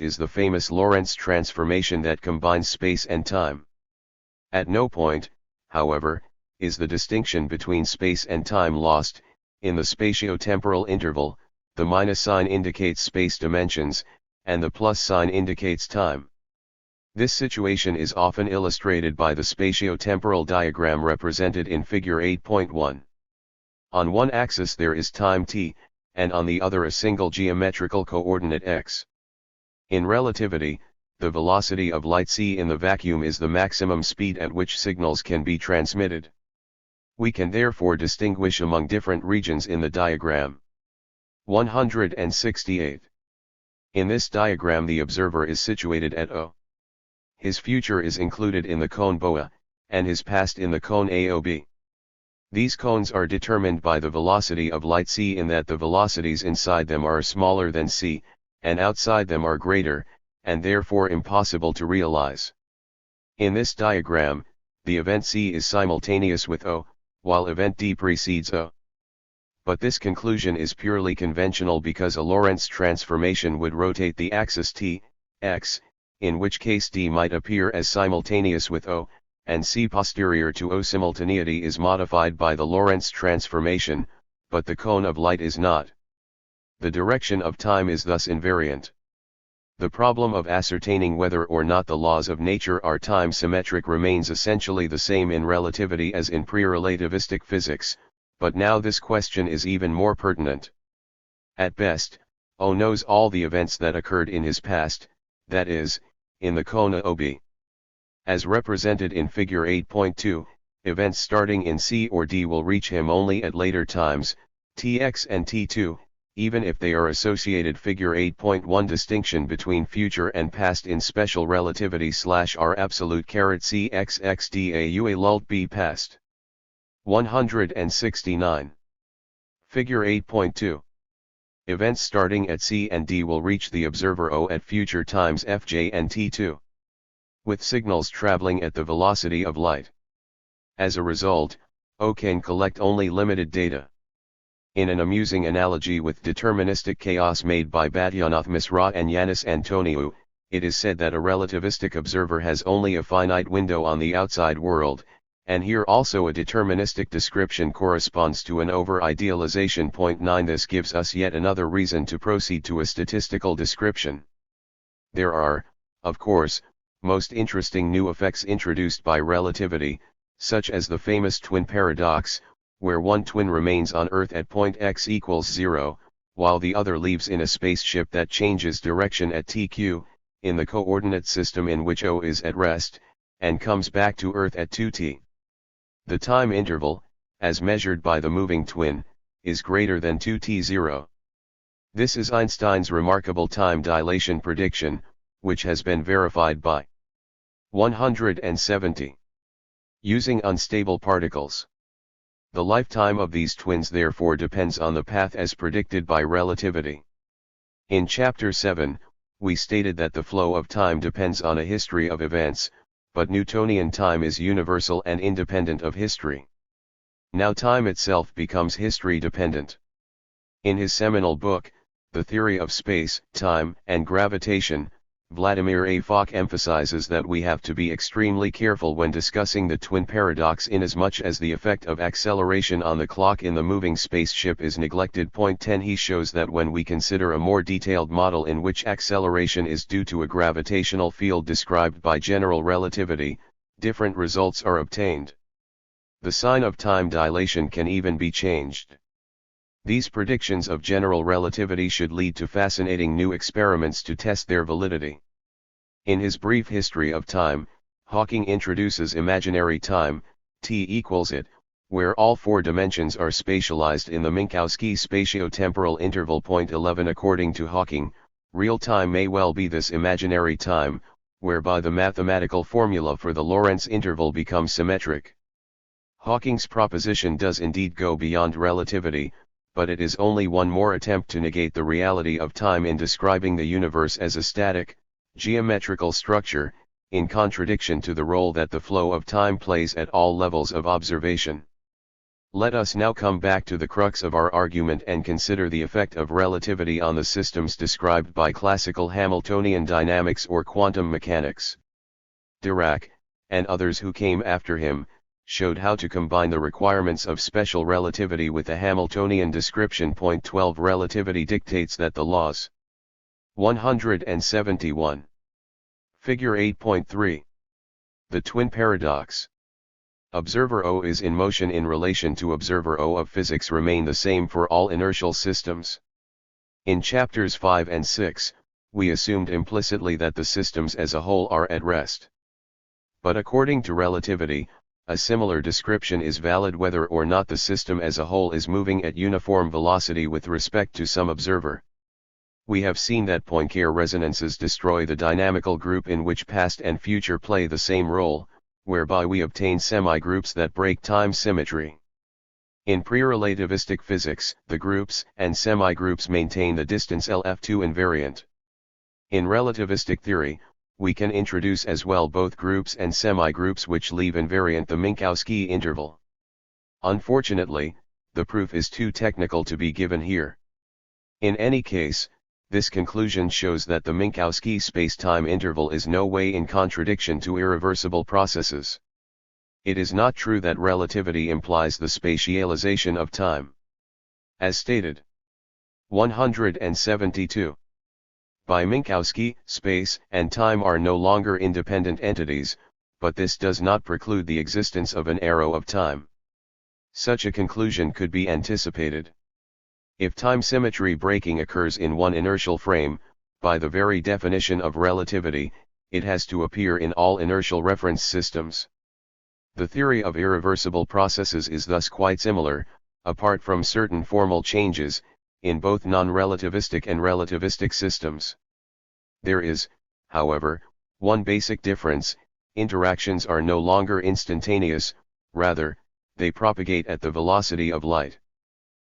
is the famous Lorentz transformation that combines space and time. At no point, however, is the distinction between space and time lost. In the spatiotemporal interval, the minus sign indicates space dimensions, and the plus sign indicates time. This situation is often illustrated by the spatiotemporal diagram represented in Figure 8.1. On one axis there is time t, and on the other a single geometrical coordinate x. In relativity, the velocity of light c in the vacuum is the maximum speed at which signals can be transmitted. We can therefore distinguish among different regions in the diagram. 168. In this diagram the observer is situated at O. His future is included in the cone BOA, and his past in the cone AOB. These cones are determined by the velocity of light c in that the velocities inside them are smaller than c, and outside them are greater, and therefore impossible to realize. In this diagram, the event c is simultaneous with O, while event d precedes O. But this conclusion is purely conventional because a Lorentz transformation would rotate the axis t, x, in which case d might appear as simultaneous with O, and c posterior to O. Simultaneity is modified by the Lorentz transformation, but the cone of light is not. The direction of time is thus invariant. The problem of ascertaining whether or not the laws of nature are time symmetric remains essentially the same in relativity as in pre-relativistic physics, but now this question is even more pertinent. At best, O knows all the events that occurred in his past, that is, in the cone AOB. As represented in figure 8.2, events starting in C or D will reach him only at later times, Tx and T2, even if they are associated. Figure 8.1 distinction between future and past in special relativity /R absolute CXX DAUA lult B past. 169. Figure 8.2. Events starting at C and D will reach the observer O at future times Fj and T2. With signals traveling at the velocity of light. As a result, O can collect only limited data. In an amusing analogy with deterministic chaos made by Batyanath Misra and Yanis Antoniou, it is said that a relativistic observer has only a finite window on the outside world, and here also a deterministic description corresponds to an over-idealization. 9 This gives us yet another reason to proceed to a statistical description. There are, of course, most interesting new effects introduced by relativity, such as the famous twin paradox, where one twin remains on Earth at point x equals 0, while the other leaves in a spaceship that changes direction at tq, in the coordinate system in which O is at rest, and comes back to Earth at 2t. The time interval, as measured by the moving twin, is greater than 2t0. This is Einstein's remarkable time dilation prediction, which has been verified by 170. Using unstable particles. The lifetime of these twins therefore depends on the path as predicted by relativity. In Chapter 7, we stated that the flow of time depends on a history of events, but Newtonian time is universal and independent of history. Now time itself becomes history-dependent. In his seminal book, The Theory of Space, Time, and Gravitation, Vladimir A. Fock emphasizes that we have to be extremely careful when discussing the twin paradox inasmuch as the effect of acceleration on the clock in the moving spaceship is neglected. 10 He shows that when we consider a more detailed model in which acceleration is due to a gravitational field described by general relativity, different results are obtained. The sign of time dilation can even be changed. These predictions of general relativity should lead to fascinating new experiments to test their validity. In his brief history of time, Hawking introduces imaginary time, t equals it, where all four dimensions are spatialized in the Minkowski spatiotemporal interval. 11 According to Hawking, real time may well be this imaginary time, whereby the mathematical formula for the Lorentz interval becomes symmetric. Hawking's proposition does indeed go beyond relativity, but it is only one more attempt to negate the reality of time in describing the universe as a static, geometrical structure, in contradiction to the role that the flow of time plays at all levels of observation. Let us now come back to the crux of our argument and consider the effect of relativity on the systems described by classical Hamiltonian dynamics or quantum mechanics. Dirac, and others who came after him, showed how to combine the requirements of special relativity with a Hamiltonian description. 12 Relativity dictates that the laws. 171. Figure 8.3. The twin paradox. Observer O is in motion in relation to observer O of physics remain the same for all inertial systems. In chapters 5 and 6, we assumed implicitly that the systems as a whole are at rest. But according to relativity, a similar description is valid whether or not the system as a whole is moving at uniform velocity with respect to some observer. We have seen that Poincare resonances destroy the dynamical group in which past and future play the same role, whereby we obtain semi-groups that break time symmetry. In pre-relativistic physics, the groups and semi-groups maintain the distance LF2 invariant. In relativistic theory, we can introduce as well both groups and semi-groups which leave invariant the Minkowski interval. Unfortunately, the proof is too technical to be given here. In any case, this conclusion shows that the Minkowski space-time interval is no way in contradiction to irreversible processes. It is not true that relativity implies the spatialization of time. As stated. 172. By Minkowski, space and time are no longer independent entities, but this does not preclude the existence of an arrow of time. Such a conclusion could be anticipated. If time symmetry breaking occurs in one inertial frame, by the very definition of relativity, it has to appear in all inertial reference systems. The theory of irreversible processes is thus quite similar, apart from certain formal changes, in both non-relativistic and relativistic systems. There is, however, one basic difference: interactions are no longer instantaneous, rather, they propagate at the velocity of light.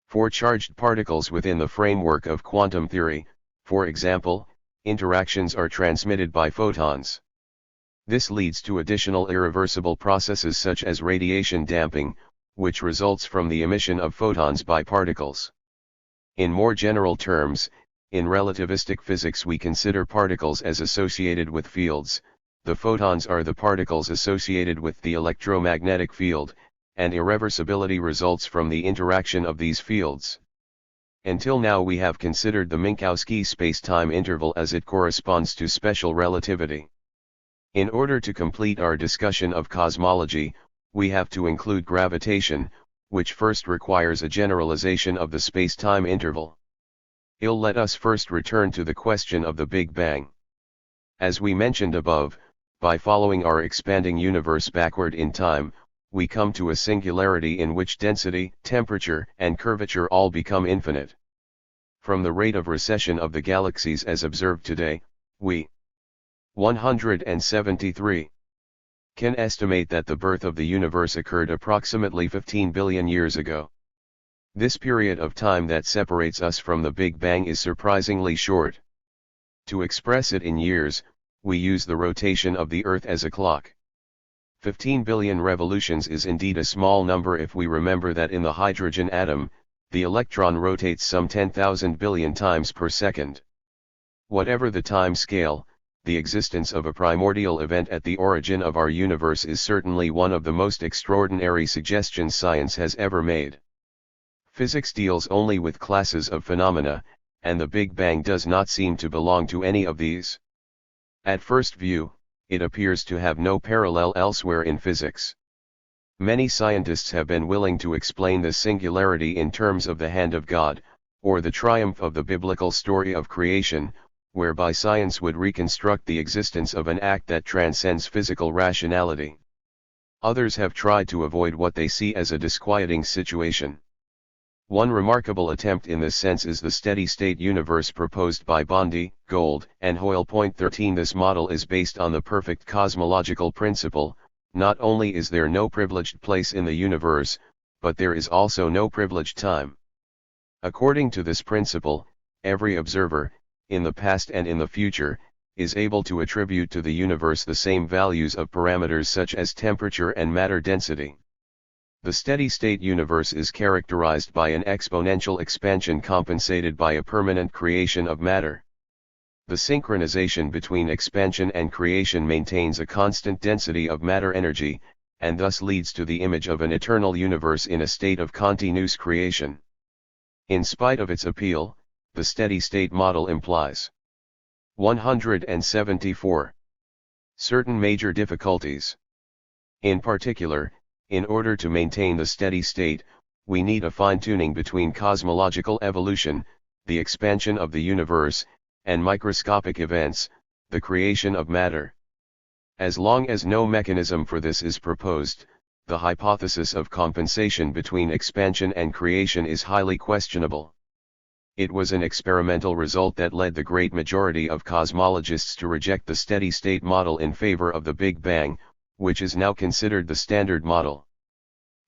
For charged particles within the framework of quantum theory, for example, interactions are transmitted by photons. This leads to additional irreversible processes such as radiation damping, which results from the emission of photons by particles. In more general terms, in relativistic physics we consider particles as associated with fields. The photons are the particles associated with the electromagnetic field, and irreversibility results from the interaction of these fields. Until now we have considered the Minkowski space-time interval as it corresponds to special relativity. In order to complete our discussion of cosmology, we have to include gravitation, which first requires a generalization of the space-time interval. Let us first return to the question of the Big Bang. As we mentioned above, by following our expanding universe backward in time, we come to a singularity in which density, temperature, and curvature all become infinite. From the rate of recession of the galaxies as observed today, we 173 can estimate that the birth of the universe occurred approximately 15 billion years ago. This period of time that separates us from the Big Bang is surprisingly short. To express it in years, we use the rotation of the Earth as a clock. 15 billion revolutions is indeed a small number if we remember that in the hydrogen atom, the electron rotates some 10,000 billion times per second. Whatever the time scale, the existence of a primordial event at the origin of our universe is certainly one of the most extraordinary suggestions science has ever made. Physics deals only with classes of phenomena, and the Big Bang does not seem to belong to any of these. At first view, it appears to have no parallel elsewhere in physics. Many scientists have been willing to explain this singularity in terms of the hand of God, or the triumph of the biblical story of creation, whereby science would reconstruct the existence of an act that transcends physical rationality. Others have tried to avoid what they see as a disquieting situation. One remarkable attempt in this sense is the steady-state universe proposed by Bondi, Gold, and Hoyle. 13 This model is based on the perfect cosmological principle: not only is there no privileged place in the universe, but there is also no privileged time. According to this principle, every observer, in the past and in the future, is able to attribute to the universe the same values of parameters such as temperature and matter density. The steady-state universe is characterized by an exponential expansion compensated by a permanent creation of matter. The synchronization between expansion and creation maintains a constant density of matter energy, and thus leads to the image of an eternal universe in a state of continuous creation. In spite of its appeal, the steady-state model implies 174 certain major difficulties. In particular, In order to maintain the steady state, we need a fine-tuning between cosmological evolution, the expansion of the universe, and microscopic events, the creation of matter. As long as no mechanism for this is proposed, the hypothesis of compensation between expansion and creation is highly questionable. It was an experimental result that led the great majority of cosmologists to reject the steady-state model in favor of the Big Bang, which is now considered the standard model.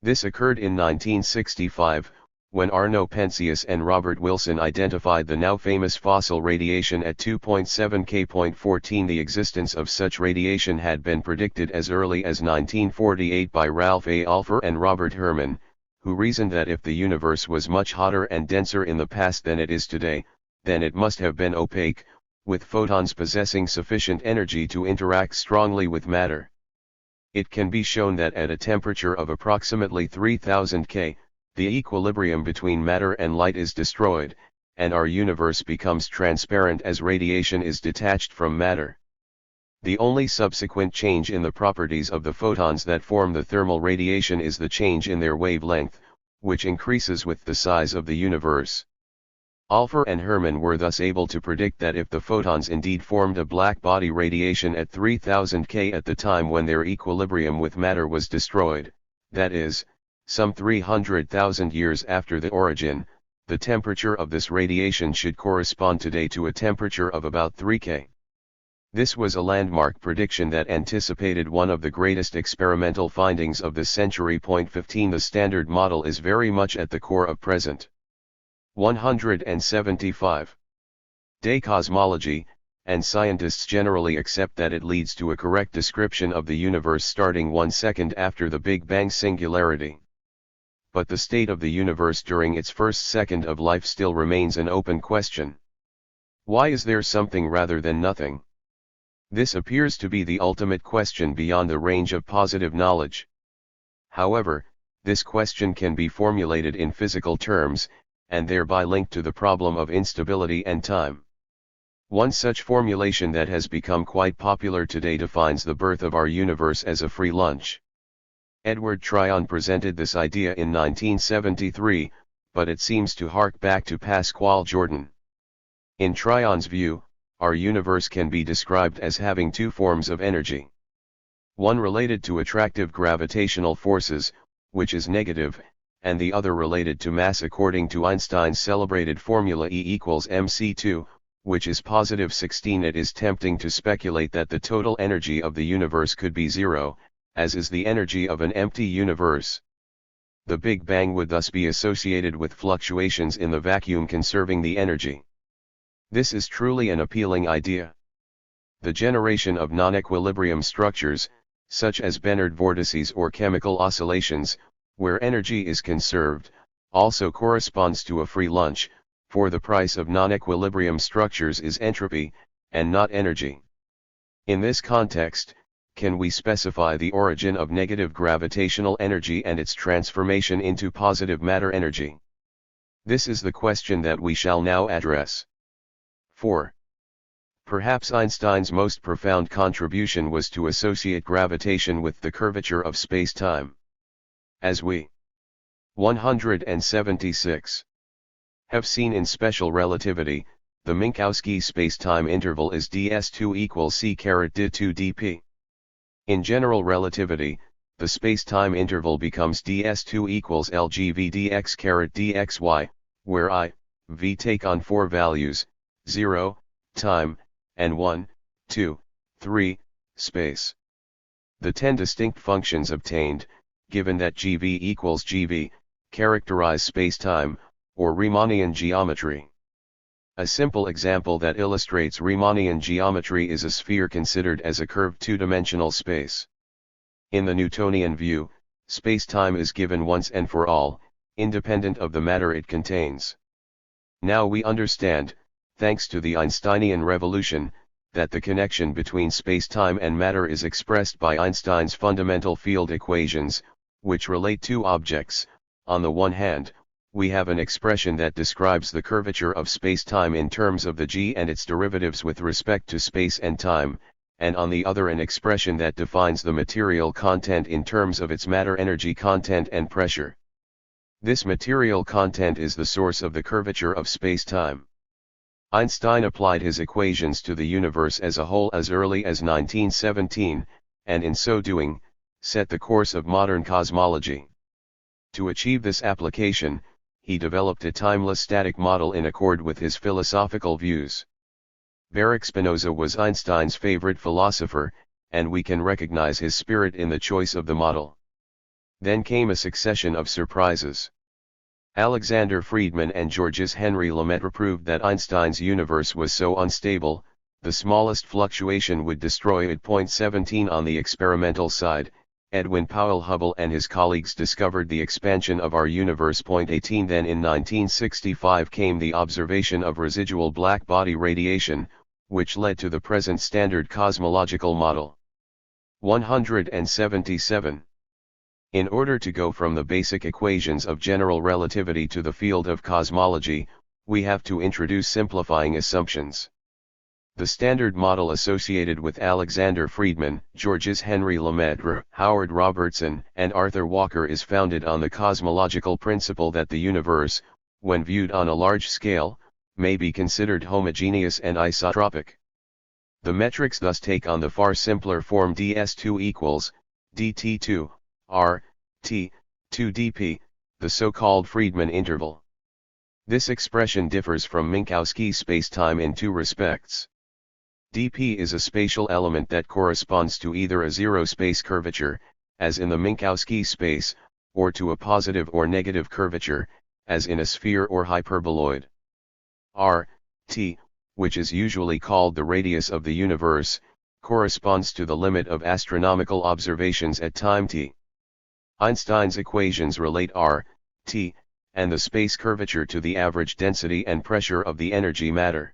This occurred in 1965, when Arno Penzias and Robert Wilson identified the now famous fossil radiation at 2.7 K.14. The existence of such radiation had been predicted as early as 1948 by Ralph A. Alpher and Robert Herman, who reasoned that if the universe was much hotter and denser in the past than it is today, then it must have been opaque, with photons possessing sufficient energy to interact strongly with matter. It can be shown that at a temperature of approximately 3000 K, the equilibrium between matter and light is destroyed, and our universe becomes transparent as radiation is detached from matter. The only subsequent change in the properties of the photons that form the thermal radiation is the change in their wavelength, which increases with the size of the universe. Alpher and Herman were thus able to predict that if the photons indeed formed a black body radiation at 3000 K at the time when their equilibrium with matter was destroyed, that is, some 300,000 years after the origin, the temperature of this radiation should correspond today to a temperature of about 3 K. This was a landmark prediction that anticipated one of the greatest experimental findings of the century. 15 The Standard Model is very much at the core of present 175 day cosmology, and scientists generally accept that it leads to a correct description of the universe starting 1 second after the Big Bang singularity. But the state of the universe during its first second of life still remains an open question. Why is there something rather than nothing? This appears to be the ultimate question beyond the range of positive knowledge. However, this question can be formulated in physical terms, and thereby linked to the problem of instability and time. One such formulation that has become quite popular today defines the birth of our universe as a free lunch. Edward Tryon presented this idea in 1973, but it seems to hark back to Pascual Jordan. In Tryon's view, our universe can be described as having two forms of energy. One related to attractive gravitational forces, which is negative, and the other related to mass according to Einstein's celebrated formula E=mc2, which is positive 16. It is tempting to speculate that the total energy of the universe could be zero, as is the energy of an empty universe. The Big Bang would thus be associated with fluctuations in the vacuum conserving the energy. This is truly an appealing idea. The generation of non-equilibrium structures, such as Bénard vortices or chemical oscillations, where energy is conserved, also corresponds to a free lunch, for the price of non-equilibrium structures is entropy, and not energy. In this context, can we specify the origin of negative gravitational energy and its transformation into positive matter energy? This is the question that we shall now address. 4. Perhaps Einstein's most profound contribution was to associate gravitation with the curvature of space-time. As we 176 have seen in special relativity, the Minkowski space-time interval is ds2 equals c⁻d2 dp. In general relativity, the space-time interval becomes ds2 equals lgv dx⁻dxy, where I, v take on four values, 0, time, and 1, 2, 3, space. The 10 distinct functions obtained, given that gv equals gv, characterize spacetime, or Riemannian geometry. A simple example that illustrates Riemannian geometry is a sphere considered as a curved two-dimensional space. In the Newtonian view, spacetime is given once and for all, independent of the matter it contains. Now we understand, thanks to the Einsteinian revolution, that the connection between spacetime and matter is expressed by Einstein's fundamental field equations, which relate two objects. On the one hand, we have an expression that describes the curvature of spacetime in terms of the g and its derivatives with respect to space and time, and on the other an expression that defines the material content in terms of its matter-energy content and pressure. This material content is the source of the curvature of space-time. Einstein applied his equations to the universe as a whole as early as 1917, and in so doing, set the course of modern cosmology. To achieve this application, he developed a timeless static model in accord with his philosophical views. Baruch Spinoza was Einstein's favorite philosopher, and we can recognize his spirit in the choice of the model. Then came a succession of surprises. Alexander Friedmann and Georges Henri Lemaitre proved that Einstein's universe was so unstable, the smallest fluctuation would destroy it. 17 On the experimental side, Edwin Powell Hubble and his colleagues discovered the expansion of our universe. 18 Then in 1965 came the observation of residual black body radiation, which led to the present standard cosmological model. 177. In order to go from the basic equations of general relativity to the field of cosmology, we have to introduce simplifying assumptions. The standard model associated with Alexander Friedmann, Georges Henri Lemaitre, Howard Robertson, and Arthur Walker is founded on the cosmological principle that the universe, when viewed on a large scale, may be considered homogeneous and isotropic. The metrics thus take on the far simpler form ds2 equals dt2 r t 2 dp, the so-called Friedmann interval. This expression differs from Minkowski spacetime in two respects. dp is a spatial element that corresponds to either a zero space curvature, as in the Minkowski space, or to a positive or negative curvature, as in a sphere or hyperboloid. R, t, which is usually called the radius of the universe, corresponds to the limit of astronomical observations at time t. Einstein's equations relate r, t, and the space curvature to the average density and pressure of the energy matter.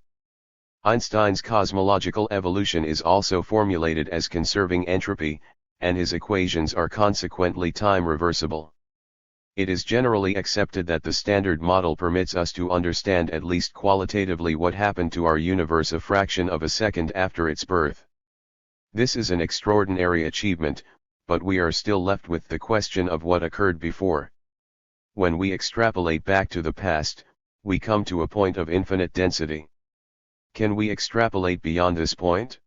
Einstein's cosmological evolution is also formulated as conserving entropy, and his equations are consequently time reversible. It is generally accepted that the standard model permits us to understand at least qualitatively what happened to our universe a fraction of a second after its birth. This is an extraordinary achievement, but we are still left with the question of what occurred before. When we extrapolate back to the past, we come to a point of infinite density. Can we extrapolate beyond this point?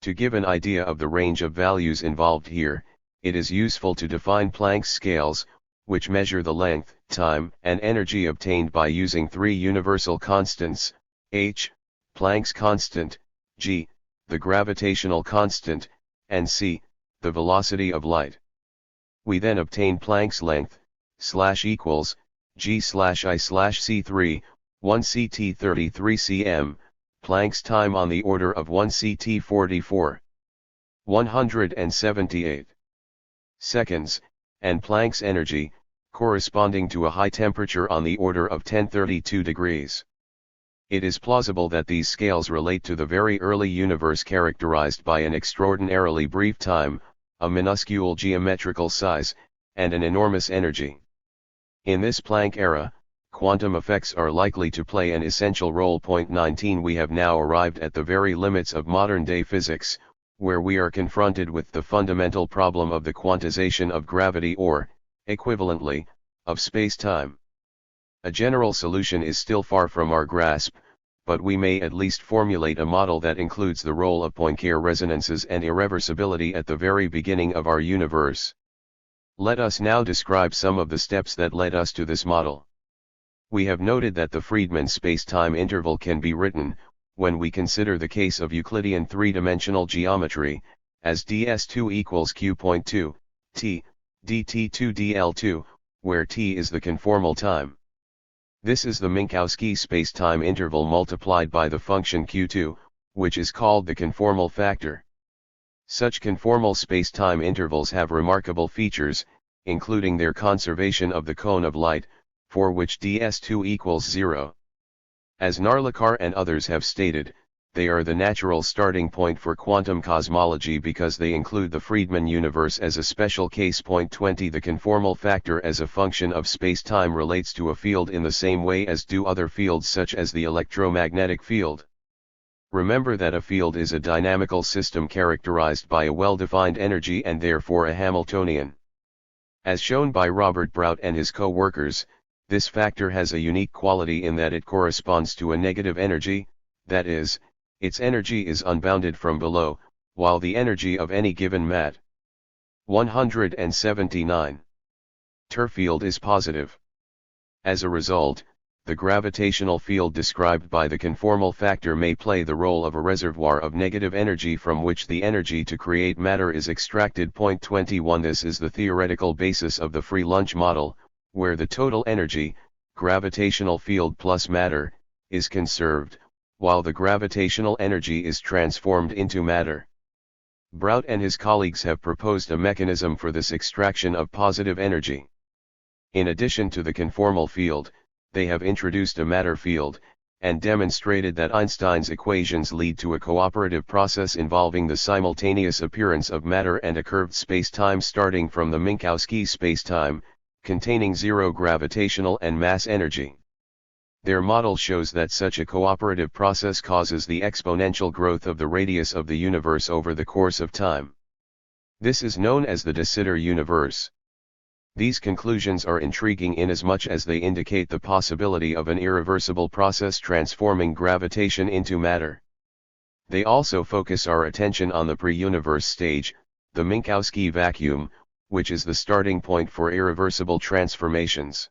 To give an idea of the range of values involved here, it is useful to define Planck's scales, which measure the length, time, and energy obtained by using three universal constants, h, Planck's constant, g, the gravitational constant, and c, the velocity of light. We then obtain Planck's length, /equals, g/I/c3, 1 ct 33 cm, Planck's time on the order of 1 ct 44. 178 seconds, and Planck's energy, corresponding to a high temperature on the order of 1032 degrees. It is plausible that these scales relate to the very early universe characterized by an extraordinarily brief time, a minuscule geometrical size, and an enormous energy. In this Planck era, quantum effects are likely to play an essential role. 19 We have now arrived at the very limits of modern-day physics, where we are confronted with the fundamental problem of the quantization of gravity or, equivalently, of space-time. A general solution is still far from our grasp, but we may at least formulate a model that includes the role of Poincare resonances and irreversibility at the very beginning of our universe. Let us now describe some of the steps that led us to this model. We have noted that the Friedmann space-time interval can be written, when we consider the case of Euclidean three-dimensional geometry, as ds2 equals q.2, t, dt2 dl2, where t is the conformal time. This is the Minkowski space-time interval multiplied by the function q2, which is called the conformal factor. Such conformal space-time intervals have remarkable features, including their conservation of the cone of light, for which ds2 equals 0. As Narlikar and others have stated, they are the natural starting point for quantum cosmology because they include the Friedmann universe as a special case. 20 The conformal factor as a function of space-time relates to a field in the same way as do other fields such as the electromagnetic field. Remember that a field is a dynamical system characterized by a well-defined energy and therefore a Hamiltonian. As shown by Robert Brout and his co-workers, this factor has a unique quality in that it corresponds to a negative energy, that is, its energy is unbounded from below, while the energy of any given mat 179 THIRD field is positive. As a result, the gravitational field described by the conformal factor may play the role of a reservoir of negative energy from which the energy to create matter is extracted. 21 This is the theoretical basis of the free lunch model, where the total energy, gravitational field plus matter, is conserved, while the gravitational energy is transformed into matter. Brout and his colleagues have proposed a mechanism for this extraction of positive energy. In addition to the conformal field, they have introduced a matter field, and demonstrated that Einstein's equations lead to a cooperative process involving the simultaneous appearance of matter and a curved spacetime starting from the Minkowski spacetime, containing zero gravitational and mass energy. Their model shows that such a cooperative process causes the exponential growth of the radius of the universe over the course of time. This is known as the de Sitter universe. These conclusions are intriguing inasmuch as they indicate the possibility of an irreversible process transforming gravitation into matter. They also focus our attention on the pre-universe stage, the Minkowski vacuum, which is the starting point for irreversible transformations.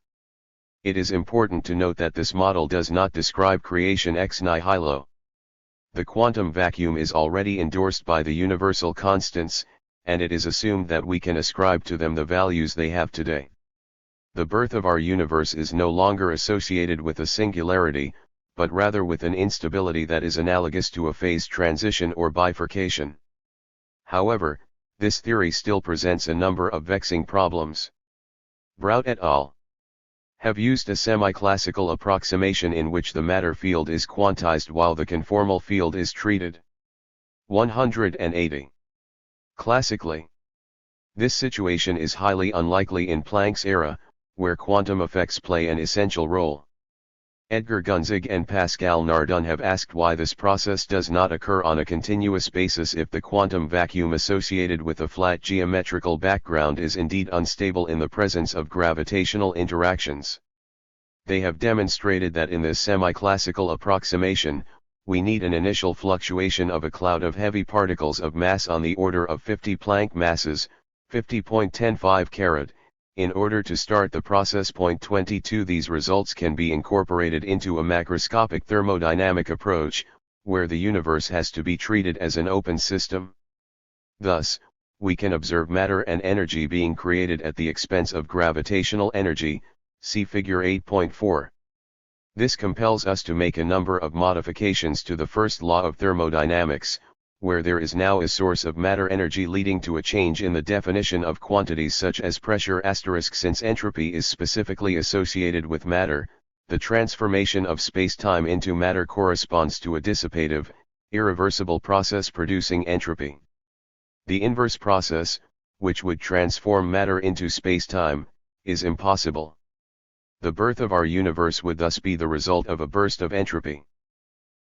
It is important to note that this model does not describe creation ex nihilo. The quantum vacuum is already endorsed by the universal constants, and it is assumed that we can ascribe to them the values they have today. The birth of our universe is no longer associated with a singularity, but rather with an instability that is analogous to a phase transition or bifurcation. However, this theory still presents a number of vexing problems. Brout et al. Have used a semi-classical approximation in which the matter field is quantized while the conformal field is treated. 180. Classically, this situation is highly unlikely in Planck's era, where quantum effects play an essential role. Edgar Gunzig and Pascal Nardon have asked why this process does not occur on a continuous basis if the quantum vacuum associated with a flat geometrical background is indeed unstable in the presence of gravitational interactions. They have demonstrated that in this semi-classical approximation, we need an initial fluctuation of a cloud of heavy particles of mass on the order of 50 Planck masses, 50.105 carad, in order to start the process. 22 These results can be incorporated into a macroscopic thermodynamic approach, where the universe has to be treated as an open system. Thus, we can observe matter and energy being created at the expense of gravitational energy, see figure 8.4. This compels us to make a number of modifications to the first law of thermodynamics, where there is now a source of matter energy leading to a change in the definition of quantities such as pressure*. Since entropy is specifically associated with matter, the transformation of spacetime into matter corresponds to a dissipative, irreversible process producing entropy. The inverse process, which would transform matter into spacetime, is impossible. The birth of our universe would thus be the result of a burst of entropy.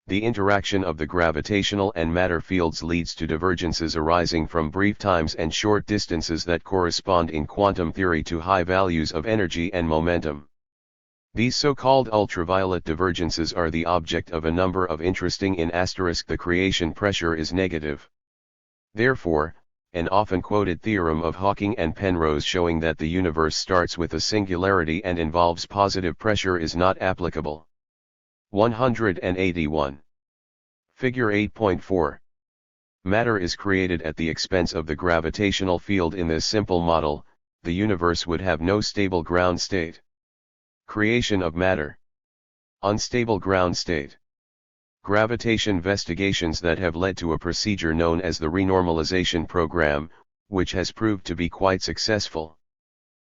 The interaction of the gravitational and matter fields leads to divergences arising from brief times and short distances that correspond in quantum theory to high values of energy and momentum. These so-called ultraviolet divergences are the object of a number of interesting in * the creation pressure is negative. Therefore, an often quoted theorem of Hawking and Penrose showing that the universe starts with a singularity and involves positive pressure is not applicable. 181. Figure 8.4. Matter is created at the expense of the gravitational field. In this simple model, the universe would have no stable ground state. Creation of matter. Unstable ground state. Gravitation investigations that have led to a procedure known as the renormalization program, which has proved to be quite successful.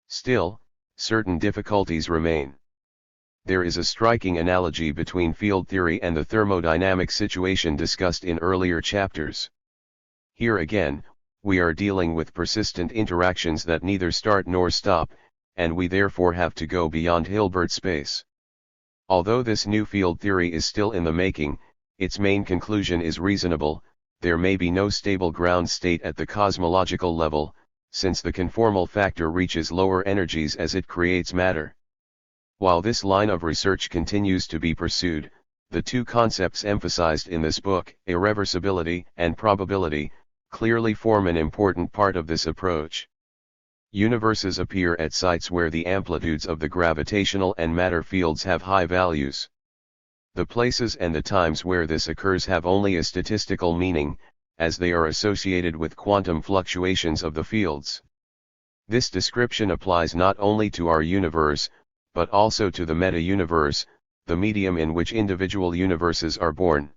Still, certain difficulties remain. There is a striking analogy between field theory and the thermodynamic situation discussed in earlier chapters. Here again, we are dealing with persistent interactions that neither start nor stop, and we therefore have to go beyond Hilbert space. Although this new field theory is still in the making, Its main conclusion is reasonable: there may be no stable ground state at the cosmological level, since the conformal factor reaches lower energies as it creates matter. While this line of research continues to be pursued, the two concepts emphasized in this book, irreversibility and probability, clearly form an important part of this approach. Universes appear at sites where the amplitudes of the gravitational and matter fields have high values. The places and the times where this occurs have only a statistical meaning, as they are associated with quantum fluctuations of the fields. This description applies not only to our universe, but also to the meta-universe, the medium in which individual universes are born.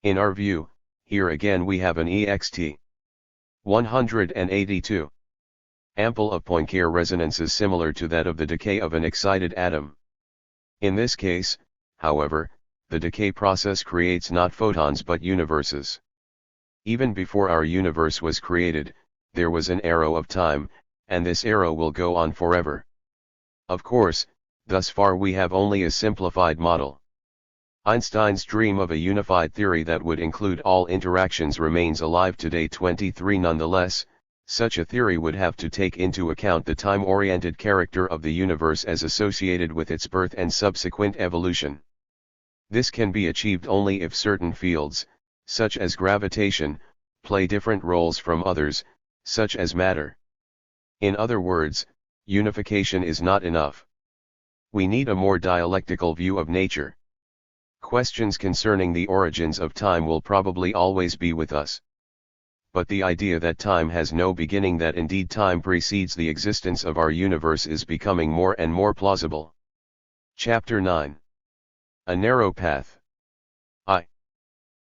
In our view, here again we have an ext. 182. Ample of Poincare resonances similar to that of the decay of an excited atom. In this case, however, the decay process creates not photons but universes. Even before our universe was created, there was an arrow of time, and this arrow will go on forever. Of course, thus far we have only a simplified model. Einstein's dream of a unified theory that would include all interactions remains alive today. 23 Nonetheless, such a theory would have to take into account the time-oriented character of the universe as associated with its birth and subsequent evolution. This can be achieved only if certain fields, such as gravitation, play different roles from others, such as matter. In other words, unification is not enough. We need a more dialectical view of nature. Questions concerning the origins of time will probably always be with us. But the idea that time has no beginning, that indeed time precedes the existence of our universe, is becoming more and more plausible. Chapter 9. A narrow path.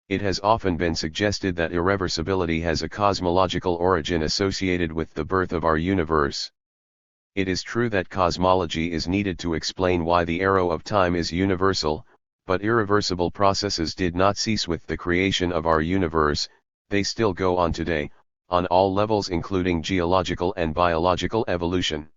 It has often been suggested that irreversibility has a cosmological origin associated with the birth of our universe. It is true that cosmology is needed to explain why the arrow of time is universal, but irreversible processes did not cease with the creation of our universe. They still go on today, on all levels including geological and biological evolution.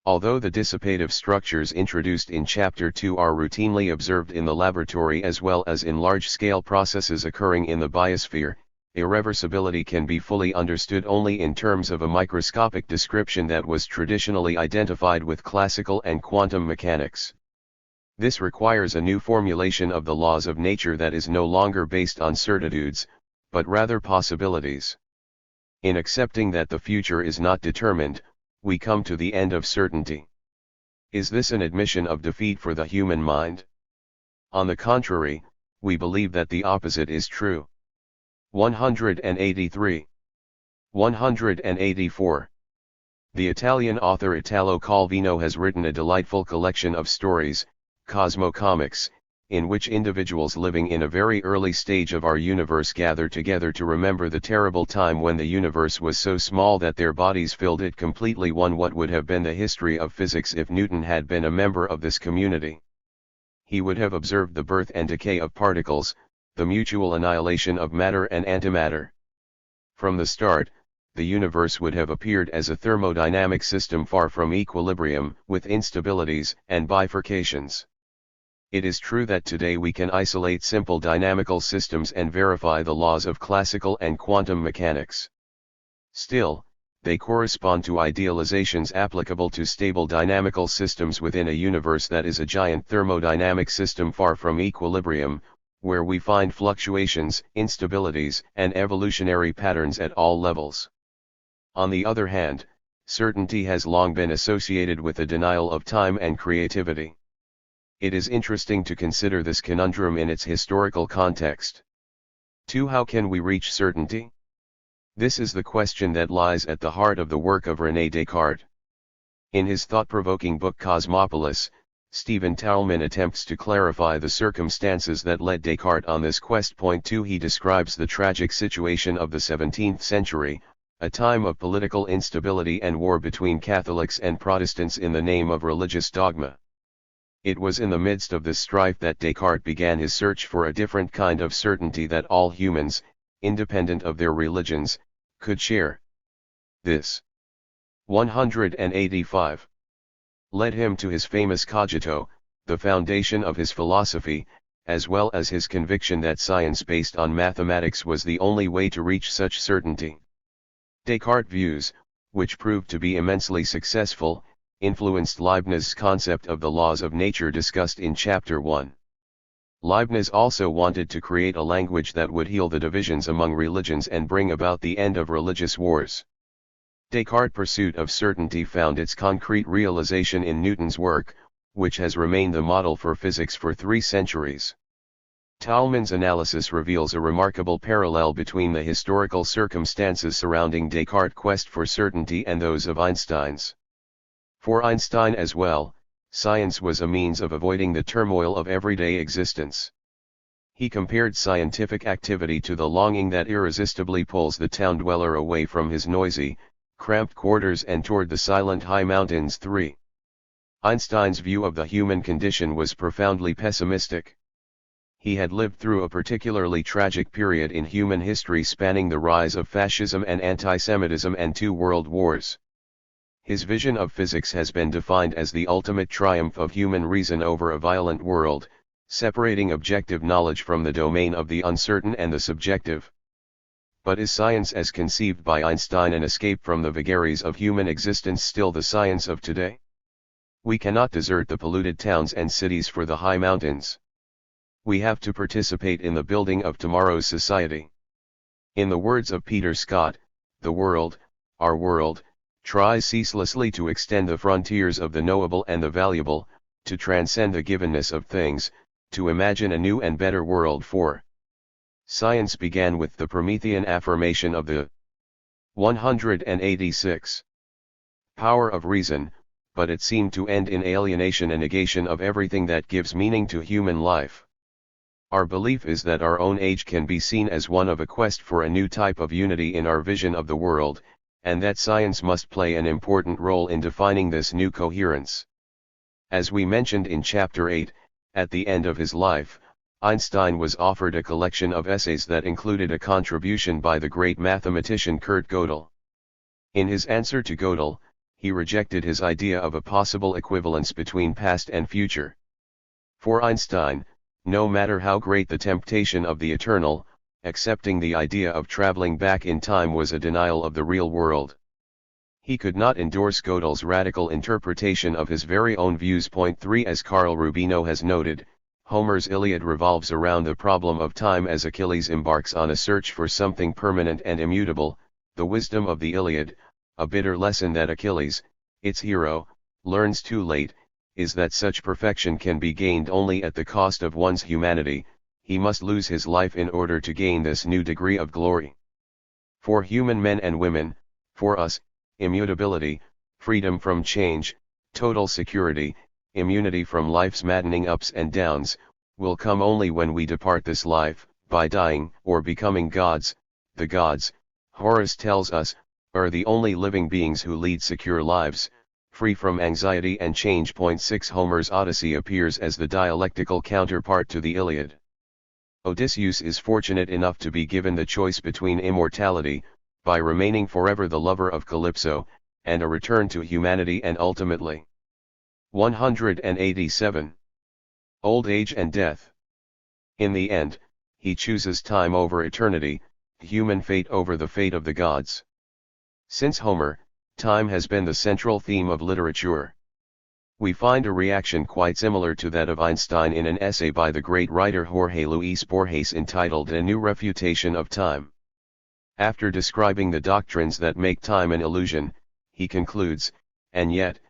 Although the dissipative structures introduced in Chapter 2 are routinely observed in the laboratory as well as in large-scale processes occurring in the biosphere, irreversibility can be fully understood only in terms of a microscopic description that was traditionally identified with classical and quantum mechanics. This requires a new formulation of the laws of nature that is no longer based on certitudes, but rather possibilities. In accepting that the future is not determined, we come to the end of certainty. Is this an admission of defeat for the human mind? On the contrary, we believe that the opposite is true. 183. 184. The Italian author Italo Calvino has written a delightful collection of stories, Cosmocomics, in which individuals living in a very early stage of our universe gather together to remember the terrible time when the universe was so small that their bodies filled it completely. What would have been the history of physics if Newton had been a member of this community? He would have observed the birth and decay of particles, the mutual annihilation of matter and antimatter. From the start, the universe would have appeared as a thermodynamic system far from equilibrium, with instabilities and bifurcations. It is true that today we can isolate simple dynamical systems and verify the laws of classical and quantum mechanics. Still, they correspond to idealizations applicable to stable dynamical systems within a universe that is a giant thermodynamic system far from equilibrium, where we find fluctuations, instabilities, and evolutionary patterns at all levels. On the other hand, certainty has long been associated with a denial of time and creativity. It is interesting to consider this conundrum in its historical context. 2. How can we reach certainty? This is the question that lies at the heart of the work of René Descartes. In his thought-provoking book Cosmopolis, Stephen Tallman attempts to clarify the circumstances that led Descartes on this quest. 2. He describes the tragic situation of the 17th century, a time of political instability and war between Catholics and Protestants in the name of religious dogma. It was in the midst of this strife that Descartes began his search for a different kind of certainty that all humans, independent of their religions, could share. This 185 led him to his famous cogito, the foundation of his philosophy, as well as his conviction that science based on mathematics was the only way to reach such certainty. Descartes' views, which proved to be immensely successful, influenced Leibniz's concept of the laws of nature discussed in Chapter 1. Leibniz also wanted to create a language that would heal the divisions among religions and bring about the end of religious wars. Descartes' pursuit of certainty found its concrete realization in Newton's work, which has remained the model for physics for 3 centuries. Tolman's analysis reveals a remarkable parallel between the historical circumstances surrounding Descartes' quest for certainty and those of Einstein's. For Einstein as well, science was a means of avoiding the turmoil of everyday existence. He compared scientific activity to the longing that irresistibly pulls the town dweller away from his noisy, cramped quarters and toward the silent high mountains. 3. Einstein's view of the human condition was profoundly pessimistic. He had lived through a particularly tragic period in human history spanning the rise of fascism and anti-Semitism and 2 world wars. His vision of physics has been defined as the ultimate triumph of human reason over a violent world, separating objective knowledge from the domain of the uncertain and the subjective. But is science as conceived by Einstein an escape from the vagaries of human existence still the science of today? We cannot desert the polluted towns and cities for the high mountains. We have to participate in the building of tomorrow's society. In the words of Peter Scott, the world, our world, tries ceaselessly to extend the frontiers of the knowable and the valuable, to transcend the givenness of things, to imagine a new and better world for. Science began with the Promethean affirmation of the 186 power of reason, but it seemed to end in alienation and negation of everything that gives meaning to human life. Our belief is that our own age can be seen as one of a quest for a new type of unity in our vision of the world, and that science must play an important role in defining this new coherence. As we mentioned in Chapter 8, at the end of his life, Einstein was offered a collection of essays that included a contribution by the great mathematician Kurt Gödel. In his answer to Gödel, he rejected his idea of a possible equivalence between past and future. For Einstein, no matter how great the temptation of the eternal, accepting the idea of traveling back in time was a denial of the real world. He could not endorse Gödel's radical interpretation of his very own views. 3 As Carl Rubino has noted, Homer's Iliad revolves around the problem of time as Achilles embarks on a search for something permanent and immutable. The wisdom of the Iliad, a bitter lesson that Achilles, its hero, learns too late, is that such perfection can be gained only at the cost of one's humanity. He must lose his life in order to gain this new degree of glory. For human men and women, for us, immutability, freedom from change, total security, immunity from life's maddening ups and downs, will come only when we depart this life, by dying or becoming gods. The gods, Horace tells us, are the only living beings who lead secure lives, free from anxiety and change. 6 Homer's Odyssey appears as the dialectical counterpart to the Iliad. Odysseus is fortunate enough to be given the choice between immortality, by remaining forever the lover of Calypso, and a return to humanity and ultimately 187. Old age and death. In the end, he chooses time over eternity, human fate over the fate of the gods. Since Homer, time has been the central theme of literature. We find a reaction quite similar to that of Einstein in an essay by the great writer Jorge Luis Borges entitled A New Refutation of Time. After describing the doctrines that make time an illusion, he concludes, and yet,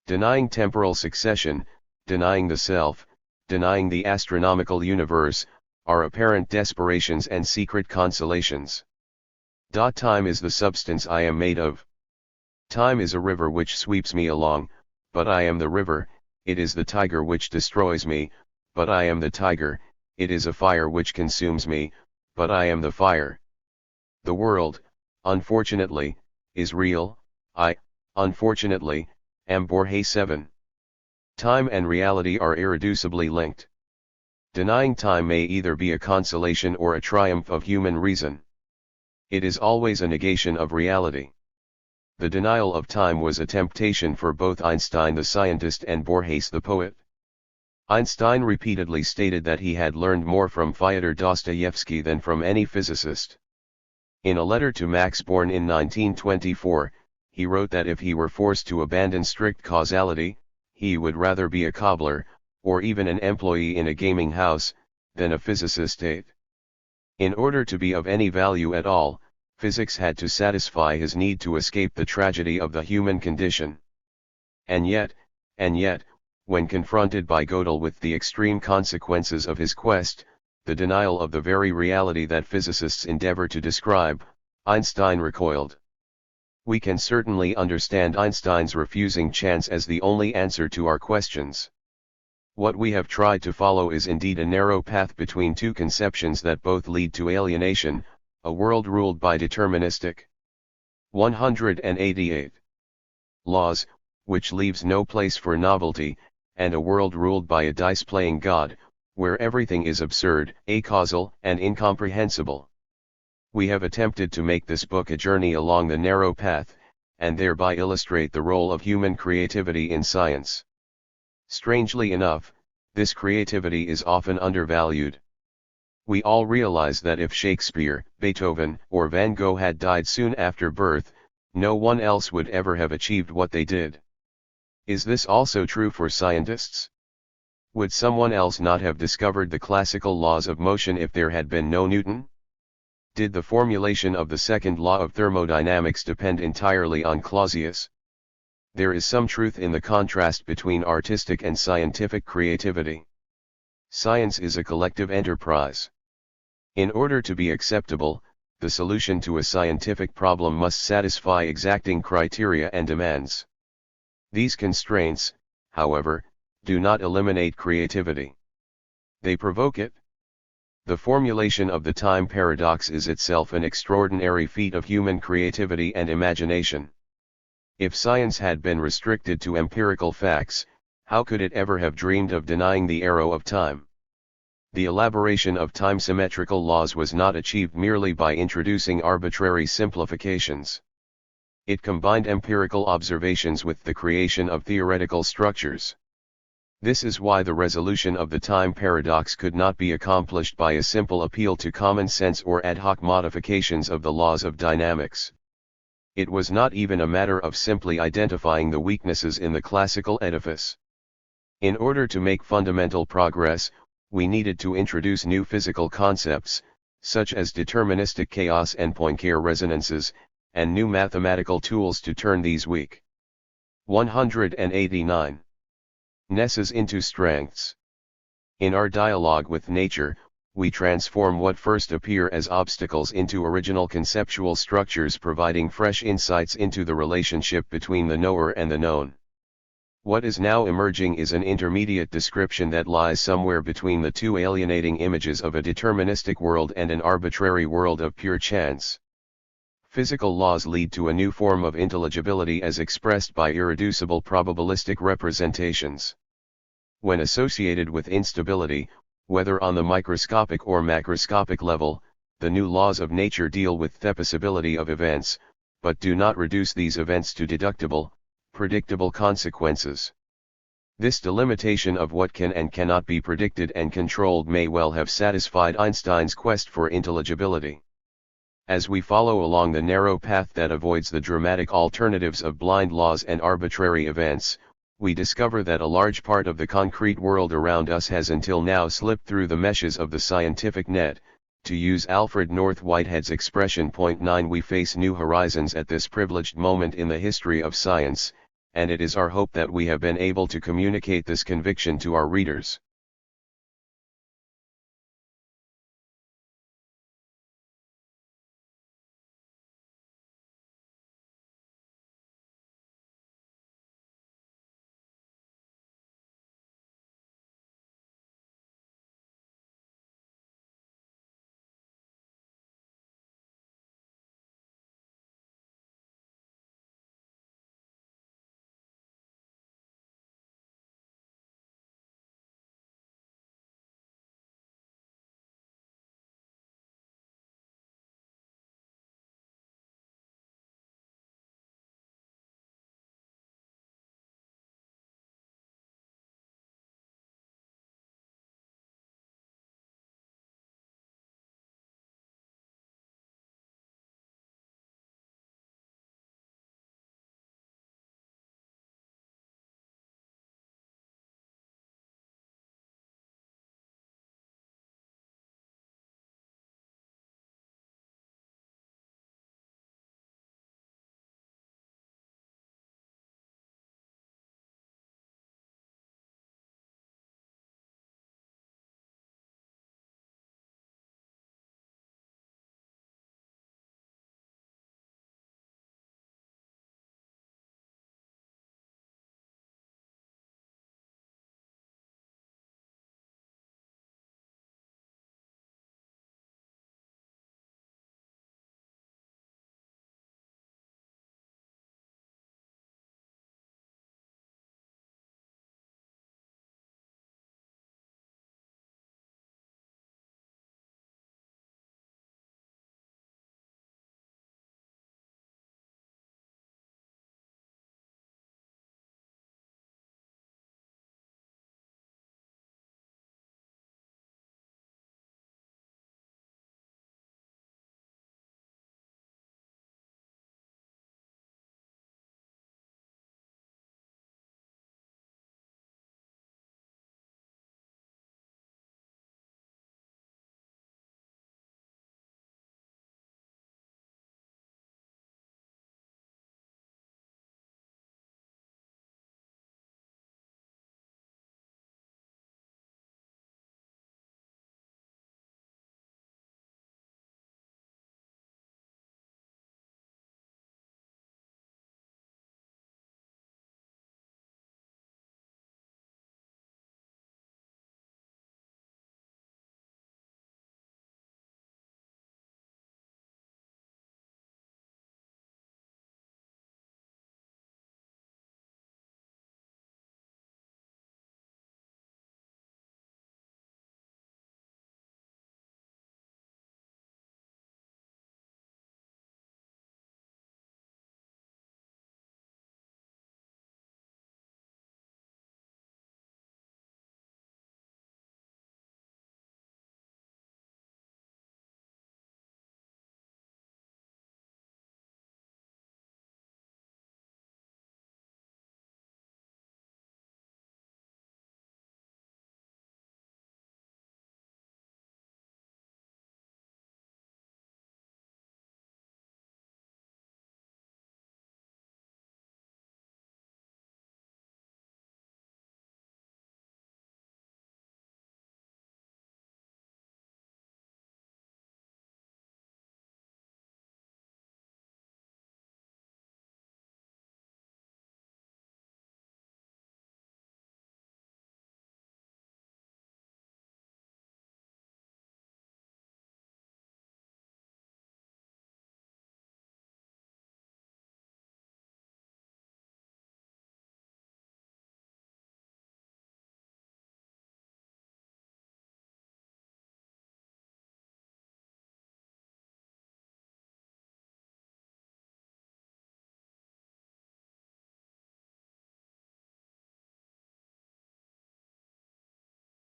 denying temporal succession, denying the self, denying the astronomical universe, are apparent desperations and secret consolations. Time is the substance I am made of. Time is a river which sweeps me along, but I am the river. It is the tiger which destroys me, but I am the tiger. It is a fire which consumes me, but I am the fire. The world, unfortunately, is real. I, unfortunately, am Borges. 7. Time and reality are irreducibly linked. Denying time may either be a consolation or a triumph of human reason. It is always a negation of reality. The denial of time was a temptation for both Einstein the scientist and Borges the poet. Einstein repeatedly stated that he had learned more from Fyodor Dostoevsky than from any physicist. In a letter to Max Born in 1924, he wrote that if he were forced to abandon strict causality, he would rather be a cobbler, or even an employee in a gaming house, than a physicist. In order to be of any value at all, physics had to satisfy his need to escape the tragedy of the human condition. And yet, when confronted by Gödel with the extreme consequences of his quest, the denial of the very reality that physicists endeavor to describe, Einstein recoiled. We can certainly understand Einstein's refusing chance as the only answer to our questions. What we have tried to follow is indeed a narrow path between two conceptions that both lead to alienation, a world ruled by deterministic 188 laws, which leaves no place for novelty, and a world ruled by a dice-playing God, where everything is absurd, acausal, and incomprehensible. We have attempted to make this book a journey along the narrow path, and thereby illustrate the role of human creativity in science. Strangely enough, this creativity is often undervalued. We all realize that if Shakespeare, Beethoven, or Van Gogh had died soon after birth, no one else would ever have achieved what they did. Is this also true for scientists? Would someone else not have discovered the classical laws of motion if there had been no Newton? Did the formulation of the second law of thermodynamics depend entirely on Clausius? There is some truth in the contrast between artistic and scientific creativity. Science is a collective enterprise. In order to be acceptable, the solution to a scientific problem must satisfy exacting criteria and demands. These constraints, however, do not eliminate creativity. They provoke it. The formulation of the time paradox is itself an extraordinary feat of human creativity and imagination. If science had been restricted to empirical facts, how could it ever have dreamed of denying the arrow of time? The elaboration of time-symmetrical laws was not achieved merely by introducing arbitrary simplifications. It combined empirical observations with the creation of theoretical structures. This is why the resolution of the time paradox could not be accomplished by a simple appeal to common sense or ad hoc modifications of the laws of dynamics. It was not even a matter of simply identifying the weaknesses in the classical edifice. In order to make fundamental progress, we needed to introduce new physical concepts, such as deterministic chaos and Poincare resonances, and new mathematical tools to turn these weak 189 nesses into strengths. In our dialogue with nature, we transform what first appear as obstacles into original conceptual structures, providing fresh insights into the relationship between the knower and the known. What is now emerging is an intermediate description that lies somewhere between the two alienating images of a deterministic world and an arbitrary world of pure chance. Physical laws lead to a new form of intelligibility as expressed by irreducible probabilistic representations. When associated with instability, whether on the microscopic or macroscopic level, the new laws of nature deal with thepisability of events, but do not reduce these events to deductible, predictable consequences. This delimitation of what can and cannot be predicted and controlled may well have satisfied Einstein's quest for intelligibility. As we follow along the narrow path that avoids the dramatic alternatives of blind laws and arbitrary events, we discover that a large part of the concrete world around us has until now slipped through the meshes of the scientific net. To use Alfred North Whitehead's expression, Point 9, we face new horizons at this privileged moment in the history of science, and it is our hope that we have been able to communicate this conviction to our readers.